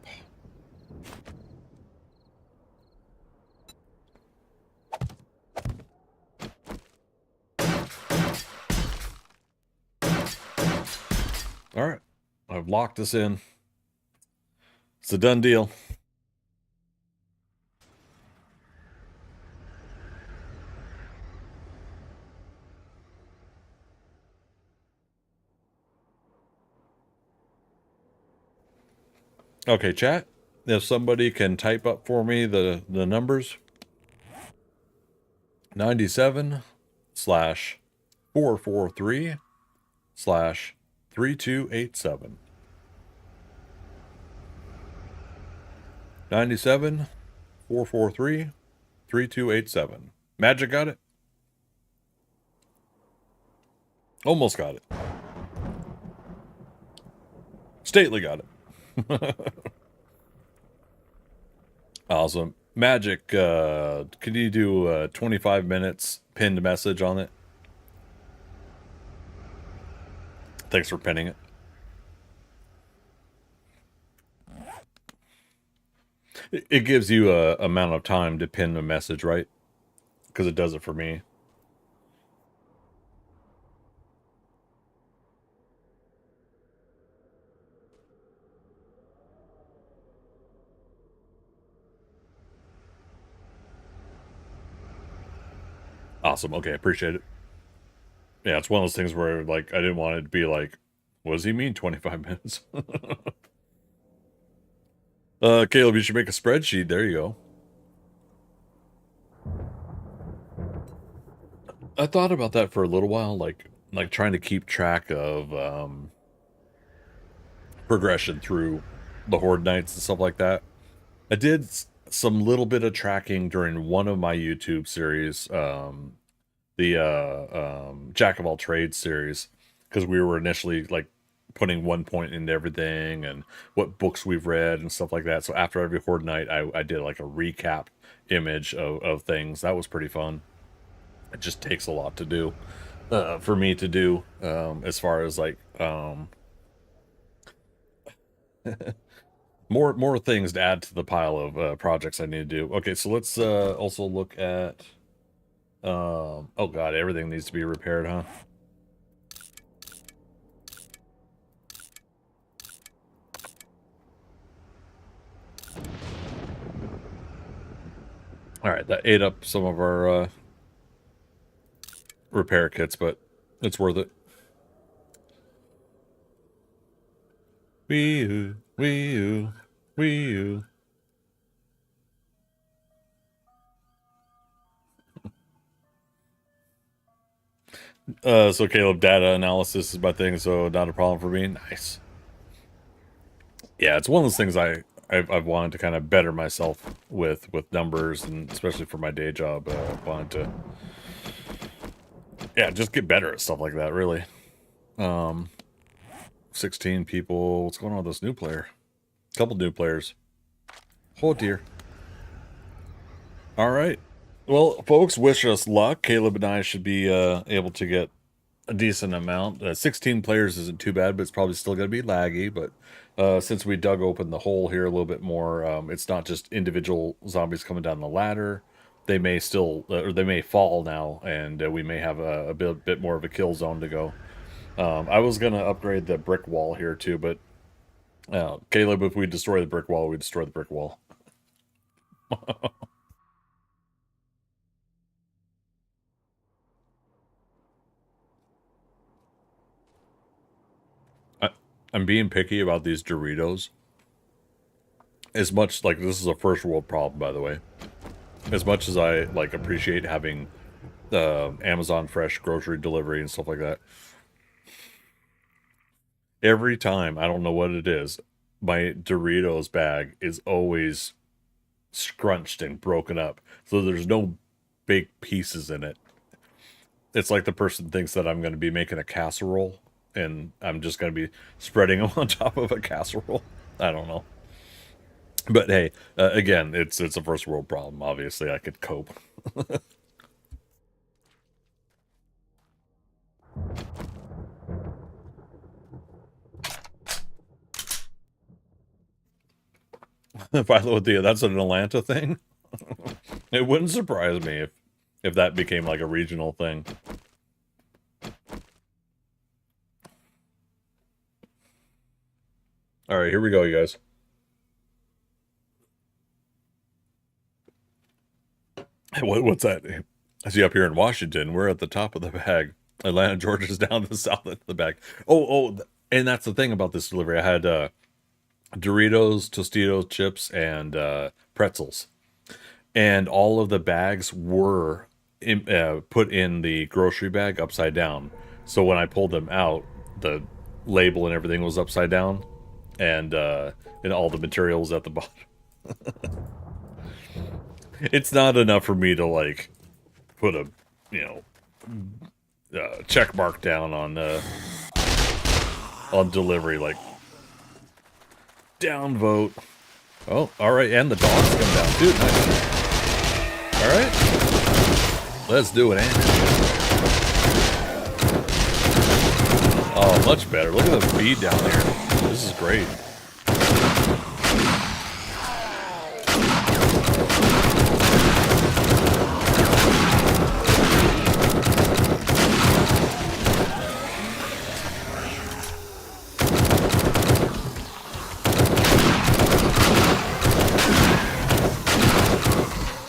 All right. I've locked us in. It's a done deal. Okay, chat. If somebody can type up for me the numbers. 97/443/3287. 97 443 3287. Magic got it. Almost got it. Stately got it. Awesome. Magic, can you do 25 minutes pinned message on it? Thanks for pinning it. It gives you a amount of time to pin the message, right? Because it does it for me. Awesome. Okay, appreciate it. Yeah, it's one of those things where, like, I didn't want it to be like, what does he mean 25 minutes? Caleb, you should make a spreadsheet. There you go. I thought about that for a little while, like trying to keep track of progression through the Horde Nights and stuff like that. I did some little bit of tracking during one of my YouTube series, the Jack of All Trades series, because we were initially like putting 1 point into everything and what books we've read and stuff like that. So after every Horde Night, I did like a recap image of things. That was pretty fun. It just takes a lot to do for me to do as far as like more things to add to the pile of projects I need to do. Okay, so let's also look at oh god, everything needs to be repaired, huh? All right, that ate up some of our repair kits, but it's worth it. Wee oo, wee oo, wee oo. So Caleb, data analysis is my thing, so not a problem for me. Nice. Yeah, it's one of those things I've wanted to kind of better myself with numbers, and especially for my day job, wanted to, yeah, just get better at stuff like that. Really. 16 people. What's going on with this new player? Couple new players. Oh dear. All right. Well, folks, wish us luck. Caleb and I should be able to get a decent amount. 16 players isn't too bad, but it's probably still going to be laggy. But since we dug open the hole here a little bit more, it's not just individual zombies coming down the ladder. They may still, or they may fall now, and we may have a bit more of a kill zone to go. I was going to upgrade the brick wall here too, but Caleb, if we destroy the brick wall, we destroy the brick wall. I'm being picky about these Doritos. As much, like, this is a first world problem, by the way. As much as I, like, appreciate having Amazon Fresh grocery delivery and stuff like that, every time, I don't know what it is, my Doritos bag is always scrunched and broken up. So there's no big pieces in it. It's like the person thinks that I'm going to be making a casserole, and I'm just going to be spreading them on top of a casserole. I don't know. But hey, again, it's a first world problem. Obviously, I could cope. Philo, that's an Atlanta thing? It wouldn't surprise me if that became like a regional thing. All right, here we go, you guys. What's that? I see up here in Washington, we're at the top of the bag. Atlanta, Georgia's down to the south of the bag. Oh, and that's the thing about this delivery. I had Doritos, Tostitos, chips, and pretzels. And all of the bags were put in the grocery bag upside down. So when I pulled them out, the label and everything was upside down. And all the material was at the bottom. It's not enough for me to, like, put a, check mark down on delivery, like, downvote. Oh, alright, and the dogs come down, too. Nice. Alright. Let's do it, Andy. Oh, much better. Look at the feed down there. This is great.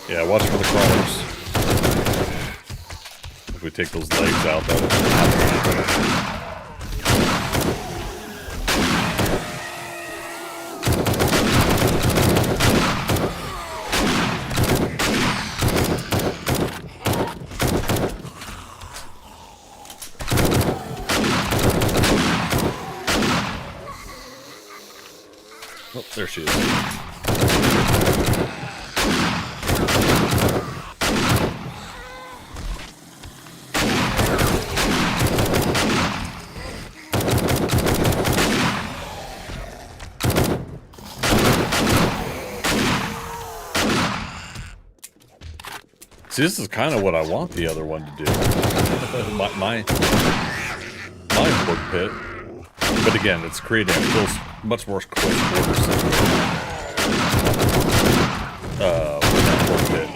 Yeah, watch for the crawlers. If we take those legs out, that'll happen. Oh, there she is. See, this is kind of what I want the other one to do. my horde pit. But again, it's creating a close, much more close quarters. Horde pit.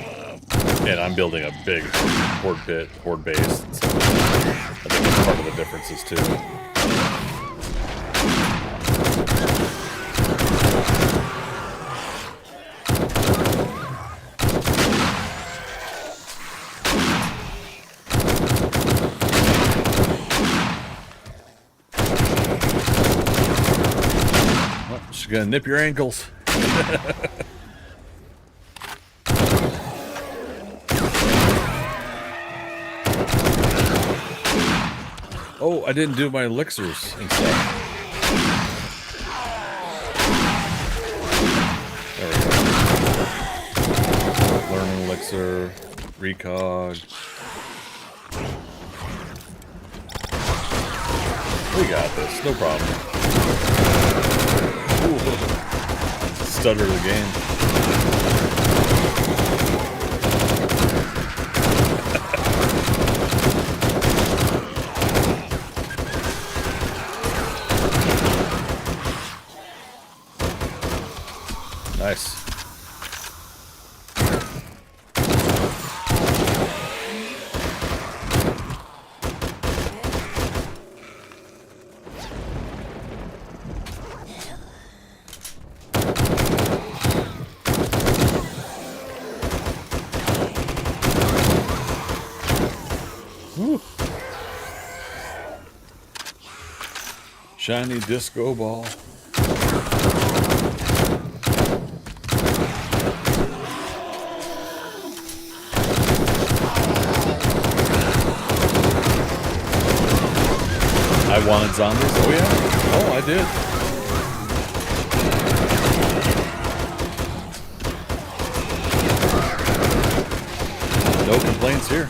And I'm building a big horde pit, horde base. So I think that's part of the differences too. She's gonna nip your ankles. Oh, I didn't do my elixirs and stuff. There we go. Learning elixir, recog. We got this, no problem. Ooh, stutter of the game. Nice. Woo. Shiny disco ball. I wanted zombies. Oh yeah. Oh, I did. No complaints here.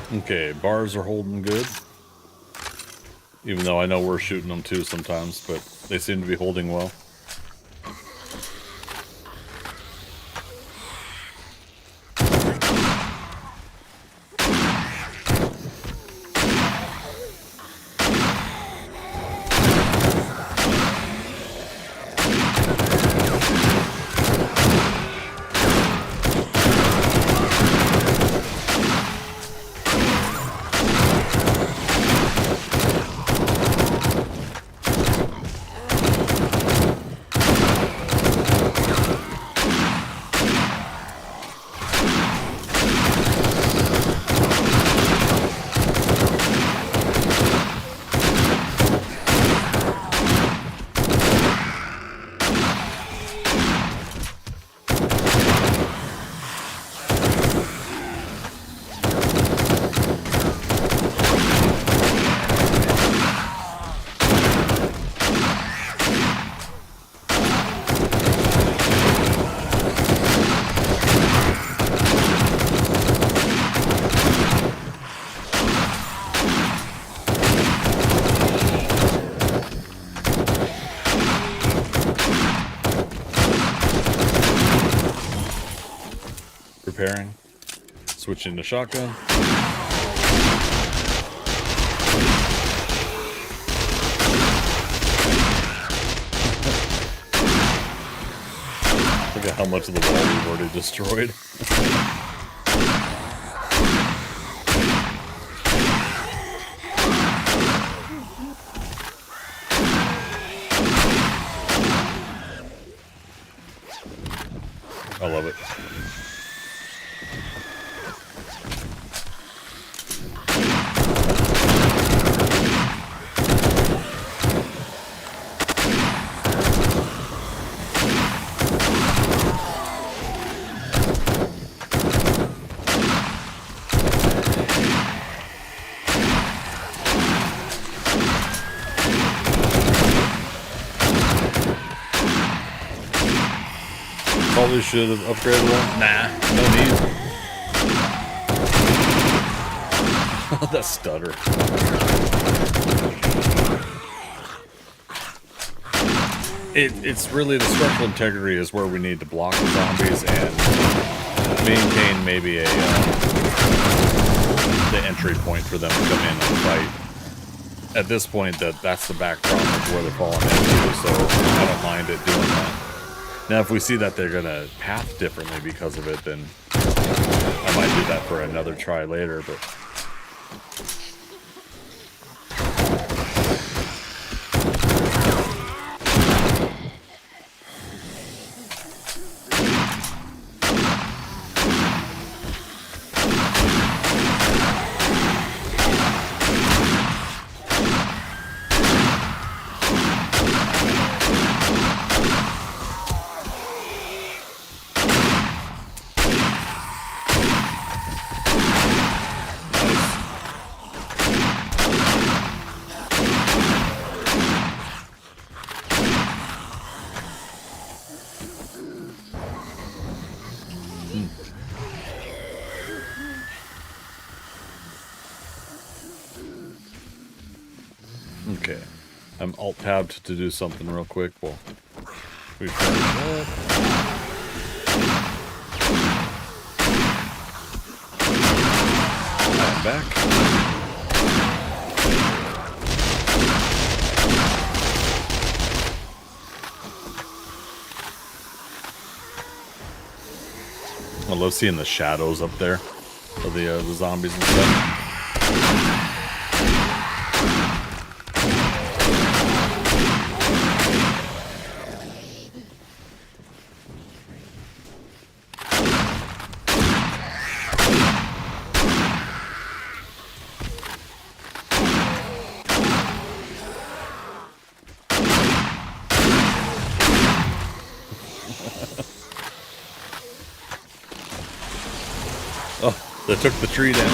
Okay, bars are holding good. Even though I know we're shooting them too sometimes, but they seem to be holding well. repairing. Switching to shotgun. Look at how much of the wall we've already destroyed. I love it. Probably should have upgraded one. Nah, no need. That stutter. It's really the structural integrity is where we need to block the zombies and maintain maybe the entry point for them to come in and fight. At this point, that's the backdrop of where they're falling into, so I don't mind it doing that. Now, if we see that they're gonna path differently because of it, then I might do that for another try later, but... Okay, I'm alt-tabbed to do something real quick. Well, we finish that. I'm back. I love seeing the shadows up there of the zombies and stuff. Oh, they took the tree down.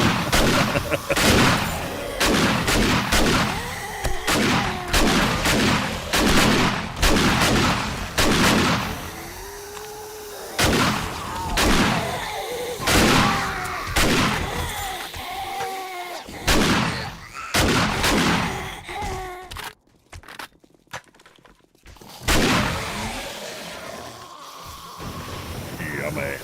Yummy.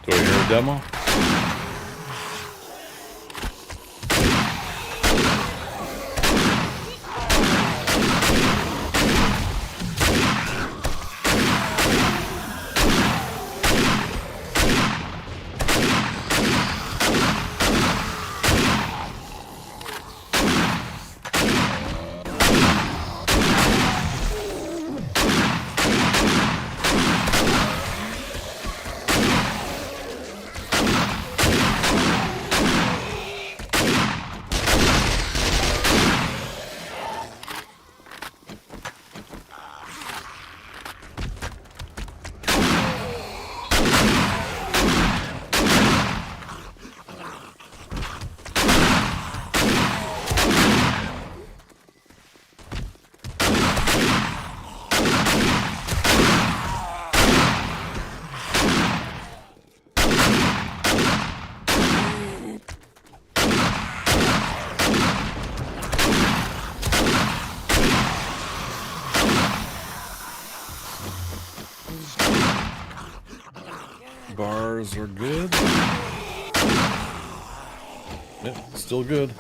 Do I hear a demo? Bars are good. Yep, still good.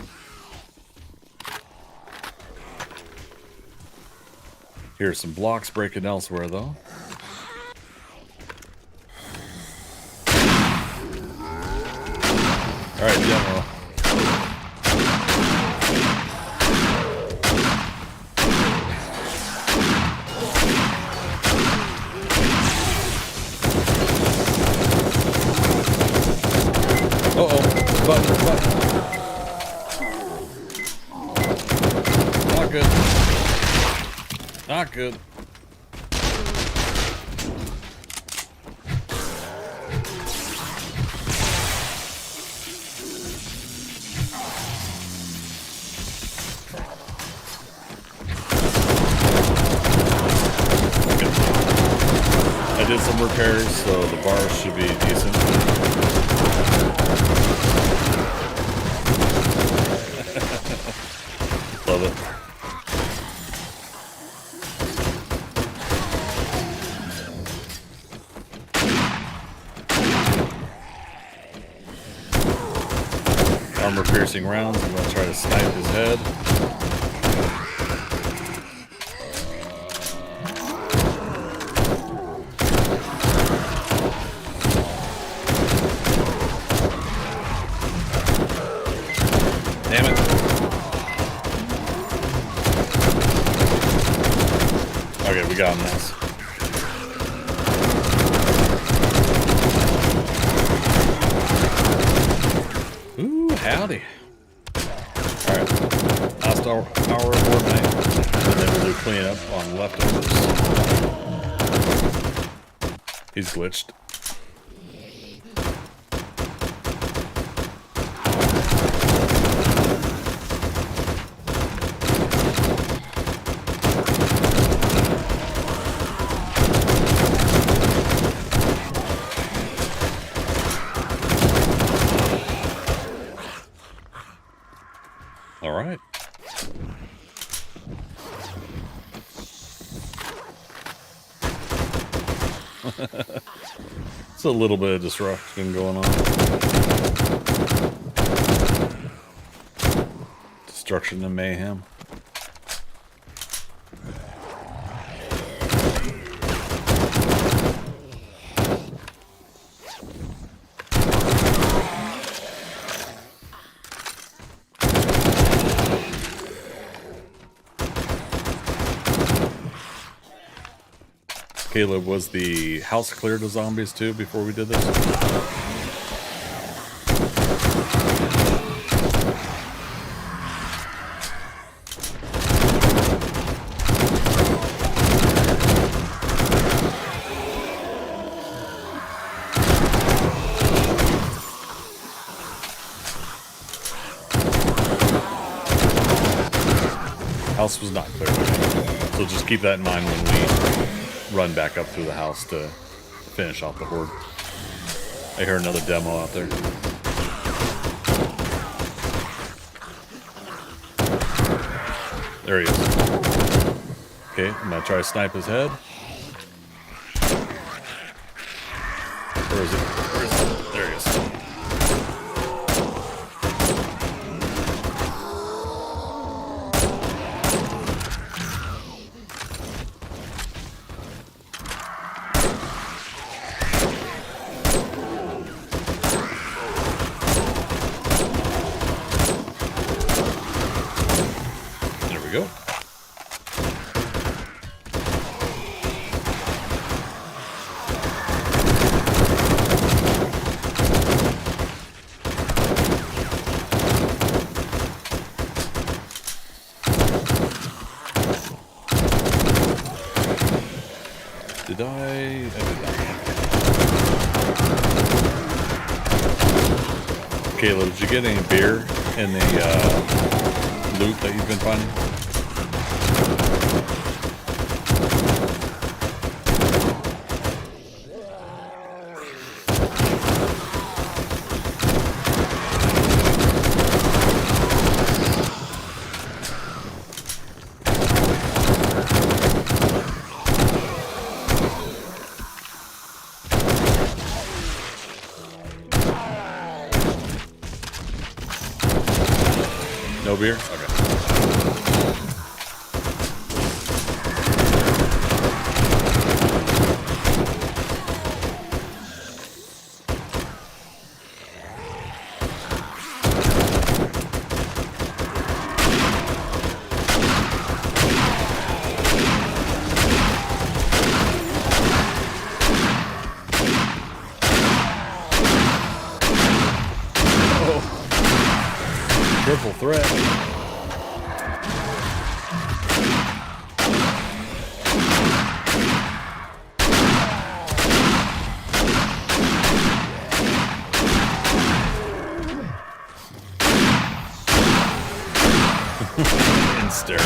Here's some blocks breaking elsewhere, though. Alright, General. Uh-oh. Button. Not good. Not good. I did some repairs, so the bars should be decent. Love it. Armor piercing rounds. I'm going to try to snipe his head. Damn it. Okay, we got him now. Ooh, howdy. Alright. Last hour of Fortnite. And then we'll do cleanup on leftovers. He's glitched. Alright. It's a little bit of disruption going on. Destruction and mayhem. Caleb, was the house cleared of zombies too before we did this? House was not cleared. So just keep that in mind when we run back up through the house to finish off the horde. I hear another demo out there. There he is. Okay, I'm gonna try to snipe his head. Where is it? Where is it? There he is. Go. Did I did not. Caleb, did you get any beer in the loot that you've been finding? No beer? Okay. Triple threat. In stereo.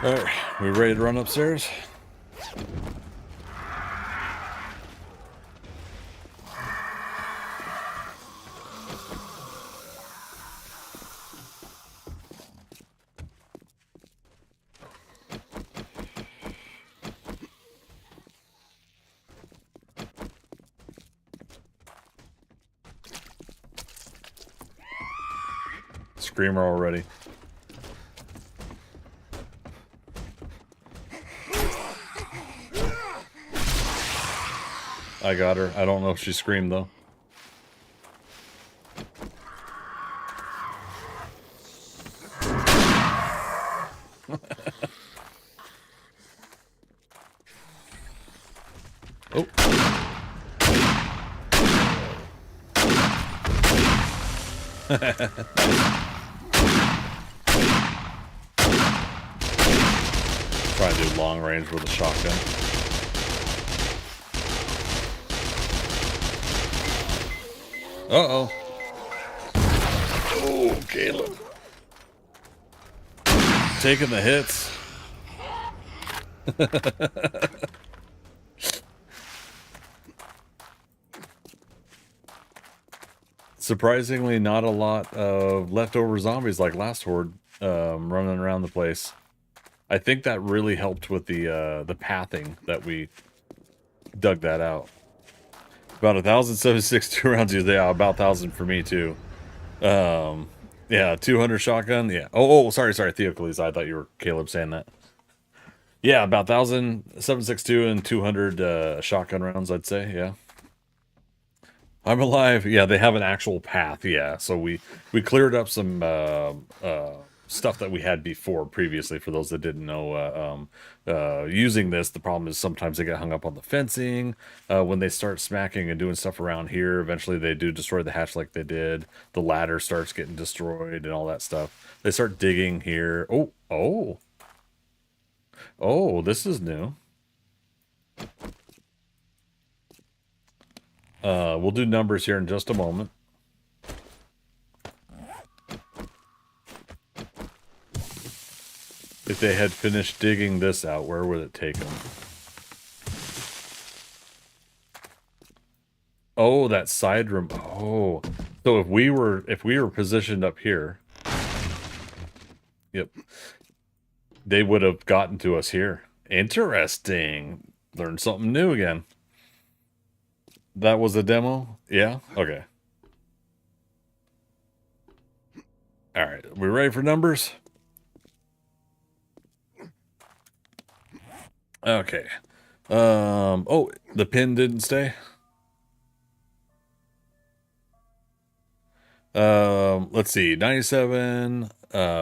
All right, we ready to run upstairs? Screamer already. I got her. I don't know if she screamed though. Oh. Try to do long range with a shotgun. Uh-oh. Oh, Caleb. Taking the hits. Surprisingly, not a lot of leftover zombies like last horde running around the place. I think that really helped with the pathing that we dug that out. About 1,076 rounds. Yeah, about 1,000 for me too. Yeah, 200 shotgun. Yeah. Sorry, Theocles. I thought you were Caleb saying that. Yeah, about 1,762 and 200 shotgun rounds, I'd say. Yeah. I'm alive. Yeah, they have an actual path. Yeah, so we cleared up some stuff that we had before previously. For those that didn't know, using this, the problem is sometimes they get hung up on the fencing. When they start smacking and doing stuff around here, eventually they do destroy the hatch like they did. The ladder starts getting destroyed and all that stuff. They start digging here. Oh, this is new. We'll do numbers here in just a moment. If they had finished digging this out, where would it take them? Oh, that side room. Oh, so if we were positioned up here, yep, they would have gotten to us here. Interesting. Learned something new again. That was a demo? Yeah? Okay. Alright, we ready for numbers? Okay. Oh, the pin didn't stay? Let's see. 97.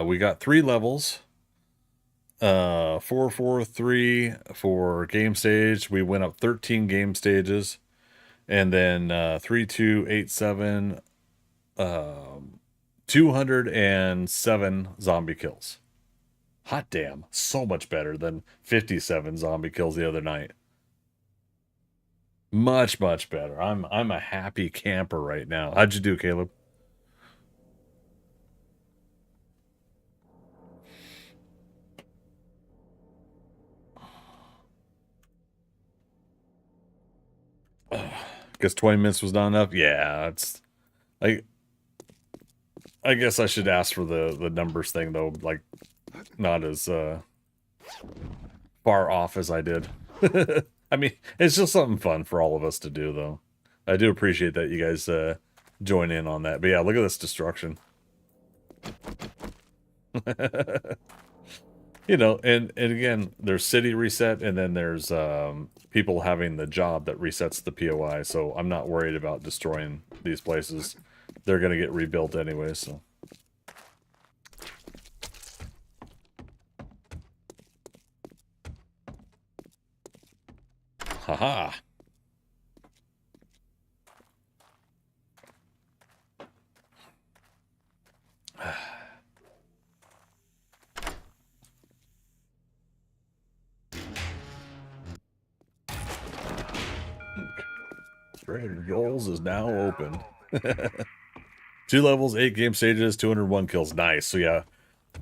We got 3 levels. 443 for game stage. We went up 13 game stages. And then 3287, 207 zombie kills. Hot damn, so much better than 57 zombie kills the other night. Much better. I'm a happy camper right now. How'd you do, Caleb? Guess 20 minutes was not enough. Yeah, it's I guess I should ask for the numbers thing though, like not as far far off as I did. I mean, it's just something fun for all of us to do, though. I do appreciate that you guys join in on that. But yeah, look at this destruction. You know, and again, there's city reset, and then there's people having the job that resets the POI. So I'm not worried about destroying these places. They're going to get rebuilt anyway, so. Haha. Trader Joel's is now open. 2 levels, 8 game stages, 201 kills. Nice. So yeah,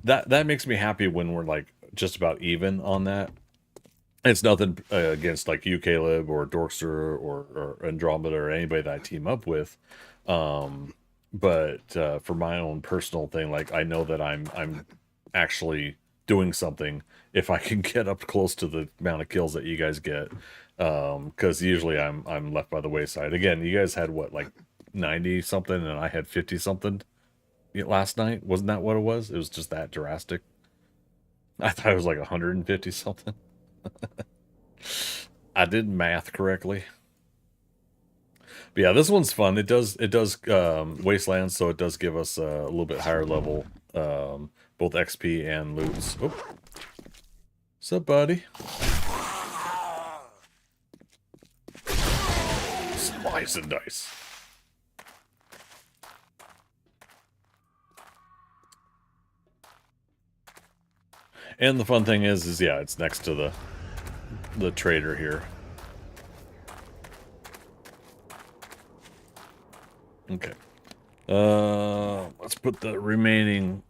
that makes me happy when we're like just about even on that. It's nothing against like UKlib or Dorkster or Andromeda or anybody that I team up with. But for my own personal thing, like I know that I'm actually doing something if I can get up close to the amount of kills that you guys get. Because usually I'm left by the wayside. Again, you guys had what, like 90 something, and I had 50 something last night. Wasn't that what it was? It was just that drastic. I thought it was like 150 something. I did math correctly. But yeah, this one's fun. It does Wastelands, so it does give us a little bit higher level, both XP and loots. Oh. What's up, buddy? Slice and dice. And the fun thing is yeah, it's next to the trader here. Okay. Let's put the remaining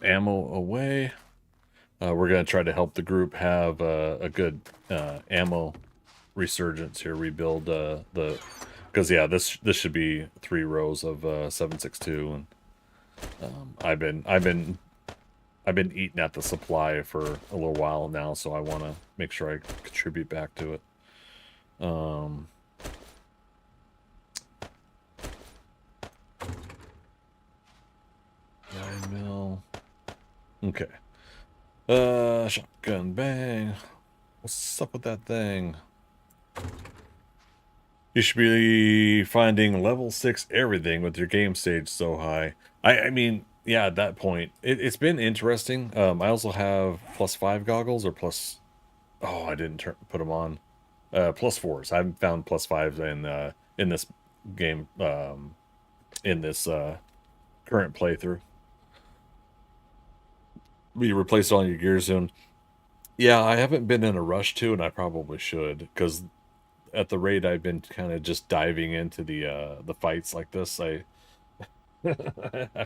ammo away. We're gonna try to help the group have a good ammo resurgence here. Rebuild because yeah, this should be 3 rows of 7.62, and I've been eating at the supply for a little while now, so I want to make sure I contribute back to it. 9mm. Okay. Shotgun bang. What's up with that thing? You should be finding level 6 everything with your game stage so high. I mean, yeah, at that point, it's been interesting. I also have +5 goggles or plus. Oh, I didn't put them on. +4s. I haven't found +5s in this game. In this current playthrough. You replaced all your gear soon. Yeah, I haven't been in a rush to, and I probably should, because at the rate I've been kind of just diving into the fights like this, I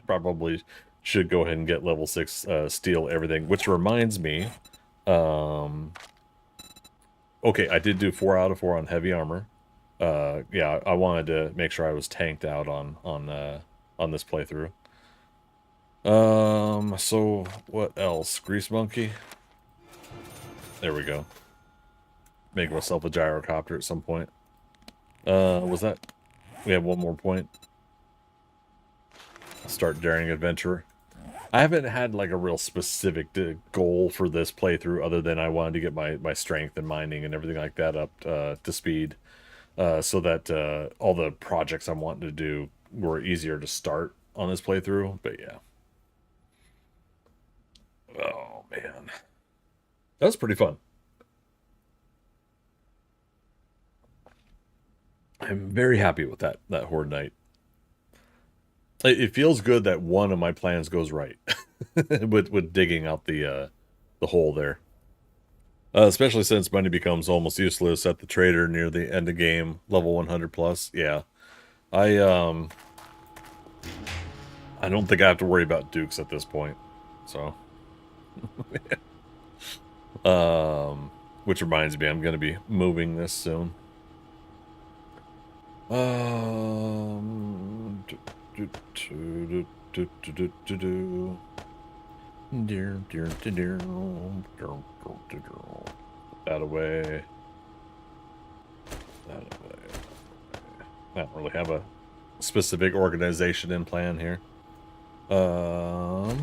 probably should go ahead and get level 6 steal everything. Which reminds me, okay, I did do 4 out of 4 on heavy armor. Yeah, I wanted to make sure I was tanked out on this playthrough. So what else? Grease monkey. There we go. Make myself a gyrocopter at some point. Was that? We have one more point. I'll start daring adventurer. I haven't had like a real specific goal for this playthrough, other than I wanted to get my strength and mining and everything like that up to speed, so that all the projects I'm wanting to do were easier to start on this playthrough. But yeah. Oh man, that was pretty fun. I'm very happy with that Horde Night. It feels good that one of my plans goes right with digging out the hole there. Especially since money becomes almost useless at the trader near the end of game, level 100 plus. Yeah, I don't think I have to worry about dukes at this point. So, which reminds me, I'm going to be moving this soon. Dear, dear, dear, dear, that away. That away. I don't really have a specific organization in plan here. All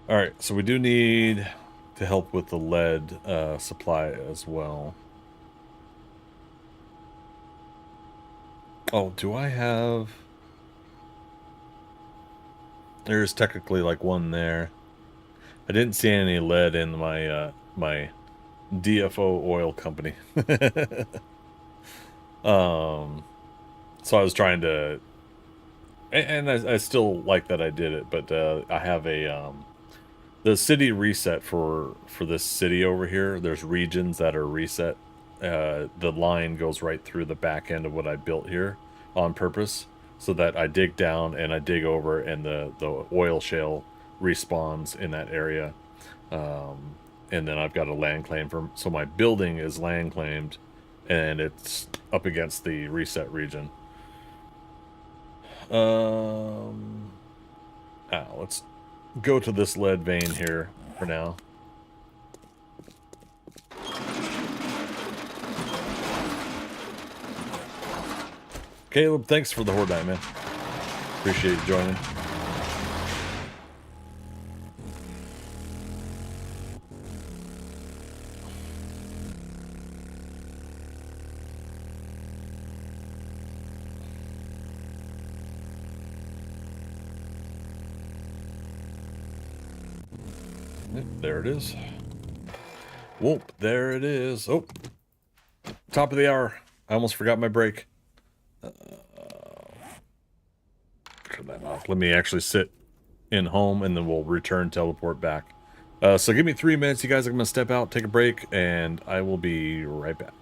right, so we do need to help with the lead supply as well. Oh, do I have... There's technically like one there. I didn't see any lead in my my DFO oil company. So I was trying to, and I still like that I did it, but I have a the city reset for this city over here. There's regions that are reset. The line goes right through the back end of what I built here on purpose, so that I dig down and I dig over, and the oil shale respawns in that area. And then I've got a land claim for, so my building is land claimed, and it's up against the reset region. Let's go to this lead vein here for now. Caleb, thanks for the horde night, man. Appreciate you joining. There it is. Whoop, there it is. Oh, top of the hour. I almost forgot my break. Turn that off. Let me actually sit in home, and then we'll return teleport back. So give me 3 minutes, you guys. I'm going to step out, take a break, and I will be right back.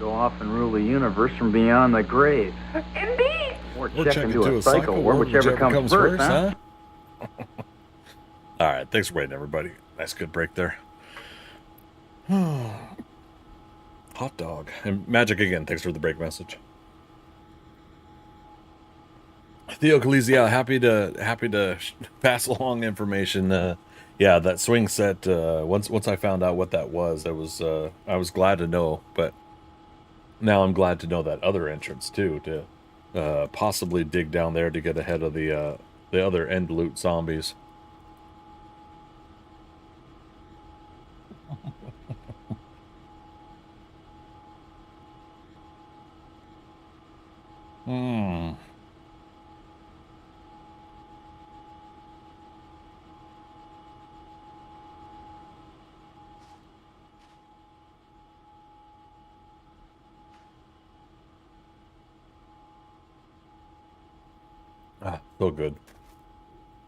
Go off and rule the universe from beyond the grave. Indeed. Or check into a cycle, or whichever comes first, huh? All right, thanks for waiting, everybody. Nice, good break there. Hot dog. And Magic again, thanks for the break message. Theo Calizia, happy to pass along information. Yeah, that swing set, once I found out what that was, I was glad to know, but now I'm glad to know that other entrance too, to possibly dig down there to get ahead of the other end loot zombies. So good.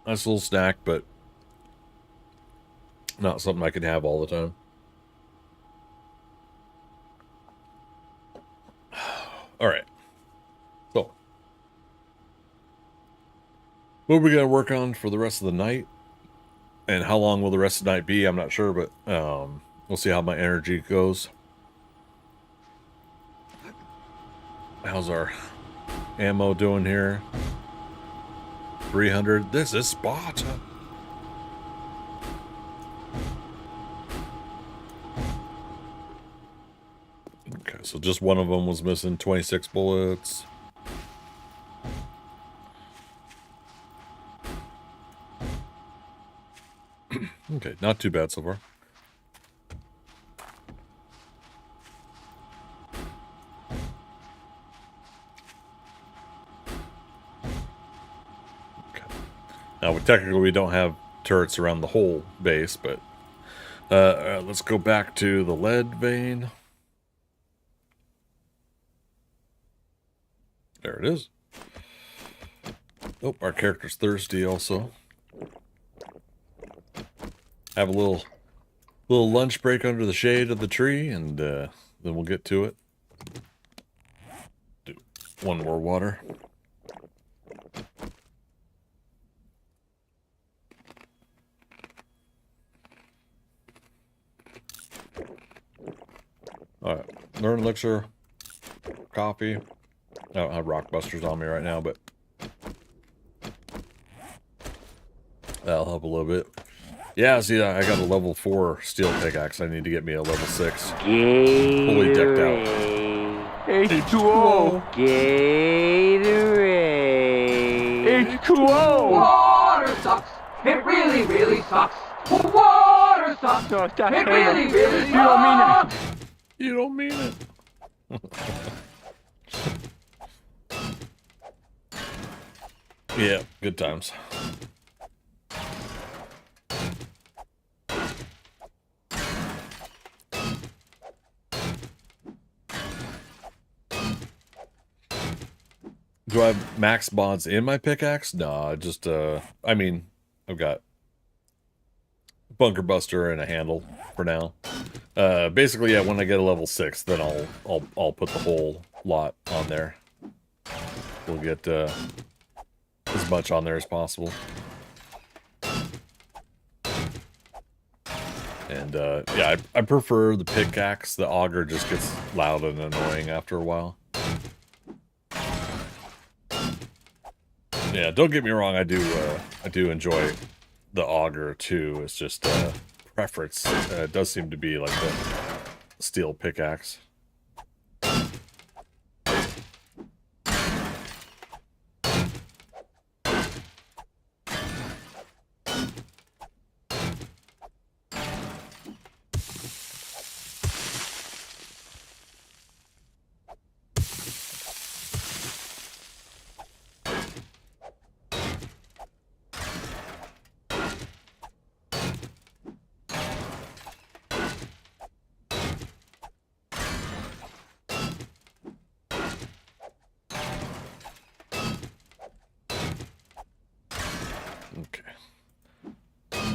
Nice little snack, but not something I could have all the time. All right. So, what are we going to work on for the rest of the night? And how long will the rest of the night be? I'm not sure, but we'll see how my energy goes. How's our ammo doing here? 300. This is Sparta. Okay, so just one of them was missing 26 bullets. Okay, not too bad so far. Okay. Now, technically, we don't have turrets around the whole base, but let's go back to the lead vein. There it is. Oh, our character's thirsty also. Have a little lunch break under the shade of the tree, and then we'll get to it. Do one more water. All right, learn elixir, coffee. I don't have rock busters on me right now, but that'll help a little bit. Yeah, see, I got a level 4 steel pickaxe. I need to get me a level 6. Fully decked out. H2O. Gatorade. H2O. Water sucks. It really, really sucks. Water sucks. It really, really sucks. You don't mean it. Yeah, good times. Do I have max mods in my pickaxe? No, just I mean, I've got bunker buster and a handle for now. Basically, yeah, when I get a level 6, then I'll put the whole lot on there. We'll get as much on there as possible. And yeah, I prefer the pickaxe. The auger just gets loud and annoying after a while. Yeah, don't get me wrong. I do enjoy the auger too. It's just preference. It does seem to be like the steel pickaxe.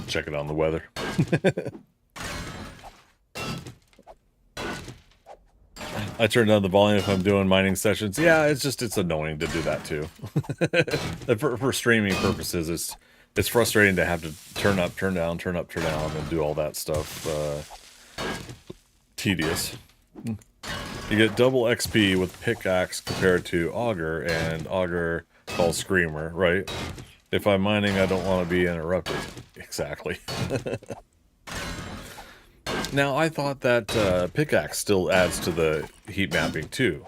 Check it on the weather. I turn down the volume if I'm doing mining sessions. Yeah, it's annoying to do that too. for streaming purposes, it's frustrating to have to turn up, turn down, turn up, turn down, and do all that stuff. Tedious. You get double XP with pickaxe compared to auger, and auger calls screamer, right? If I'm mining, I don't want to be interrupted. Exactly. Now, I thought that pickaxe still adds to the heat mapping too,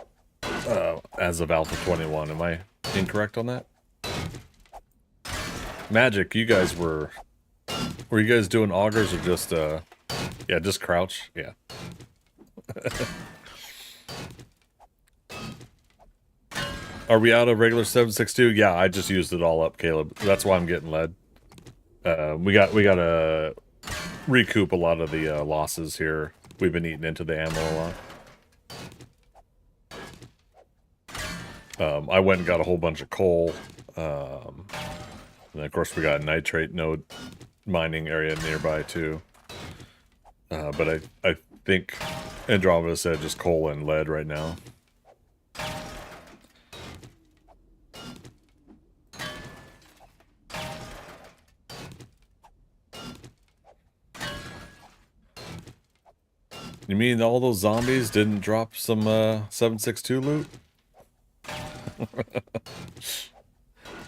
as of Alpha 21. Am I incorrect on that? Magic, you guys were you guys doing augers or just, yeah, just crouch? Yeah. Are we out of regular 7.6.2? Yeah, I just used it all up, Caleb. That's why I'm getting lead. We gotta recoup a lot of the losses here. We've been eating into the ammo a lot. I went and got a whole bunch of coal. And then of course we got a nitrate node mining area nearby too. But I think Andromeda said just coal and lead right now. You mean all those zombies didn't drop some 7.6.2 loot?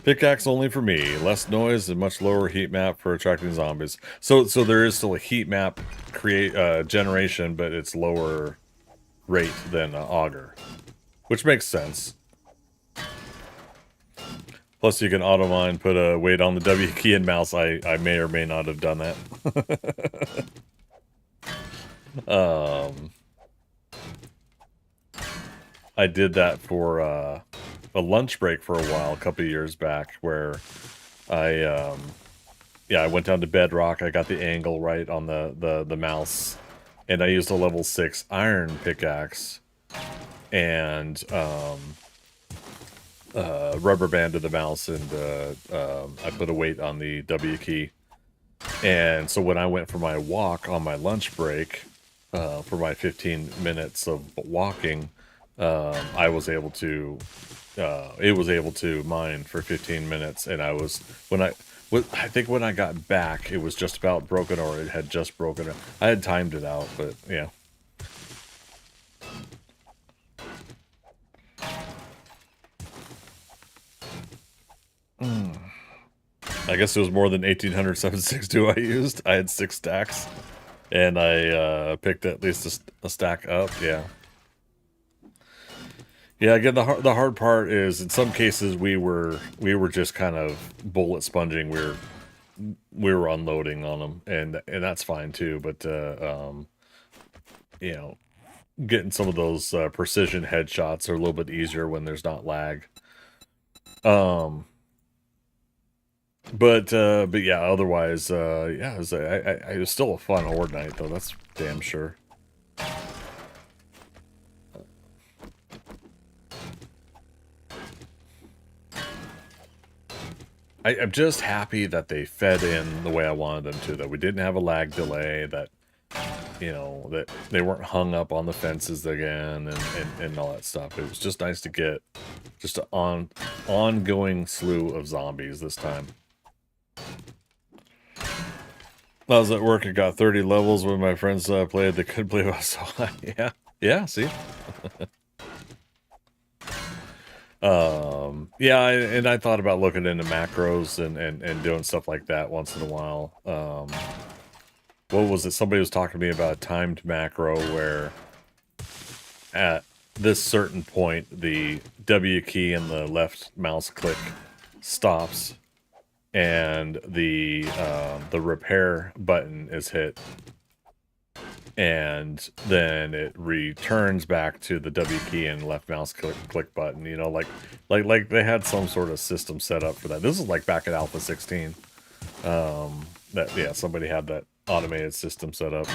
Pickaxe only for me. Less noise and much lower heat map for attracting zombies. So there is still a heat map generation, but it's lower rate than auger, which makes sense. Plus, you can auto mine, put a weight on the W key and mouse. I may or may not have done that. I did that for a lunch break for a while, a couple of years back, where I went down to Bedrock. I got the angle right on the mouse, and I used a level 6 iron pickaxe, and rubber banded the mouse, and I put a weight on the W key. And so when I went for my walk on my lunch break, for my 15 minutes of walking, I was able to, it was able to mine for 15 minutes, and I think when I got back, it was just about broken, or it had just broken. I had timed it out, but yeah. I guess it was more than 1800 7.6.2 I used. I had 6 stacks, and I picked at least a stack up. Yeah. Yeah, again, the hard part is in some cases we were just kind of bullet sponging. We were unloading on them, and that's fine too. But you know, getting some of those precision headshots are a little bit easier when there's not lag. But yeah, otherwise, yeah, it was still a fun horde night though. That's damn sure. I'm just happy that they fed in the way I wanted them to, that we didn't have a lag delay, that, you know, that they weren't hung up on the fences again, and all that stuff. It was just nice to get just an ongoing slew of zombies this time. I was at work and got 30 levels when my friends played. They couldn't believe I was so high. Yeah, see? Yeah, and I thought about looking into macros and doing stuff like that once in a while. What was it? Somebody was talking to me about a timed macro where at this certain point, the W key and the left mouse click stops, and the repair button is hit, and then it returns back to the W key and left mouse click button. You know, like they had some sort of system set up for that. This is like back at Alpha 16. Somebody had that automated system set up.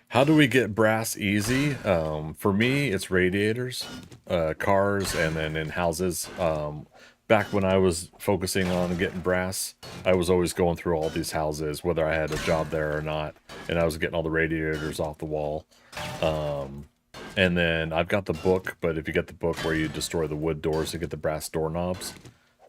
How do we get brass easy? For me, it's radiators, cars, and then in houses. Back when I was focusing on getting brass, I was always going through all these houses, whether I had a job there or not, and I was getting all the radiators off the wall. And then I've got the book, but if you get the book where you destroy the wood doors to get the brass doorknobs,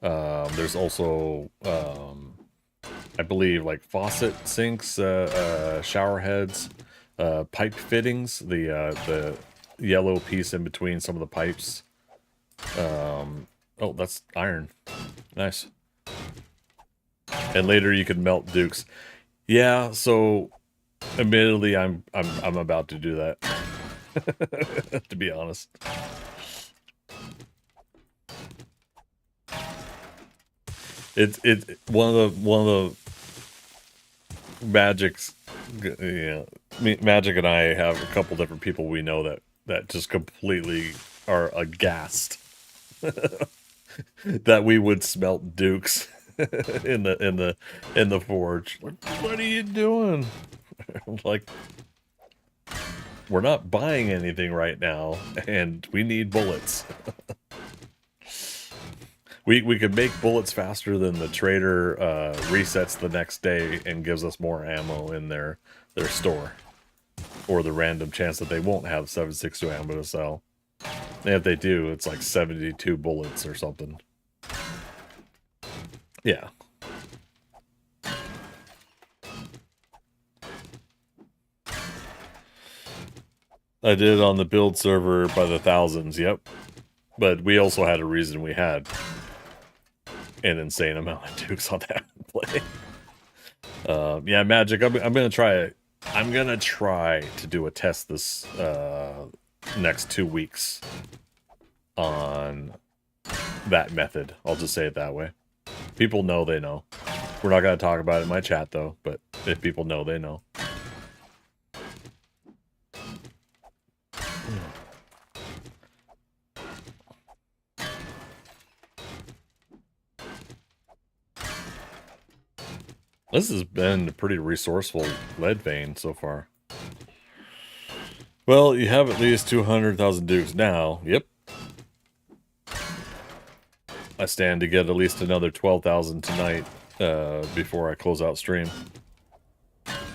there's also, I believe, like faucet sinks, shower heads, pipe fittings, the yellow piece in between some of the pipes. Oh, that's iron. Nice. And later you could melt dukes. Yeah, so admittedly, I'm about to do that. To be honest. It's one of the Magic's, yeah. Magic and I have a couple different people we know that just completely are aghast that we would smelt dukes in the forge. Like, what are you doing? Like, we're not buying anything right now, and we need bullets. We could make bullets faster than the trader resets the next day and gives us more ammo in their store. Or the random chance that they won't have 7.62 ammo to sell. And if they do, it's like 72 bullets or something. Yeah. I did on the build server by the thousands, yep. But we also had a reason we had an insane amount of dukes on that play. Yeah, Magic, I'm gonna try it. I'm gonna try to do a test this next 2 weeks on that method. I'll just say it that way. People know they know. We're not gonna talk about it in my chat though, but if people know, they know. This has been a pretty resourceful lead vein so far. Well, you have at least 200,000 dukes now. Yep. I stand to get at least another 12,000 tonight before I close out stream.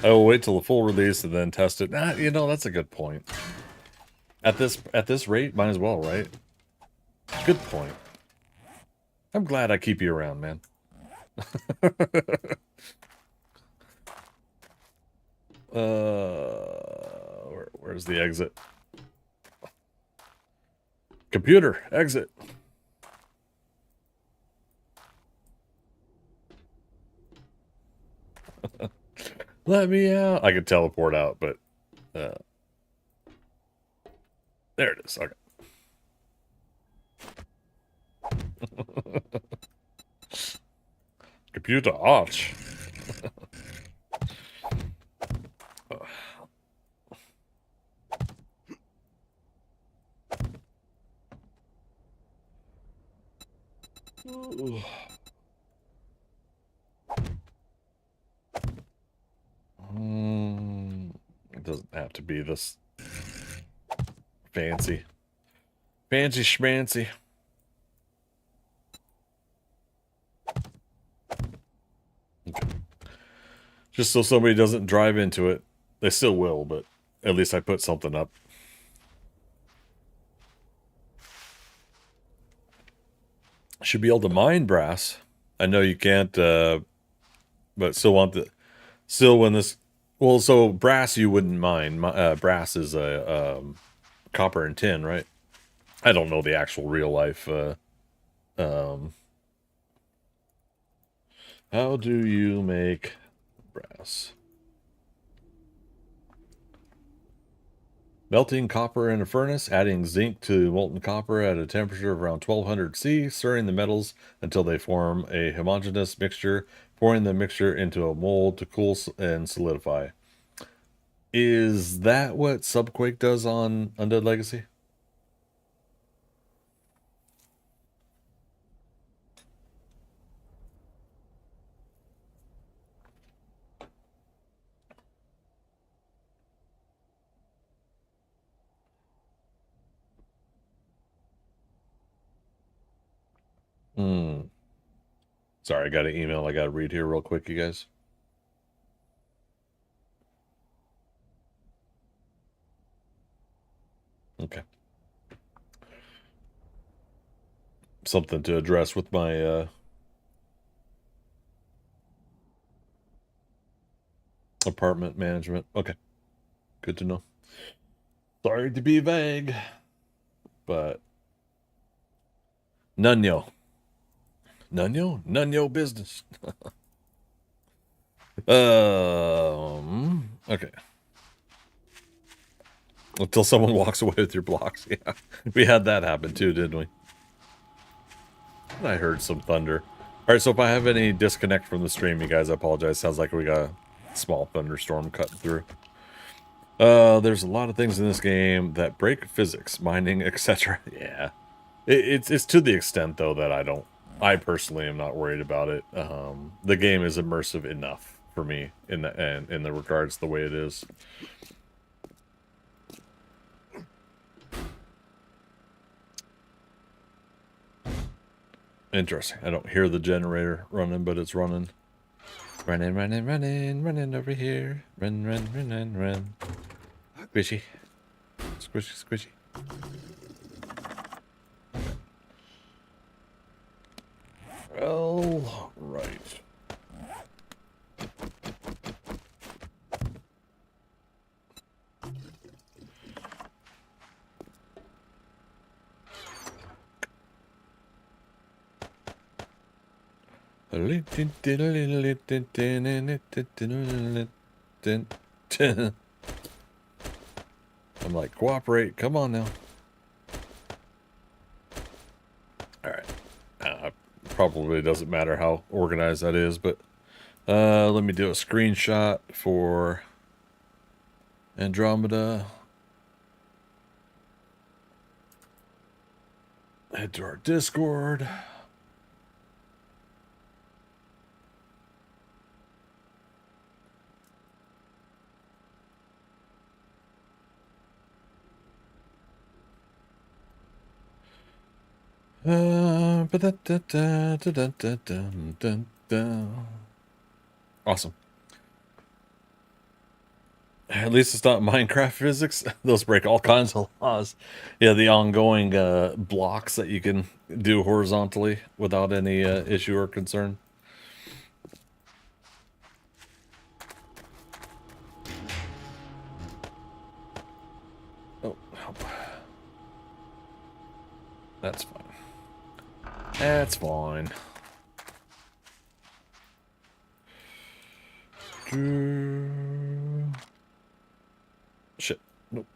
I will wait till the full release and then test it. Nah, you know, that's a good point. At this rate, might as well, right? Good point. I'm glad I keep you around, man. Where's the exit? Computer, exit. Let me out. I could teleport out, but there it is. Okay. Computer arch. It doesn't have to be this fancy. Fancy schmancy. Okay. Just so somebody doesn't drive into it. They still will, but at least I put something up. Should be able to mine brass. I know you can't, but still want the... Still when this... Well, so brass you wouldn't mine. Brass is a copper and tin, right? I don't know the actual real life. How do you make brass? Melting copper in a furnace, adding zinc to molten copper at a temperature of around 1200 C, stirring the metals until they form a homogeneous mixture, pouring the mixture into a mold to cool and solidify. Is that what Subquake does on Undead Legacy? Sorry, I got an email I got to read here real quick, you guys. Okay. Something to address with my apartment management. Okay. Good to know. Sorry to be vague, but none yo business. Okay. Until someone walks away with your blocks. Yeah, we had that happen too, didn't we? I heard some thunder. All right, so if I have any disconnect from the stream, you guys, I apologize. Sounds like we got a small thunderstorm cutting through. There's a lot of things in this game that break physics, mining, etc. Yeah, it's to the extent though that I personally am not worried about it. The game is immersive enough for me in the regards the way it is. Interesting. I don't hear the generator running, but it's running. Running over here. Run. Squishy. Squishy. All right. I'm like, cooperate. Come on now. All right. Probably doesn't matter how organized that is, but let me do a screenshot for Andromeda. Head to our Discord. Awesome. At least it's not Minecraft physics. Those break all kinds of laws. Yeah, the ongoing blocks that you can do horizontally without any issue or concern. Oh, that's fine. That's fine. Shit. Nope.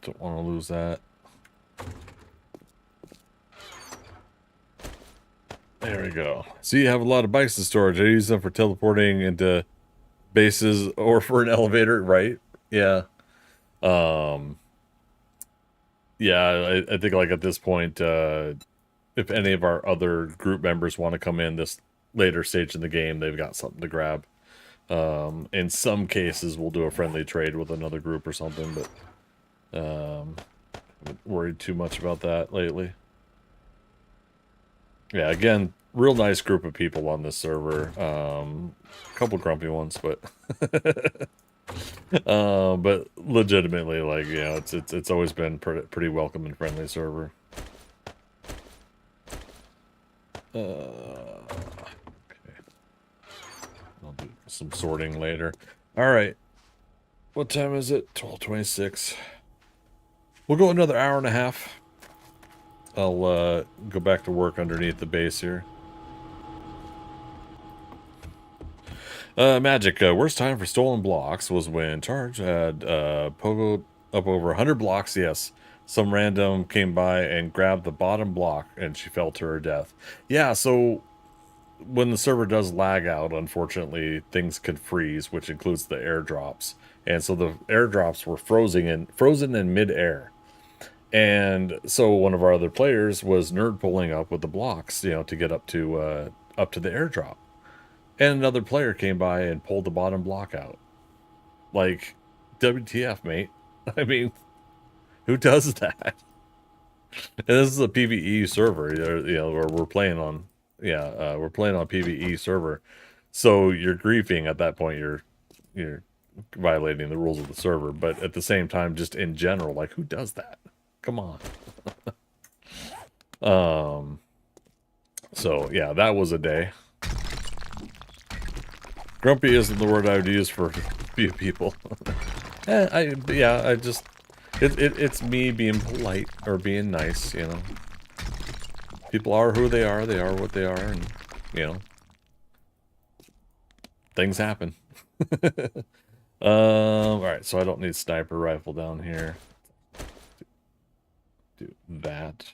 Don't want to lose that. There we go. So you have a lot of bikes in storage. I use them for teleporting into bases or for an elevator, right? Yeah. Yeah, I think like at this point, if any of our other group members want to come in this later stage in the game, they've got something to grab. In some cases, we'll do a friendly trade with another group or something, but haven't worried too much about that lately. Yeah, again, real nice group of people on this server. A couple grumpy ones, but but legitimately, like, you know, it's always been pretty welcome and friendly server. Okay. I'll do some sorting later. All right. What time is it? 12:26. We'll go another hour and a half. I'll go back to work underneath the base here. Magic. Worst time for stolen blocks was when Charge had pogoed up over 100 blocks. Yes. Some random came by and grabbed the bottom block and she fell to her death. Yeah, so when the server does lag out, unfortunately, things could freeze, which includes the airdrops. And so the airdrops were frozen in midair. And so one of our other players was nerd pulling up with the blocks, you know, to get up to the airdrop. And another player came by and pulled the bottom block out. Like, WTF, mate? I mean, who does that? And this is a PVE server, you know, where we're playing on, we're playing on PVE server. So you're griefing at that point. You're violating the rules of the server, but at the same time, just in general, like, who does that? Come on. So yeah, that was a day. Grumpy isn't the word I would use for a few people. It's me being polite or being nice, you know. People are who they are what they are, and, you know, things happen. Alright, so I don't need sniper rifle down here. Do that.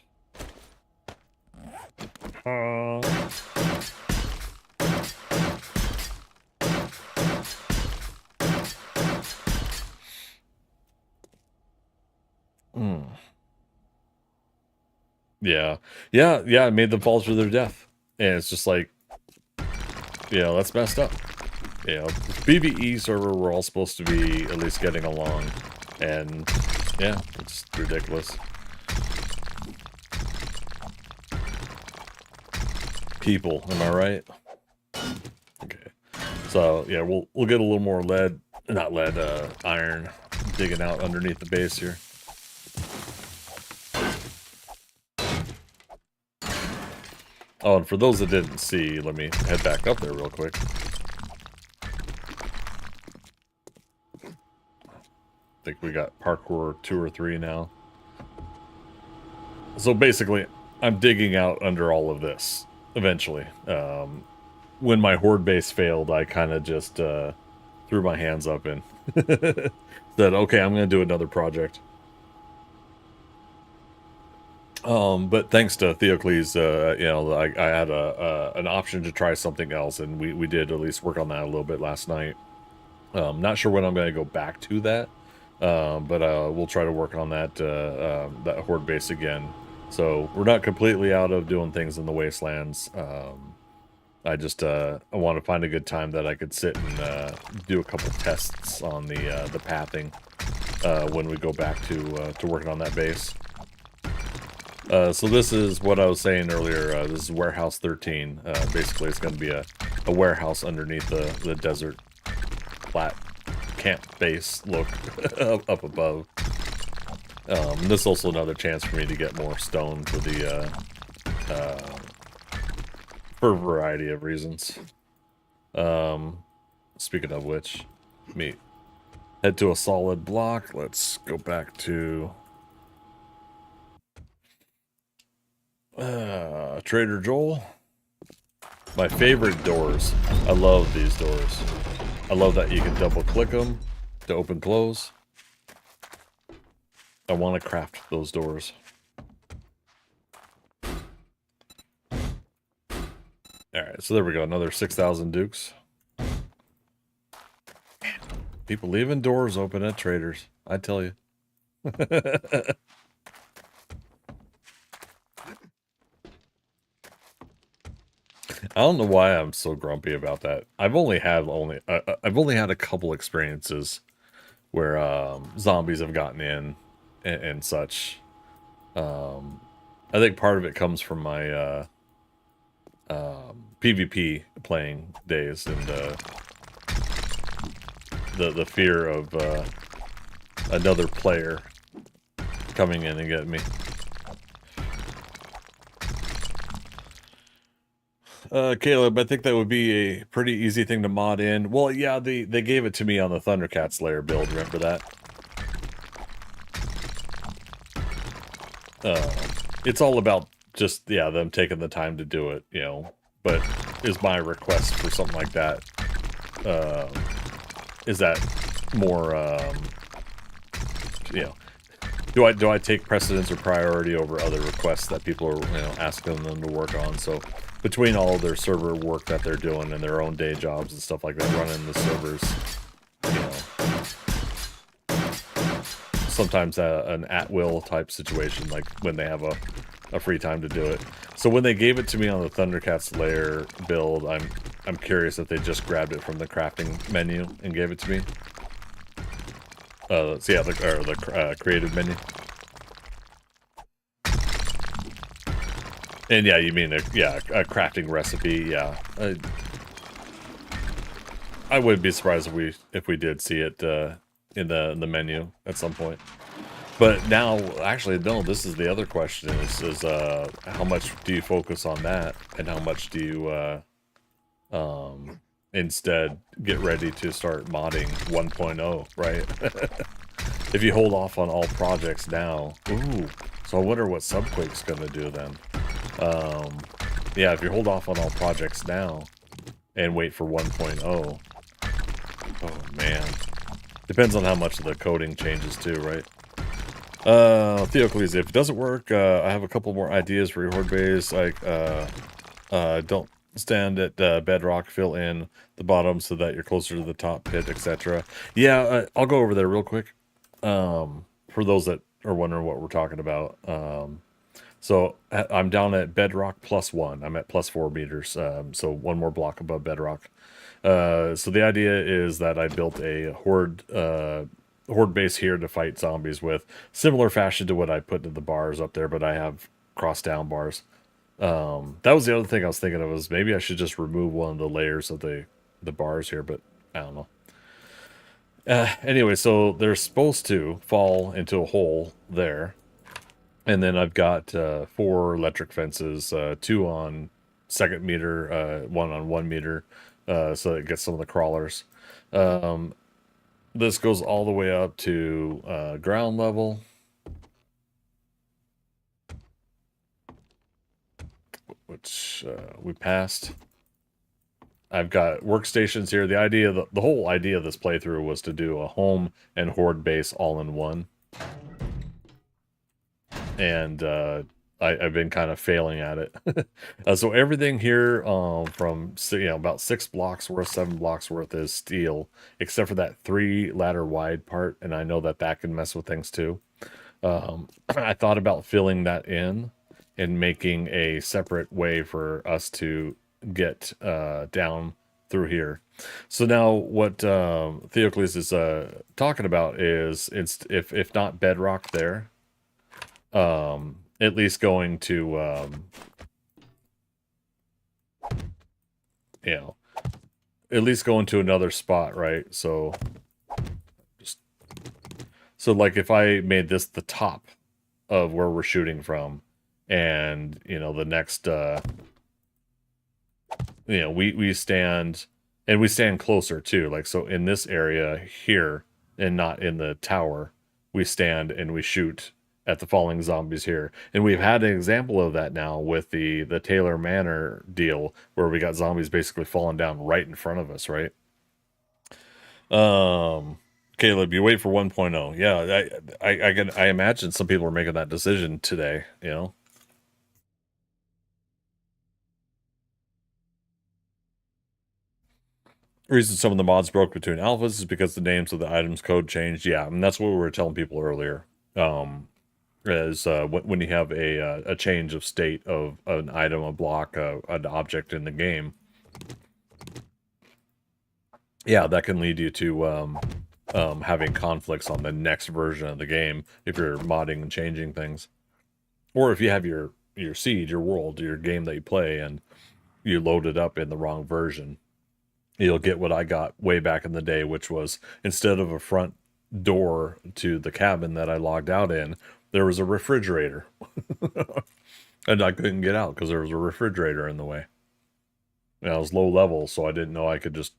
Yeah, it made them fall to their death. And it's just like, you know, that's messed up. You know, PVE server, we're all supposed to be at least getting along. And, yeah, it's ridiculous. People, am I right? Okay. So, yeah, we'll get a little more iron digging out underneath the base here. Oh, and for those that didn't see, let me head back up there real quick. I think we got parkour 2 or 3 now. So basically, I'm digging out under all of this, eventually. When my horde base failed, I kind of just threw my hands up and said, okay, I'm going to do another project. But thanks to Theocles, you know, I had an option to try something else, and we did at least work on that a little bit last night. Not sure when I'm going to go back to that, but we'll try to work on that that horde base again. So we're not completely out of doing things in the wastelands. I just I want to find a good time that I could sit and do a couple tests on the pathing when we go back to working on that base. So this is what I was saying earlier. This is Warehouse 13. Basically, it's going to be a warehouse underneath the desert flat camp base look up above. This is also another chance for me to get more stone for the for a variety of reasons. Speaking of which, let me head to a solid block. Let's go back to Trader Joel. My favorite doors. I love these doors. I love that you can double click them to open close. I want to craft those doors. Alright, so there we go. Another 6,000 dukes. People leaving doors open at traders. I tell you. I don't know why I'm so grumpy about that. I've only had a couple experiences where zombies have gotten in and such. I think part of it comes from my PvP playing days and the fear of another player coming in and getting me. Caleb, I think that would be a pretty easy thing to mod in. Well, yeah, they gave it to me on the Thundercat Slayer build. Remember that? It's all about just, yeah, them taking the time to do it, you know. But is my request for something like that, is that more, you know, do I take precedence or priority over other requests that people are, you know, asking them to work on? So between all of their server work that they're doing and their own day jobs and stuff like that, running the servers, you know, sometimes an at-will type situation, like when they have a free time to do it. So when they gave it to me on the Thundercat Slayer build, I'm curious if they just grabbed it from the crafting menu and gave it to me. So yeah, the creative menu. And yeah, you mean a crafting recipe? Yeah, I wouldn't be surprised if we did see it in the menu at some point. But now, actually, no. This is the other question: is how much do you focus on that, and how much do you instead get ready to start modding 1.0, right? If you hold off on all projects now, ooh. So I wonder what Subquake's gonna do then. Yeah, if you hold off on all projects now and wait for 1.0, oh man, depends on how much of the coding changes too, right? Theocles, if it doesn't work, I have a couple more ideas for your horde base. Like, don't stand at bedrock, fill in the bottom so that you're closer to the top pit, etc. Yeah, I'll go over there real quick. For those that are wondering what we're talking about, so I'm down at bedrock +1. I'm at +4 meters, so one more block above bedrock. So the idea is that I built a horde base here to fight zombies with, similar fashion to what I put in the bars up there, but I have cross down bars. That was the other thing I was thinking of, was maybe I should just remove one of the layers of the bars here, but I don't know. Anyway, so they're supposed to fall into a hole there. And then I've got 4 electric fences, 2 on 2nd meter, 1 on 1 meter, so it gets some of the crawlers. This goes all the way up to ground level. Which we passed. I've got workstations here. The idea, the whole idea of this playthrough was to do a home and horde base all in one. And I've been kind of failing at it. So everything here from about 6 blocks worth, 7 blocks worth is steel, except for that 3 ladder wide part, and I know that can mess with things too. I thought about filling that in and making a separate way for us to get down through here. So now what Theocles is talking about is, if not bedrock there, at least going to at least going to another spot, right? So like if I made this the top of where we're shooting from, and the next we stand, and we stand closer too, like, so in this area here and not in the tower, we stand and we shoot at the falling zombies here. And we've had an example of that now with the Taylor Manor deal, where we got zombies basically falling down right in front of us, right? Caleb, you wait for 1.0. Yeah, I imagine some people are making that decision today, The reason some of the mods broke between alphas is because the names of the items code changed. Yeah, and that's what we were telling people earlier. Is when you have a change of state of an item, a block, an object in the game. Yeah, that can lead you to having conflicts on the next version of the game if you're modding and changing things. Or if you have your seed, your world, your game that you play, and you load it up in the wrong version. You'll get what I got way back in the day, which was, instead of a front door to the cabin that I logged out in, there was a refrigerator. And I couldn't get out because there was a refrigerator in the way. And I was low level, so I didn't know I could just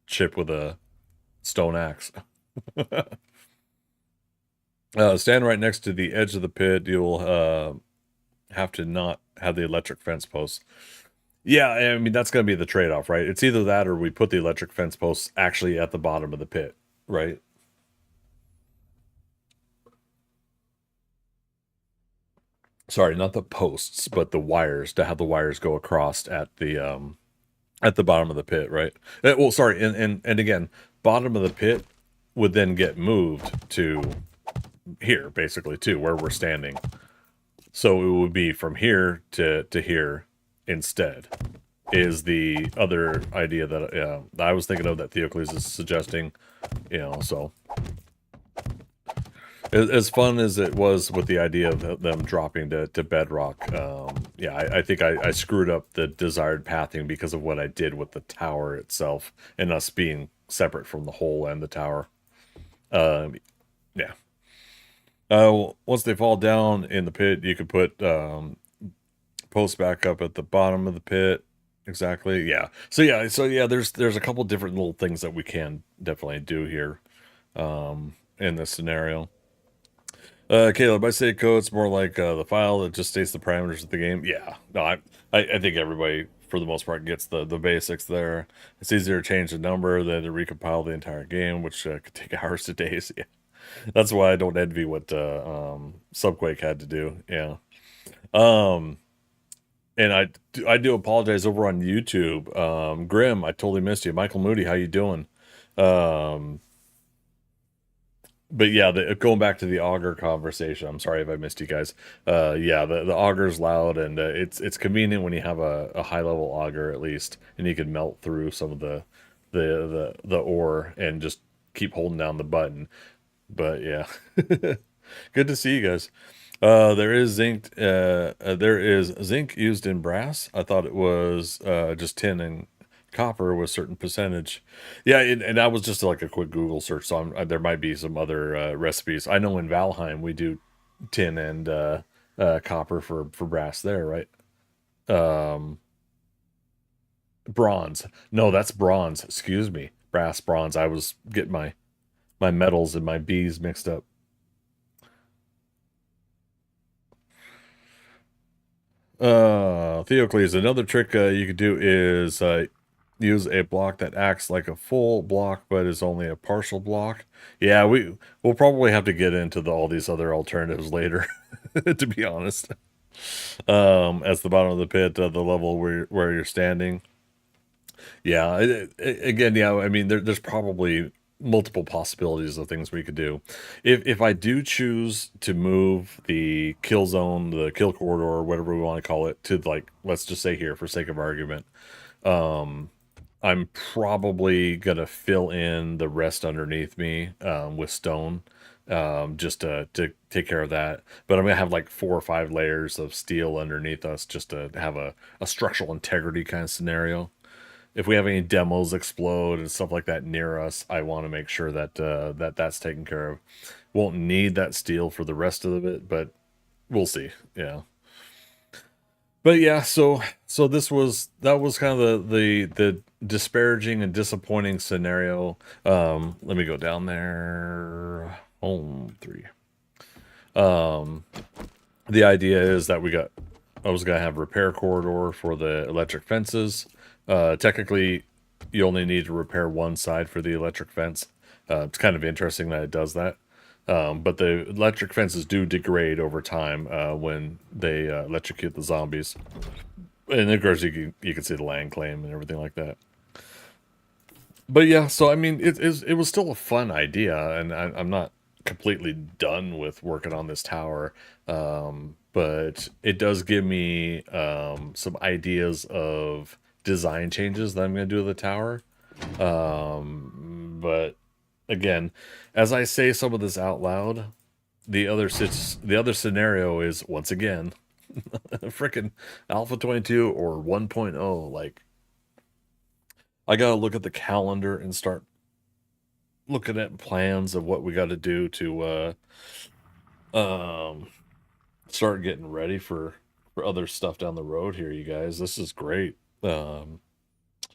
chip with a stone axe. Stand right next to the edge of the pit. You'll have to not have the electric fence posts. Yeah, I mean, that's going to be the trade-off, right? It's either that or we put the electric fence posts actually at the bottom of the pit, right? Sorry, not the posts, but the wires, to have the wires go across at the bottom of the pit, right? Well, sorry, and again, bottom of the pit would then get moved to here, basically, too, where we're standing. So it would be from here to here instead, is the other idea that I was thinking of, that Theocles is suggesting, so. As fun as it was with the idea of them dropping to bedrock, yeah, I think I screwed up the desired pathing because of what I did with the tower itself and us being separate from the hole and the tower. Yeah. Once they fall down in the pit, you could put posts back up at the bottom of the pit. Exactly. Yeah. So yeah. There's a couple different little things that we can definitely do here, in this scenario. Caleb, I say code. It's more like the file that just states the parameters of the game. Yeah. No, I think everybody for the most part gets the basics there. It's easier to change the number than to recompile the entire game, which could take hours to days. Yeah. That's why I don't envy what Subquake had to do. Yeah. And I do apologize over on YouTube. Grim, I totally missed you. Michael Moody, how you doing? But yeah, going back to the auger conversation, I'm sorry if I missed you guys. Yeah, the auger's loud, and it's convenient when you have a high level auger at least, and you can melt through some of the ore and just keep holding down the button. But yeah, good to see you guys. There is zinc used in brass. I thought it was just tin and copper with certain percentage. Yeah, and that was just like a quick Google search. So there might be some other recipes. I know in Valheim we do tin and copper for brass there, right? Bronze. No, that's bronze. Excuse me, brass, bronze. I was getting my metals and my bees mixed up. Theocles, another trick you could do is use a block that acts like a full block but is only a partial block. Yeah, we'll probably have to get into all these other alternatives later, to be honest. As the bottom of the pit, the level where you're standing. Yeah, again, yeah, I mean, there's probably multiple possibilities of things we could do. If I do choose to move the kill zone, the kill corridor, or whatever we want to call it, to like, let's just say here for sake of argument, I'm probably gonna fill in the rest underneath me with stone, just to take care of that. But I'm gonna have like 4 or 5 layers of steel underneath us just to have a structural integrity kind of scenario. If we have any demos explode and stuff like that near us, I want to make sure that that's taken care of. Won't need that steel for the rest of it, but we'll see. Yeah. But yeah, so that was kind of the disparaging and disappointing scenario. Let me go down there. Home 3. The idea is that I was gonna have repair corridor for the electric fences. Technically, you only need to repair one side for the electric fence. It's kind of interesting that it does that. But the electric fences do degrade over time when they electrocute the zombies. And of course, you can see the land claim and everything like that. But yeah, so I mean, it was still a fun idea, and I'm not completely done with working on this tower. But it does give me some ideas of design changes that I'm going to do to the tower. But again, as I say some of this out loud, the other scenario is, once again, freaking Alpha 22 or 1.0. Like, I got to look at the calendar and start looking at plans of what we got to do to start getting ready for other stuff down the road here, you guys. This is great. And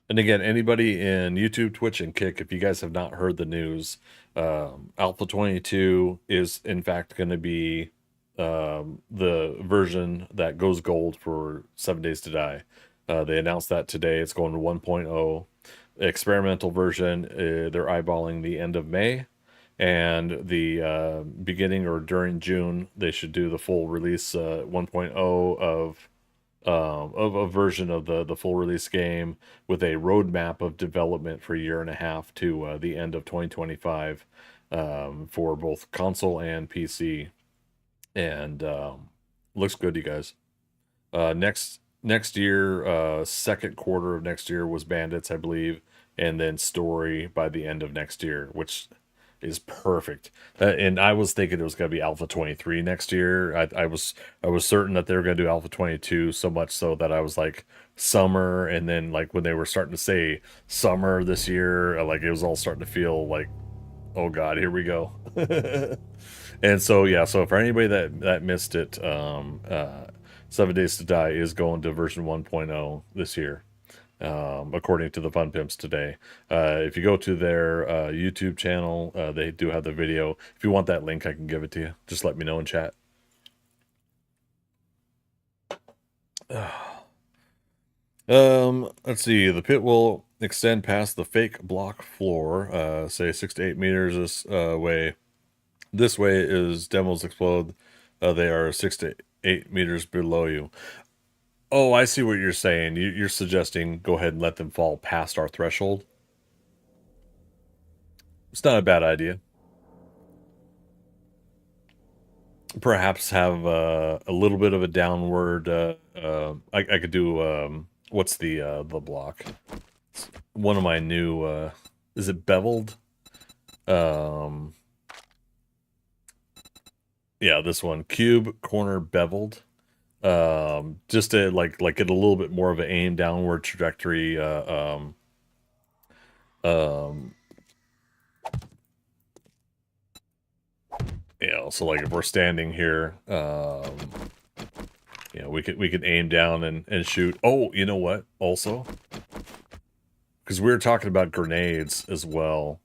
again, anybody in YouTube, Twitch, and Kick, if you guys have not heard the news, Alpha 22 is in fact going to be the version that goes gold for 7 Days to Die. They announced that today. It's going to 1.0. Experimental version, they're eyeballing the end of May. And the beginning or during June, they should do the full release 1.0 of a version of the full release game with a roadmap of development for a year and a half to the end of 2025 for both console and PC. And looks good, you guys. Next year, second quarter of next year was Bandits, I believe, and then Story by the end of next year, which is perfect. And I was thinking it was going to be Alpha 23 next year. I was certain that they were going to do Alpha 22, so much so that I was like summer, and then like when they were starting to say summer this year, like it was all starting to feel like, oh god, here we go. And so yeah, so for anybody that missed it, 7 Days to Die is going to version 1.0 this year. According to the Fun Pimps today. If you go to their YouTube channel, they do have the video. If you want that link, I can give it to you. Just let me know in chat. Let's see. The pit will extend past the fake block floor, say 6 to 8 meters this way. This way is demos explode. They are 6 to 8 meters below you. Oh, I see what you're saying. You're suggesting go ahead and let them fall past our threshold. It's not a bad idea. Perhaps have a little bit of a downward. I could do what's the block? It's one of my new. Is it beveled? Yeah, this one, cube corner beveled. Just to like get a little bit more of an aim downward trajectory. You know, so like if we're standing here, you know, we could aim down and shoot. Oh, you know what? Also, because we were talking about grenades as well.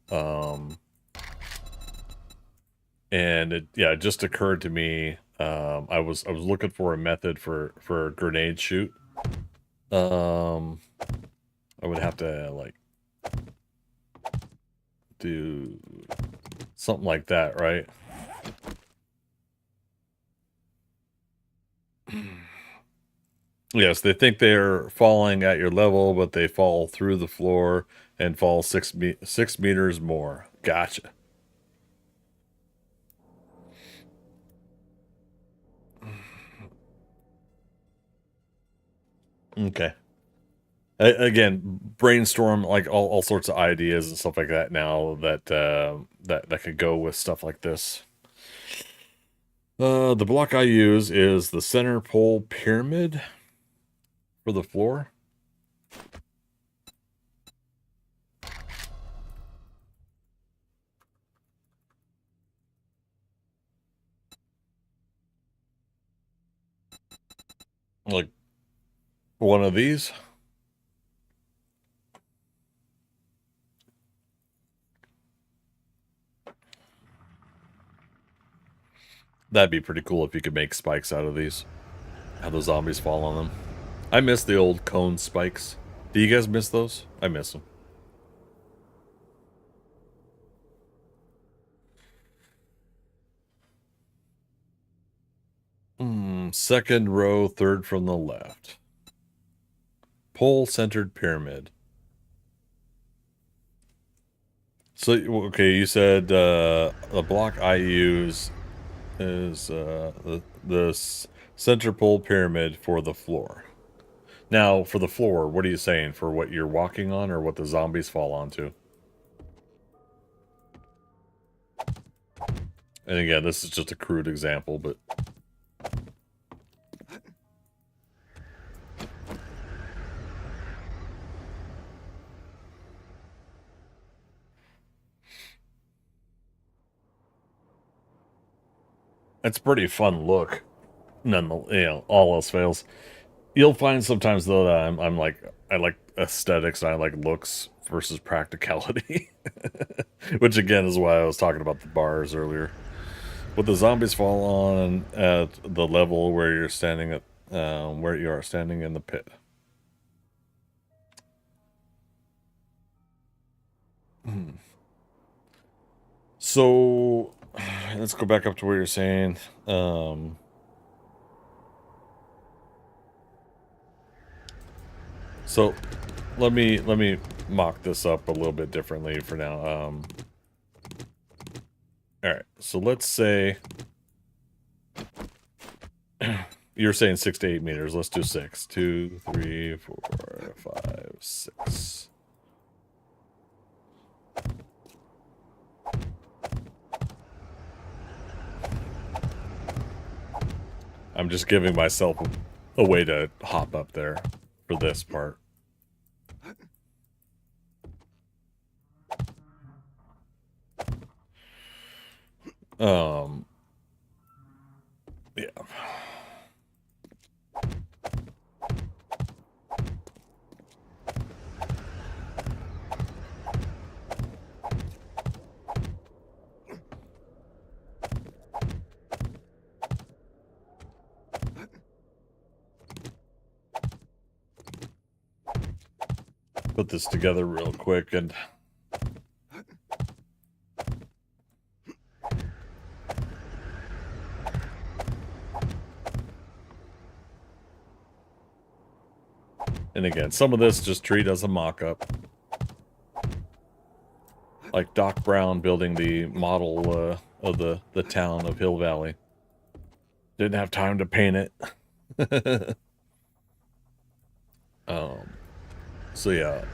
And it just occurred to me. I was looking for a method for a grenade shoot. I would have to like do something like that, right? Yes, they think they're falling at your level, but they fall through the floor and fall 6 meters more. Gotcha. Okay. Again, brainstorm like all sorts of ideas and stuff like that now that that could go with stuff like this. The block I use is the center pole pyramid for the floor. Like one of these. That'd be pretty cool if you could make spikes out of these. Have the zombies fall on them. I miss the old cone spikes. Do you guys miss those? I miss them. Second row, third from the left. Pole-centered pyramid. So, okay, you said the block I use is the center pole pyramid for the floor. Now, for the floor, what are you saying? For what you're walking on or what the zombies fall onto? And again, this is just a crude example, but... It's a pretty fun look. All else fails. You'll find sometimes though that I'm like I like aesthetics and I like looks versus practicality. Which again is why I was talking about the bars earlier. Would the zombies fall on at the level where you're standing at where you are standing in the pit? So let's go back up to where you're saying. So let me mock this up a little bit differently for now. All right, so let's say you're saying 6 to 8 meters. Let's do 6. 2, 3, 4, 5, 6. I'm just giving myself a way to hop up there for this part. Yeah. Put this together real quick and again, some of this just treat as a mock-up. Like Doc Brown building the model of the town of Hill Valley. Didn't have time to paint it. So yeah.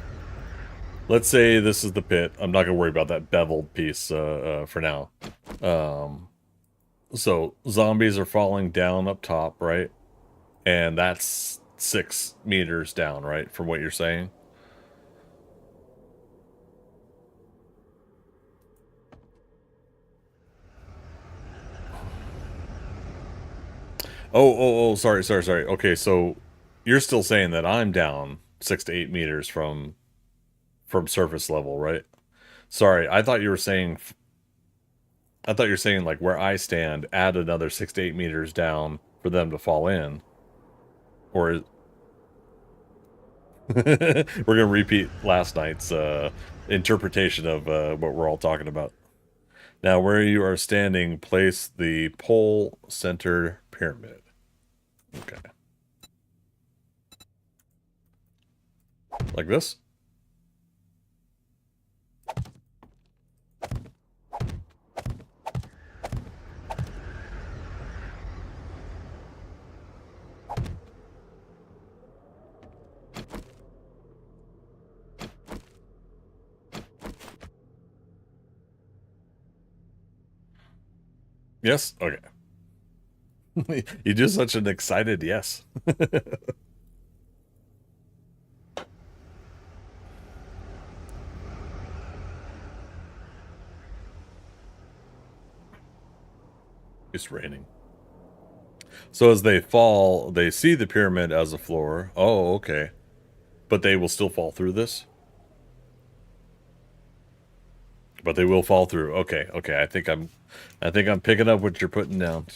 Let's say this is the pit. I'm not going to worry about that beveled piece for now. So zombies are falling down up top, right? And that's 6 meters down, right? From what you're saying. Oh, sorry. Okay, so you're still saying that I'm down 6 to 8 meters from surface level, right? Sorry, I thought you were saying like where I stand, add another 6 to 8 meters down for them to fall in. Or we're gonna repeat last night's interpretation of what we're all talking about. Now, where you are standing, place the pole center pyramid. Okay. Like this? Yes? Okay. You do such an excited yes. It's raining. So as they fall, they see the pyramid as a floor. Oh, okay. But they will still fall through this? But they will fall through. Okay. I think I'm picking up what you're putting down.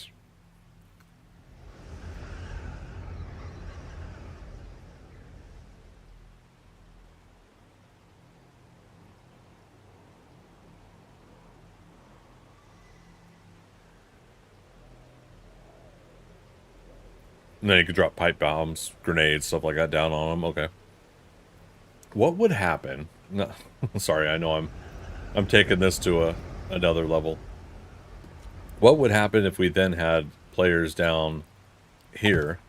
And then you could drop pipe bombs, grenades, stuff like that down on them. Okay. What would happen? No, sorry, I know I'm taking this to another level. What would happen if we then had players down here?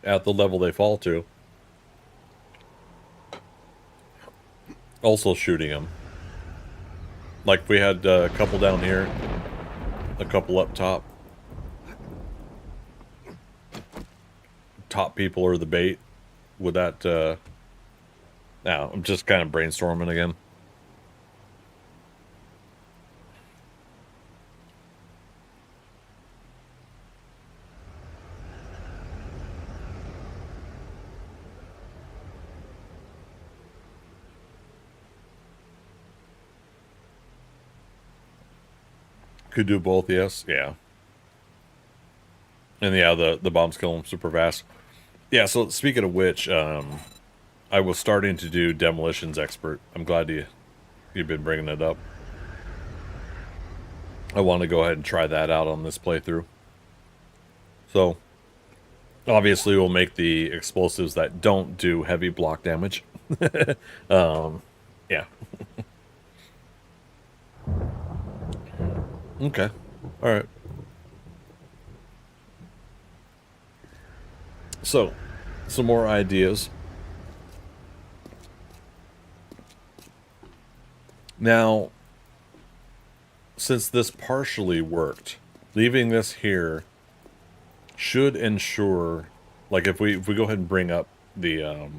At the level they fall to. Also shooting them. Like if we had a couple down here, a couple up top. Top people are the bait. Would that, now, I'm just kind of brainstorming again. Could do both, yes. Yeah. And yeah, the bombs kill them super fast. Yeah, so speaking of which, I was starting to do Demolitions Expert. I'm glad you've been bringing it up. I want to go ahead and try that out on this playthrough. So, obviously we'll make the explosives that don't do heavy block damage. Yeah. Okay. All right. So, some more ideas. Now, since this partially worked, leaving this here should ensure, like if we go ahead and bring up the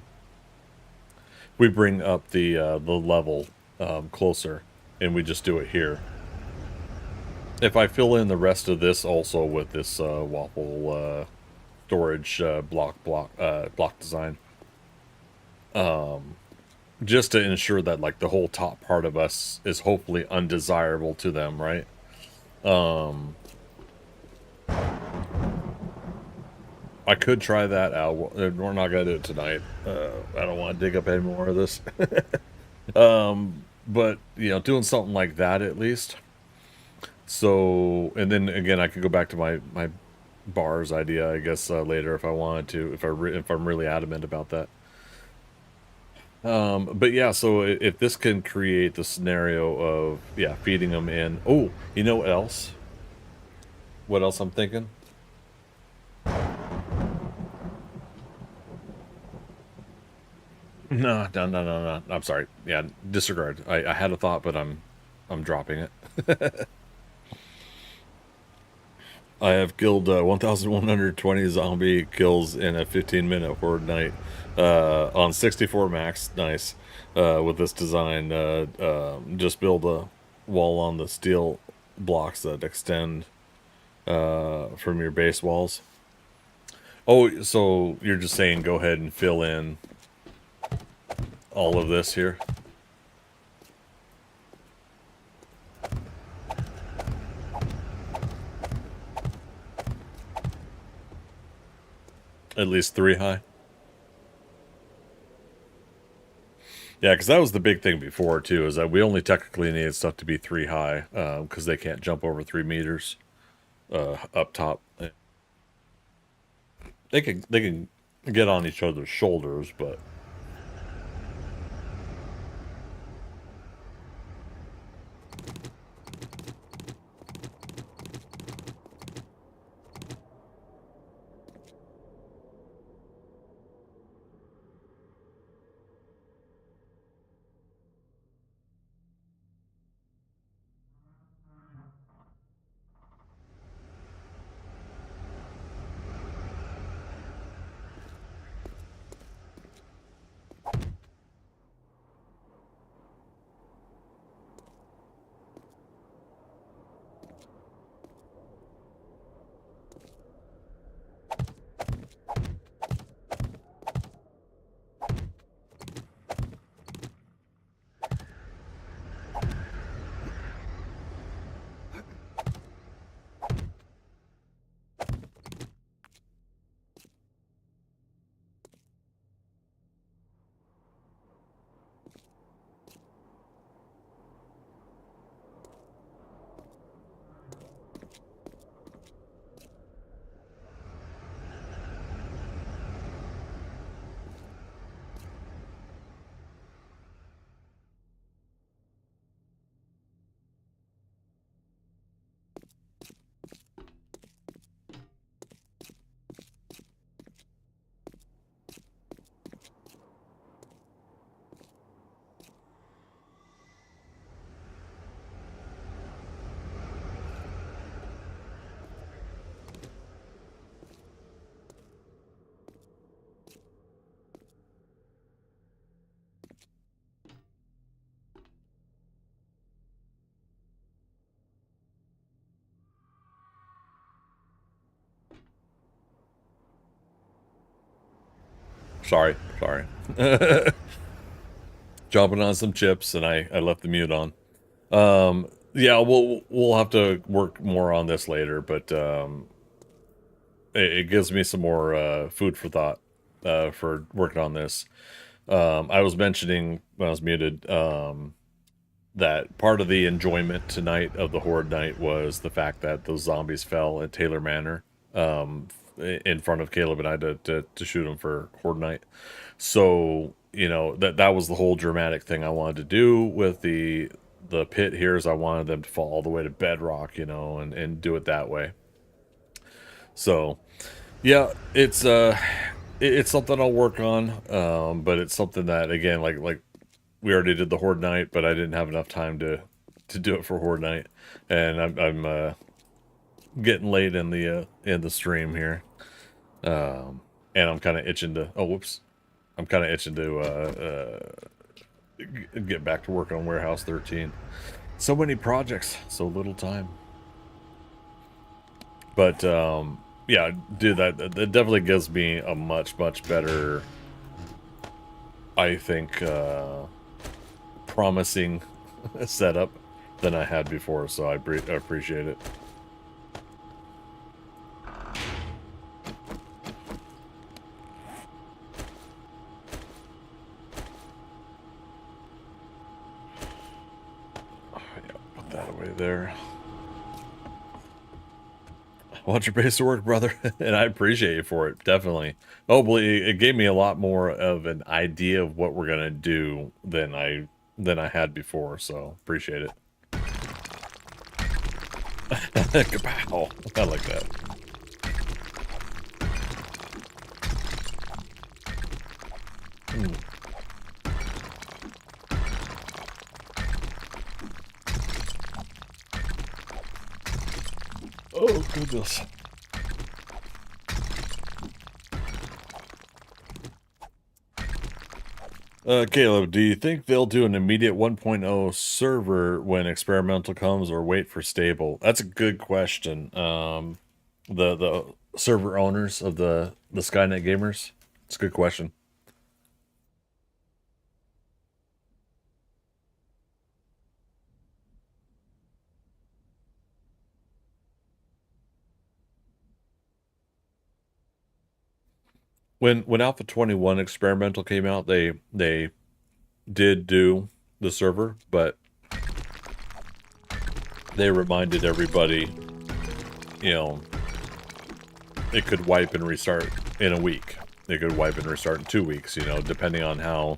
the level closer, and we just do it here. If I fill in the rest of this also with this waffle storage block design, just to ensure that like the whole top part of us is hopefully undesirable to them, right? I could try that out. We're not gonna do it tonight. I don't want to dig up any more of this. But you know, doing something like that at least. So, and then again, I could go back to my bars idea, I guess, later if I wanted to, if I'm really adamant about that. But yeah, so if this can create the scenario of, yeah, feeding them in. Oh, you know what else? What else I'm thinking? No. I'm sorry. Yeah, disregard. I had a thought, but I'm dropping it. I have killed 1,120 zombie kills in a 15-minute horde night on 64 max. Nice. With this design, just build a wall on the steel blocks that extend from your base walls. Oh, so you're just saying go ahead and fill in all of this here? At least 3 high? Yeah, because that was the big thing before, too, is that we only technically needed stuff to be 3 high, because they can't jump over 3 meters up top. They can get on each other's shoulders, but... Sorry. Jumping on some chips, and I left the mute on. Yeah, we'll have to work more on this later, but it gives me some more food for thought for working on this. I was mentioning when I was muted that part of the enjoyment tonight of the Horde Night was the fact that those zombies fell at Taylor Manor in front of Caleb and I to shoot them for Horde Night. So, you know, that was the whole dramatic thing I wanted to do with the pit here, is I wanted them to fall all the way to bedrock, you know, and do it that way. So, yeah, it's something I'll work on, but it's something that, again, like we already did the Horde Night, but I didn't have enough time to do it for Horde Night, and I'm getting late in the stream here, and I'm kind of itching to. Oh, whoops! I'm kind of itching to get back to work on Warehouse 13. So many projects, so little time. But yeah, dude, that definitely gives me a much better, I think, promising setup than I had before. So I appreciate it. That away there. I want your base to work, brother, and I appreciate you for it, definitely. Hopefully, it gave me a lot more of an idea of what we're gonna do than I had before. So appreciate it. Kapow! I like that. Oh, goodness. Caleb, do you think they'll do an immediate 1.0 server when experimental comes, or wait for stable? That's a good question. The server owners of the Skynet gamers. It's a good question. When Alpha 21 experimental came out, they did do the server, but they reminded everybody, you know, it could wipe and restart in a week. It could wipe and restart in 2 weeks, you know, depending on how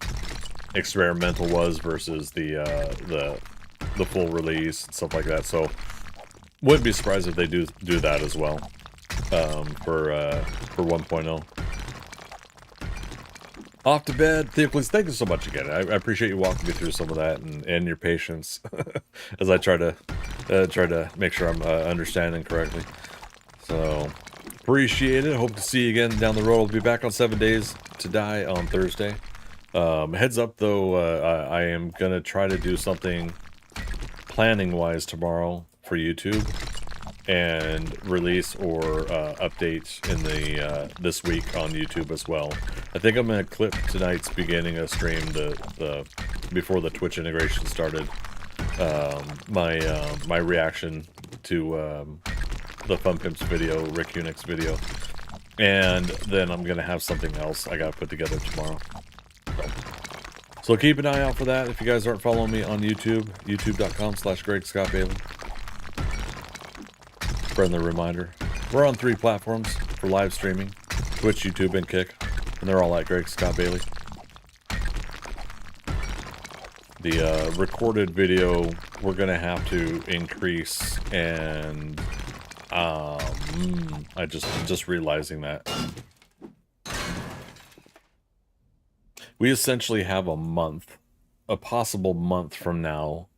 experimental was versus the full release and stuff like that. So wouldn't be surprised if they do that as well for 1.0. Off to bed, Theocles, thank you so much again. I appreciate you walking me through some of that and your patience as I try to make sure I'm understanding correctly. So appreciate it. Hope to see you again down the road. I'll be back on 7 Days to Die on Thursday. Heads up though, I am gonna try to do something planning wise tomorrow for YouTube and release or updates in the this week on YouTube as well. I think I'm gonna clip tonight's beginning of stream the before the Twitch integration started. My reaction to the Fun Pimps video, Rick Unix video, and then I'm gonna have something else I gotta put together tomorrow. So keep an eye out for that. If you guys aren't following me on YouTube, youtube.com/GregScottBailey. Friendly reminder, we're on 3 platforms for live streaming: Twitch, YouTube, and Kick, and they're all at Greg Scott Bailey. The recorded video we're gonna have to increase, and I just realizing that we essentially have a month, a possible month from now,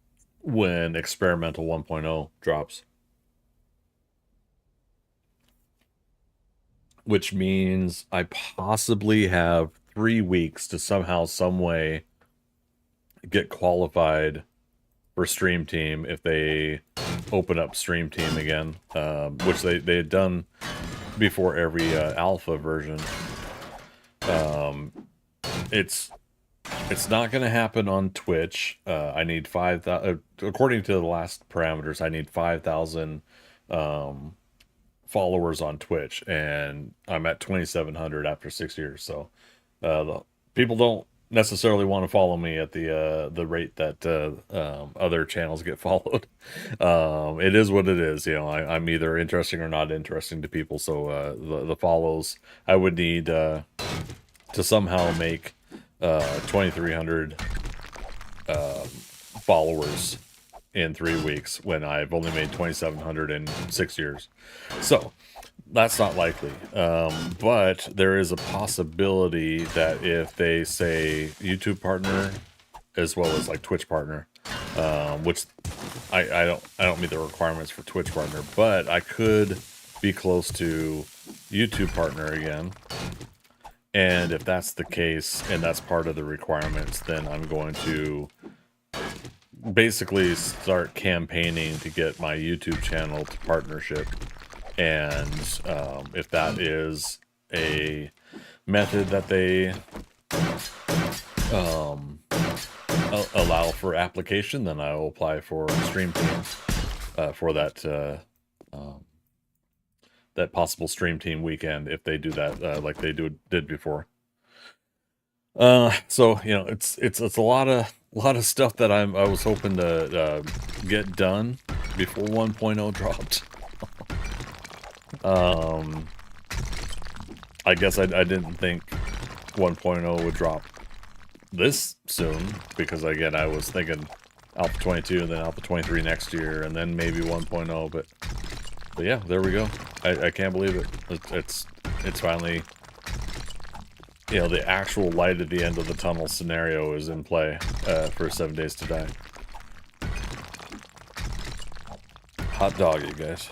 when experimental 1.0 drops. Which means I possibly have 3 weeks to somehow, some way get qualified for Stream Team if they open up Stream Team again, which they had done before every alpha version. It's not going to happen on Twitch. I need 5,000, according to the last parameters, I need 5,000 followers on Twitch, and I'm at 2,700 after 6 years. So the people don't necessarily want to follow me at the rate that other channels get followed. It is what it is, you know. I'm either interesting or not interesting to people. So the follows, I would need to somehow make 2,300 followers in 3 weeks when I've only made 2,700 in 6 years. So that's not likely. But there is a possibility that if they say YouTube partner as well as like Twitch partner, which I don't meet the requirements for Twitch partner, but I could be close to YouTube partner again. And if that's the case, and that's part of the requirements, then I'm going to basically start campaigning to get my YouTube channel to partnership. And if that is a method that they allow for application, then I will apply for Stream Team for that that possible Stream Team weekend if they do that like they did before. So you know, it's a lot of stuff that I was hoping to get done before 1.0 dropped. I guess I didn't think 1.0 would drop this soon, because again, I was thinking Alpha 22 and then Alpha 23 next year, and then maybe 1.0. But yeah, there we go. I can't believe it. It's finally, you know, the actual light at the end of the tunnel scenario is in play for 7 Days to Die. Hot dog, you guys.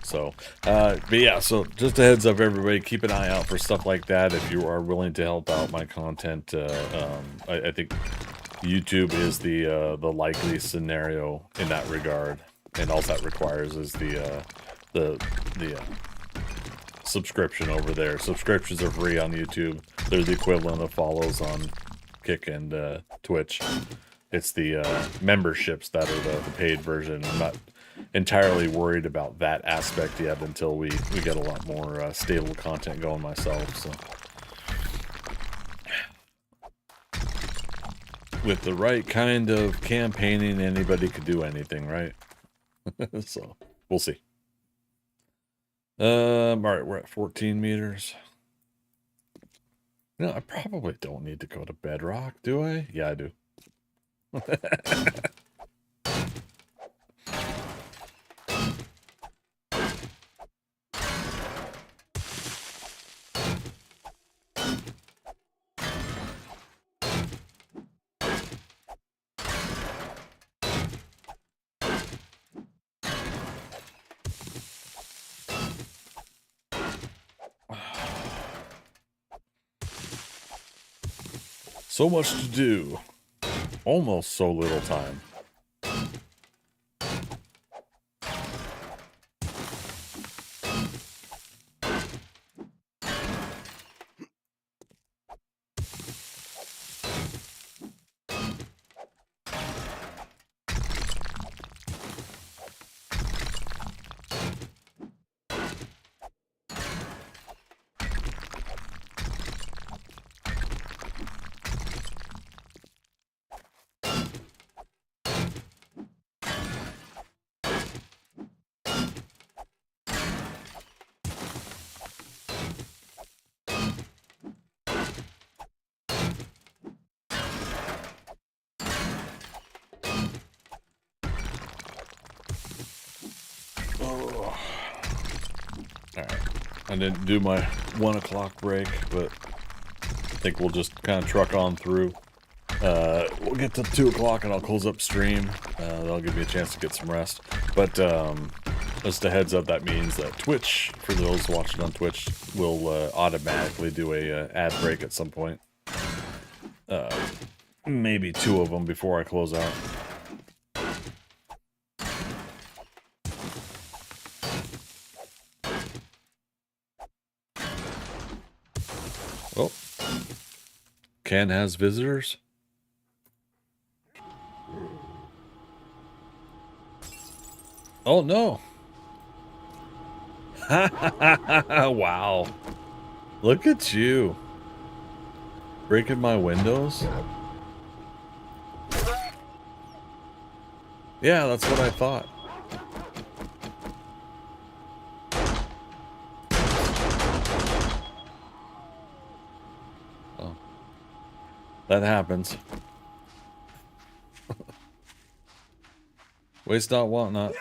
So, but yeah, so just a heads up, everybody, keep an eye out for stuff like that if you are willing to help out my content. I think YouTube is the likely scenario in that regard, and all that requires is the subscription over there. Subscriptions are free on YouTube. They're the equivalent of follows on Kick and Twitch. It's the memberships that are the paid version. I'm not entirely worried about that aspect yet until we get a lot more stable content going myself. So with the right kind of campaigning, anybody could do anything, right? So we'll see. All right, we're at 14 meters. No, I probably don't need to go to bedrock, do I? Yeah, I do. So much to do. Almost so little time. I didn't do my 1 o'clock break, but I think we'll just kind of truck on through. We'll get to 2 o'clock and I'll close up stream. That'll give me a chance to get some rest. But just a heads up, that means that Twitch, for those watching on Twitch, will automatically do a ad break at some point. Maybe 2 of them before I close out. Oh, Ken has visitors. Oh no. Wow. Look at you. Breaking my windows. Yeah, that's what I thought. That happens. Waste not, want not.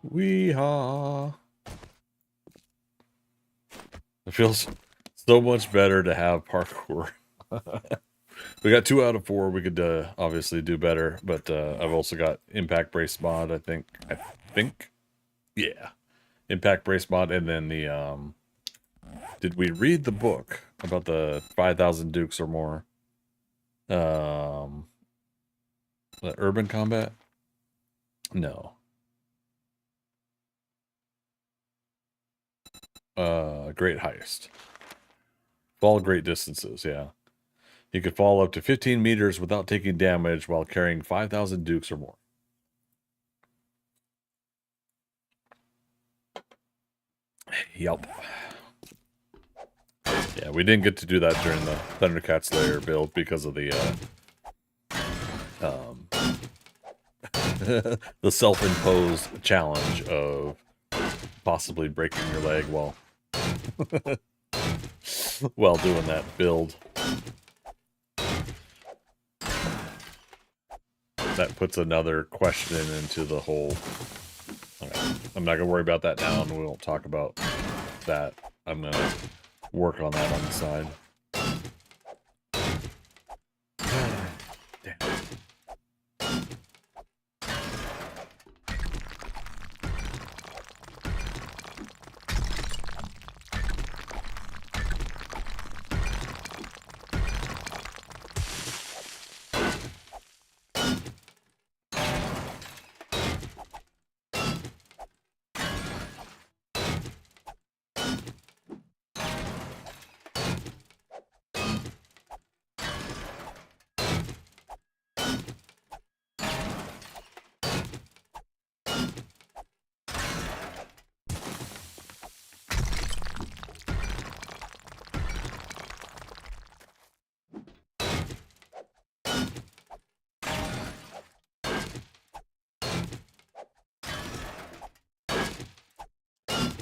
Wee-haw. It feels so much better to have parkour. We got 2 out of 4. We could obviously do better, but I've also got impact brace mod. I think, yeah, impact brace mod, and then the Did we read the book about the 5,000 dukes or more? The urban combat? No. Great heist. Fall great distances, yeah. You could fall up to 15 meters without taking damage while carrying 5,000 dukes or more. Yep. Yeah, we didn't get to do that during the Thundercats Lair build because of the the self-imposed challenge of possibly breaking your leg while while doing that build. That puts another question into the whole... Okay, I'm not going to worry about that now, and we won't talk about that. I'm going to work on that on the side. Damn.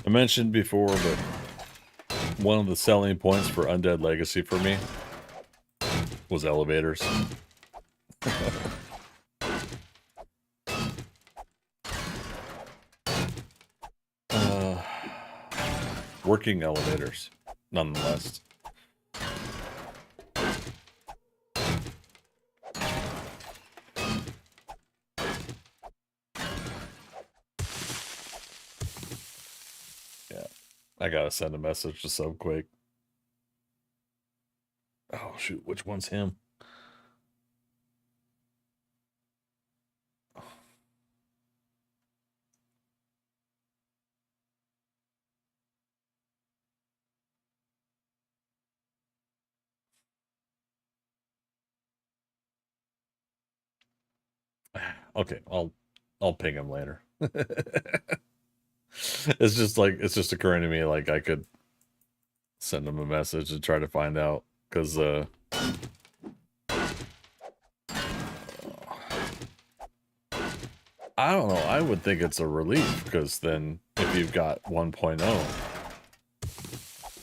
I mentioned before, but one of the selling points for Undead Legacy for me was elevators. Working elevators, nonetheless. I gotta send a message to Subquake. Oh, shoot. Which one's him? Okay, I'll ping him later. It's just occurring to me like I could send him a message and try to find out, because I don't know, I would think it's a relief, because then if you've got 1.0,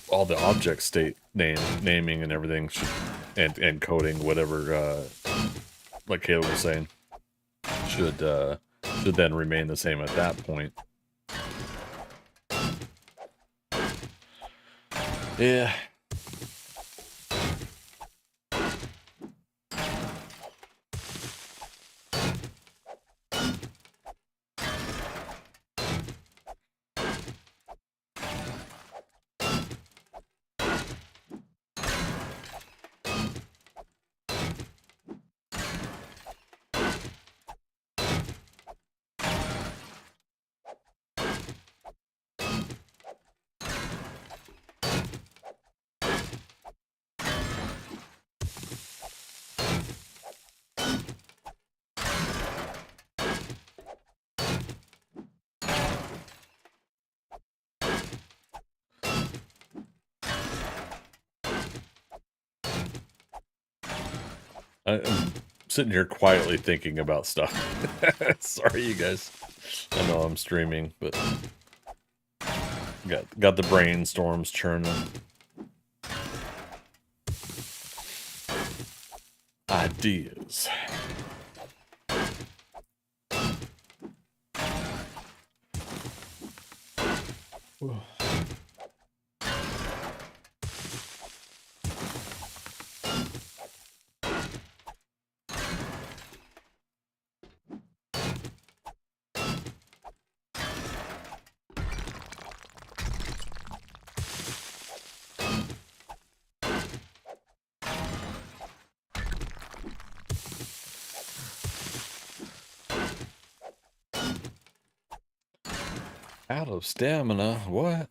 all the object state naming and everything should, and coding, whatever, like Caleb was saying, should then remain the same at that point. Yeah. I'm sitting here quietly thinking about stuff. Sorry, you guys. I know I'm streaming, but got the brainstorms churning. Ideas. Out of stamina. What?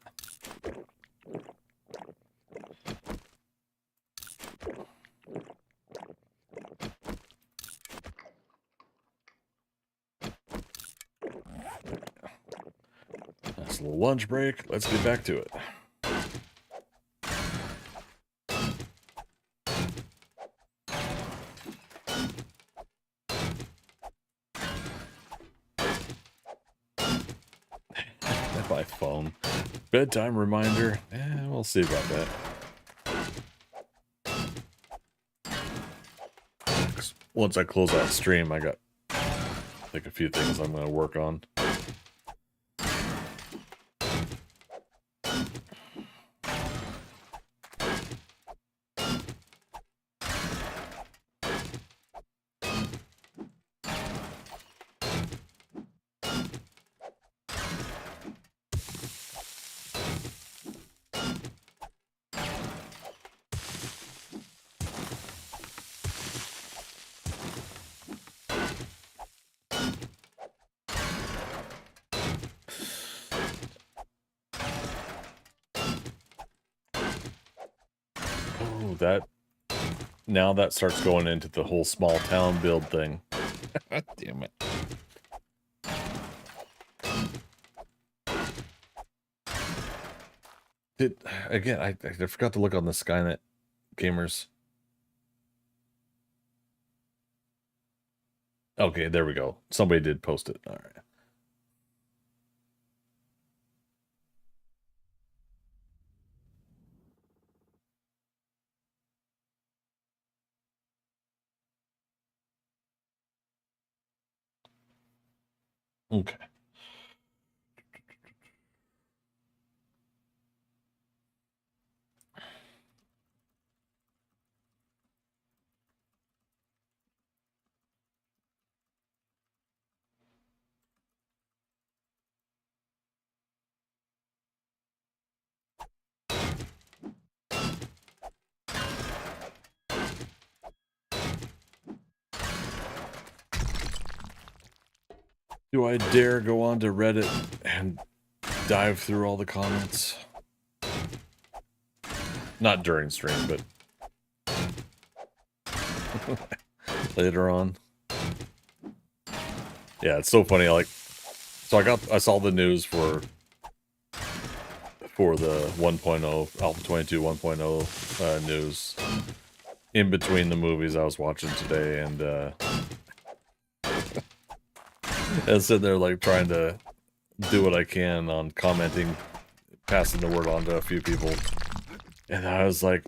That's a little lunch break. Let's get back to it. My phone. Bedtime reminder. We'll see about that. Once I close that stream, I got like a few things I'm going to work on. That now that starts going into the whole small town build thing. Damn it. I forgot to look on the Skynet gamers. Okay, there we go. Somebody did post it. All right. Okay. Do I dare go on to Reddit and dive through all the comments? Not during stream, but later on. Yeah, it's so funny. So I saw the news for the 1.0 Alpha 22 1.0 news in between the movies I was watching today, and I was sitting there like trying to do what I can on commenting, passing the word on to a few people, and I was like,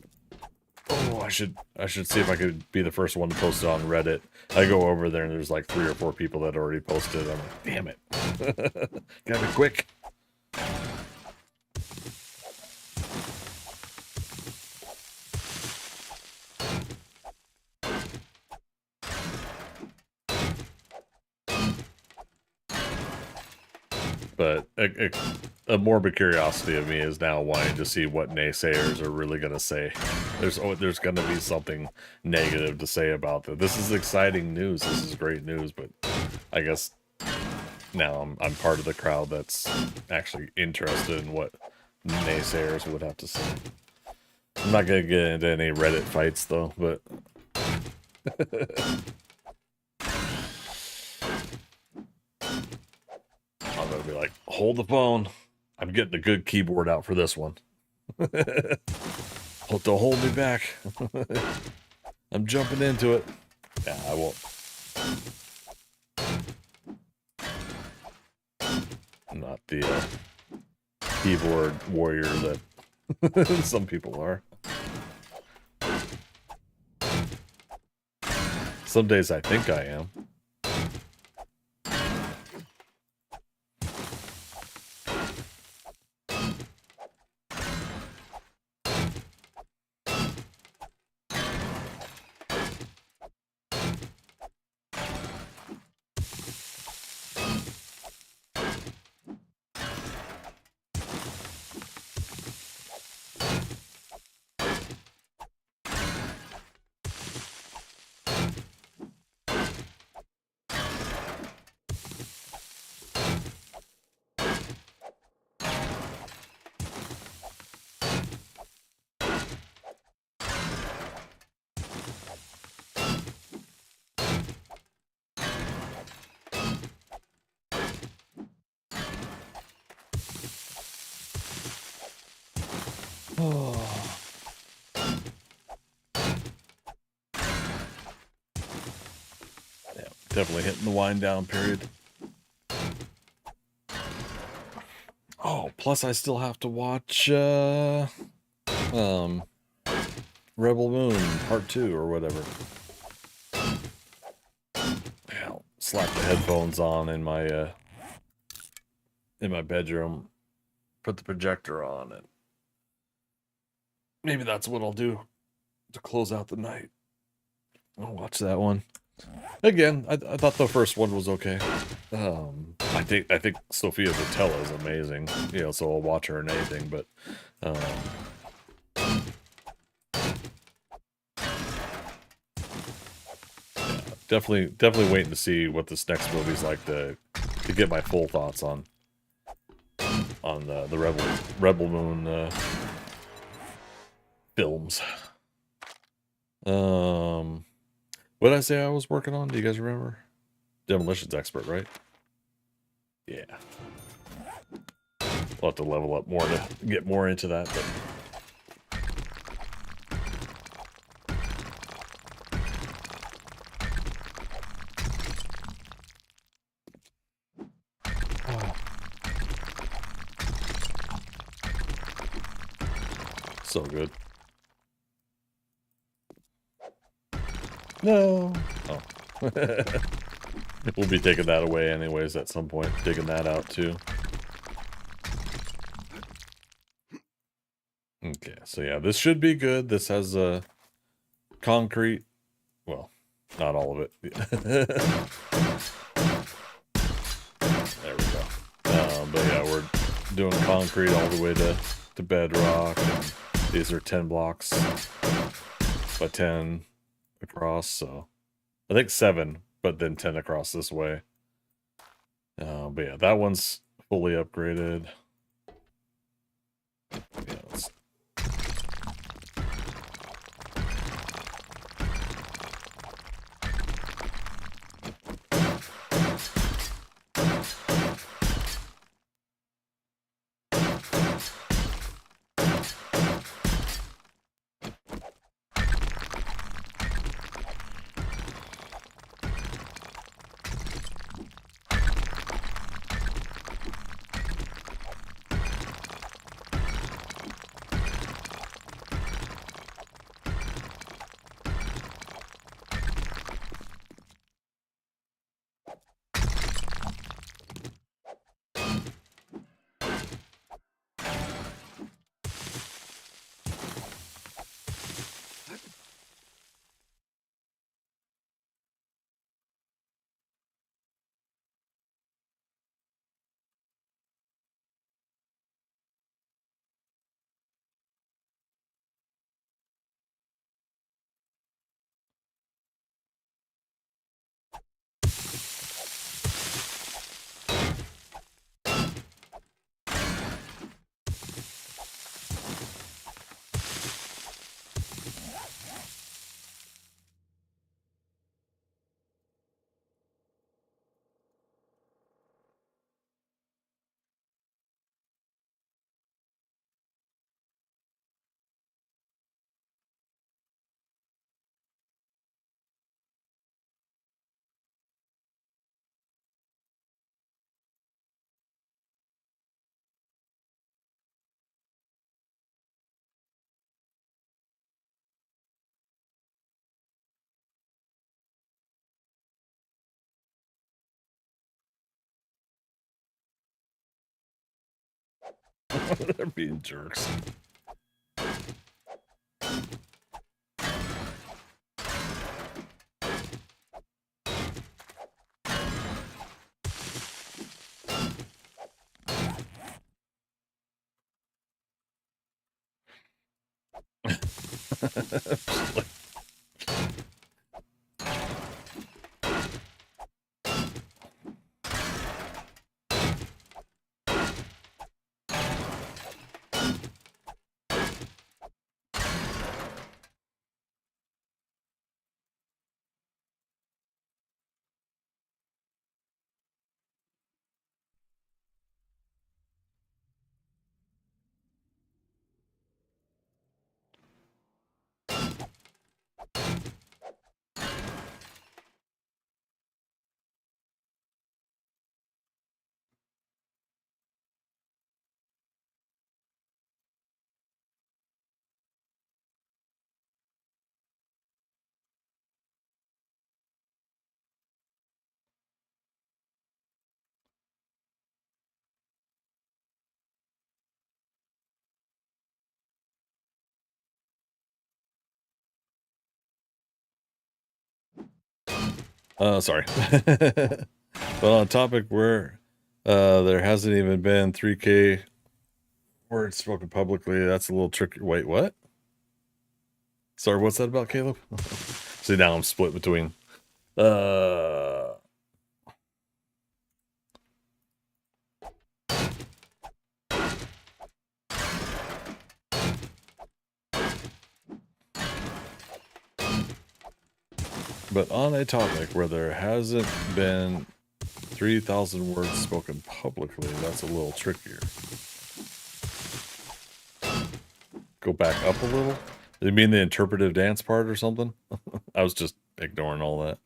oh, I should see if I could be the first one to post it on Reddit. I go over there and there's like 3 or 4 people that already posted. I'm like, damn it. Gotta be quick. But a morbid curiosity of me is now wanting to see what naysayers are really going to say. There's going to be something negative to say about that. This is exciting news. This is great news, but I guess now I'm part of the crowd that's actually interested in what naysayers would have to say. I'm not going to get into any Reddit fights though, but I'm gonna be like, hold the phone. I'm getting a good keyboard out for this one. Don't hold me back. I'm jumping into it. Yeah, I won't. I'm not the keyboard warrior that some people are. Some days I think I am. Oh. Yeah, definitely hitting the wind down period. Oh, plus I still have to watch Rebel Moon Part 2 or whatever. Yeah, I'll slap the headphones on in my bedroom, put the projector on, and maybe that's what I'll do to close out the night. I'll watch that one. Again, I thought the first one was okay. I think Sofia Boutella is amazing. You know, so I'll watch her in anything. But definitely waiting to see what this next movie's like to get my full thoughts on the Rebel Moon films. What did I say I was working on? Do you guys remember? Demolitions expert, right? Yeah. We'll have to level up more to get more into that, but so good. No. Oh. We'll be taking that away anyways at some point. Digging that out too. Okay, so yeah, this should be good. This has a concrete. Well, not all of it. There we go. But yeah, we're doing concrete all the way to bedrock. And these are 10 blocks by 10 across, so I think 7, but then 10 across this way. But yeah, that one's fully upgraded. Yeah, let's... They're being jerks. Sorry. But on a topic where there hasn't even been 3K words spoken publicly, that's a little tricky. Wait, what? Sorry, what's that about, Caleb? See, now I'm split between. But on a topic where there hasn't been 3,000 words spoken publicly, that's a little trickier. Go back up a little? You mean the interpretive dance part or something? I was just ignoring all that.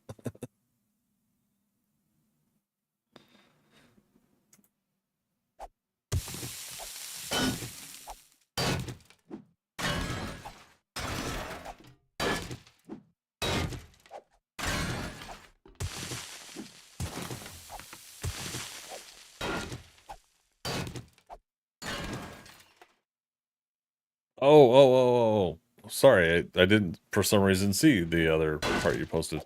Oh. Sorry, I didn't, for some reason, see the other part you posted.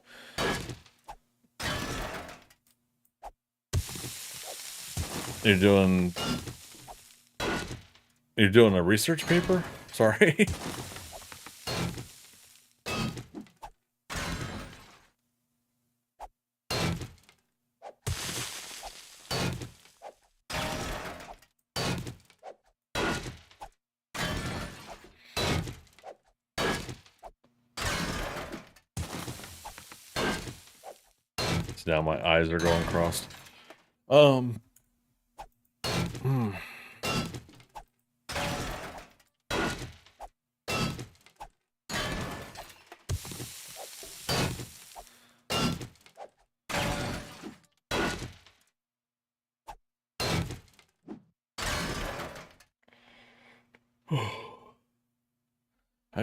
You're doing a research paper? Sorry. Now my eyes are going crossed. I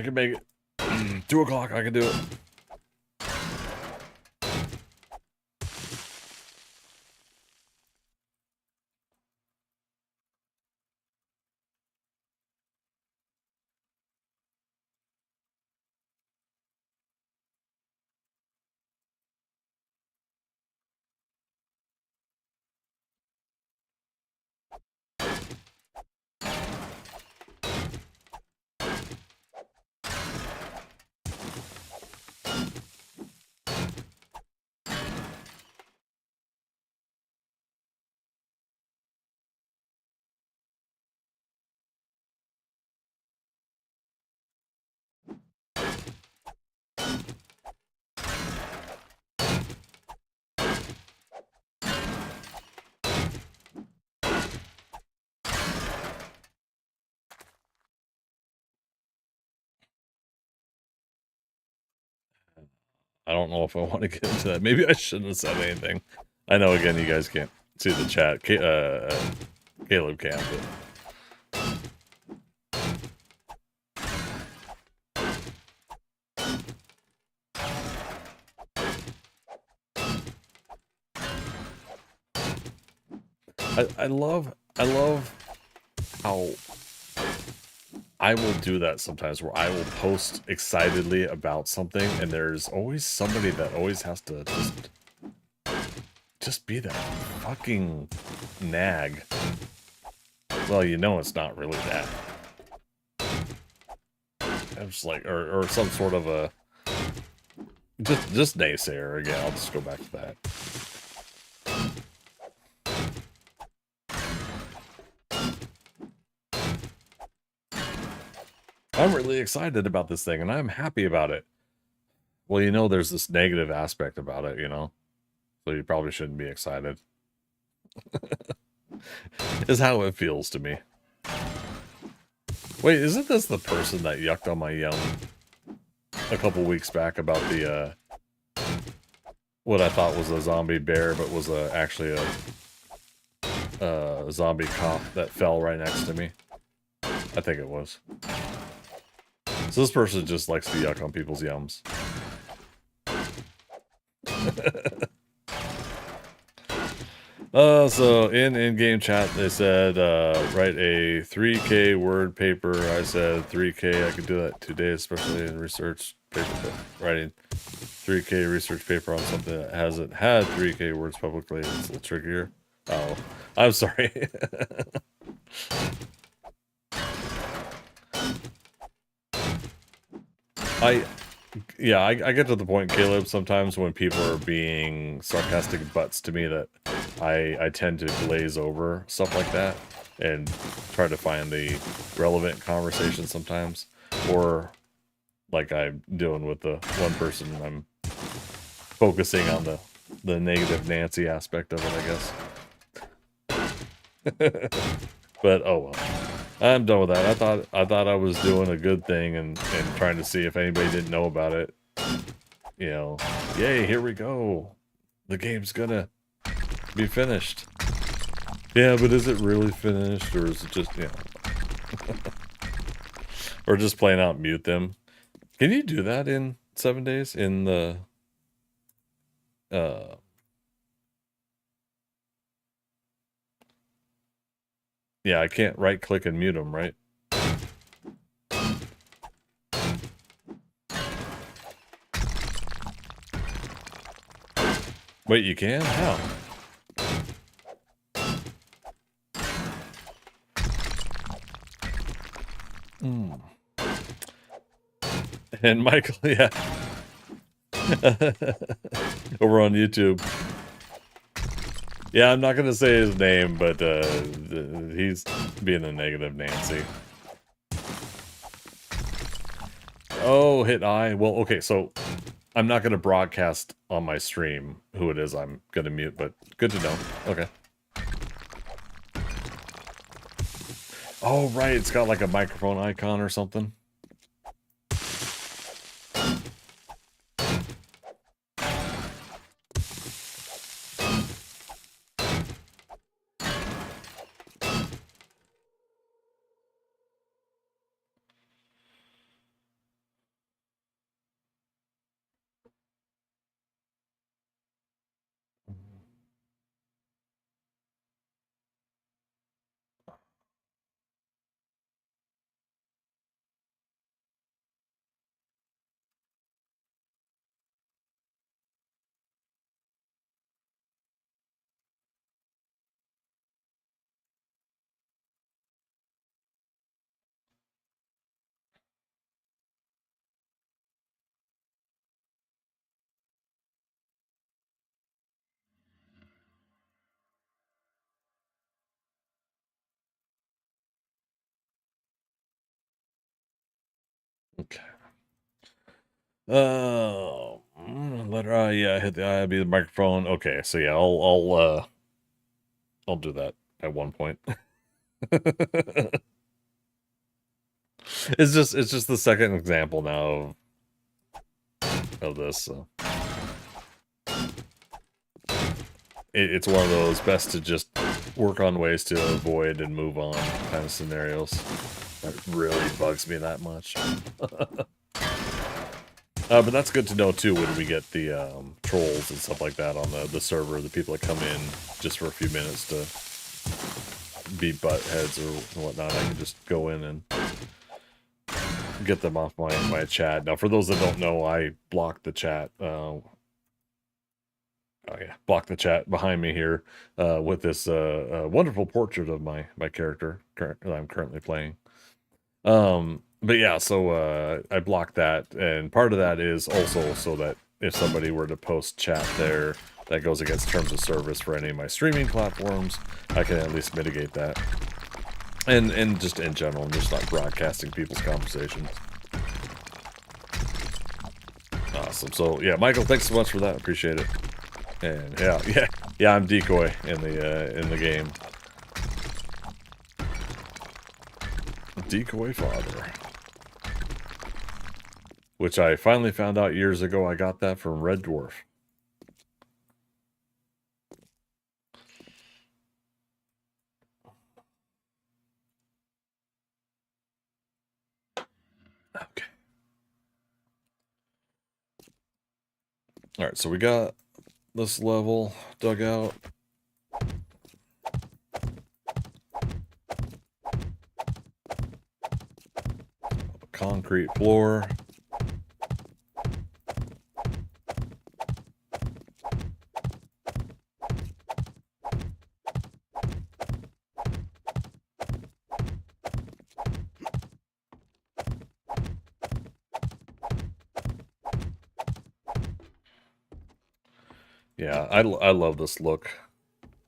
can make it. 2 o'clock, I can do it. I don't know if I want to get into that. Maybe I shouldn't have said anything. I know, again, you guys can't see the chat. Caleb can, but I love how I will do that sometimes, where I will post excitedly about something, and there's always somebody that always has to just be that fucking nag. Well, you know it's not really that. I'm just like, or some sort of a just naysayer again. I'll just go back to that. I'm really excited about this thing, and I'm happy about it. Well, you know, there's this negative aspect about it, you know? So you probably shouldn't be excited. Is how it feels to me. Wait, isn't this the person that yucked on my yum a couple weeks back about the, what I thought was a zombie bear, but was actually a zombie cop that fell right next to me? I think it was. So this person just likes to yuck on people's yums. So in game chat they said write a 3K word paper. I said 3K. I could do that 2 days, especially in research paper writing. 3K research paper on something that hasn't had 3K words publicly. It's a little trickier. Oh, I'm sorry. I get to the point, Caleb, sometimes when people are being sarcastic butts to me that I tend to glaze over stuff like that and try to find the relevant conversation sometimes. Or like I'm doing with the one person, I'm focusing on the negative Nancy aspect of it, I guess. But oh well. I'm done with that. I thought I was doing a good thing and trying to see if anybody didn't know about it. You know, yay, here we go. The game's gonna be finished. Yeah, but is it really finished, or is it just, you know, or just plain out mute them? Can you do that in 7 days in the yeah, I can't right click and mute them, right? Wait, you can? How? And Michael, yeah. Over on YouTube. Yeah, I'm not going to say his name, but he's being a negative Nancy. Oh, hit I. Well, okay, so I'm not going to broadcast on my stream who it is I'm going to mute, but good to know. Okay. Oh, right, it's got like a microphone icon or something. Okay. Letter I, yeah, hit the I, be the microphone. Okay, so yeah, I'll do that at one point. It's just the second example now of this. So. It's one of those best to just work on ways to avoid and move on kind of scenarios. That really bugs me that much. But that's good to know too when we get the trolls and stuff like that on the server, the people that come in just for a few minutes to be butt heads or whatnot. I can just go in and get them off my chat. Now, for those that don't know, I blocked the chat. Oh yeah, block the chat behind me here with this wonderful portrait of my character that I'm currently playing. But yeah, so I blocked that, and part of that is also so that if somebody were to post chat there that goes against terms of service for any of my streaming platforms, I can at least mitigate that. And just in general, I'm just not broadcasting people's conversations. Awesome. So yeah, Michael, thanks so much for that. Appreciate it. And yeah, I'm decoy in the game. Decoy father. Which I finally found out years ago. I got that from Red Dwarf. Okay. All right, so we got this level dug out. Concrete floor. Yeah, I love this look.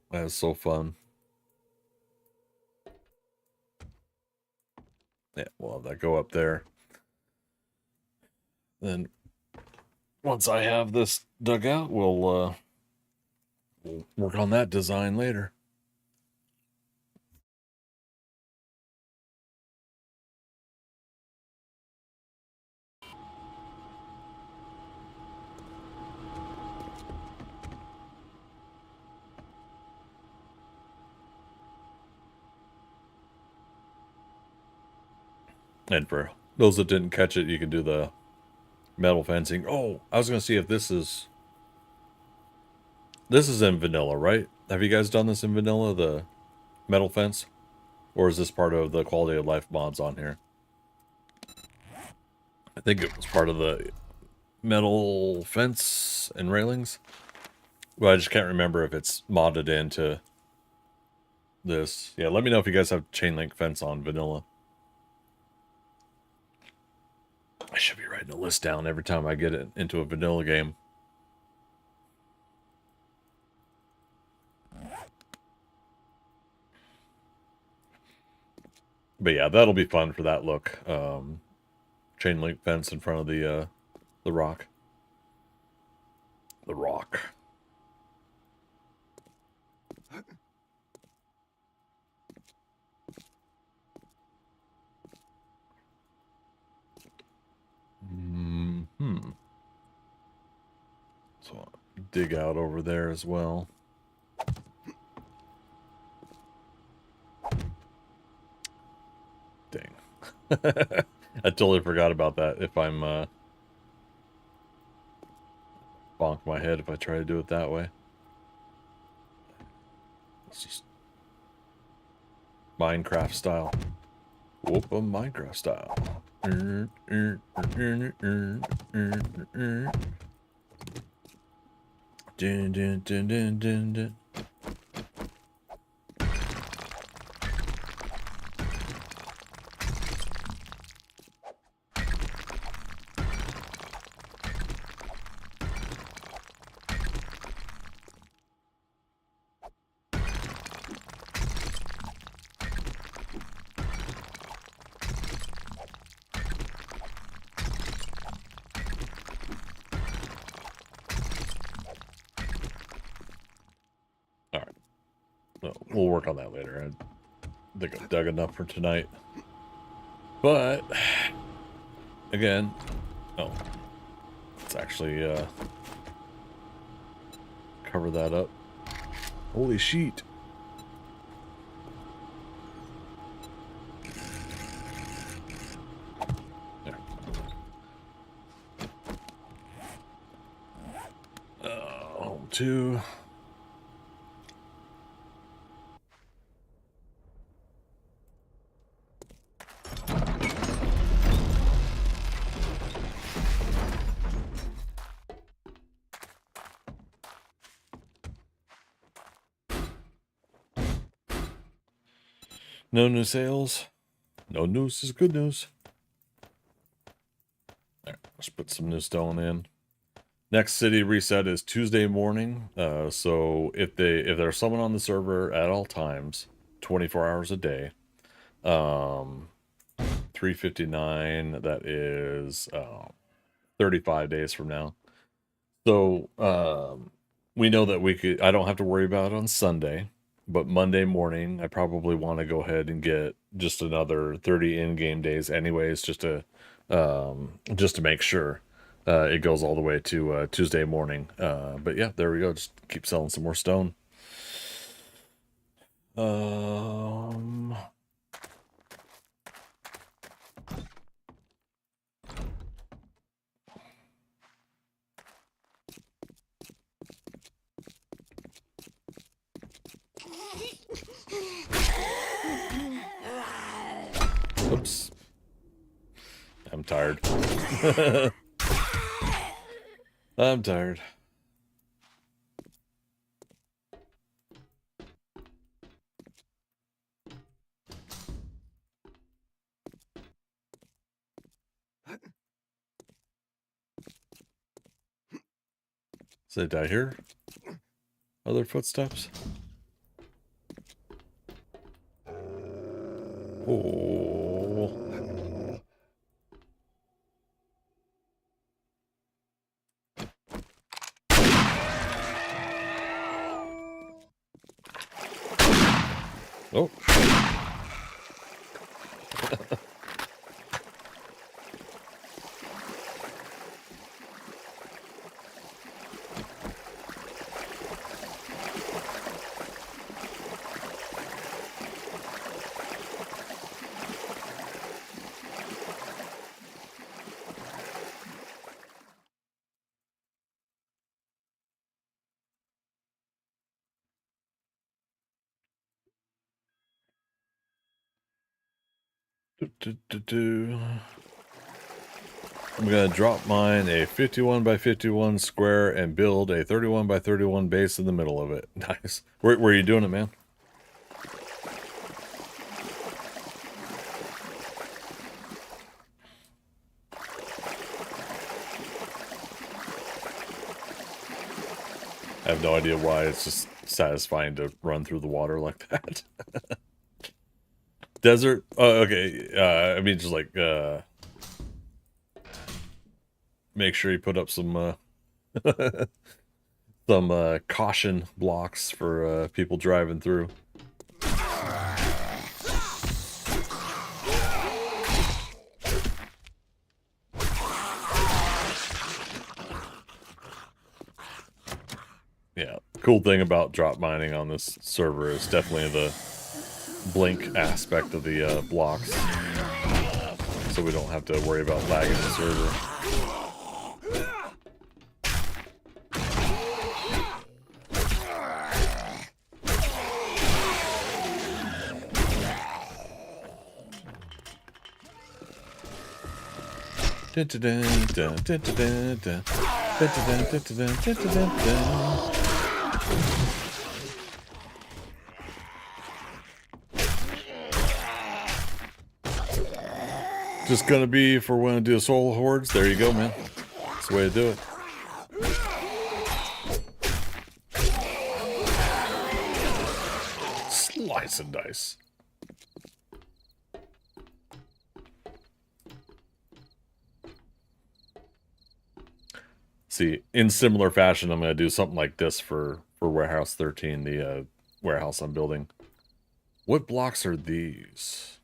That is so fun. Yeah, we'll have that go up there. Then once I have this dug out, we'll work on that design later. And for those that didn't catch it, you can do the metal fencing. Oh, I was going to see if this is in vanilla, right? Have you guys done this in vanilla, the metal fence? Or is this part of the quality of life mods on here? I think it was part of the metal fence and railings. Well, I just can't remember if it's modded into this. Yeah, let me know if you guys have chain link fence on vanilla. I should be writing a list down every time I get it into a vanilla game. But yeah, that'll be fun for that look. Chain link fence in front of the rock. The rock. So I'll dig out over there as well. Dang. I totally forgot about that. If I'm bonk my head if I try to do it that way. It's just Minecraft style. Whoop, Minecraft style. Dun, dun, dun, dun, dun, dun. We'll work on that later. I think I've dug enough for tonight. But, again, let's actually cover that up. Holy sheet. There. Home 2. No new sales. No news is good news. There, let's put some new stone in. Next city reset is Tuesday morning. So if there's someone on the server at all times, 24 hours a day, 359, that is 35 days from now. So we know that I don't have to worry about it on Sunday. But Monday morning, I probably want to go ahead and get just another 30 in-game days anyways, just to make sure it goes all the way to Tuesday morning. But yeah, there we go. Just keep selling some more stone. Oops. I'm tired. I'm tired. Did I die here? Other footsteps? Oh. Oh. I'm gonna drop mine a 51 by 51 square and build a 31 by 31 base in the middle of it. Nice. Where are you doing it, man? I have no idea why. It's just satisfying to run through the water like that. Desert? Oh, okay. I mean, just like, make sure you put up some, some, caution blocks for, people driving through. Yeah, cool thing about drop mining on this server is definitely the blink aspect of the blocks, so we don't have to worry about lagging the server. Just gonna be for when I do soul hordes. There you go, man. That's the way to do it. Slice and dice. See, in similar fashion, I'm gonna do something like this for Warehouse 13, the warehouse I'm building. What blocks are these?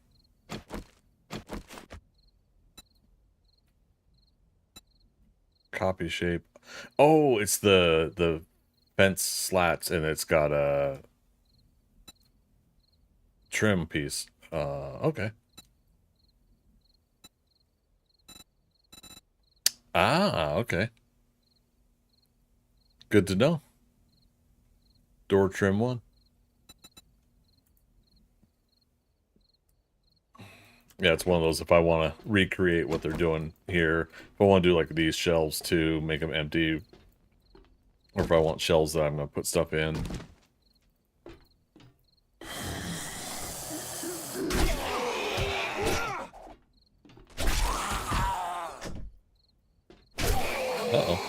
Copy shape. Oh, it's the fence slats, and it's got a trim piece. Okay. Ah, okay. Good to know. Door trim 1. Yeah, it's one of those, if I want to recreate what they're doing here, if I want to do like these shelves too, make them empty, or if I want shelves that I'm going to put stuff in. Uh-oh.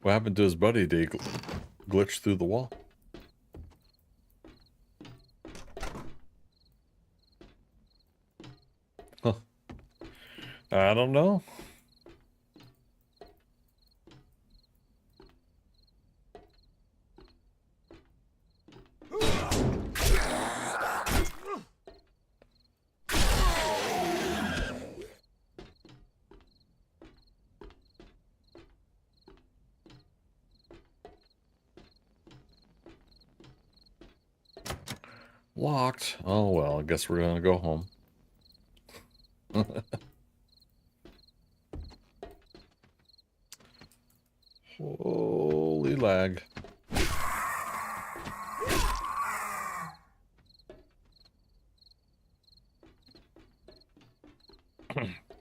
What happened to his buddy? Did he glitch through the wall? Huh. I don't know. Locked. Oh, well, I guess we're going to go home. Holy lag.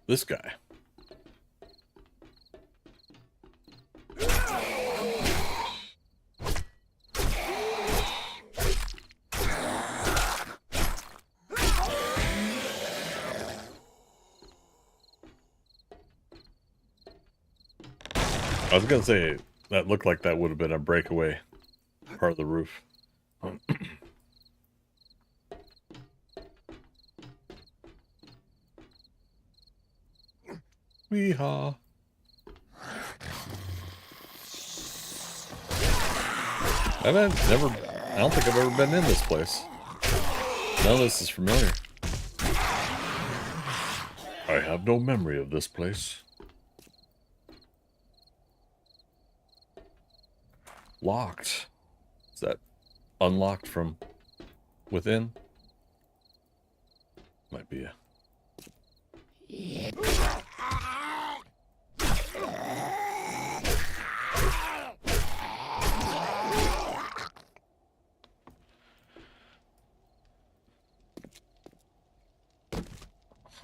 This guy. I was gonna say, That looked like that would have been a breakaway part of the roof. Weehaw. I don't think I've ever been in this place. None of this is familiar. I have no memory of this place. Locked. Is that unlocked from within? Might be a...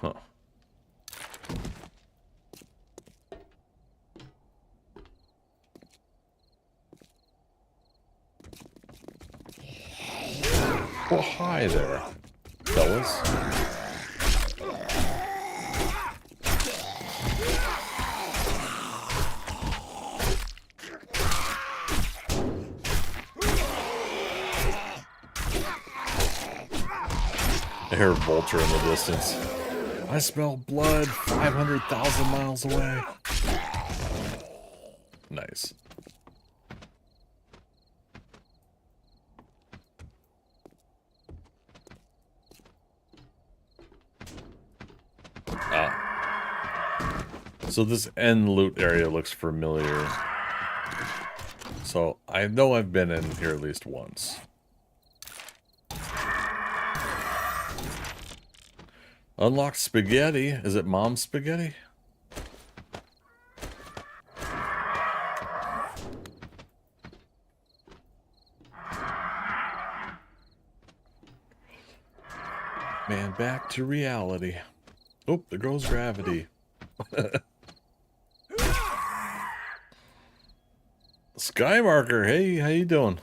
Huh. Well, hi there, fellas. I hear a vulture in the distance. I smell blood 500,000 miles away. Nice. So this end loot area looks familiar. So I know I've been in here at least once. Unlocked spaghetti. Is it mom's spaghetti? Man, back to reality. Oh, there goes gravity. Skymarker, hey, how you doing?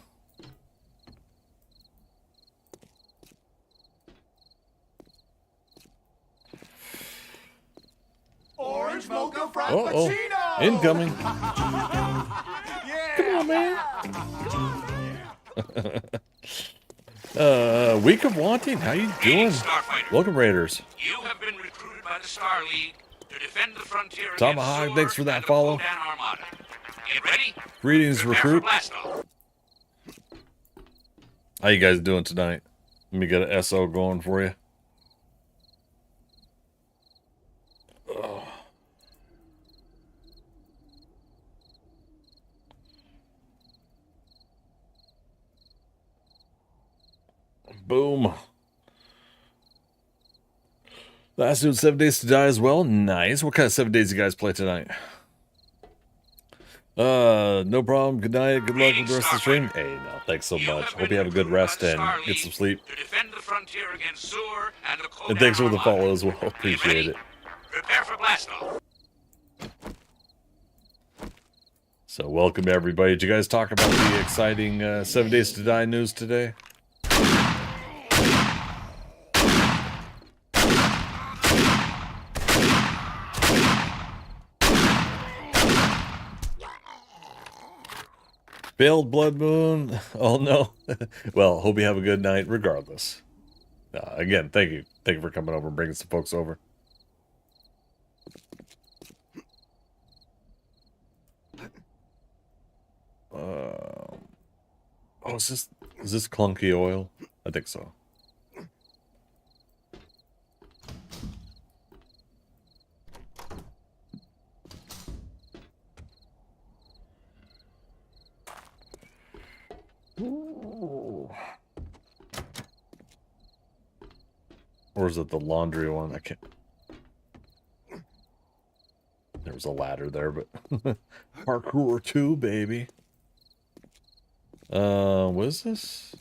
Orange mocha frappuccino! Incoming. Yeah! Come on, man. Week of Wanting, how you doing? Welcome, Raiders. You have been recruited by the Star League to defend the frontier Tomahawk, against thanks for Sword that and the follow. Kodan Armada. Get ready. Greetings, Prepare for recruit. blast-off. How you guys doing tonight? Let me get an SO going for you. Oh. Boom. Last dude, 7 Days to Die as well. Nice. What kind of 7 days you guys play tonight? No problem. Good night. Good luck with the rest of the stream. Hey, no, thanks so much. Hope you have a good rest and get some sleep. To defend the frontier against Sur and the Kodan And thanks for the Armada. follow as well. Appreciate it. Prepare for blast-off. So, welcome everybody. Did you guys talk about the exciting 7 Days to Die news today? Failed Blood Moon. Oh no. Well, hope you have a good night regardless. Again, thank you. Thank you for coming over and bringing some folks over. Oh, is this clunky oil? I think so. Ooh. Or is it the laundry one? I can't. There was a ladder there, but parkour 2, baby. What is this?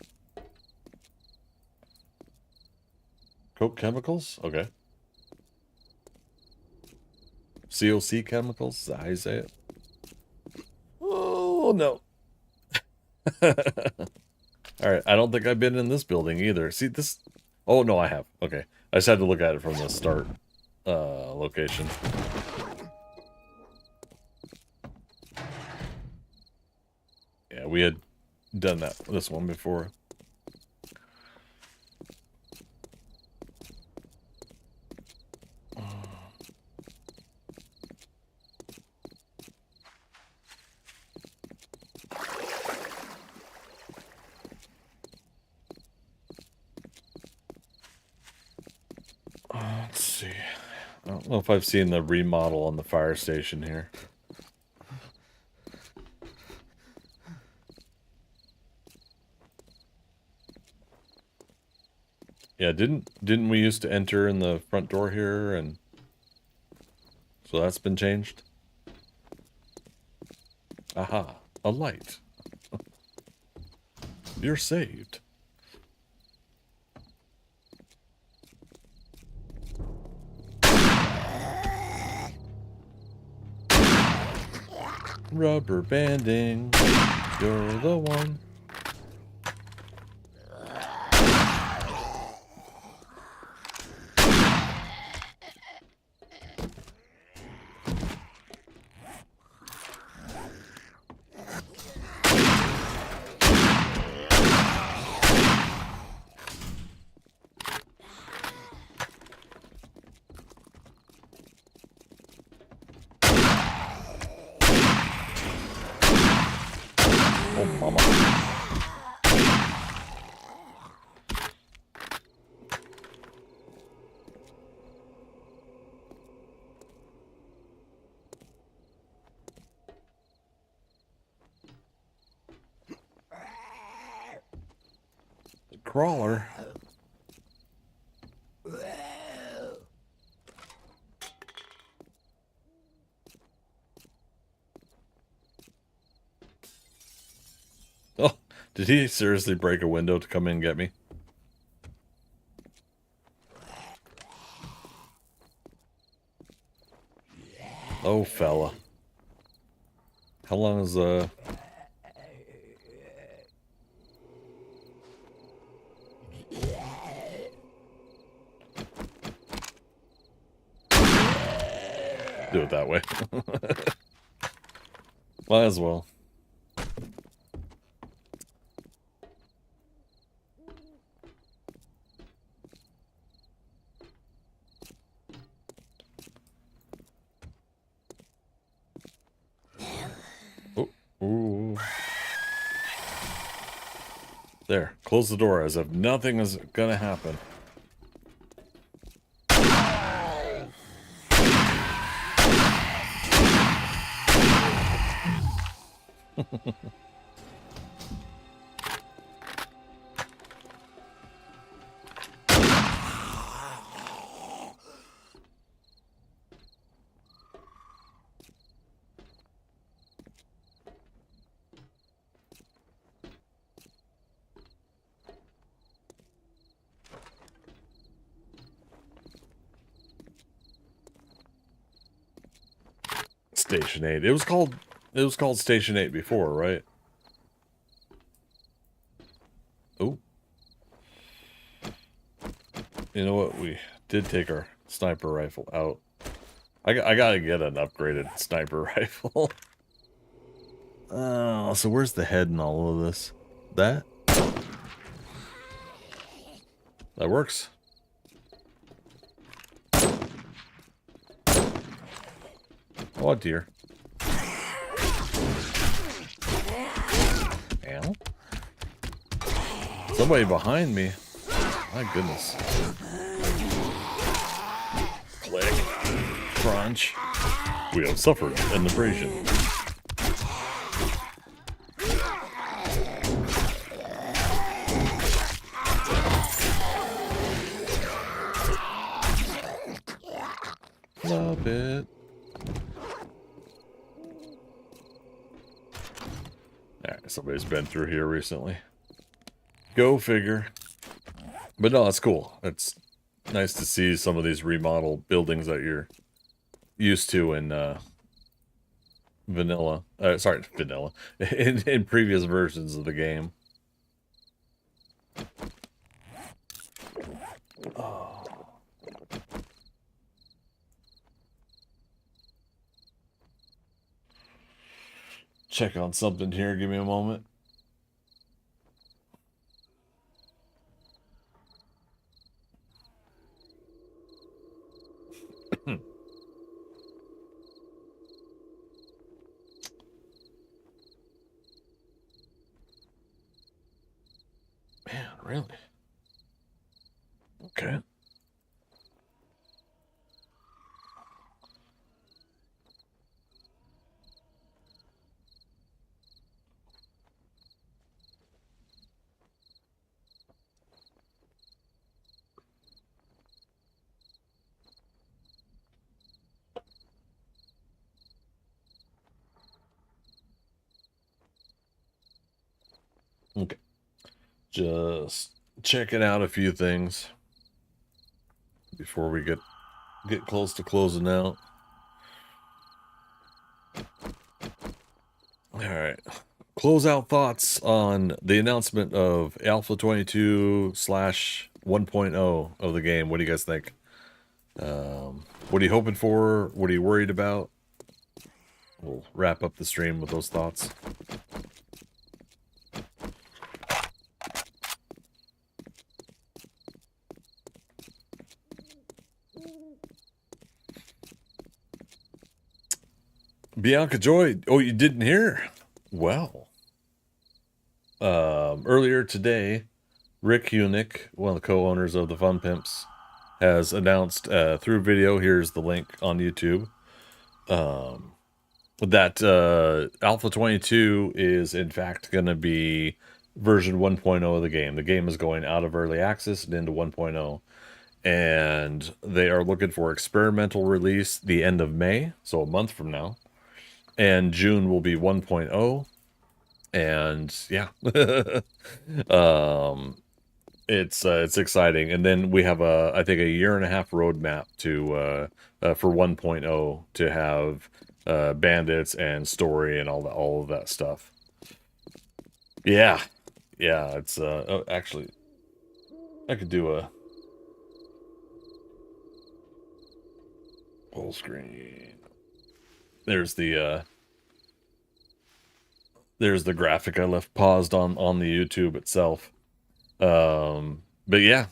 Coke chemicals? Okay. COC chemicals? Is that how you say it? Oh, no. Alright, I don't think I've been in this building either. See, this... Oh, no, I have. Okay. I just had to look at it from the start location. we had done this one before. Let's see. I don't know if I've seen the remodel on the fire station here. Yeah, didn't we used to enter in the front door here, and so that's been changed? Aha, a light. You're saved. Rubber banding, you're the one. Oh, mama. The crawler. Oh, did he seriously break a window to come in and get me? Oh, fella. How long is do it that way. Might as well. Oh, ooh. There, close the door as if nothing is gonna happen. Station 8. It was called Station 8 before, right? Oh. You know what? We did take our sniper rifle out. I gotta get an upgraded sniper rifle. Oh, so where's the head in all of this? That works. Oh dear. Ow. Somebody behind me. My goodness. Click. Crunch. We have suffered an abrasion. Love it. Alright, somebody's been through here recently. Go figure. But no, it's cool. It's nice to see some of these remodeled buildings that you're used to in vanilla. Sorry, vanilla. In previous versions of the game. Oh. Check on something here. Give me a moment. Really? Okay. Okay. Just checking out a few things before we get close to closing out. All right. Closeout thoughts on the announcement of Alpha 22/1.0 of the game. What do you guys think? What are you hoping for? What are you worried about? We'll wrap up the stream with those thoughts. Bianca Joy. Oh, you didn't hear? Well, earlier today, Rick Hunick, one of the co-owners of the Fun Pimps, has announced through video. Here's the link on YouTube. That Alpha 22 is in fact going to be version 1.0 of the game. The game is going out of early access and into 1.0. And they are looking for experimental release the end of May, so a month from now. And June will be 1.0. And yeah. It's exciting. And then we have I think a 1.5 year roadmap to for 1.0 to have bandits and story and all of that stuff. Yeah. It's oh, actually I could do a full screen. There's the graphic I left paused on the YouTube itself. But yeah.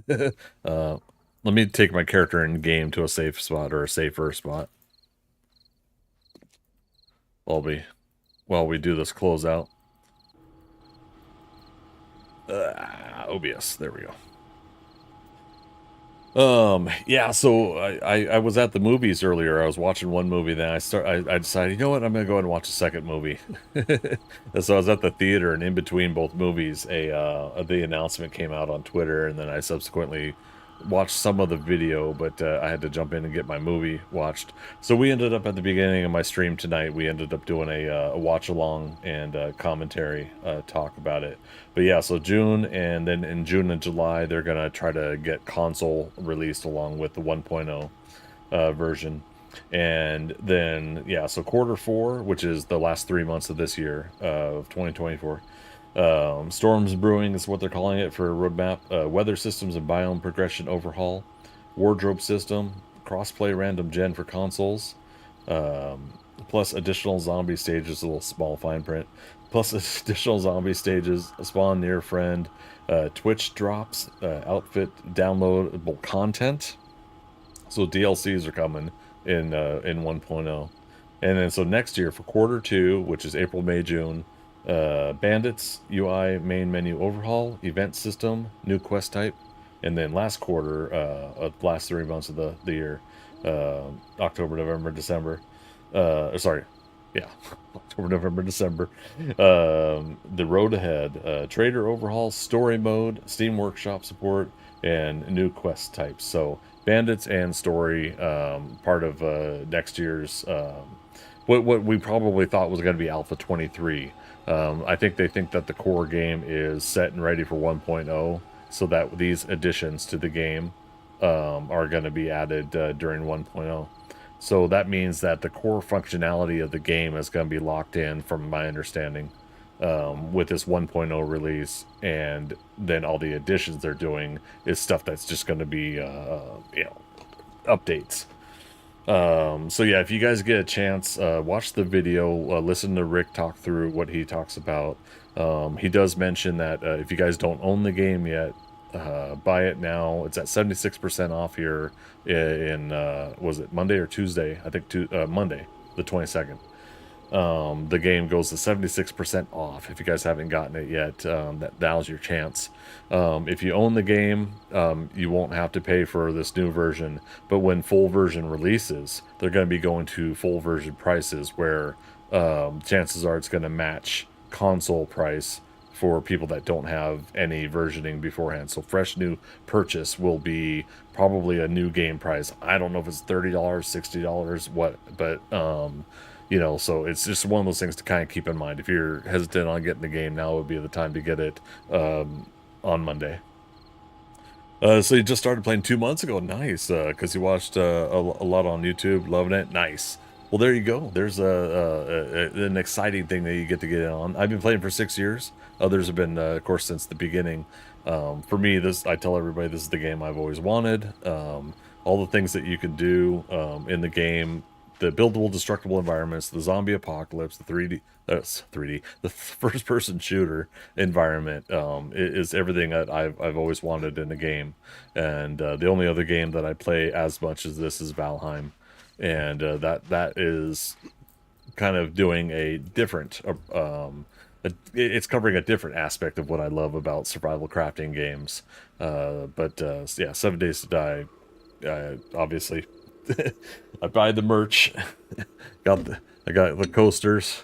Let me take my character in game to a safe spot, or a safer spot, while we do this closeout. OBS, there we go. Yeah, so I was at the movies earlier. I was watching one movie, then I decided, you know what, I'm gonna go ahead and watch a second movie. So I was at the theater, and in between both movies, the announcement came out on Twitter, and then I subsequently watched some of the video, but I had to jump in and get my movie watched. So we ended up at the beginning of my stream tonight, we ended up doing a watch along and commentary talk about it. But yeah, so June, and then in June and July, they're gonna try to get console released along with the 1.0 version. And then yeah, so Q4, which is the last 3 months of this year of 2024. Storms brewing is what they're calling it for a roadmap. Weather systems and biome progression overhaul. Wardrobe system. Crossplay random gen for consoles. Plus additional zombie stages, a little small fine print. Plus additional zombie stages, a spawn near friend. Twitch drops. Outfit downloadable content. So DLCs are coming in 1.0. And then so next year for Q2, which is April, May, June, bandits, UI main menu overhaul, event system, new quest type, and then last quarter, last 3 months of the year, October, November, December, October, November, December, the road ahead, trader overhaul, story mode, Steam Workshop support, and new quest types. So bandits and story, part of next year's what we probably thought was going to be Alpha 23. I think they think that the core game is set and ready for 1.0, so that these additions to the game are going to be added during 1.0. So that means that the core functionality of the game is going to be locked in, from my understanding, with this 1.0 release, and then all the additions they're doing is stuff that's just going to be updates. So yeah, if you guys get a chance, watch the video, listen to Rick talk through what he talks about. He does mention that if you guys don't own the game yet, buy it now. It's at 76% off here in was it Monday or Tuesday? I think Monday, the 22nd. the game goes to 76% off. If you guys haven't gotten it yet, now's your chance. If you own the game, you won't have to pay for this new version, but when full version releases, they're going to be going to full version prices where chances are it's going to match console price for people that don't have any versioning beforehand. So fresh new purchase will be probably a new game price. I don't know if it's $30, $60, what, but you know, so it's just one of those things to kind of keep in mind. If you're hesitant on getting the game, now would be the time to get it on Monday. So you just started playing 2 months ago. Nice, because you watched a lot on YouTube, loving it. Nice. Well, there you go. There's an exciting thing that you get to get in on. I've been playing for 6 years. Others have been, of course, since the beginning. For me, I tell everybody this is the game I've always wanted. All the things that you can do in the game, the buildable, destructible environments, the zombie apocalypse, the 3D, the first-person shooter environment is everything that I've always wanted in a game. And the only other game that I play as much as this is Valheim. And that is kind of doing a different it's covering a different aspect of what I love about survival crafting games. Yeah, 7 Days to Die, obviously. I buy the merch. I got the coasters.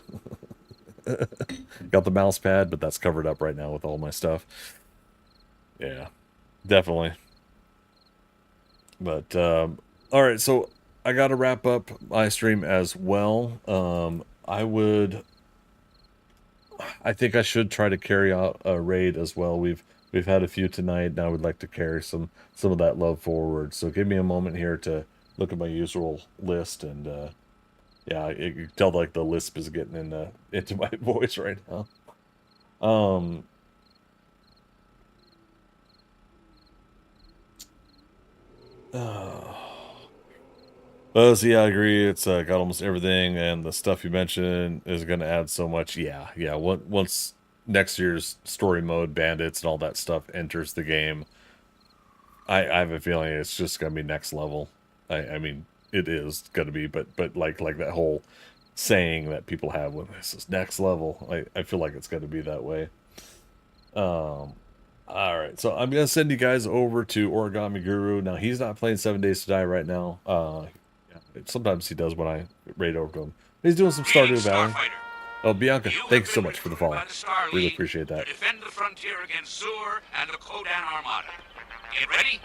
Got the mouse pad, but that's covered up right now with all my stuff. Yeah, definitely. But all right, so I got to wrap up my stream as well. I think I should try to carry out a raid as well. We've had a few tonight. Now we'd like to carry some of that love forward. So give me a moment here to look at my usual list, and yeah, you can tell like the lisp is getting into my voice right now. So yeah, I agree. It's got almost everything, and the stuff you mentioned is going to add so much. Yeah. Once next year's story mode, bandits, and all that stuff enters the game, I have a feeling it's just going to be next level. I mean, it is going to be, but like that whole saying that people have when this is next level, I feel like it's going to be that way. All right, so I'm going to send you guys over to Origami Guru. Now, he's not playing 7 Days to Die right now. Sometimes he does when I raid over to him. He's doing some Stardew Valley. Oh, Bianca, thanks so much for the follow. Really appreciate that. To defend the frontier against Zur and the Kodan Armada. Get ready?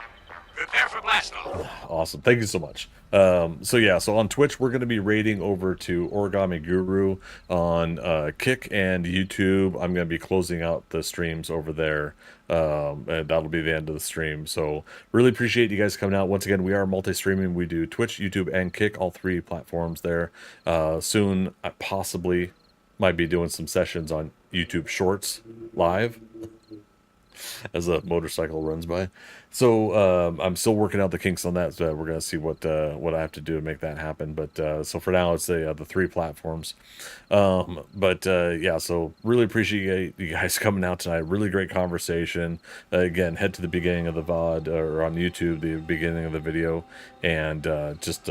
Prepare for blast off. Awesome. Thank you so much. So on Twitch, we're going to be raiding over to Origami Guru. On Kick and YouTube, I'm going to be closing out the streams over there. And that'll be the end of the stream. So really appreciate you guys coming out. Once again, we are multi-streaming. We do Twitch, YouTube, and Kick, all 3 platforms there. Soon, I possibly might be doing some sessions on YouTube Shorts live as a motorcycle runs by. So I'm still working out the kinks on that. So we're gonna see what I have to do to make that happen. But so for now, it's the 3 platforms. Yeah, so really appreciate you guys coming out tonight. Really great conversation. Again, head to the beginning of the VOD or on YouTube, the beginning of the video, and just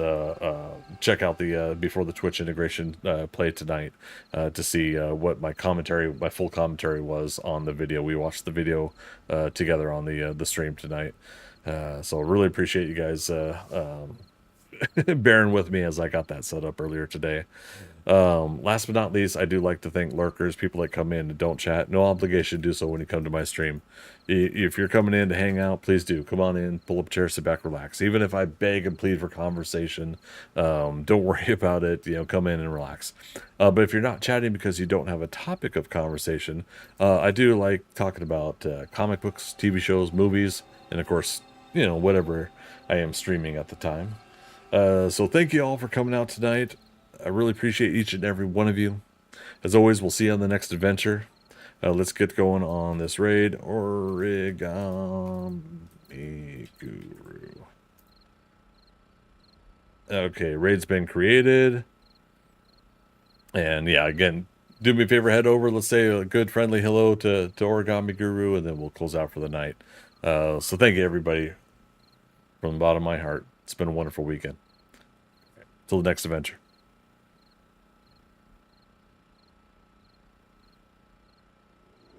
check out the before the Twitch integration play tonight to see what my full commentary was on the video. We watched the video together on the stream tonight. So really appreciate you guys bearing with me as I got that set up earlier today. Last but not least, I do like to thank lurkers, people that come in and don't chat. No obligation to do so when you come to my stream. If you're coming in to hang out, please do. Come on in, pull up a chair, sit back, relax. Even if I beg and plead for conversation, don't worry about it. Come in and relax. But if you're not chatting because you don't have a topic of conversation, I do like talking about comic books, TV shows, movies, and of course, whatever I am streaming at the time. So thank you all for coming out tonight. I really appreciate each and every one of you. As always, we'll see you on the next adventure. Let's get going on this raid. Origami Guru. Okay, raid's been created. And yeah, again, do me a favor, head over. Let's say a good friendly hello to Origami Guru, and then we'll close out for the night. So thank you, everybody, from the bottom of my heart. It's been a wonderful weekend. Till the next adventure.